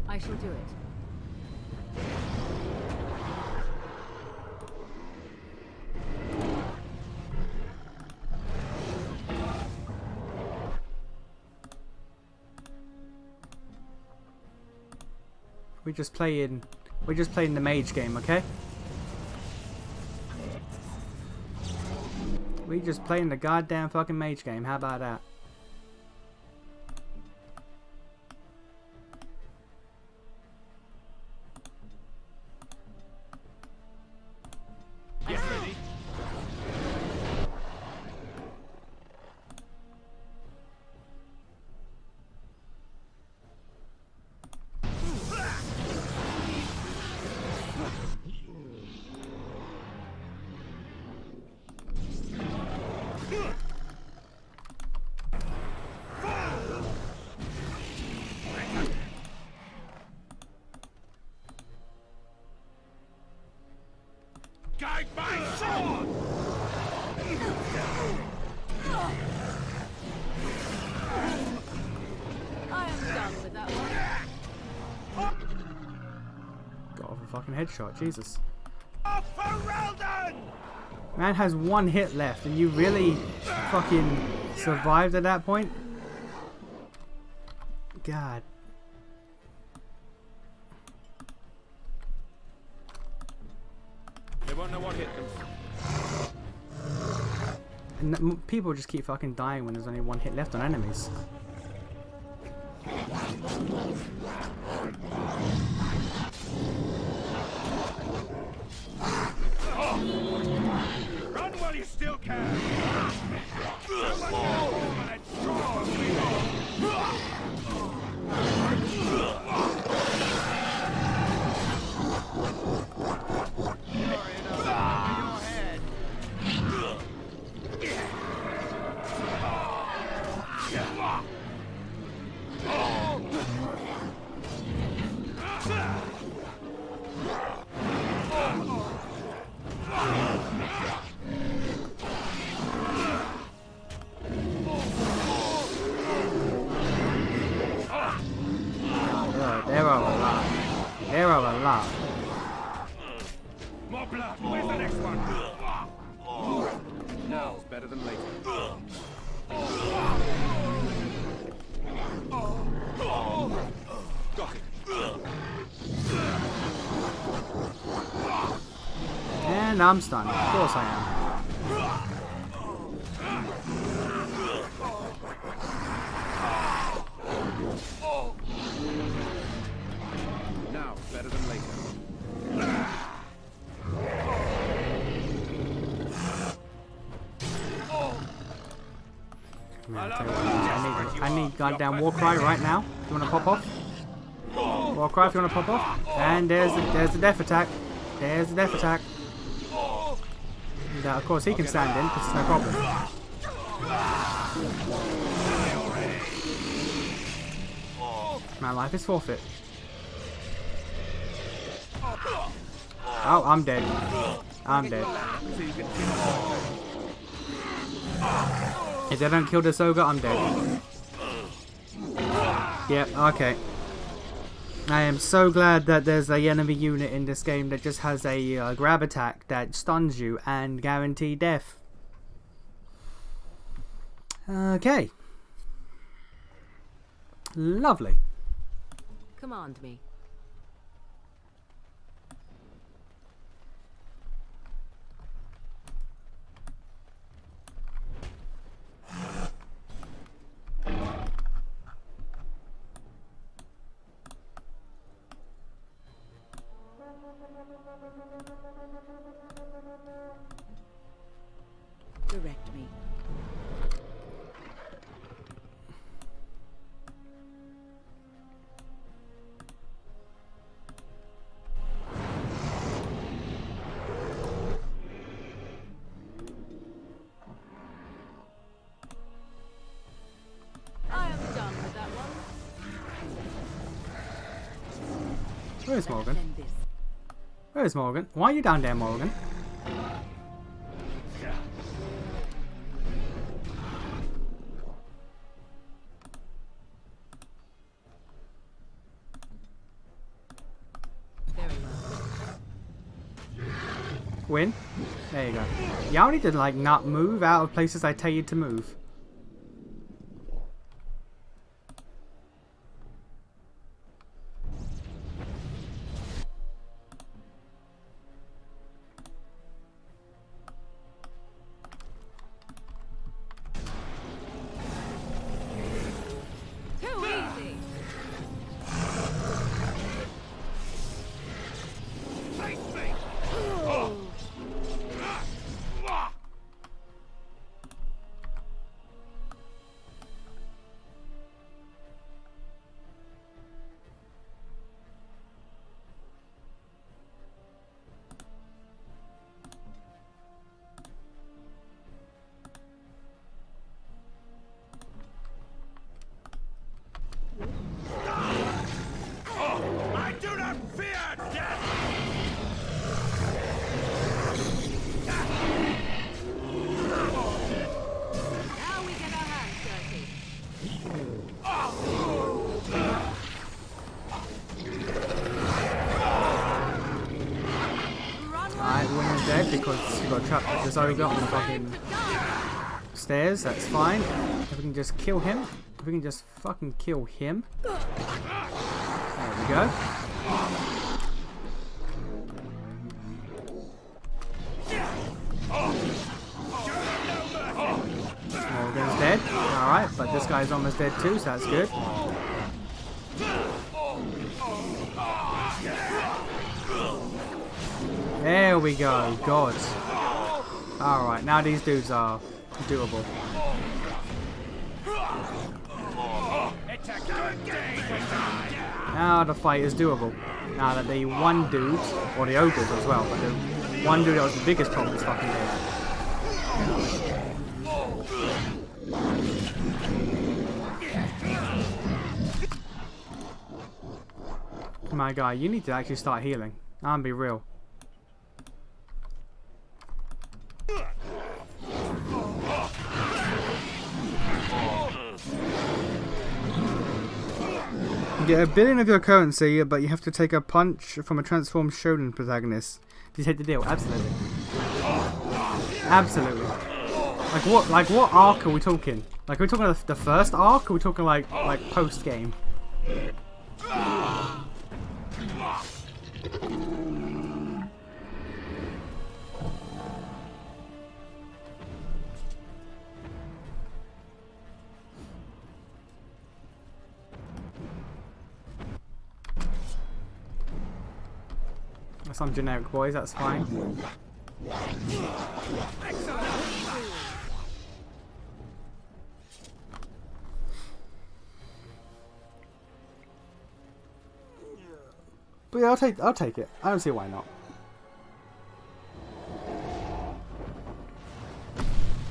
I shall do it. We're just playing the mage game, okay? We just playing the goddamn fucking mage game. How about that? Get ready. Guide my sword! I am done with that one. Got off a fucking headshot, Jesus. Off for Relden! Man has one hit left, and you really fucking survived at that point? God. They won't know what hit them. And people just keep fucking dying when there's only one hit left on enemies. Run while you still can! So much more and strong! There are a lot. There are a lot. More blood! Where's the next one? Now's better than Got it. And I'm stunned. Of course I am. Now, better than later. Man, I need goddamn war cry right now. You wanna pop off? War cry if you wanna pop off. And there's the death attack. There's the death attack. And, of course he can stand in because it's no problem. My life is forfeit. Oh, I'm dead. I'm dead. If they don't kill this ogre, I'm dead. Yep, okay. I am so glad that there's a enemy unit in this game that just has a grab attack that stuns you and guarantee death. Okay. Lovely. Command me. Direct me. I am done with that one. Where's Morgan? Where's Morgan? Why are you down there, Morgan? Win. There you go. Y'all need to like not move out of places I tell you to move. Too easy. I do not fear death! Now we get our hands dirty. Alright, Winner's dead because you got trapped with this ogre on the fucking stairs. That's fine. If we can just kill him. If we can just fucking kill him. There we go. Morgan's dead. Alright, but this guy's almost dead too, so that's good. There we go. God. Alright, now these dudes are doable. Now the fight is doable. Now that the one dude, or the ogres as well, but the one dude that was the biggest problem is fucking dead. My guy, you need to actually start healing. I'll be real. You get 1 billion of your currency, but you have to take a punch from a transformed shonen protagonist. Do you take the deal? Absolutely. Absolutely. what arc are we talking? Like, are we talking the first arc? Or are we talking like post game? Some generic boys, that's fine. But yeah, I'll take it. I don't see why not.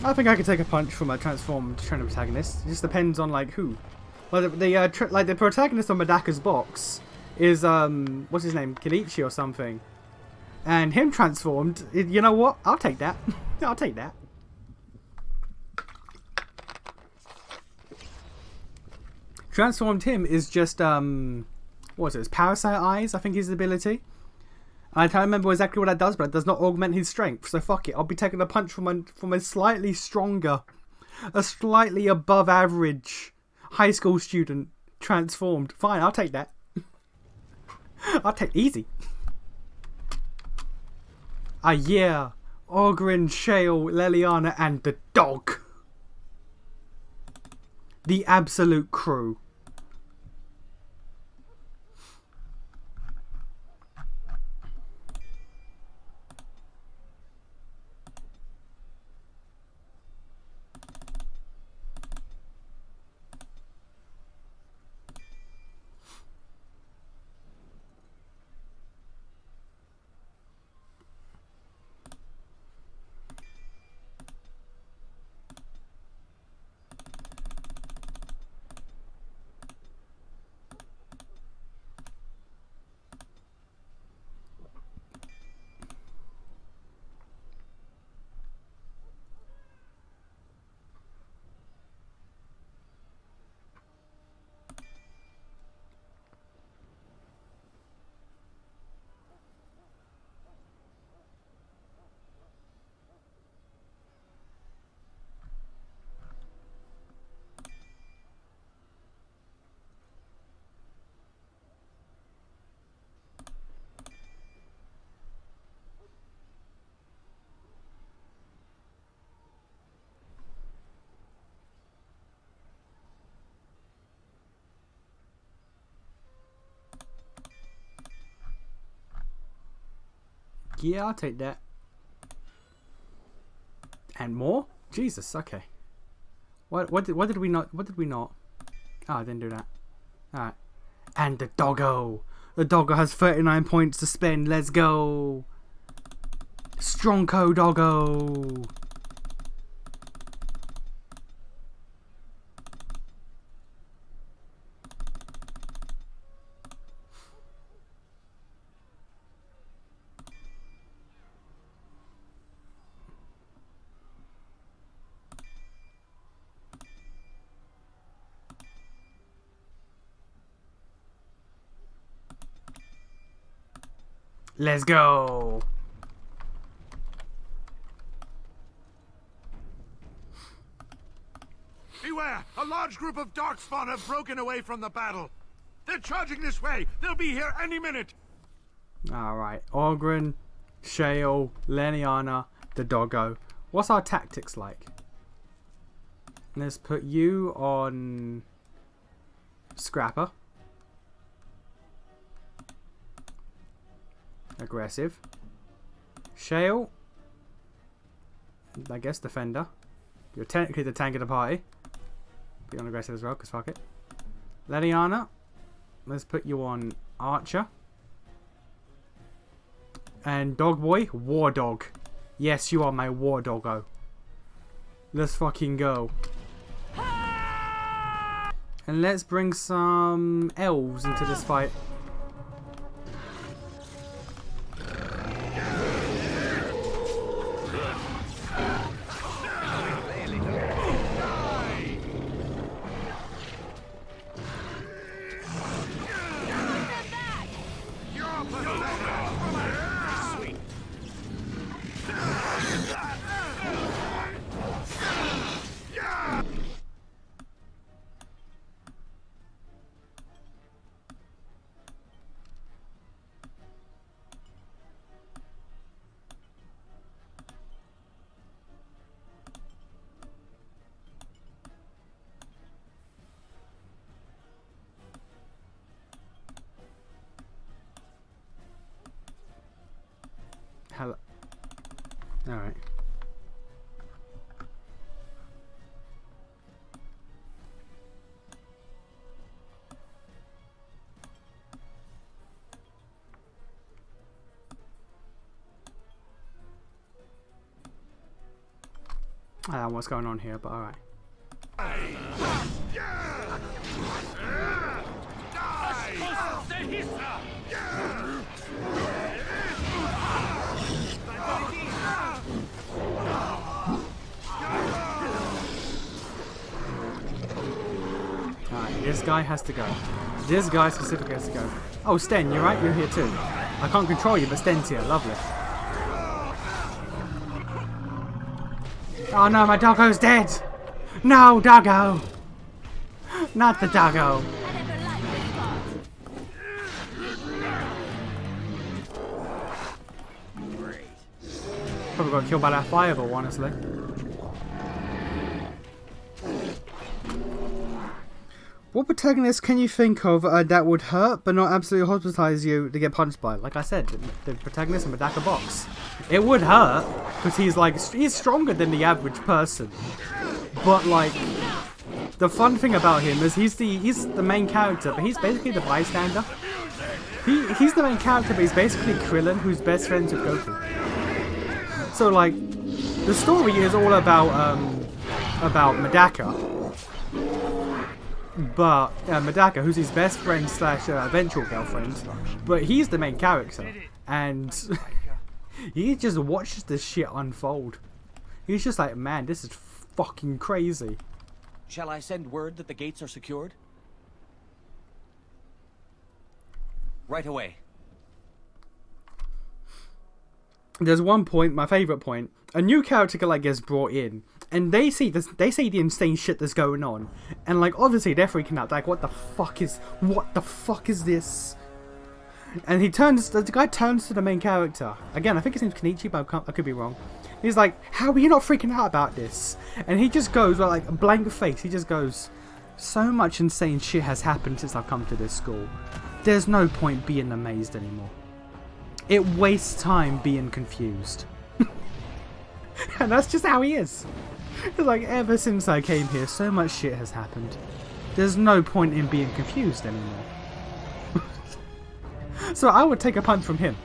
I think I could take a punch from a transformed trend protagonist. It just depends on like who. Like the protagonist on Medaka's box is what's his name, Kenichi or something, and him transformed. You know what? I'll take that. I'll take that. Transformed him is just what is it? It's Parasite Eyes, I think, his ability. I can't remember exactly what that does, but it does not augment his strength. So fuck it. I'll be taking a punch from a slightly stronger, a slightly above average high school student transformed. Fine, I'll take that. I'll take easy. Ah yeah, Ogren, Shale, Leliana, and the dog. The absolute crew. Yeah, I'll take that. And more? Jesus, okay. What did we not? Oh, I didn't do that. Alright. And the doggo. The doggo has 39 points to spend. Let's go. Strongco doggo. Let's go. Beware! A large group of Darkspawn have broken away from the battle. They're charging this way. They'll be here any minute. Alright. Ogren, Shale, Leniana, the doggo. What's our tactics like? Let's put you on Scrapper. Aggressive. Shale. I guess Defender. You're technically the tank of the party. Be on aggressive as well, because fuck it. Leliana. Let's put you on Archer. And Dog Boy, War Dog. Yes, you are my War Doggo. Let's fucking go. And let's bring some elves into this fight. Alright. I don't know what's going on here, but alright. Alright, this guy has to go. This guy specifically has to go. Oh, Sten, you're right, you're here too. I can't control you, but Sten's here. Lovely. Oh no, my doggo's dead! No, doggo! Not the doggo! Probably got killed by that fireball, honestly. What protagonist can you think of that would hurt but not absolutely hospitalize you to get punched by? Like I said, the protagonist in Medaka Box. It would hurt because he's stronger than the average person. But like, the fun thing about him is he's the main character, but he's basically the bystander. He's the main character, but he's basically Krillin, who's best friends with Goku. So like, the story is all about Medaka. But Medaka, who's his best friend slash eventual girlfriend, but he's the main character, and he just watches this shit unfold. He's just like, man, this is fucking crazy. Shall I send word that the gates are secured? Right away. There's one point, my favourite point, a new character like gets brought in, and they see the insane shit that's going on, and like obviously they're freaking out, like what the fuck is this? And the guy turns to the main character. Again, I think his name's Kenichi, but I could be wrong. He's like, how are you not freaking out about this? And he just goes with like a blank face, he just goes, so much insane shit has happened since I've come to this school. There's no point being amazed anymore. It wastes time being confused. And that's just how he is. Like, ever since I came here, so much shit has happened. There's no point in being confused anymore. So I would take a punch from him.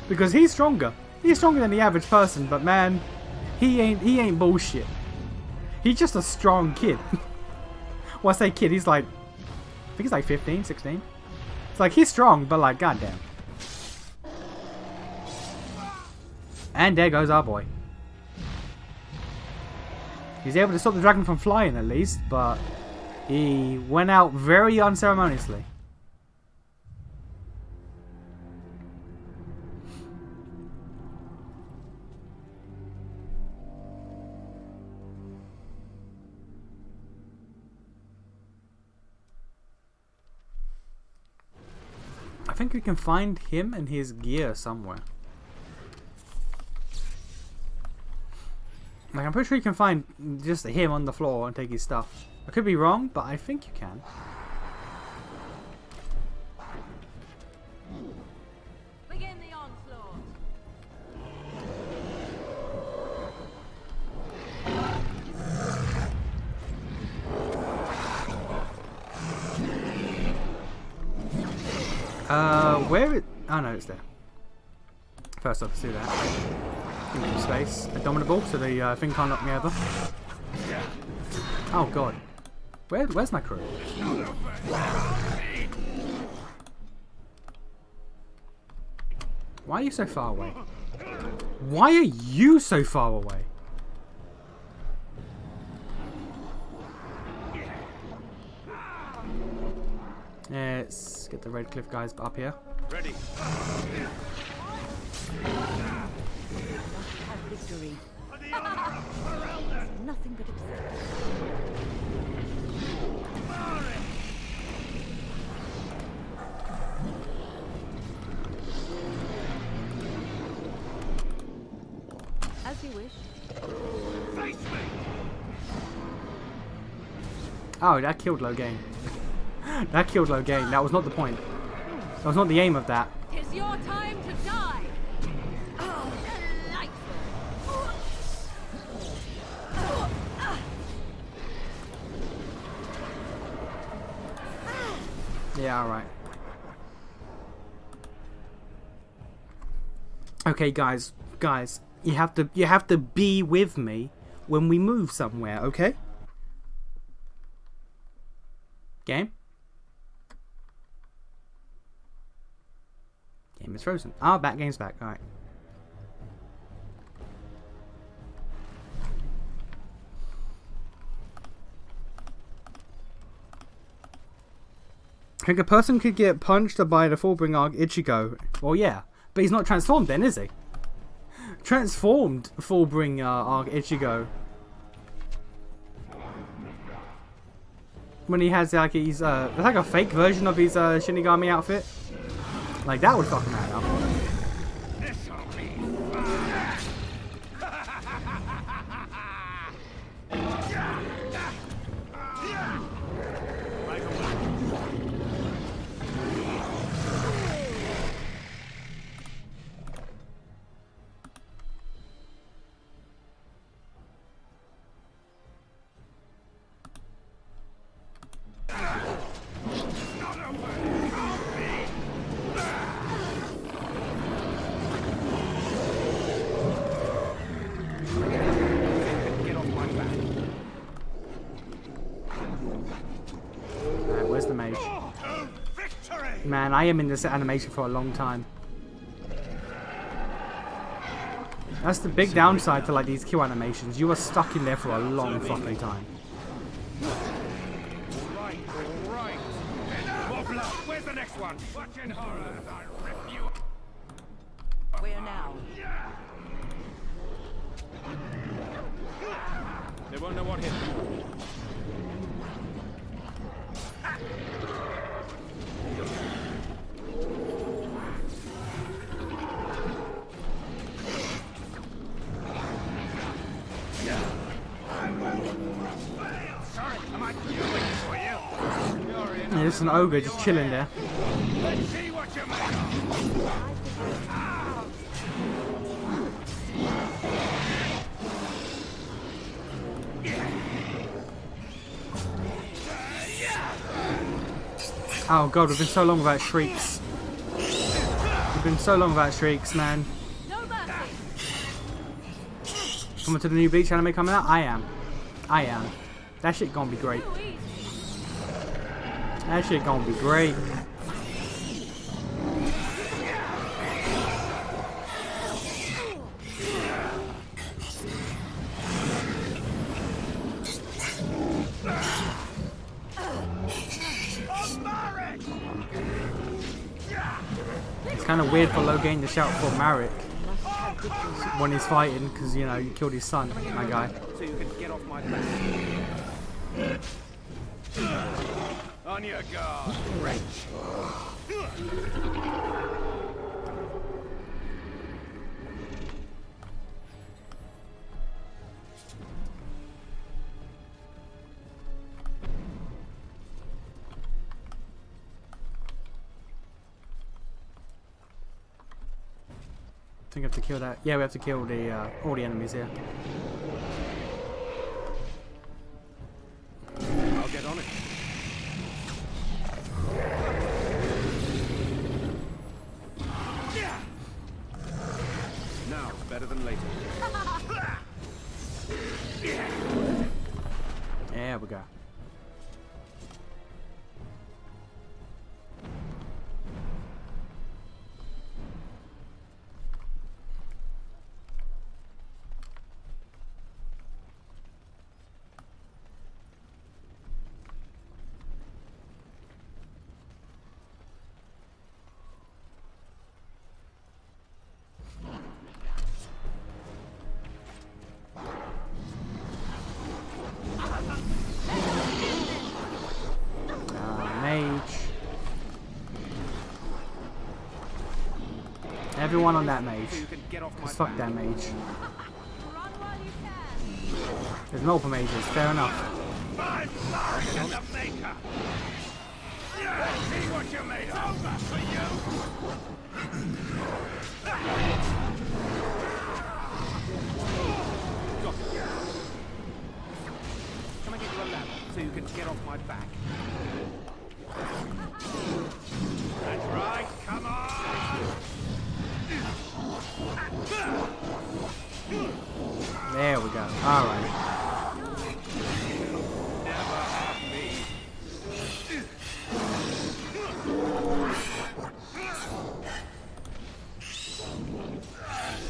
Because he's stronger. He's stronger than the average person, but man, he ain't bullshit. He's just a strong kid. Well, I say kid, he's like, I think he's like 15, 16. It's like, he's strong, but like, goddamn. And there goes our boy. He's able to stop the dragon from flying at least, but he went out very unceremoniously. I think we can find him and his gear somewhere. Like, I'm pretty sure you can find just him on the floor and take his stuff. I could be wrong, but I think you can. Begin the onslaught. Where it? Oh no, it's there. First off, let's do that. Into space. Abominable, so the thing can't knock me over. Oh god. Where's my crew? Why are you so far away? Why are you so far away? Let's get the Red Cliff guys up here. Ready. Victory. Nothing but acceptance. As you wish. Face me. Oh, that killed Logain. That killed Logain. That was not the point. That was not the aim of that. It's your time to die. Oh, delightful. Yeah, alright. Okay, guys, you have to be with me when we move somewhere, okay? Game? Game is frozen. Ah, game's back. Alright. I think a person could get punched by the Fullbring Arc Ichigo. Well, yeah. But he's not transformed then, is he? Transformed Fullbring Arc Ichigo. When he has like his it's like a fake version of his Shinigami outfit. Like that would fucking matter. Where's the mage? Man, I am in this animation for a long time. That's the big downside to like these kill animations. You are stuck in there for a long fucking time. Alright. More blood. Where's the next one? Watch in horror as I rip you. Where now? They won't know what hit them. Sorry, am I doing for you? You're in. Yeah, there's an ogre just chilling there. Let's see what you're made Oh god, we've been so long without shrieks. We've been so long without shrieks, man. Coming to the new Bleach anime coming out? I am. That shit gonna be great. That shit gonna be great. It's kind of weird for Logain to shout for Marek when he's fighting, because, you know, you killed his son, my guy. So you can get off my back. On your guard. Great. I think I have to kill that. Yeah, we have to kill the all the enemies here. I'll get on it. Now, better than later. There we go. Everyone on that mage. Just fuck that mage. There's multiple mages, fair enough. My blood is the maker. Let's see what you're made of. Over for you. Can I get you a ladder so you can get off my back? That's right, come on! There we go. Alright.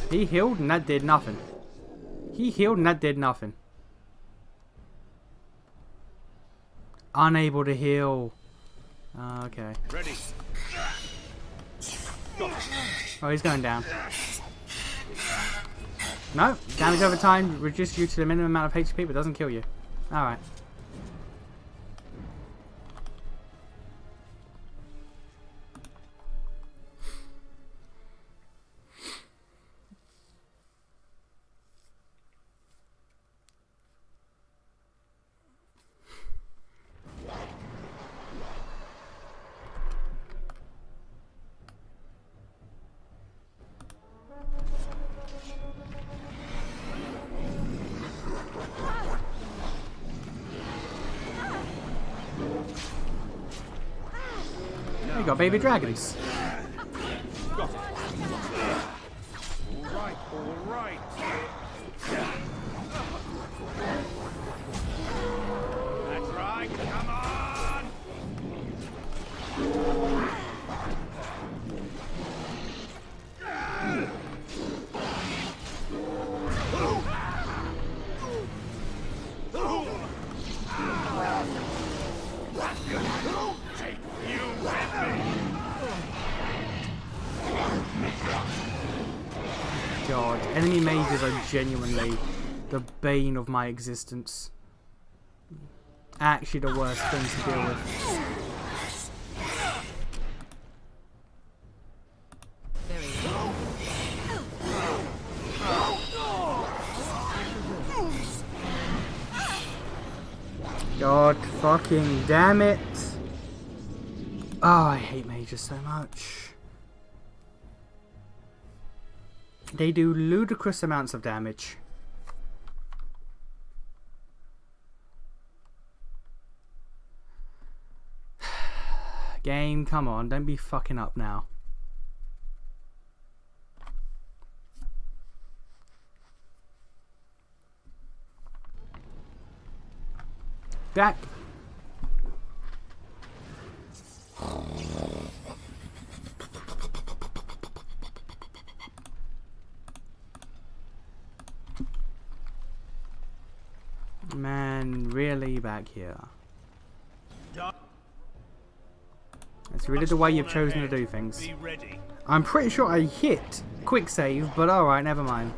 He healed and that did nothing. He healed and that did nothing. Unable to heal. Okay. Ready. Oh, he's going down. No, damage over time reduces you to the minimum amount of HP, but doesn't kill you. Alright. You got baby dragons. Got it. All right, all right. That's right, come on! Take you with me! God, enemy mages are genuinely the bane of my existence. Actually the worst thing to deal with. God fucking damn it. Oh, I hate mages so much. They do ludicrous amounts of damage. Game, come on, don't be fucking up now. Back. Man, really back here. That's really the way you've chosen to do things. I'm pretty sure I hit quick save, but alright, never mind.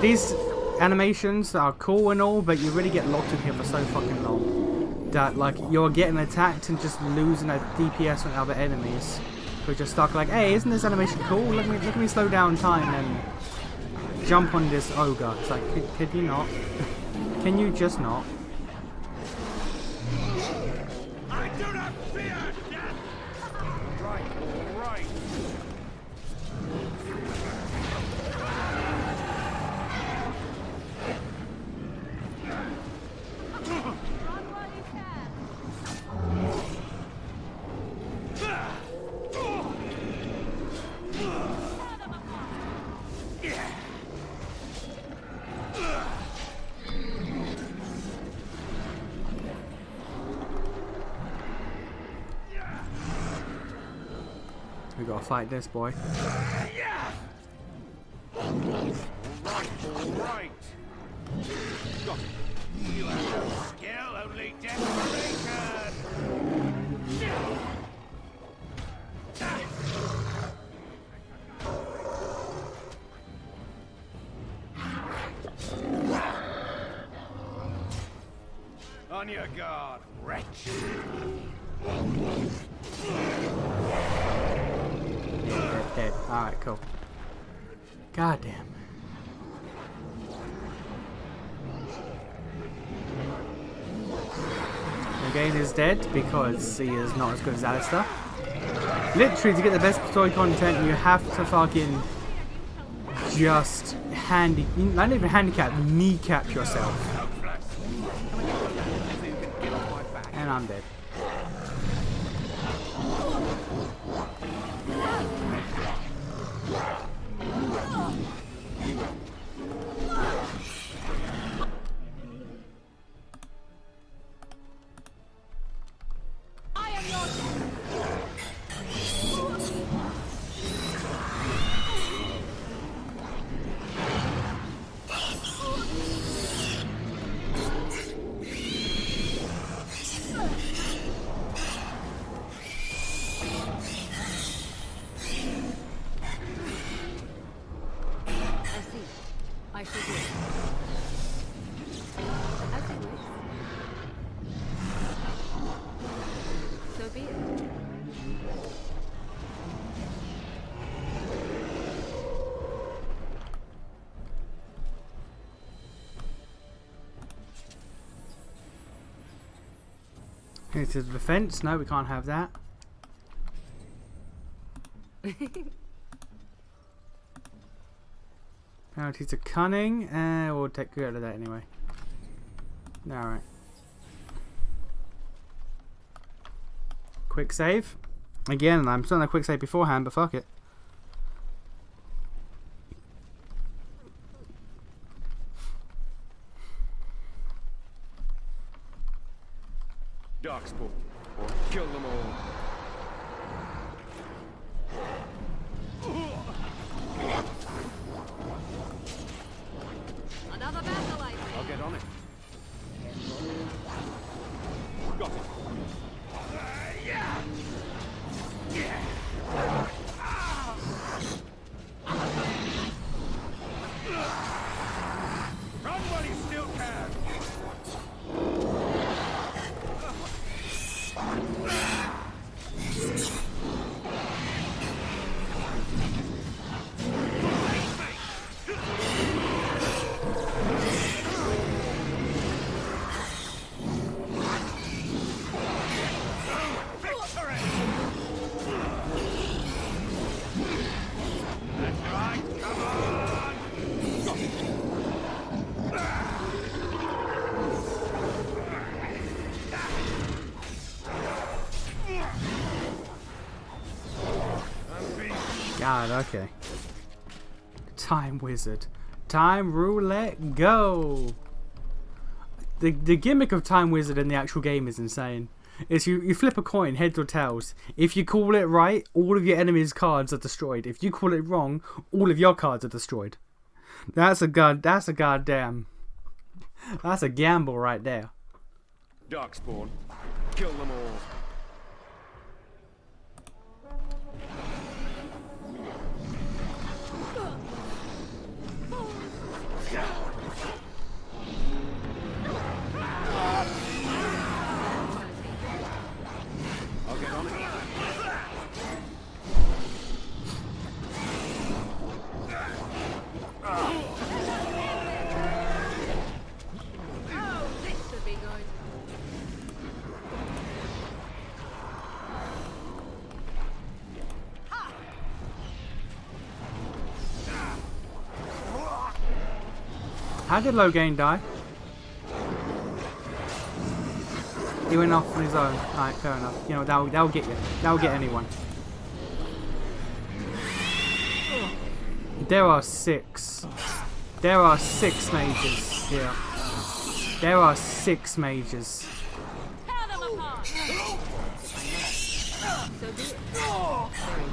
These animations are cool and all, but you really get locked in here for so fucking long that like you're getting attacked and just losing a DPS on other enemies. We're just stuck like, hey, isn't this animation cool? Look at me slow down time and jump on this ogre. It's like, could you not? Can you just not? I do not fear death! Right, all right. We gotta fight this boy. All right. Got it. You have no skill, only desperation. On your guard, wretch. Dead. Alright, cool. God damn. Again is dead because he is not as good as Alistair. Literally, to get the best story content, you have to fucking just not even handicap, kneecap yourself. And I'm dead. It's a defense. No, we can't have that. Penalties to cunning. We'll take care of that anyway. Alright. Quick save. Again, I'm starting a quick save beforehand, but fuck it. Darkspawn, or kill them all. Another battle, I I'll get on it. Got it. Yeah. Run while you still can. God, okay. Time wizard. Time roulette, go! The gimmick of time wizard in the actual game is insane. It's you flip a coin, heads or tails. If you call it right, all of your enemies' cards are destroyed. If you call it wrong, all of your cards are destroyed. That's a goddamn. That's a gamble right there. Darkspawn, kill them all. I'll get on it. Oh, this should be good. How did Logain die? He went off on his own. Alright, fair enough. You know, that'll get you. That'll get anyone. There are 6. There are 6 mages here. There are 6 mages. Tear them apart. So be it. Very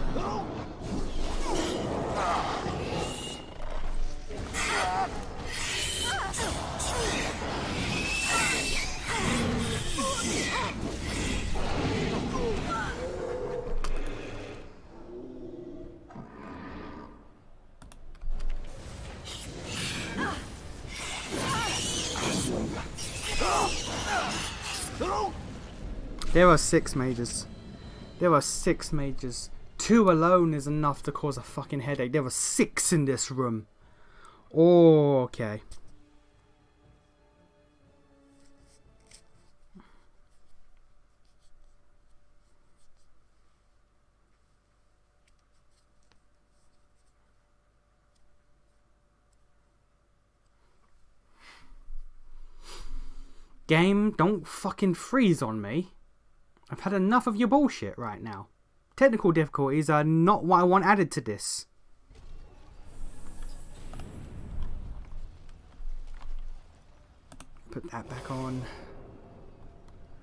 There are 6 mages. There are 6 mages. 2 alone is enough to cause a fucking headache. There were 6 in this room. Okay. Game, don't fucking freeze on me. I've had enough of your bullshit right now. Technical difficulties are not what I want added to this. Put that back on.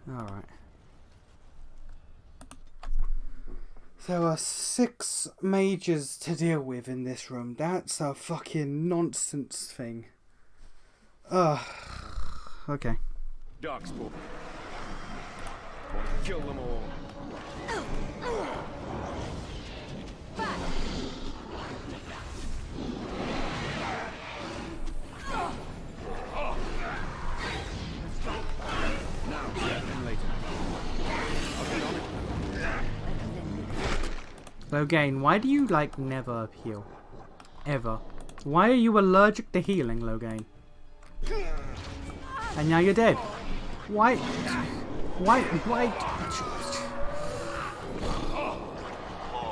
Alright. There are 6 mages to deal with in this room. That's a fucking nonsense thing. Okay. Darkspawn. Kill them all. Logain, why do you like never heal? Ever. Why are you allergic to healing, Logain? And now you're dead. Why?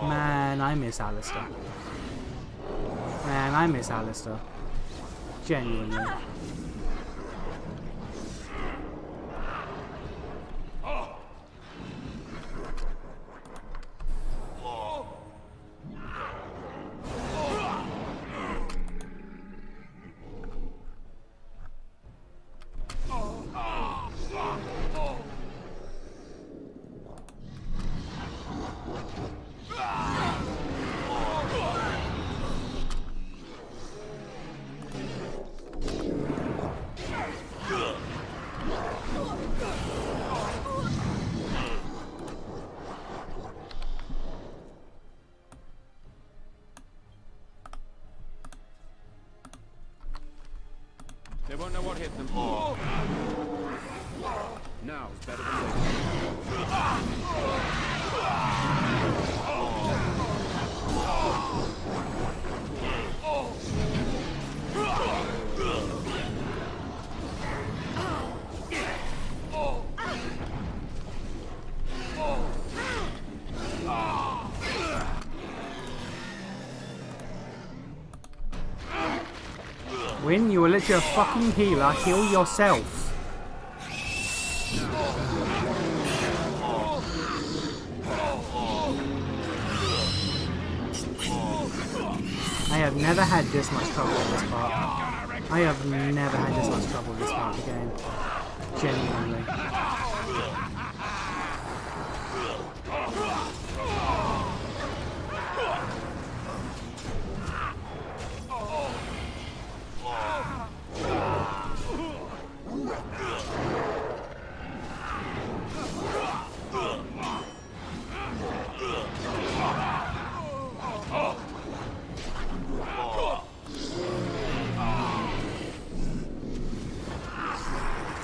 Man, I miss Alistair. Man, I miss Alistair. Genuinely. They won't know what hit them. Now it's better than When you will let your fucking healer heal yourself. I have never had this much trouble with this part. I have never had this much trouble with this part of the game. Genuinely.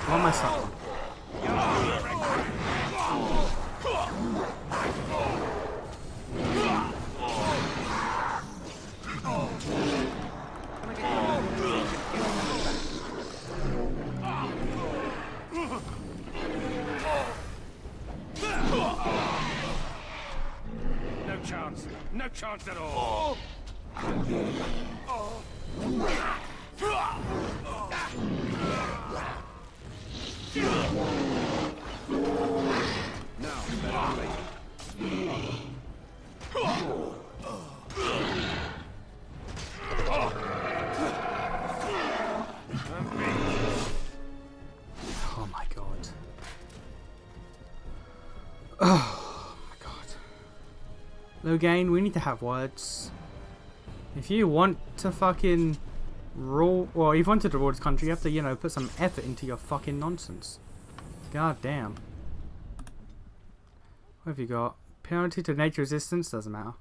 What am I suffering? no chance. No chance at all. Now, better late. Oh my god. Oh my god. Logain, we need to have words. If you want to fucking rule, well, if you want to rule this country, you have to, you know, put some effort into your fucking nonsense. God damn. What have you got? Penalty to nature resistance? Doesn't matter.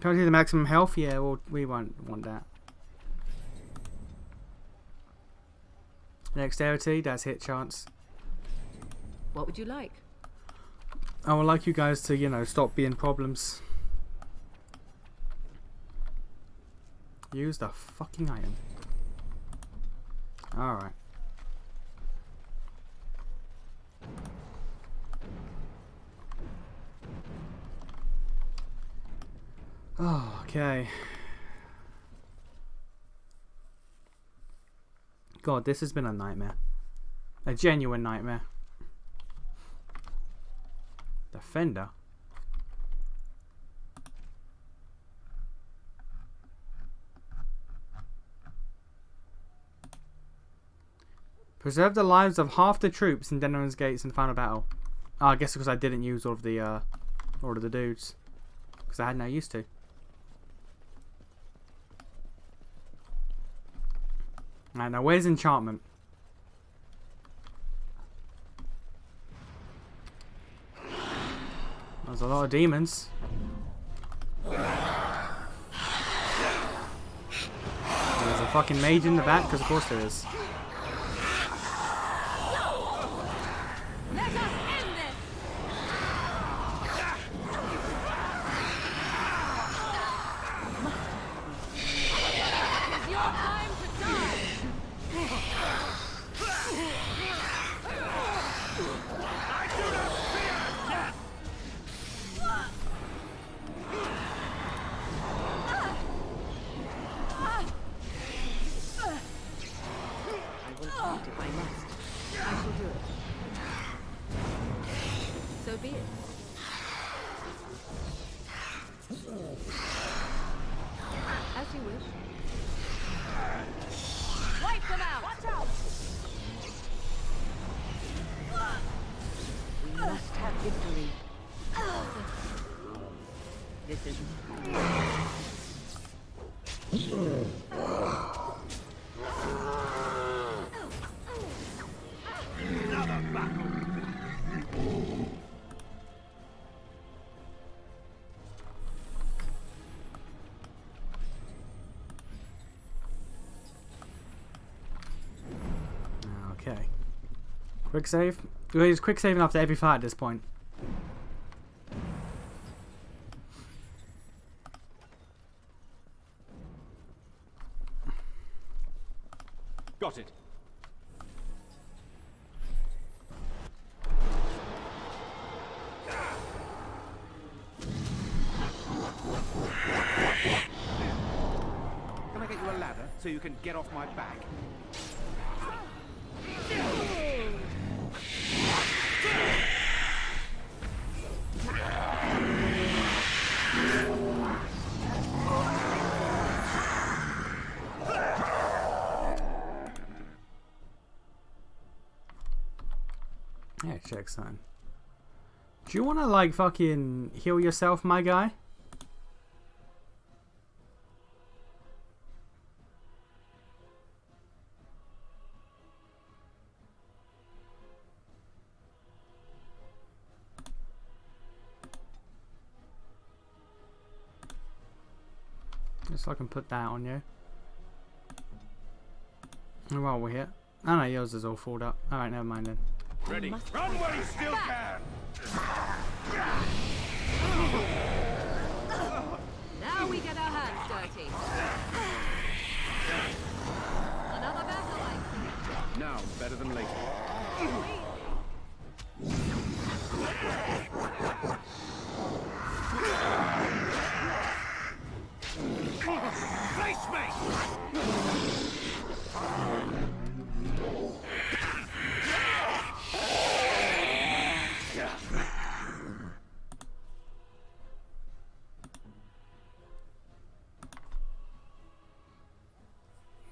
Penalty to maximum health? Yeah, well, we won't want that. Dexterity? That's hit chance. What would you like? I would like you guys to, you know, stop being problems. Use the fucking item. Alright. Oh, okay. God, this has been a nightmare. A genuine nightmare. Defender. Preserve the lives of half the troops in Denerim's gates in the final battle. Oh, I guess because I didn't use all of the dudes. Because I had no use to. Alright, now where's enchantment? There's a lot of demons. There's a fucking mage in the back, because of course there is. Okay. Quick save. We're just quick saving after every fight at this point. Got it. Can I get you a ladder so you can get off my back? Yeah, check son. Do you wanna like fucking heal yourself, my guy? Just so I can put that on you. And while we're here. Oh no, yours is all filled up. Alright, never mind then. Ready. Run while you still can! Now we get our hands dirty. Another battle, I see. Now, better than later. Face me!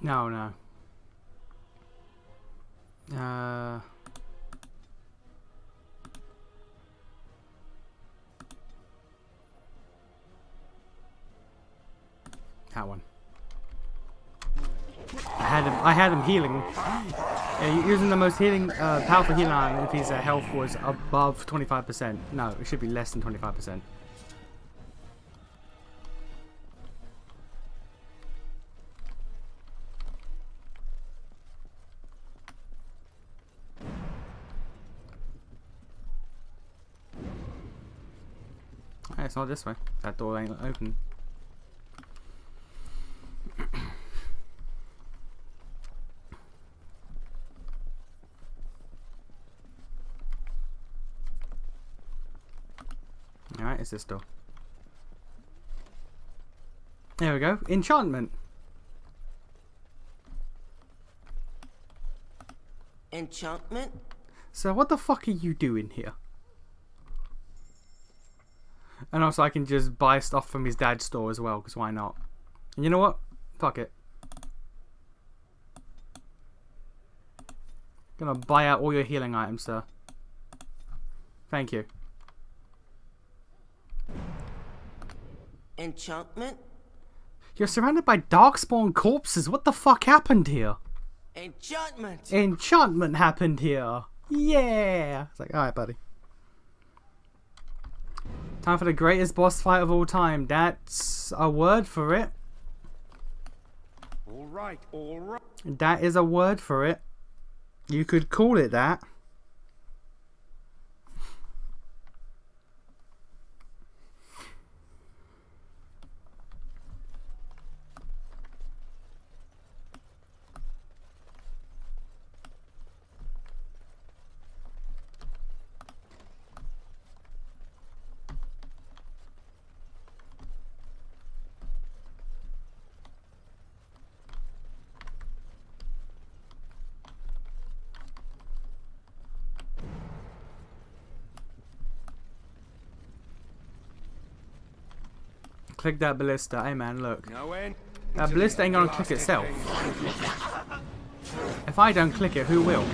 No, no. That one. I had him healing. Yeah, using the most healing, powerful healing item if his health was above 25%. No, it should be less than 25%. it's not this way. That door ain't open. Alright, it's this door. There we go. Enchantment. Enchantment? So what the fuck are you doing here? And also I can just buy stuff from his dad's store as well, because why not? And you know what? Fuck it. Gonna buy out all your healing items, sir. Thank you. Enchantment? You're surrounded by darkspawn corpses. What the fuck happened here? Enchantment! Enchantment happened here. Yeah! It's like, alright, buddy. Time for the greatest boss fight of all time. That's a word for it. Alright, alright. That is a word for it. You could call it that. Click that ballista. Hey man, look. That ballista ain't gonna click itself. If I don't click it, who will?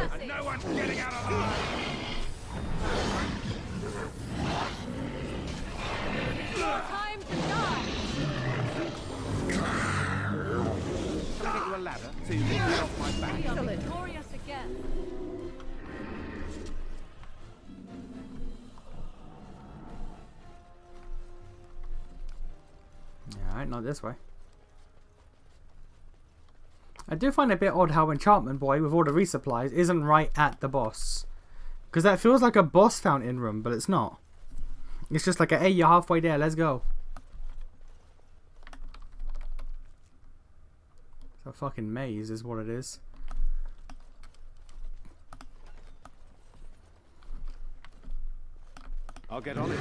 And no one's getting out alive! Time to die! Can I get you a ladder so you can get off my back? We are victorious again. Alright, not this way. I do find it a bit odd how Enchantment Boy, with all the resupplies, isn't right at the boss. Because that feels like a boss fountain room, but it's not. It's just like, hey, you're halfway there, let's go. It's a fucking maze is what it is. I'll get on it.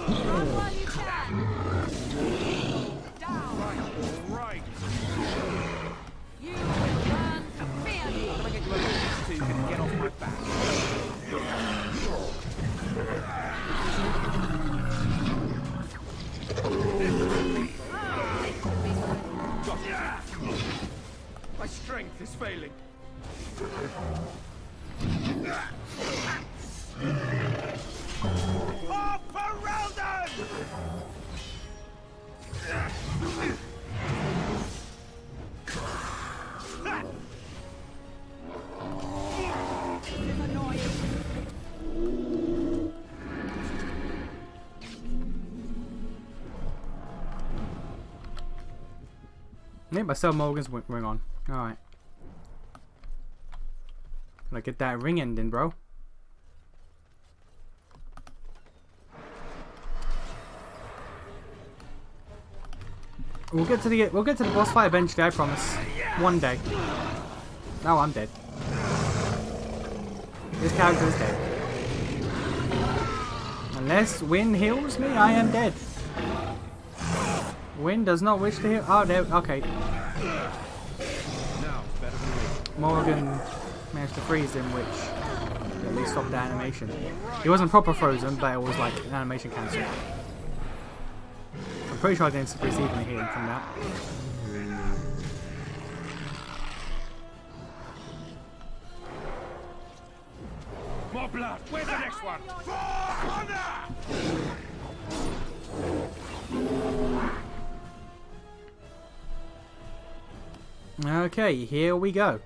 Run while you can! Down! Right. You will learn to fear me! Can I get you a ladder so you can get off my back? My strength is failing. Oh, Ferelden! Yep, I sell Morgan's ring on. Alright. Can I get that ring ending, bro? We'll get to the boss fight eventually, I promise. One day. Oh, I'm dead. This character is dead. Unless Wynn heals me, I am dead. Wynn does not wish to heal. Oh, there. Okay. Morgan managed to freeze him, which at least stopped the animation. He wasn't proper frozen, but it was like an animation cancel. I'm pretty sure I didn't receive any healing from that. More blood! Where's the next one? Okay, here we go.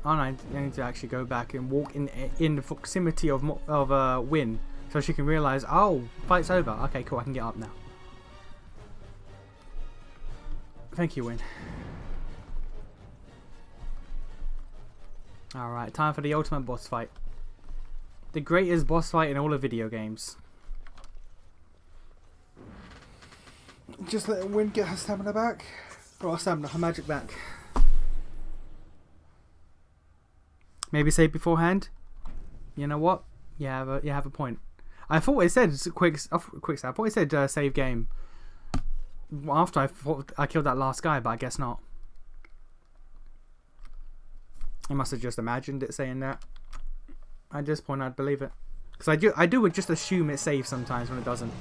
Oh no, I need to actually go back and walk in the proximity of Win, so she can realize, oh, fight's over. Okay, cool, I can get up now. Thank you, Win. Alright, time for the ultimate boss fight. The greatest boss fight in all of video games. Just let Win get her stamina back. Or stamina, her magic back. Maybe save beforehand. You know what? You have a point. I thought it said quick save. I thought it said save game. After I thought I killed that last guy, but I guess not. I must have just imagined it saying that. At this point, I'd believe it, because I do just assume it saves sometimes when it doesn't.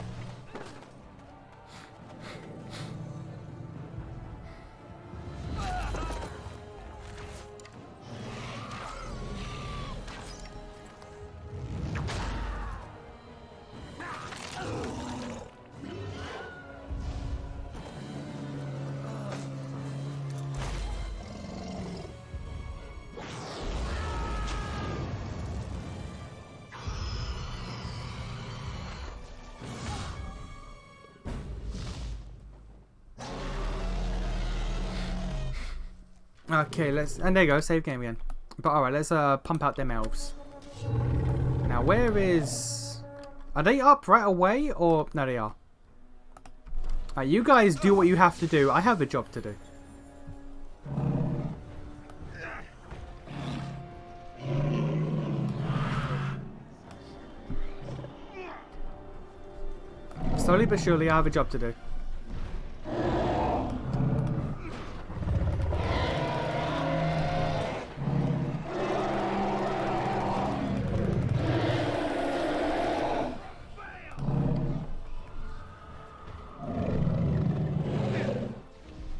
Okay, and there you go, save game again. But alright, let's pump out them elves. Now where are they up right away, or no, they are. Alright, you guys do what you have to do. I have a job to do. Slowly but surely, I have a job to do.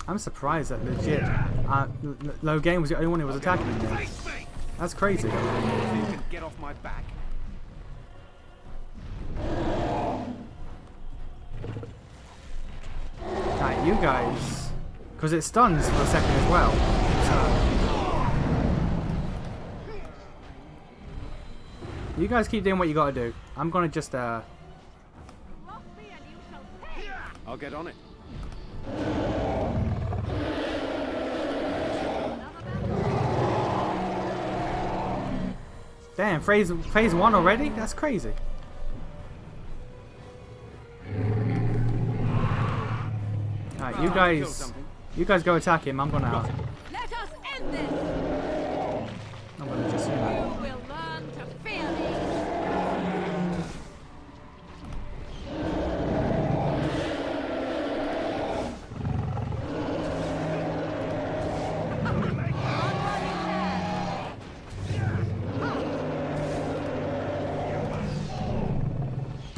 I'm surprised that legit Logan was the only one who was attacking me. That's crazy. So you can get off my back. Right, you guys, because it stuns for a second as well. So you guys keep doing what you gotta do. I'm gonna just I'll get on it. Damn, phase 1 already? That's crazy. Alright, you guys go attack him. I'm gonna Let us end this. I'm gonna just, you know. You will learn to fear me.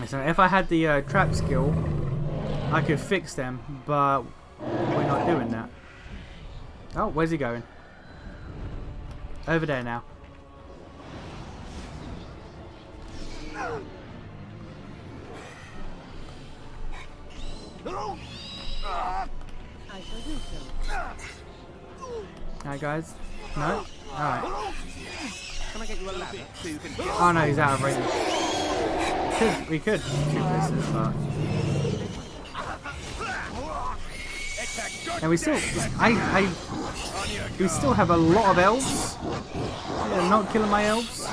So if I had the trap skill, I could fix them, but we're not doing that. Oh, where's he going? Over there now. I shall do so. Alright, guys. No? Alright. Can I get you a ladder so you can get Oh no, he's out of range. We could shoot this, but... And we still... we still have a lot of elves. Yeah, not killing my elves.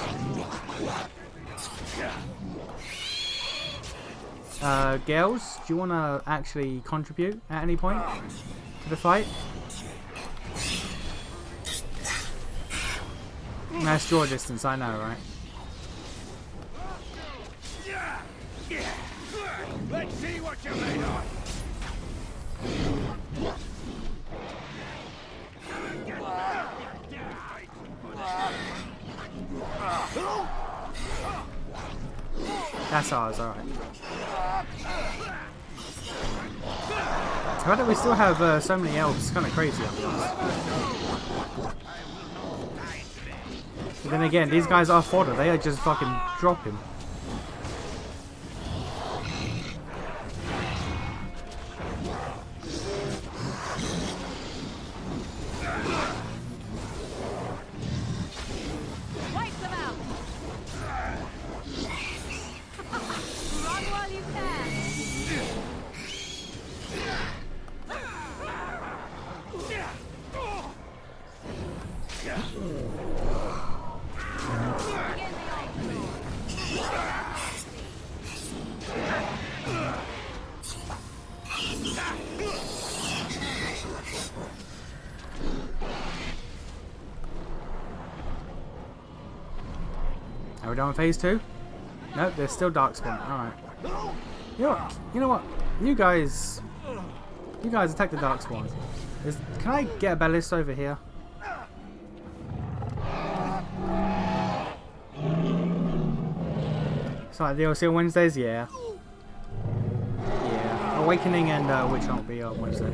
Girls, do you want to actually contribute at any point to the fight? Nice draw distance, I know, right? Let's see what you're made of. That's ours, alright. How that we still have so many elves? It's kind of crazy. But then again, these guys are fodder. They are just fucking dropping. Are we done with phase 2? Nope, there's still Darkspawn. Alright. You know what? You guys attack the Darkspawn. Can I get a ballista over here? So like DLC on Wednesdays? Yeah. Yeah. Awakening and Witch Hunt will be on Wednesday.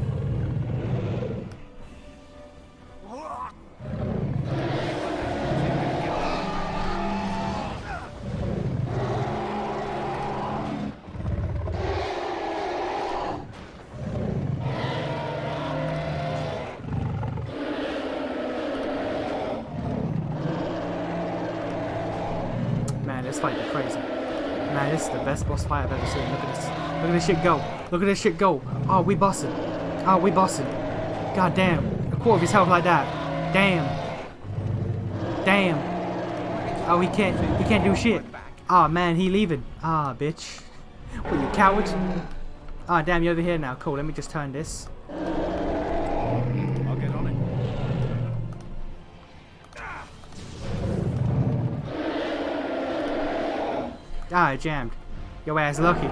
Man, this fight is crazy. Man, this is the best boss fight I've ever seen. Look at this. Look at this shit go. Look at this shit go. Oh, we bossing. Oh, we bossing. God damn. A quarter of his health like that. Damn. Damn. Oh, he can't do shit. Ah, oh, man, he leaving. Ah, bitch. What, you coward? Ah, oh, damn, you're over here now. Cool, let me just turn this. I'll get on it. Ah, it jammed. Your ass lucky.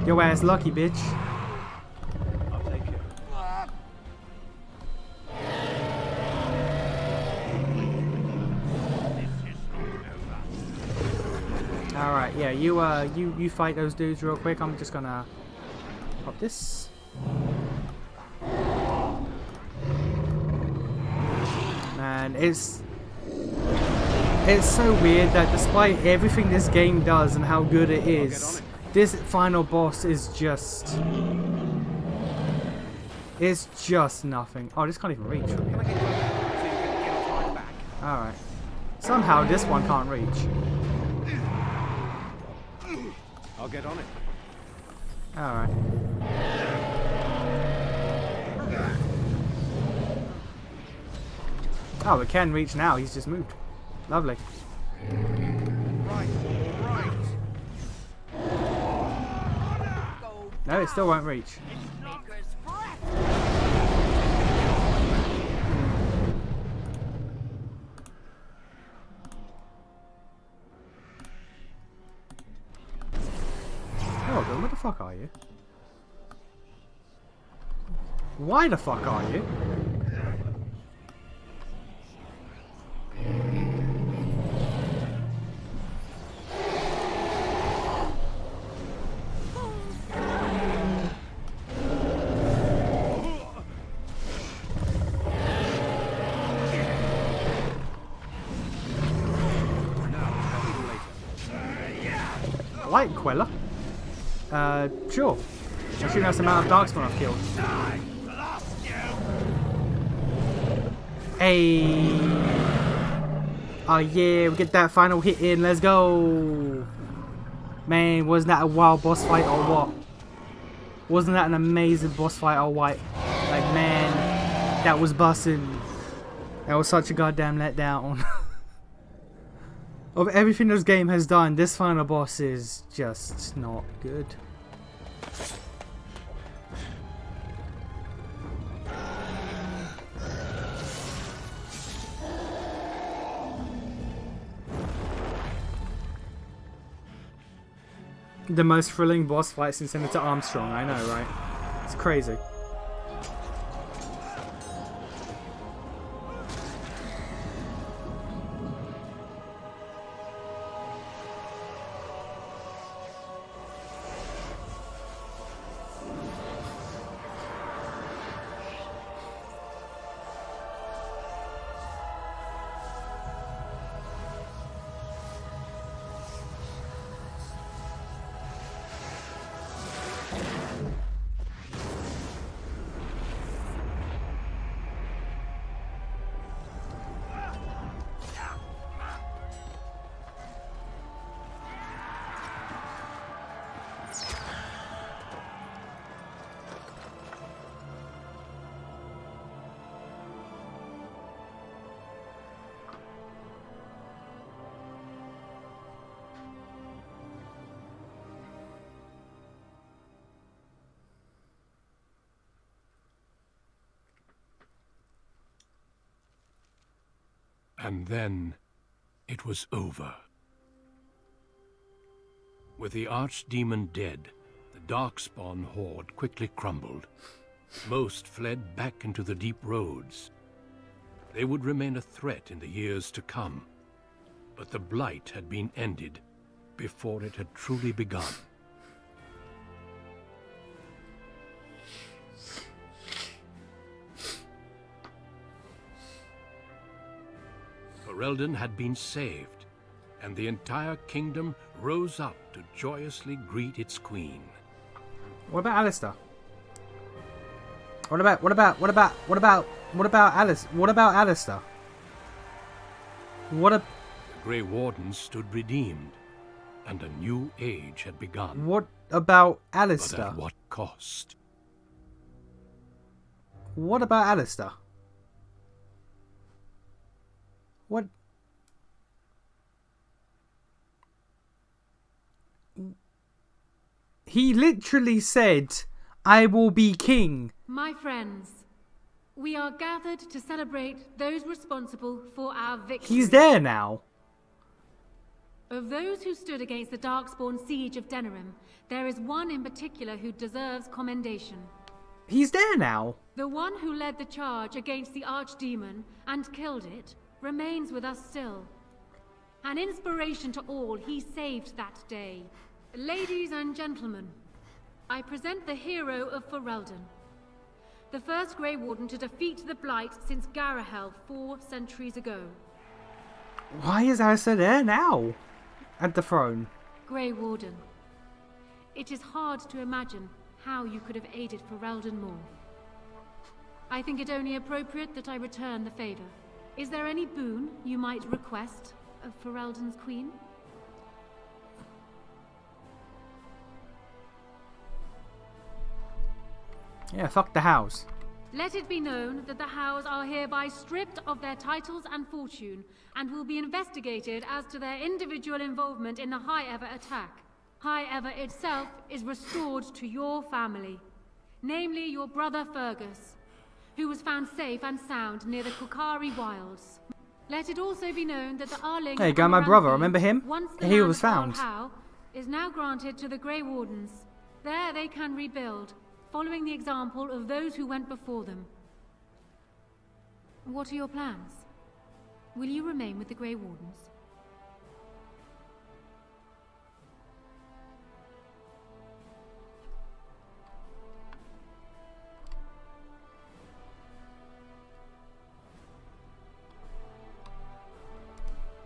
Your ass lucky, bitch. I'll take it. Alright, yeah, you fight those dudes real quick. I'm just gonna pop this. Man, it's so weird that despite everything this game does and how good it is, this final boss is just... It's just nothing. Oh, this can't even reach from here. Alright. Somehow this one can't reach. I'll get on it. Alright. Oh, it can reach now. He's just moved. Lovely. Right. No, it still won't reach. Oh, then where the fuck are you? Why the fuck are you? Light Queller? Sure. I should know some amount of Darkspawn I've killed. Hey! Oh yeah, we get that final hit in, let's go! Man, wasn't that a wild boss fight or what? Wasn't that an amazing boss fight or what? Like, man, that was bussin'. That was such a goddamn letdown. Of everything this game has done, this final boss is just not good. The most thrilling boss fight since Senator Armstrong, I know, right? It's crazy. And then it was over. With the Archdemon dead, the Darkspawn horde quickly crumbled. Most fled back into the deep roads. They would remain a threat in the years to come. But the Blight had been ended before it had truly begun. Ferelden had been saved, and the entire kingdom rose up to joyously greet its queen. What about Alistair? What about Alice? What about Alistair? The Grey Wardens stood redeemed, and a new age had begun. What about Alistair? But at what cost? What about Alistair? What? He literally said, "I will be king." My friends, we are gathered to celebrate those responsible for our victory. He's there now. Of those who stood against the Darkspawn siege of Denerim, there is one in particular who deserves commendation. He's there now. The one who led the charge against the Archdemon and killed it remains with us still. An inspiration to all, he saved that day. Ladies and gentlemen, I present the hero of Ferelden. The first Grey Warden to defeat the Blight since Garahel 4 centuries ago. Why is Alistair there now? At the throne. Grey Warden. It is hard to imagine how you could have aided Ferelden more. I think it only appropriate that I return the favor. Is there any boon you might request of Ferelden's queen? Yeah, fuck the house. Let it be known that the House are hereby stripped of their titles and fortune, and will be investigated as to their individual involvement in the High Ever attack. High Ever itself is restored to your family, namely your brother Fergus, who was found safe and sound near the Kukari Wilds. Let it also be known that the Arling... There you go, my brother. Remember him? Once the He land was of found. Valhall is now granted to the Grey Wardens. There they can rebuild, following the example of those who went before them. What are your plans? Will you remain with the Grey Wardens?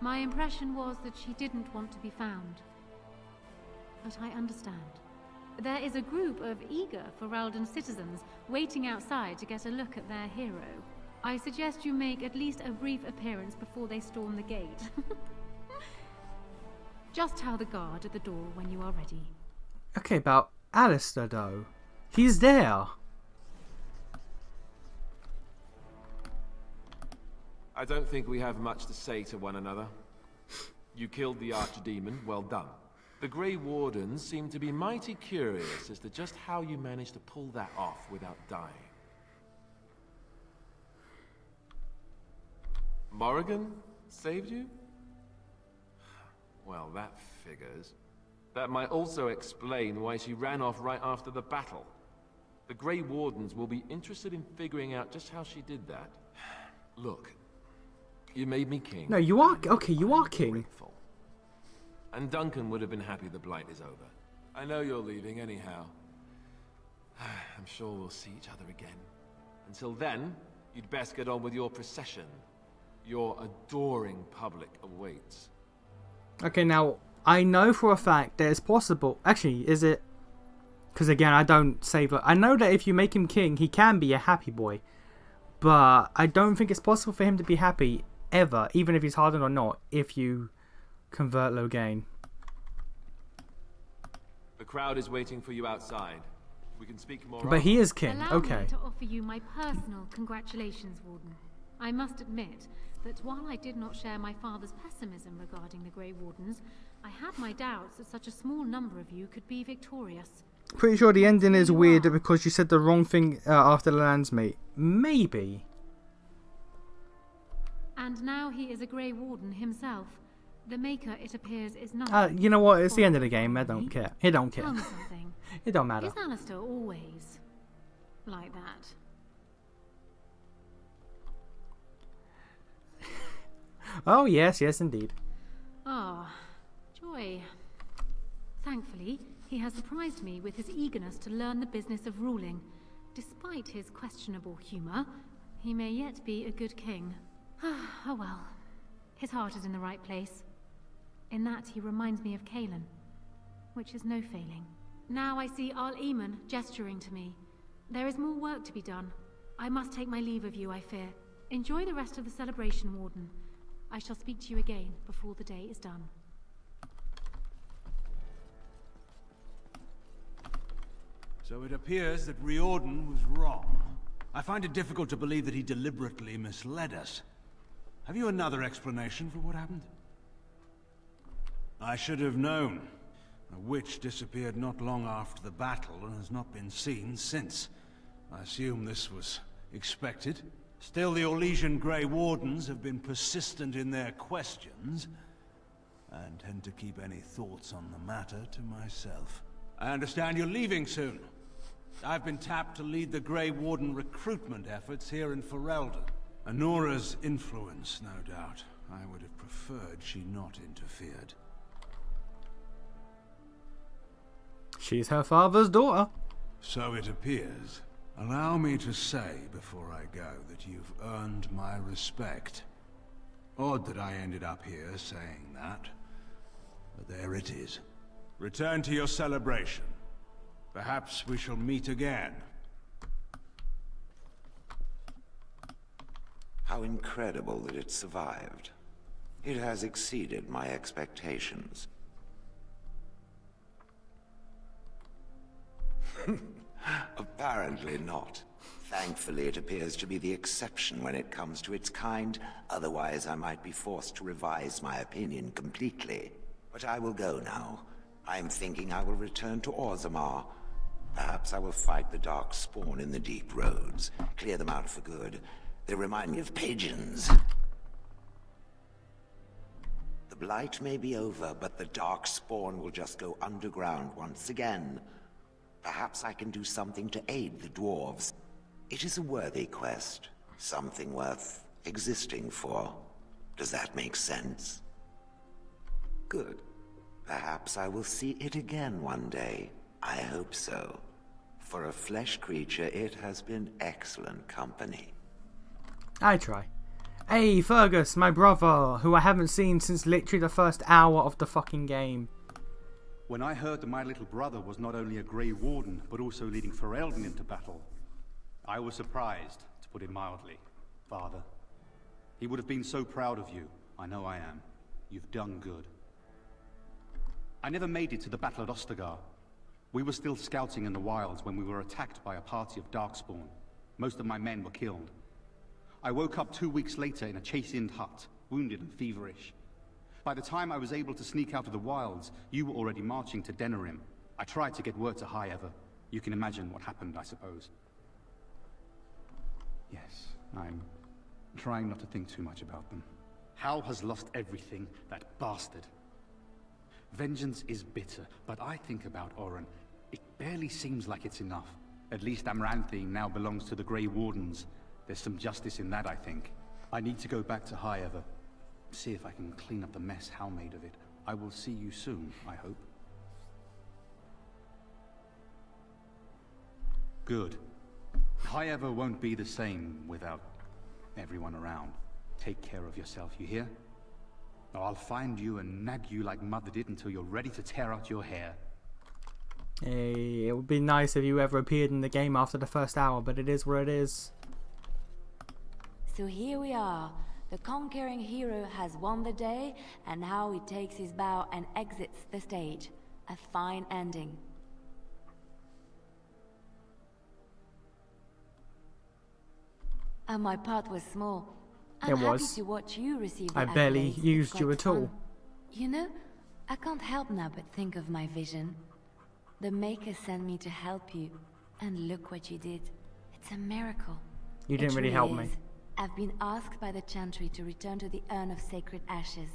My impression was that she didn't want to be found. But I understand. There is a group of eager Ferelden citizens waiting outside to get a look at their hero. I suggest you make at least a brief appearance before they storm the gate. Just tell the guard at the door when you are ready. Okay, about Alistair though. He's there. I don't think we have much to say to one another. You killed the Archdemon, well done. The Grey Wardens seem to be mighty curious as to just how you managed to pull that off without dying. Morrigan saved you? Well, that figures. That might also explain why she ran off right after the battle. The Grey Wardens will be interested in figuring out just how she did that. Look, you made me king. No, you are... Okay, you are king. And Duncan would have been happy the Blight is over. I know you're leaving anyhow. I'm sure we'll see each other again. Until then, you'd best get on with your procession. Your adoring public awaits. Okay, now, I know for a fact that it's possible... Actually, is it... Because again, I don't save... I know that if you make him king, he can be a happy boy. But I don't think it's possible for him to be happy ever, even if he's hardened or not, if you convert Loghain. The crowd is waiting for you outside. We can speak more. But he is king, Allow okay. me to offer you my personal congratulations, Warden. I must admit that while I did not share my father's pessimism regarding the Grey Wardens, I had my doubts that such a small number of you could be victorious. Pretty sure the ending is weird because you said the wrong thing after the landsmate. Maybe. And now he is a Grey Warden himself. The Maker, it appears, is not... You know what? It's the end of the game. I don't care. It don't care. Tell me something. It don't matter. Is Alistair always like that? Oh, yes, yes, indeed. Ah, joy. Thankfully, he has surprised me with his eagerness to learn the business of ruling. Despite his questionable humor, he may yet be a good king. Oh well. His heart is in the right place. In that, he reminds me of Kalen, which is no failing. Now I see Arl Eamon gesturing to me. There is more work to be done. I must take my leave of you, I fear. Enjoy the rest of the celebration, Warden. I shall speak to you again before the day is done. So it appears that Riordan was wrong. I find it difficult to believe that he deliberately misled us. Have you another explanation for what happened? I should have known. A witch disappeared not long after the battle and has not been seen since. I assume this was expected. Still, the Orlesian Grey Wardens have been persistent in their questions, and tend to keep any thoughts on the matter to myself. I understand you're leaving soon. I've been tapped to lead the Grey Warden recruitment efforts here in Ferelden. Anora's influence, no doubt. I would have preferred she not interfered. She's her father's daughter. So it appears. Allow me to say before I go that you've earned my respect. Odd that I ended up here saying that, but there it is. Return to your celebration. Perhaps we shall meet again. How incredible that it survived. It has exceeded my expectations. Apparently not. Thankfully, it appears to be the exception when it comes to its kind. Otherwise, I might be forced to revise my opinion completely. But I will go now. I'm thinking I will return to Orzammar. Perhaps I will fight the Dark Spawn in the deep roads. Clear them out for good. They remind me of pigeons. The Blight may be over, but the Dark Spawn will just go underground once again. Perhaps I can do something to aid the dwarves. It is a worthy quest. Something worth existing for. Does that make sense? Good. Perhaps I will see it again one day. I hope so. For a flesh creature, it has been excellent company. I try. Hey, Fergus, my brother, who I haven't seen since literally the first hour of the fucking game. When I heard that my little brother was not only a Grey Warden, but also leading Ferelden into battle, I was surprised, to put it mildly, Father. He would have been so proud of you. I know I am. You've done good. I never made it to the battle at Ostagar. We were still scouting in the wilds when we were attacked by a party of Darkspawn. Most of my men were killed. I woke up 2 weeks later in a chastened hut, wounded and feverish. By the time I was able to sneak out of the wilds, you were already marching to Denerim. I tried to get word to High Ever. You can imagine what happened, I suppose. Yes, I'm trying not to think too much about them. Hal has lost everything, that bastard. Vengeance is bitter, but I think about Oren. It barely seems like it's enough. At least Amaranthine now belongs to the Grey Wardens. There's some justice in that, I think. I need to go back to High Ever. See if I can clean up the mess Hal made of it. I will see you soon, I hope. Good. High Ever won't be the same without everyone around. Take care of yourself, you hear? Or I'll find you and nag you like Mother did until you're ready to tear out your hair. Hey, it would be nice if you ever appeared in the game after the first hour, but it is what it is. So here we are. The conquering hero has won the day, and now he takes his bow and exits the stage. A fine ending. And my part was small. I'm happy to watch you receive the I barely accolades. used It's you quite at all. fun. You know, I can't help now but think of my vision. The Maker sent me to help you, and look what you did. It's a miracle. You didn't It really help me. is. I've been asked by the Chantry to return to the Urn of Sacred Ashes.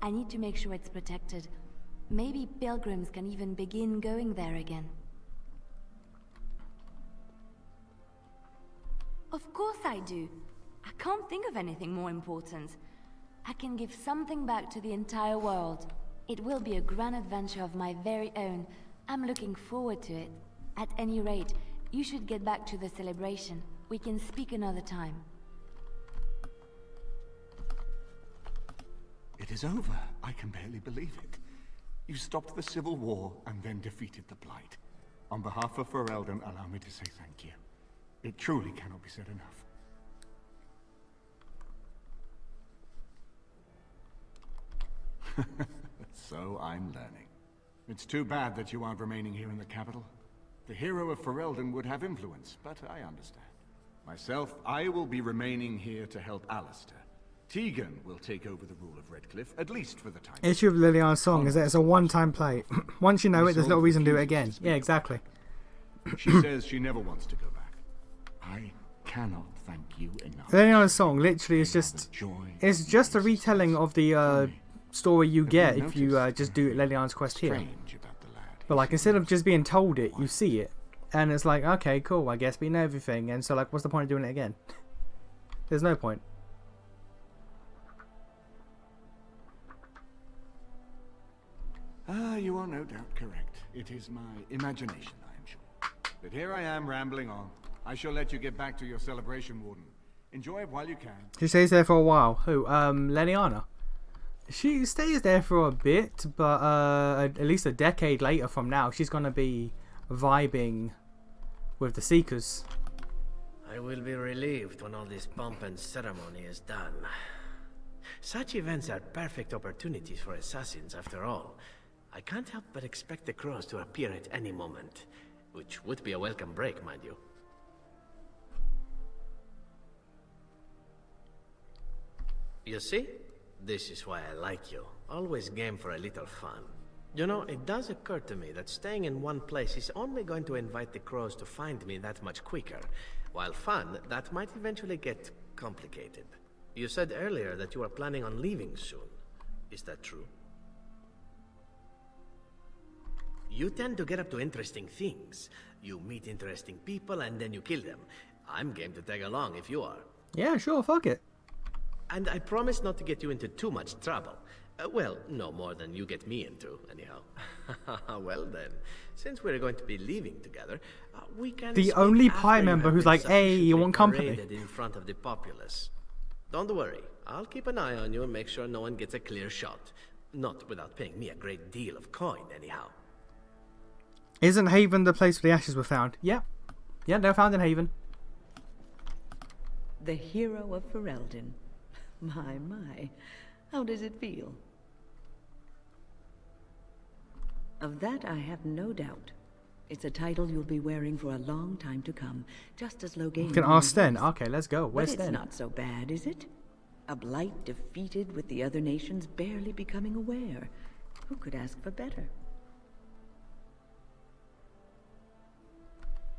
I need to make sure it's protected. Maybe pilgrims can even begin going there again. Of course I do. I can't think of anything more important. I can give something back to the entire world. It will be a grand adventure of my very own. I'm looking forward to it. At any rate, you should get back to the celebration. We can speak another time. It is over. I can barely believe it. You stopped the Civil War and then defeated the Blight. On behalf of Ferelden, allow me to say thank you. It truly cannot be said enough. So I'm learning. It's too bad that you aren't remaining here in the capital. The hero of Ferelden would have influence, but I understand. Myself, I will be remaining here to help Alistair. Tegan will take over the rule of Redcliffe, at least for the time. Issue of Liliana's song is that it's a one-time play. Once you know it, there's no reason to do it again. Yeah, exactly. She says she never wants to go back. I cannot thank you enough. Liliana's song literally is just... It's just a retelling of the story you get if you just do Liliana's quest here. But like, instead of just being told it, you see it. And it's like, okay, cool, I guess we know everything. And so like, what's the point of doing it again? There's no point. Ah, you are no doubt correct. It is my imagination, I am sure. But here I am rambling on. I shall let you get back to your celebration, Warden. Enjoy it while you can. She stays there for a while. Who? Leliana. She stays there for a bit, but at least a decade later from now, she's gonna be vibing with the Seekers. I will be relieved when all this pomp and ceremony is done. Such events are perfect opportunities for assassins, after all. I can't help but expect the crows to appear at any moment, which would be a welcome break, mind you. You see? This is why I like you. Always game for a little fun. You know, it does occur to me that staying in one place is only going to invite the crows to find me that much quicker. While fun, that might eventually get complicated. You said earlier that you are planning on leaving soon. Is that true? You tend to get up to interesting things. You meet interesting people and then you kill them. I'm game to tag along if you are. Yeah, sure, fuck it. And I promise not to get you into too much trouble. Well, no more than you get me into, anyhow. Well then, since we're going to be leaving together, we can... The only Pi member who's like, hey, you want company? In front of the populace. Don't worry, I'll keep an eye on you and make sure no one gets a clear shot. Not without paying me a great deal of coin, anyhow. Isn't Haven the place where the ashes were found? Yeah. Yeah, they're found in Haven. The hero of Ferelden. My. How does it feel? Of that I have no doubt. It's a title you'll be wearing for a long time to come, just as Loghain. You can ask Sten. Okay, let's go. Where's Sten? Sten? It's not so bad, is it? A blight defeated with the other nations barely becoming aware. Who could ask for better?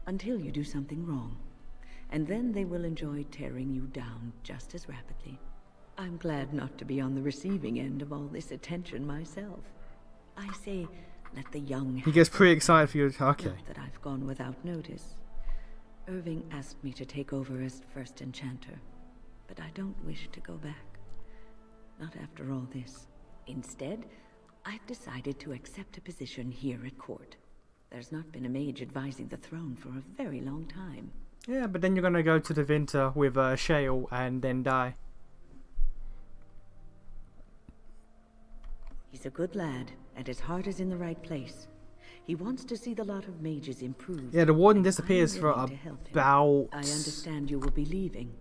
Until you do something wrong. And then they will enjoy tearing you down just as rapidly. I'm glad not to be on the receiving end of all this attention myself. I say, let the young... He gets pretty excited for you. Okay. Not that I've gone without notice. Irving asked me to take over as first enchanter, but I don't wish to go back. Not after all this. Instead, I've decided to accept a position here at court. There's not been a mage advising the throne for a very long time. Yeah, but then you're gonna go to the Winter with Shale and then die. He's a good lad, and his heart is in the right place. He wants to see the lot of mages improve. Yeah, the warden disappears for about... I understand you will be leaving.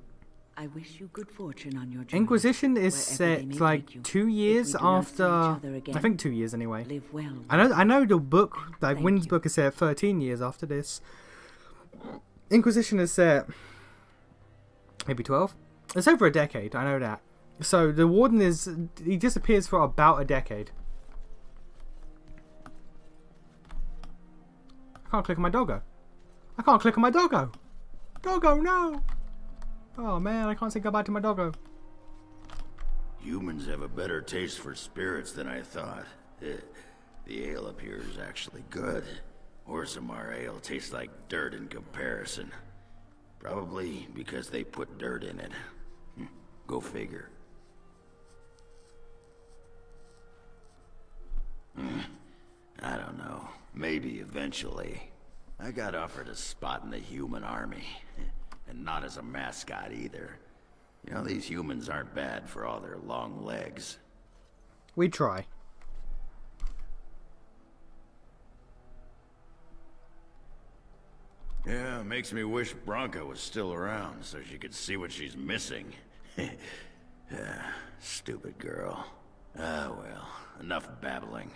I wish you good fortune on your journey. Inquisition is set like 2 years after... I think 2 years anyway. Live well. I know the book, like Wynn's book is set 13 years after this. Inquisition is set maybe 12. It's over a decade, I know that. So the warden he disappears for about a decade. I can't click on my doggo. I can't click on my doggo. Doggo, no. Oh man, I can't say goodbye to my doggo. Humans have a better taste for spirits than I thought. The ale up here is actually good. Orzammar ale tastes like dirt in comparison. Probably because they put dirt in it. Go figure. I don't know. Maybe eventually. I got offered a spot in the human army. And not as a mascot either. You know, these humans aren't bad for all their long legs. We try. Yeah, makes me wish Bronca was still around so she could see what she's missing. Stupid girl. Ah, well, enough babbling.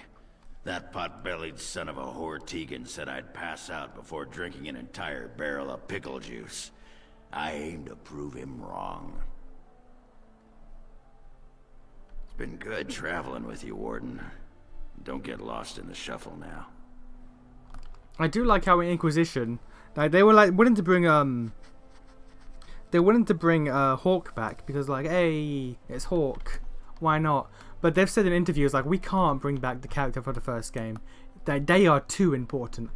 That pot-bellied son of a whore Tegan said I'd pass out before drinking an entire barrel of pickle juice. I aim to prove him wrong. It's been good traveling with you, Warden. Don't get lost in the shuffle now. I do like how in Inquisition, like they were like willing to bring Hawk back because like, hey, it's Hawk, why not? But they've said in interviews like we can't bring back the character for the first game. They are too important.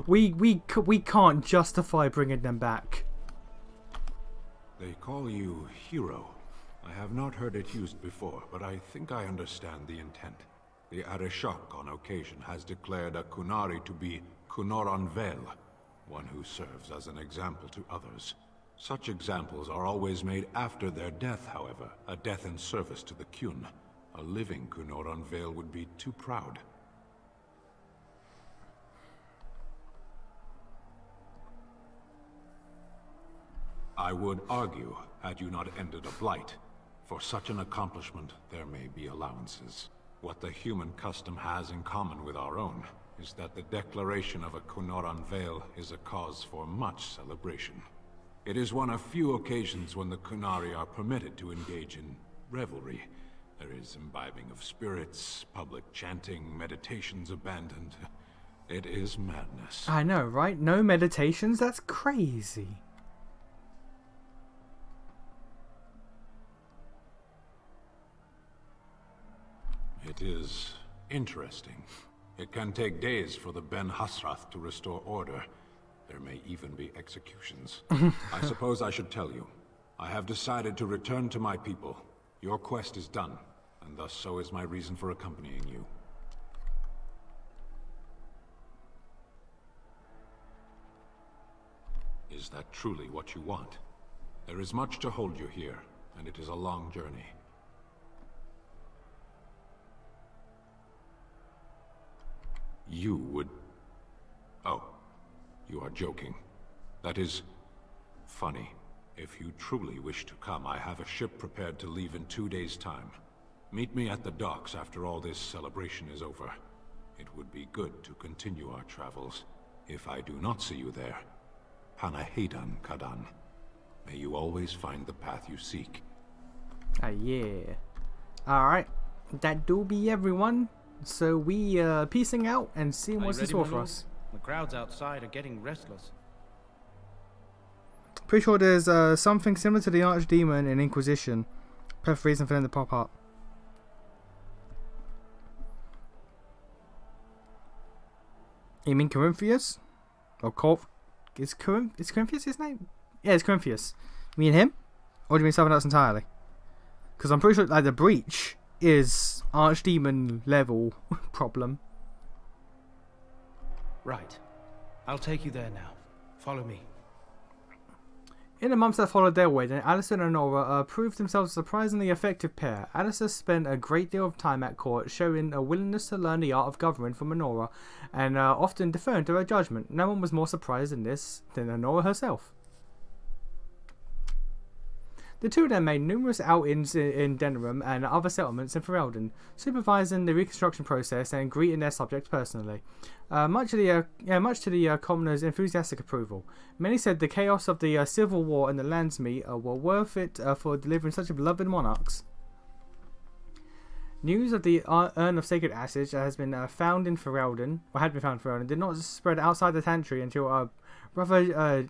we can't justify bringing them back. They call you Hero. I have not heard it used before, but I think I understand the intent. The Arishok on occasion has declared a Kunari to be Kunoran Vel, one who serves as an example to others. Such examples are always made after their death, however, a death in service to the Kyun. A living Kunoran Vel would be too proud. I would argue, had you not ended a blight, for such an accomplishment there may be allowances. What the human custom has in common with our own is that the declaration of a Kunoran Vel is a cause for much celebration. It is one of few occasions when the Kunari are permitted to engage in revelry. There is imbibing of spirits, public chanting, meditations abandoned. It is madness. I know, right? No meditations? That's crazy. It is interesting. It can take days for the Ben Hasrath to restore order. There may even be executions. I suppose I should tell you. I have decided to return to my people. Your quest is done, and thus so is my reason for accompanying you. Is that truly what you want? There is much to hold you here, and it is a long journey. You would... Oh, you are joking. That is funny. If you truly wish to come, I have a ship prepared to leave in 2 days' time. Meet me at the docks after all this celebration is over. It would be good to continue our travels. If I do not see you there, Panahedan Kadan. May you always find the path you seek. Yeah. Alright. That do be everyone. So we peacing out and seeing what's in store for us. The crowds outside are getting restless. Pretty sure there's something similar to the Archdemon in Inquisition. Perfect reason for them to pop up. You mean Corinthius? Or is Corinthius his name? Yeah, it's Corinthius. You mean him? Or do you mean something else entirely? Because I'm pretty sure like the breach is Archdemon level problem. Right. I'll take you there now. Follow me. In the months that followed their wedding, Alistair and Nora proved themselves a surprisingly effective pair. Alistair spent a great deal of time at court, showing a willingness to learn the art of governing from Nora, and often deferring to her judgment. No one was more surprised in this than Nora herself. The two of them made numerous outings in Denerim and other settlements in Ferelden, supervising the reconstruction process and greeting their subjects personally. Much to the commoners' enthusiastic approval. Many said the chaos of the civil war and the Landsmeet were worth it for delivering such beloved monarchs. News of the urn of sacred ashes that has been found in Ferelden, or had been found in Ferelden, did not spread outside the Tantry until Brother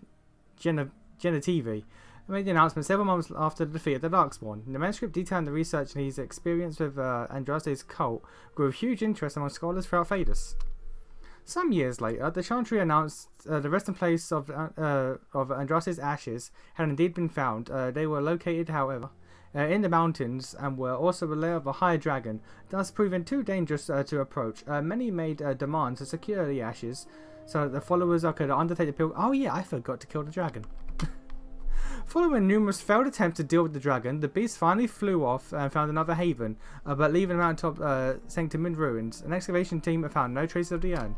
Genetivi made the announcement several months after the defeat of the Darkspawn. The manuscript detailing the research and his experience with Andraste's cult grew of huge interest among scholars throughout Thedas. Some years later, the Chantry announced the resting place of Andraste's ashes had indeed been found. They were located, however, in the mountains and were also a lair of a high dragon, thus proving too dangerous to approach. Many made demands to secure the ashes so that the followers could undertake the pilgrimage. Oh yeah, I forgot to kill the dragon. Following numerous failed attempts to deal with the dragon, the beast finally flew off and found another haven, but leaving the mountaintop sanctum in ruins. An excavation team found no traces of the urn.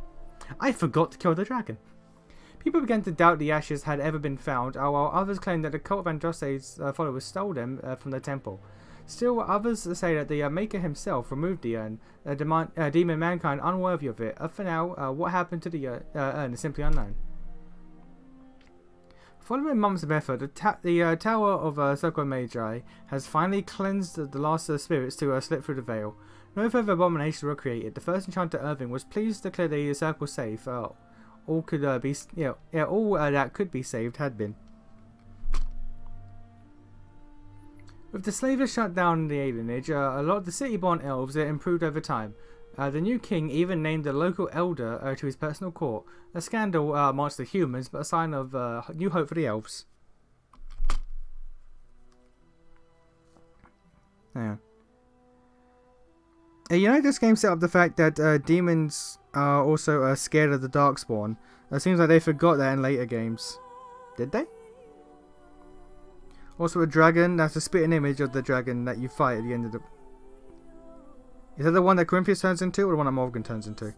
I forgot to kill the dragon. People began to doubt the ashes had ever been found, while others claimed that the cult of Andraste's followers stole them from the temple. Still, others say that the Maker himself removed the urn, deeming mankind unworthy of it. For now, what happened to the urn is simply unknown. Following months of effort, the Tower of Circle Magi has finally cleansed the last spirits to slip through the veil. No further abominations were created. The first enchanter Irving was pleased to declare the circle safe. All could be, all that could be saved had been. With the slavers shut down in the alienage, a lot of the city-born elves improved over time. The new king even named a local elder to his personal court, a scandal amongst the humans, but a sign of new hope for the elves. Yeah. You know, this game set up the fact that demons are also scared of the Darkspawn. It seems like they forgot that in later games. Did they? Also a dragon, that's a spitting image of the dragon that you fight at the end of the... Is that the one that Corinthians turns into, or the one that Morgan turns into?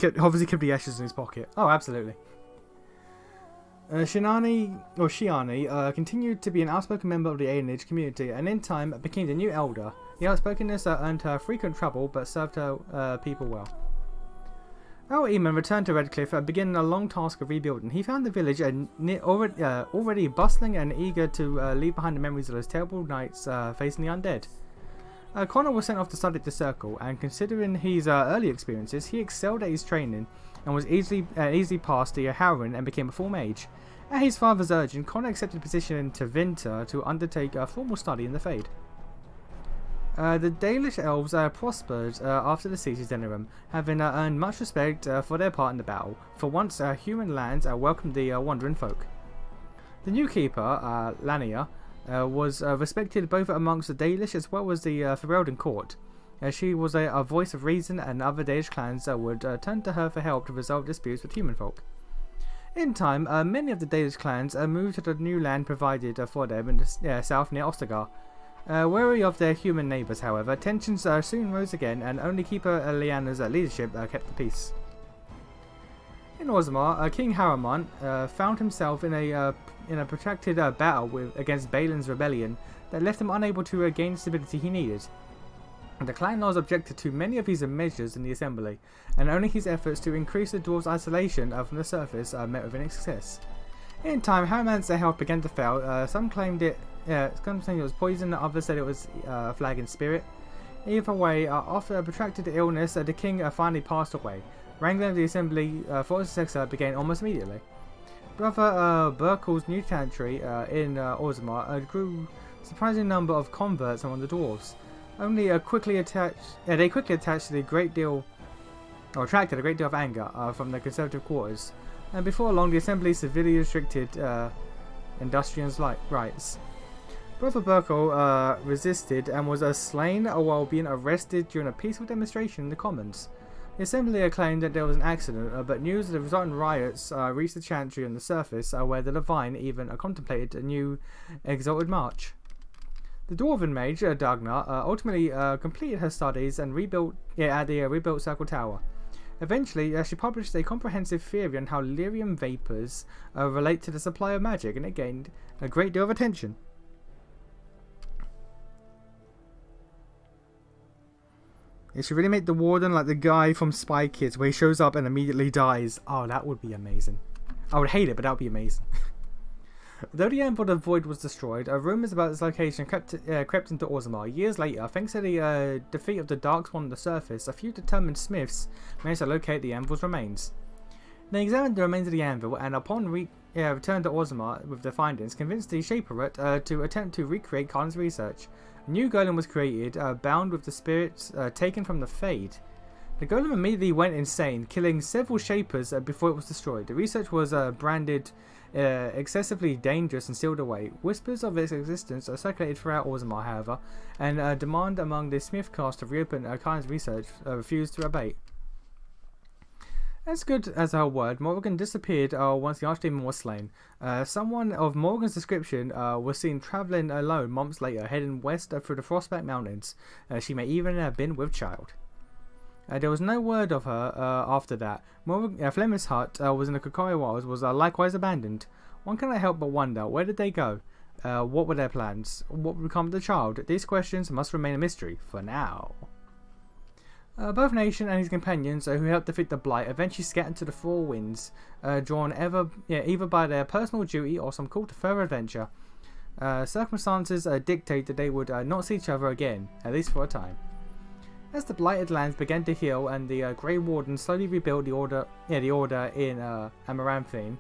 Obviously kept the ashes in his pocket. Oh, absolutely. Shiani continued to be an outspoken member of the alienage community, and in time became the new elder. The outspokenness earned her frequent trouble, but served her people well. Earl Eamon returned to Redcliffe and began a long task of rebuilding. He found the village already bustling and eager to leave behind the memories of those terrible nights facing the undead. Connor was sent off to study the Circle, and considering his early experiences, he excelled at his training and was easily passed the Howrin and became a full mage. At his father's urging, Connor accepted a position in Tevinter to undertake a formal study in the Fade. The Dalish elves prospered after the siege of Zenirum, having earned much respect for their part in the battle. For once, human lands welcomed the wandering folk. The new keeper, Lania, was respected both amongst the Dalish as well as the Ferelden court. She was a voice of reason, and other Dalish clans would turn to her for help to resolve disputes with human folk. In time, many of the Dalish clans moved to the new land provided for them in the south near Ostagar. Wary of their human neighbours, however, tensions soon rose again, and only Keeper Lyanna's leadership kept the peace. In Orzammar, King Harriman found himself in a protracted battle against Balin's rebellion that left him unable to gain the stability he needed. The clan lords objected to many of his measures in the assembly, and only his efforts to increase the dwarves' isolation from the surface met with any success. In time, Harriman's health began to fail. Some claimed it was poison, others said it was flagging spirit. Either way, after a protracted illness, the king finally passed away. Wrangling of the assembly for his successor began almost immediately. Brother Burkle's new chantry in Orzammar grew a surprising number of converts among the dwarves. They quickly attached to the attracted a great deal of anger from the conservative quarters, and before long the assembly severely restricted industrians' rights. Brother Burkle resisted and was slain while being arrested during a peaceful demonstration in the Commons. The assembly claimed that there was an accident, but news of the resultant riots reached the chantry on the surface, where the Levine even contemplated a new exalted march. The dwarven mage, Dagna, ultimately completed her studies and rebuilt at the rebuilt Circle Tower. Eventually, she published a comprehensive theory on how lyrium vapors relate to the supply of magic, and it gained a great deal of attention. It should really make the warden like the guy from Spy Kids, where he shows up and immediately dies. Oh, that would be amazing. I would hate it, but that would be amazing. Though the Anvil of the Void was destroyed, rumours about its location crept into Orzammar. Years later, thanks to the defeat of the Darkspawn on the surface, a few determined smiths managed to locate the Anvil's remains. They examined the remains of the Anvil, and upon returned to Orzammar with their findings, convinced the Shaperut to attempt to recreate Khan's research. A new golem was created, bound with the spirits taken from the Fade. The golem immediately went insane, killing several Shapers before it was destroyed. The research was branded excessively dangerous and sealed away. Whispers of its existence are circulated throughout Orzammar, however, and demand among the Smith caste to reopen Khan's research refused to abate. As good as her word, Morgan disappeared once the Archdemon was slain. Someone of Morgan's description was seen travelling alone months later, heading west through the Frostback Mountains. She may even have been with child. There was no word of her after that. Fleming's hut was in the Kokori Wilds, was likewise abandoned. One cannot help but wonder, where did they go? What were their plans? What would become of the child? These questions must remain a mystery for now. Both Nation and his companions, who helped defeat the Blight, eventually scattered to the four winds, drawn either by their personal duty or some call to further adventure. Circumstances dictate that they would not see each other again, at least for a time. As the blighted lands began to heal and the Grey Wardens slowly rebuilt the order in Amaranthine,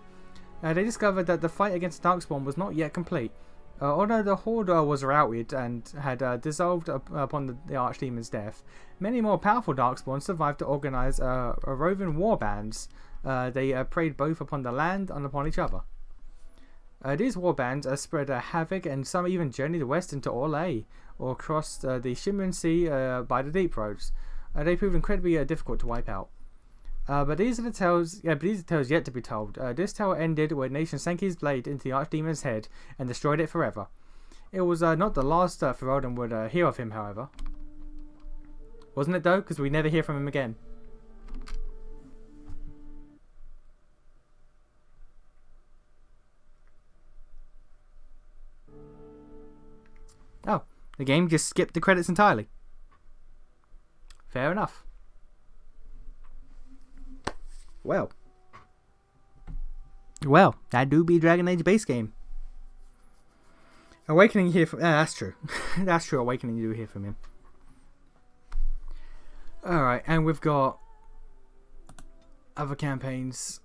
they discovered that the fight against Darkspawn was not yet complete. Although the Horde was routed and had dissolved upon the Archdemon's death, many more powerful Darkspawn survived to organise roving war bands. They preyed both upon the land and upon each other. These war bands spread havoc, and some even journeyed west into Orlais, or crossed the Shimmering Sea by the deep roads. They proved incredibly difficult to wipe out. But these are the tales yet to be told. This tale ended when Nation sank his blade into the Archdemon's head and destroyed it forever. It was not the last Ferelden would hear of him, however. Wasn't it though? Because we never hear from him again. Oh, the game just skipped the credits entirely. Fair enough. Well, that do be Dragon Age base game. Awakening here from... that's true. That's true, Awakening you do hear from him. Alright, and we've got other campaigns.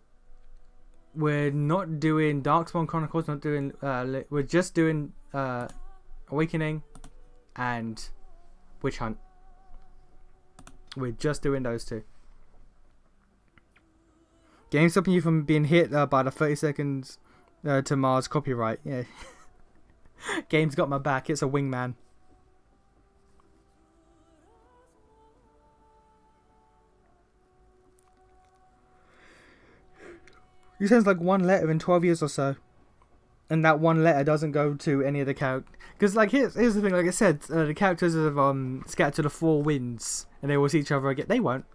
We're not doing Darkspawn Chronicles, not doing... we're just doing Awakening and Witch Hunt. We're just doing those two. Game stopping you from being hit by the 30 seconds to Mars copyright. Yeah. Game's got my back. It's a wingman. You sounds like one letter in 12 years or so. And that one letter doesn't go to any of the characters. Because, like, here's the thing. Like I said, the characters have scattered to the four winds. And they will see each other again. They won't.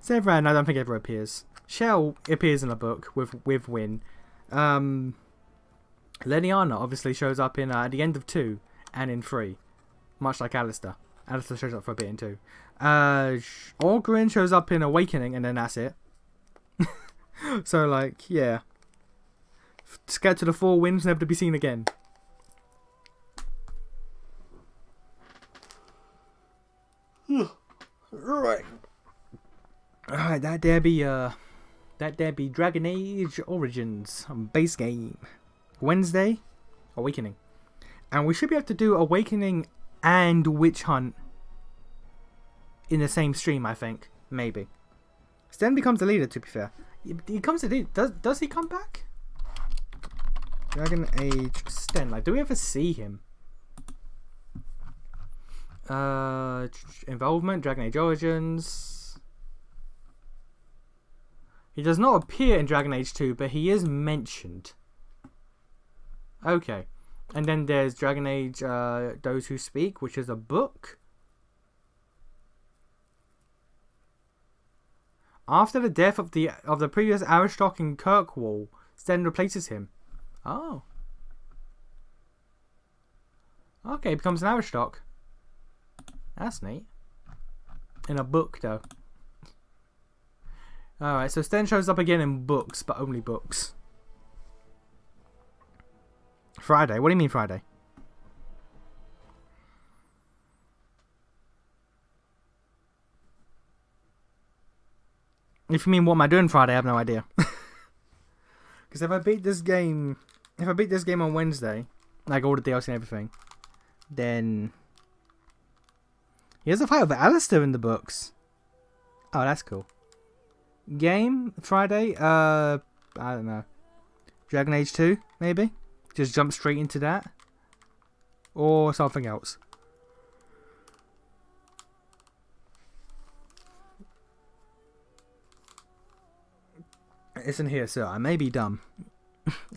Severan, I don't think ever appears. Shell appears in a book with Win. Leniana obviously shows up in at the end of 2 and in 3. Much like Alistair. Alistair shows up for a bit in 2. Orgrin shows up in Awakening and then that's it. So, like, yeah. Scattered to the four winds, never to be seen again. Right. Alright, that there be Dragon Age Origins base game. Wednesday, Awakening. And we should be able to do Awakening and Witch Hunt in the same stream, I think. Maybe. Sten becomes the leader, to be fair. He comes to lead. Does he come back? Dragon Age Sten. Like, do we ever see him? Involvement, Dragon Age Origins. He does not appear in Dragon Age 2, but he is mentioned. Okay. And then there's Dragon Age Those Who Speak, which is a book. After the death of the previous Aristotle in Kirkwall, Sten replaces him. Oh. Okay, becomes an Aristotle. That's neat. In a book, though. Alright, so Sten shows up again in books, but only books. Friday? What do you mean Friday? If you mean what am I doing Friday, I have no idea. Because if I beat this game on Wednesday, like all the DLC and everything, then he has a fight with Alistair in the books. Oh, that's cool. Game Friday. I don't know. Dragon Age 2, maybe. Just jump straight into that, or something else. Listen here, sir. I may be dumb.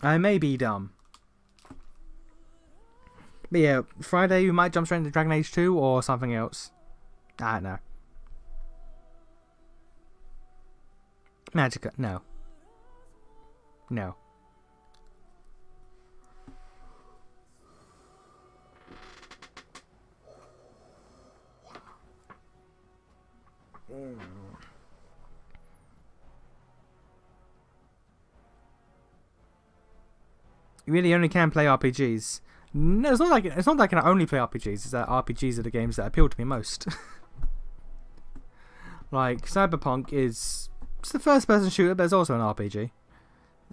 I may be dumb. But yeah, Friday we might jump straight into Dragon Age 2 or something else. I don't know. Magica. No. No. You really only can play RPGs. No, it's not like I can only play RPGs. It's that RPGs are the games that appeal to me most. Like Cyberpunk it's the first-person shooter, but it's also an RPG.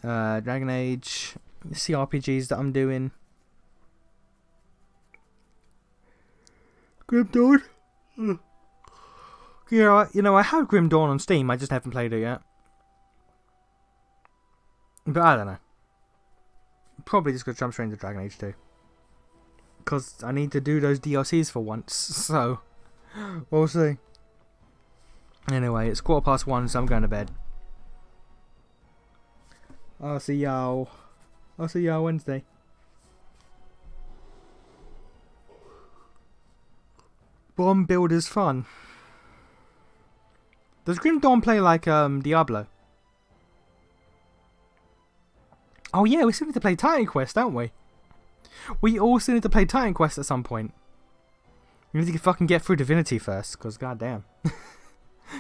Dragon Age, the RPGs that I'm doing. Grim Dawn. Yeah, you know I have Grim Dawn on Steam. I just haven't played it yet. But I don't know. Probably just gonna jump straight into Dragon Age 2. Because I need to do those DLCs for once. So, we'll see. Anyway, it's 1:15, so I'm going to bed. I'll see y'all Wednesday. Bomb Builder's fun. Does Grim Dawn play like Diablo? Oh yeah, we still need to play Titan Quest, don't we? We also need to play Titan Quest at some point. We need to fucking get through Divinity first, cause goddamn.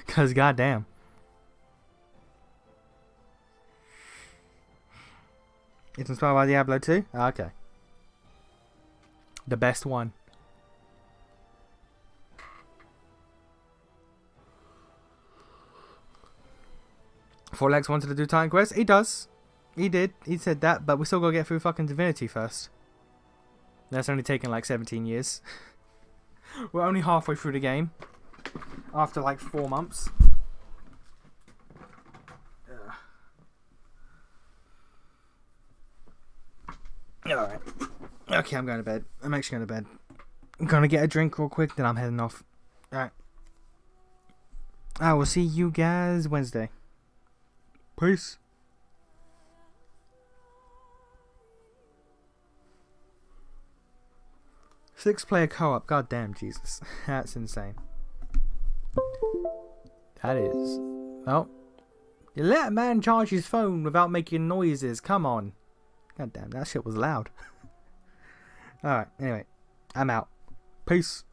Cause goddamn. It's inspired by Diablo 2? Okay. The best one. Forlex wanted to do Titan Quest? He does. He did. He said that, but we still gotta get through fucking Divinity first. That's only taken like 17 years. We're only halfway through the game. After like 4 months. Alright. Okay, I'm going to bed. I'm actually going to bed. I'm gonna get a drink real quick, then I'm heading off. Alright. I will see you guys Wednesday. Peace. Six-player co-op. God damn, Jesus. That's insane. That is. Oh. You let a man charge his phone without making noises. Come on. God damn, that shit was loud. Alright, anyway. I'm out. Peace.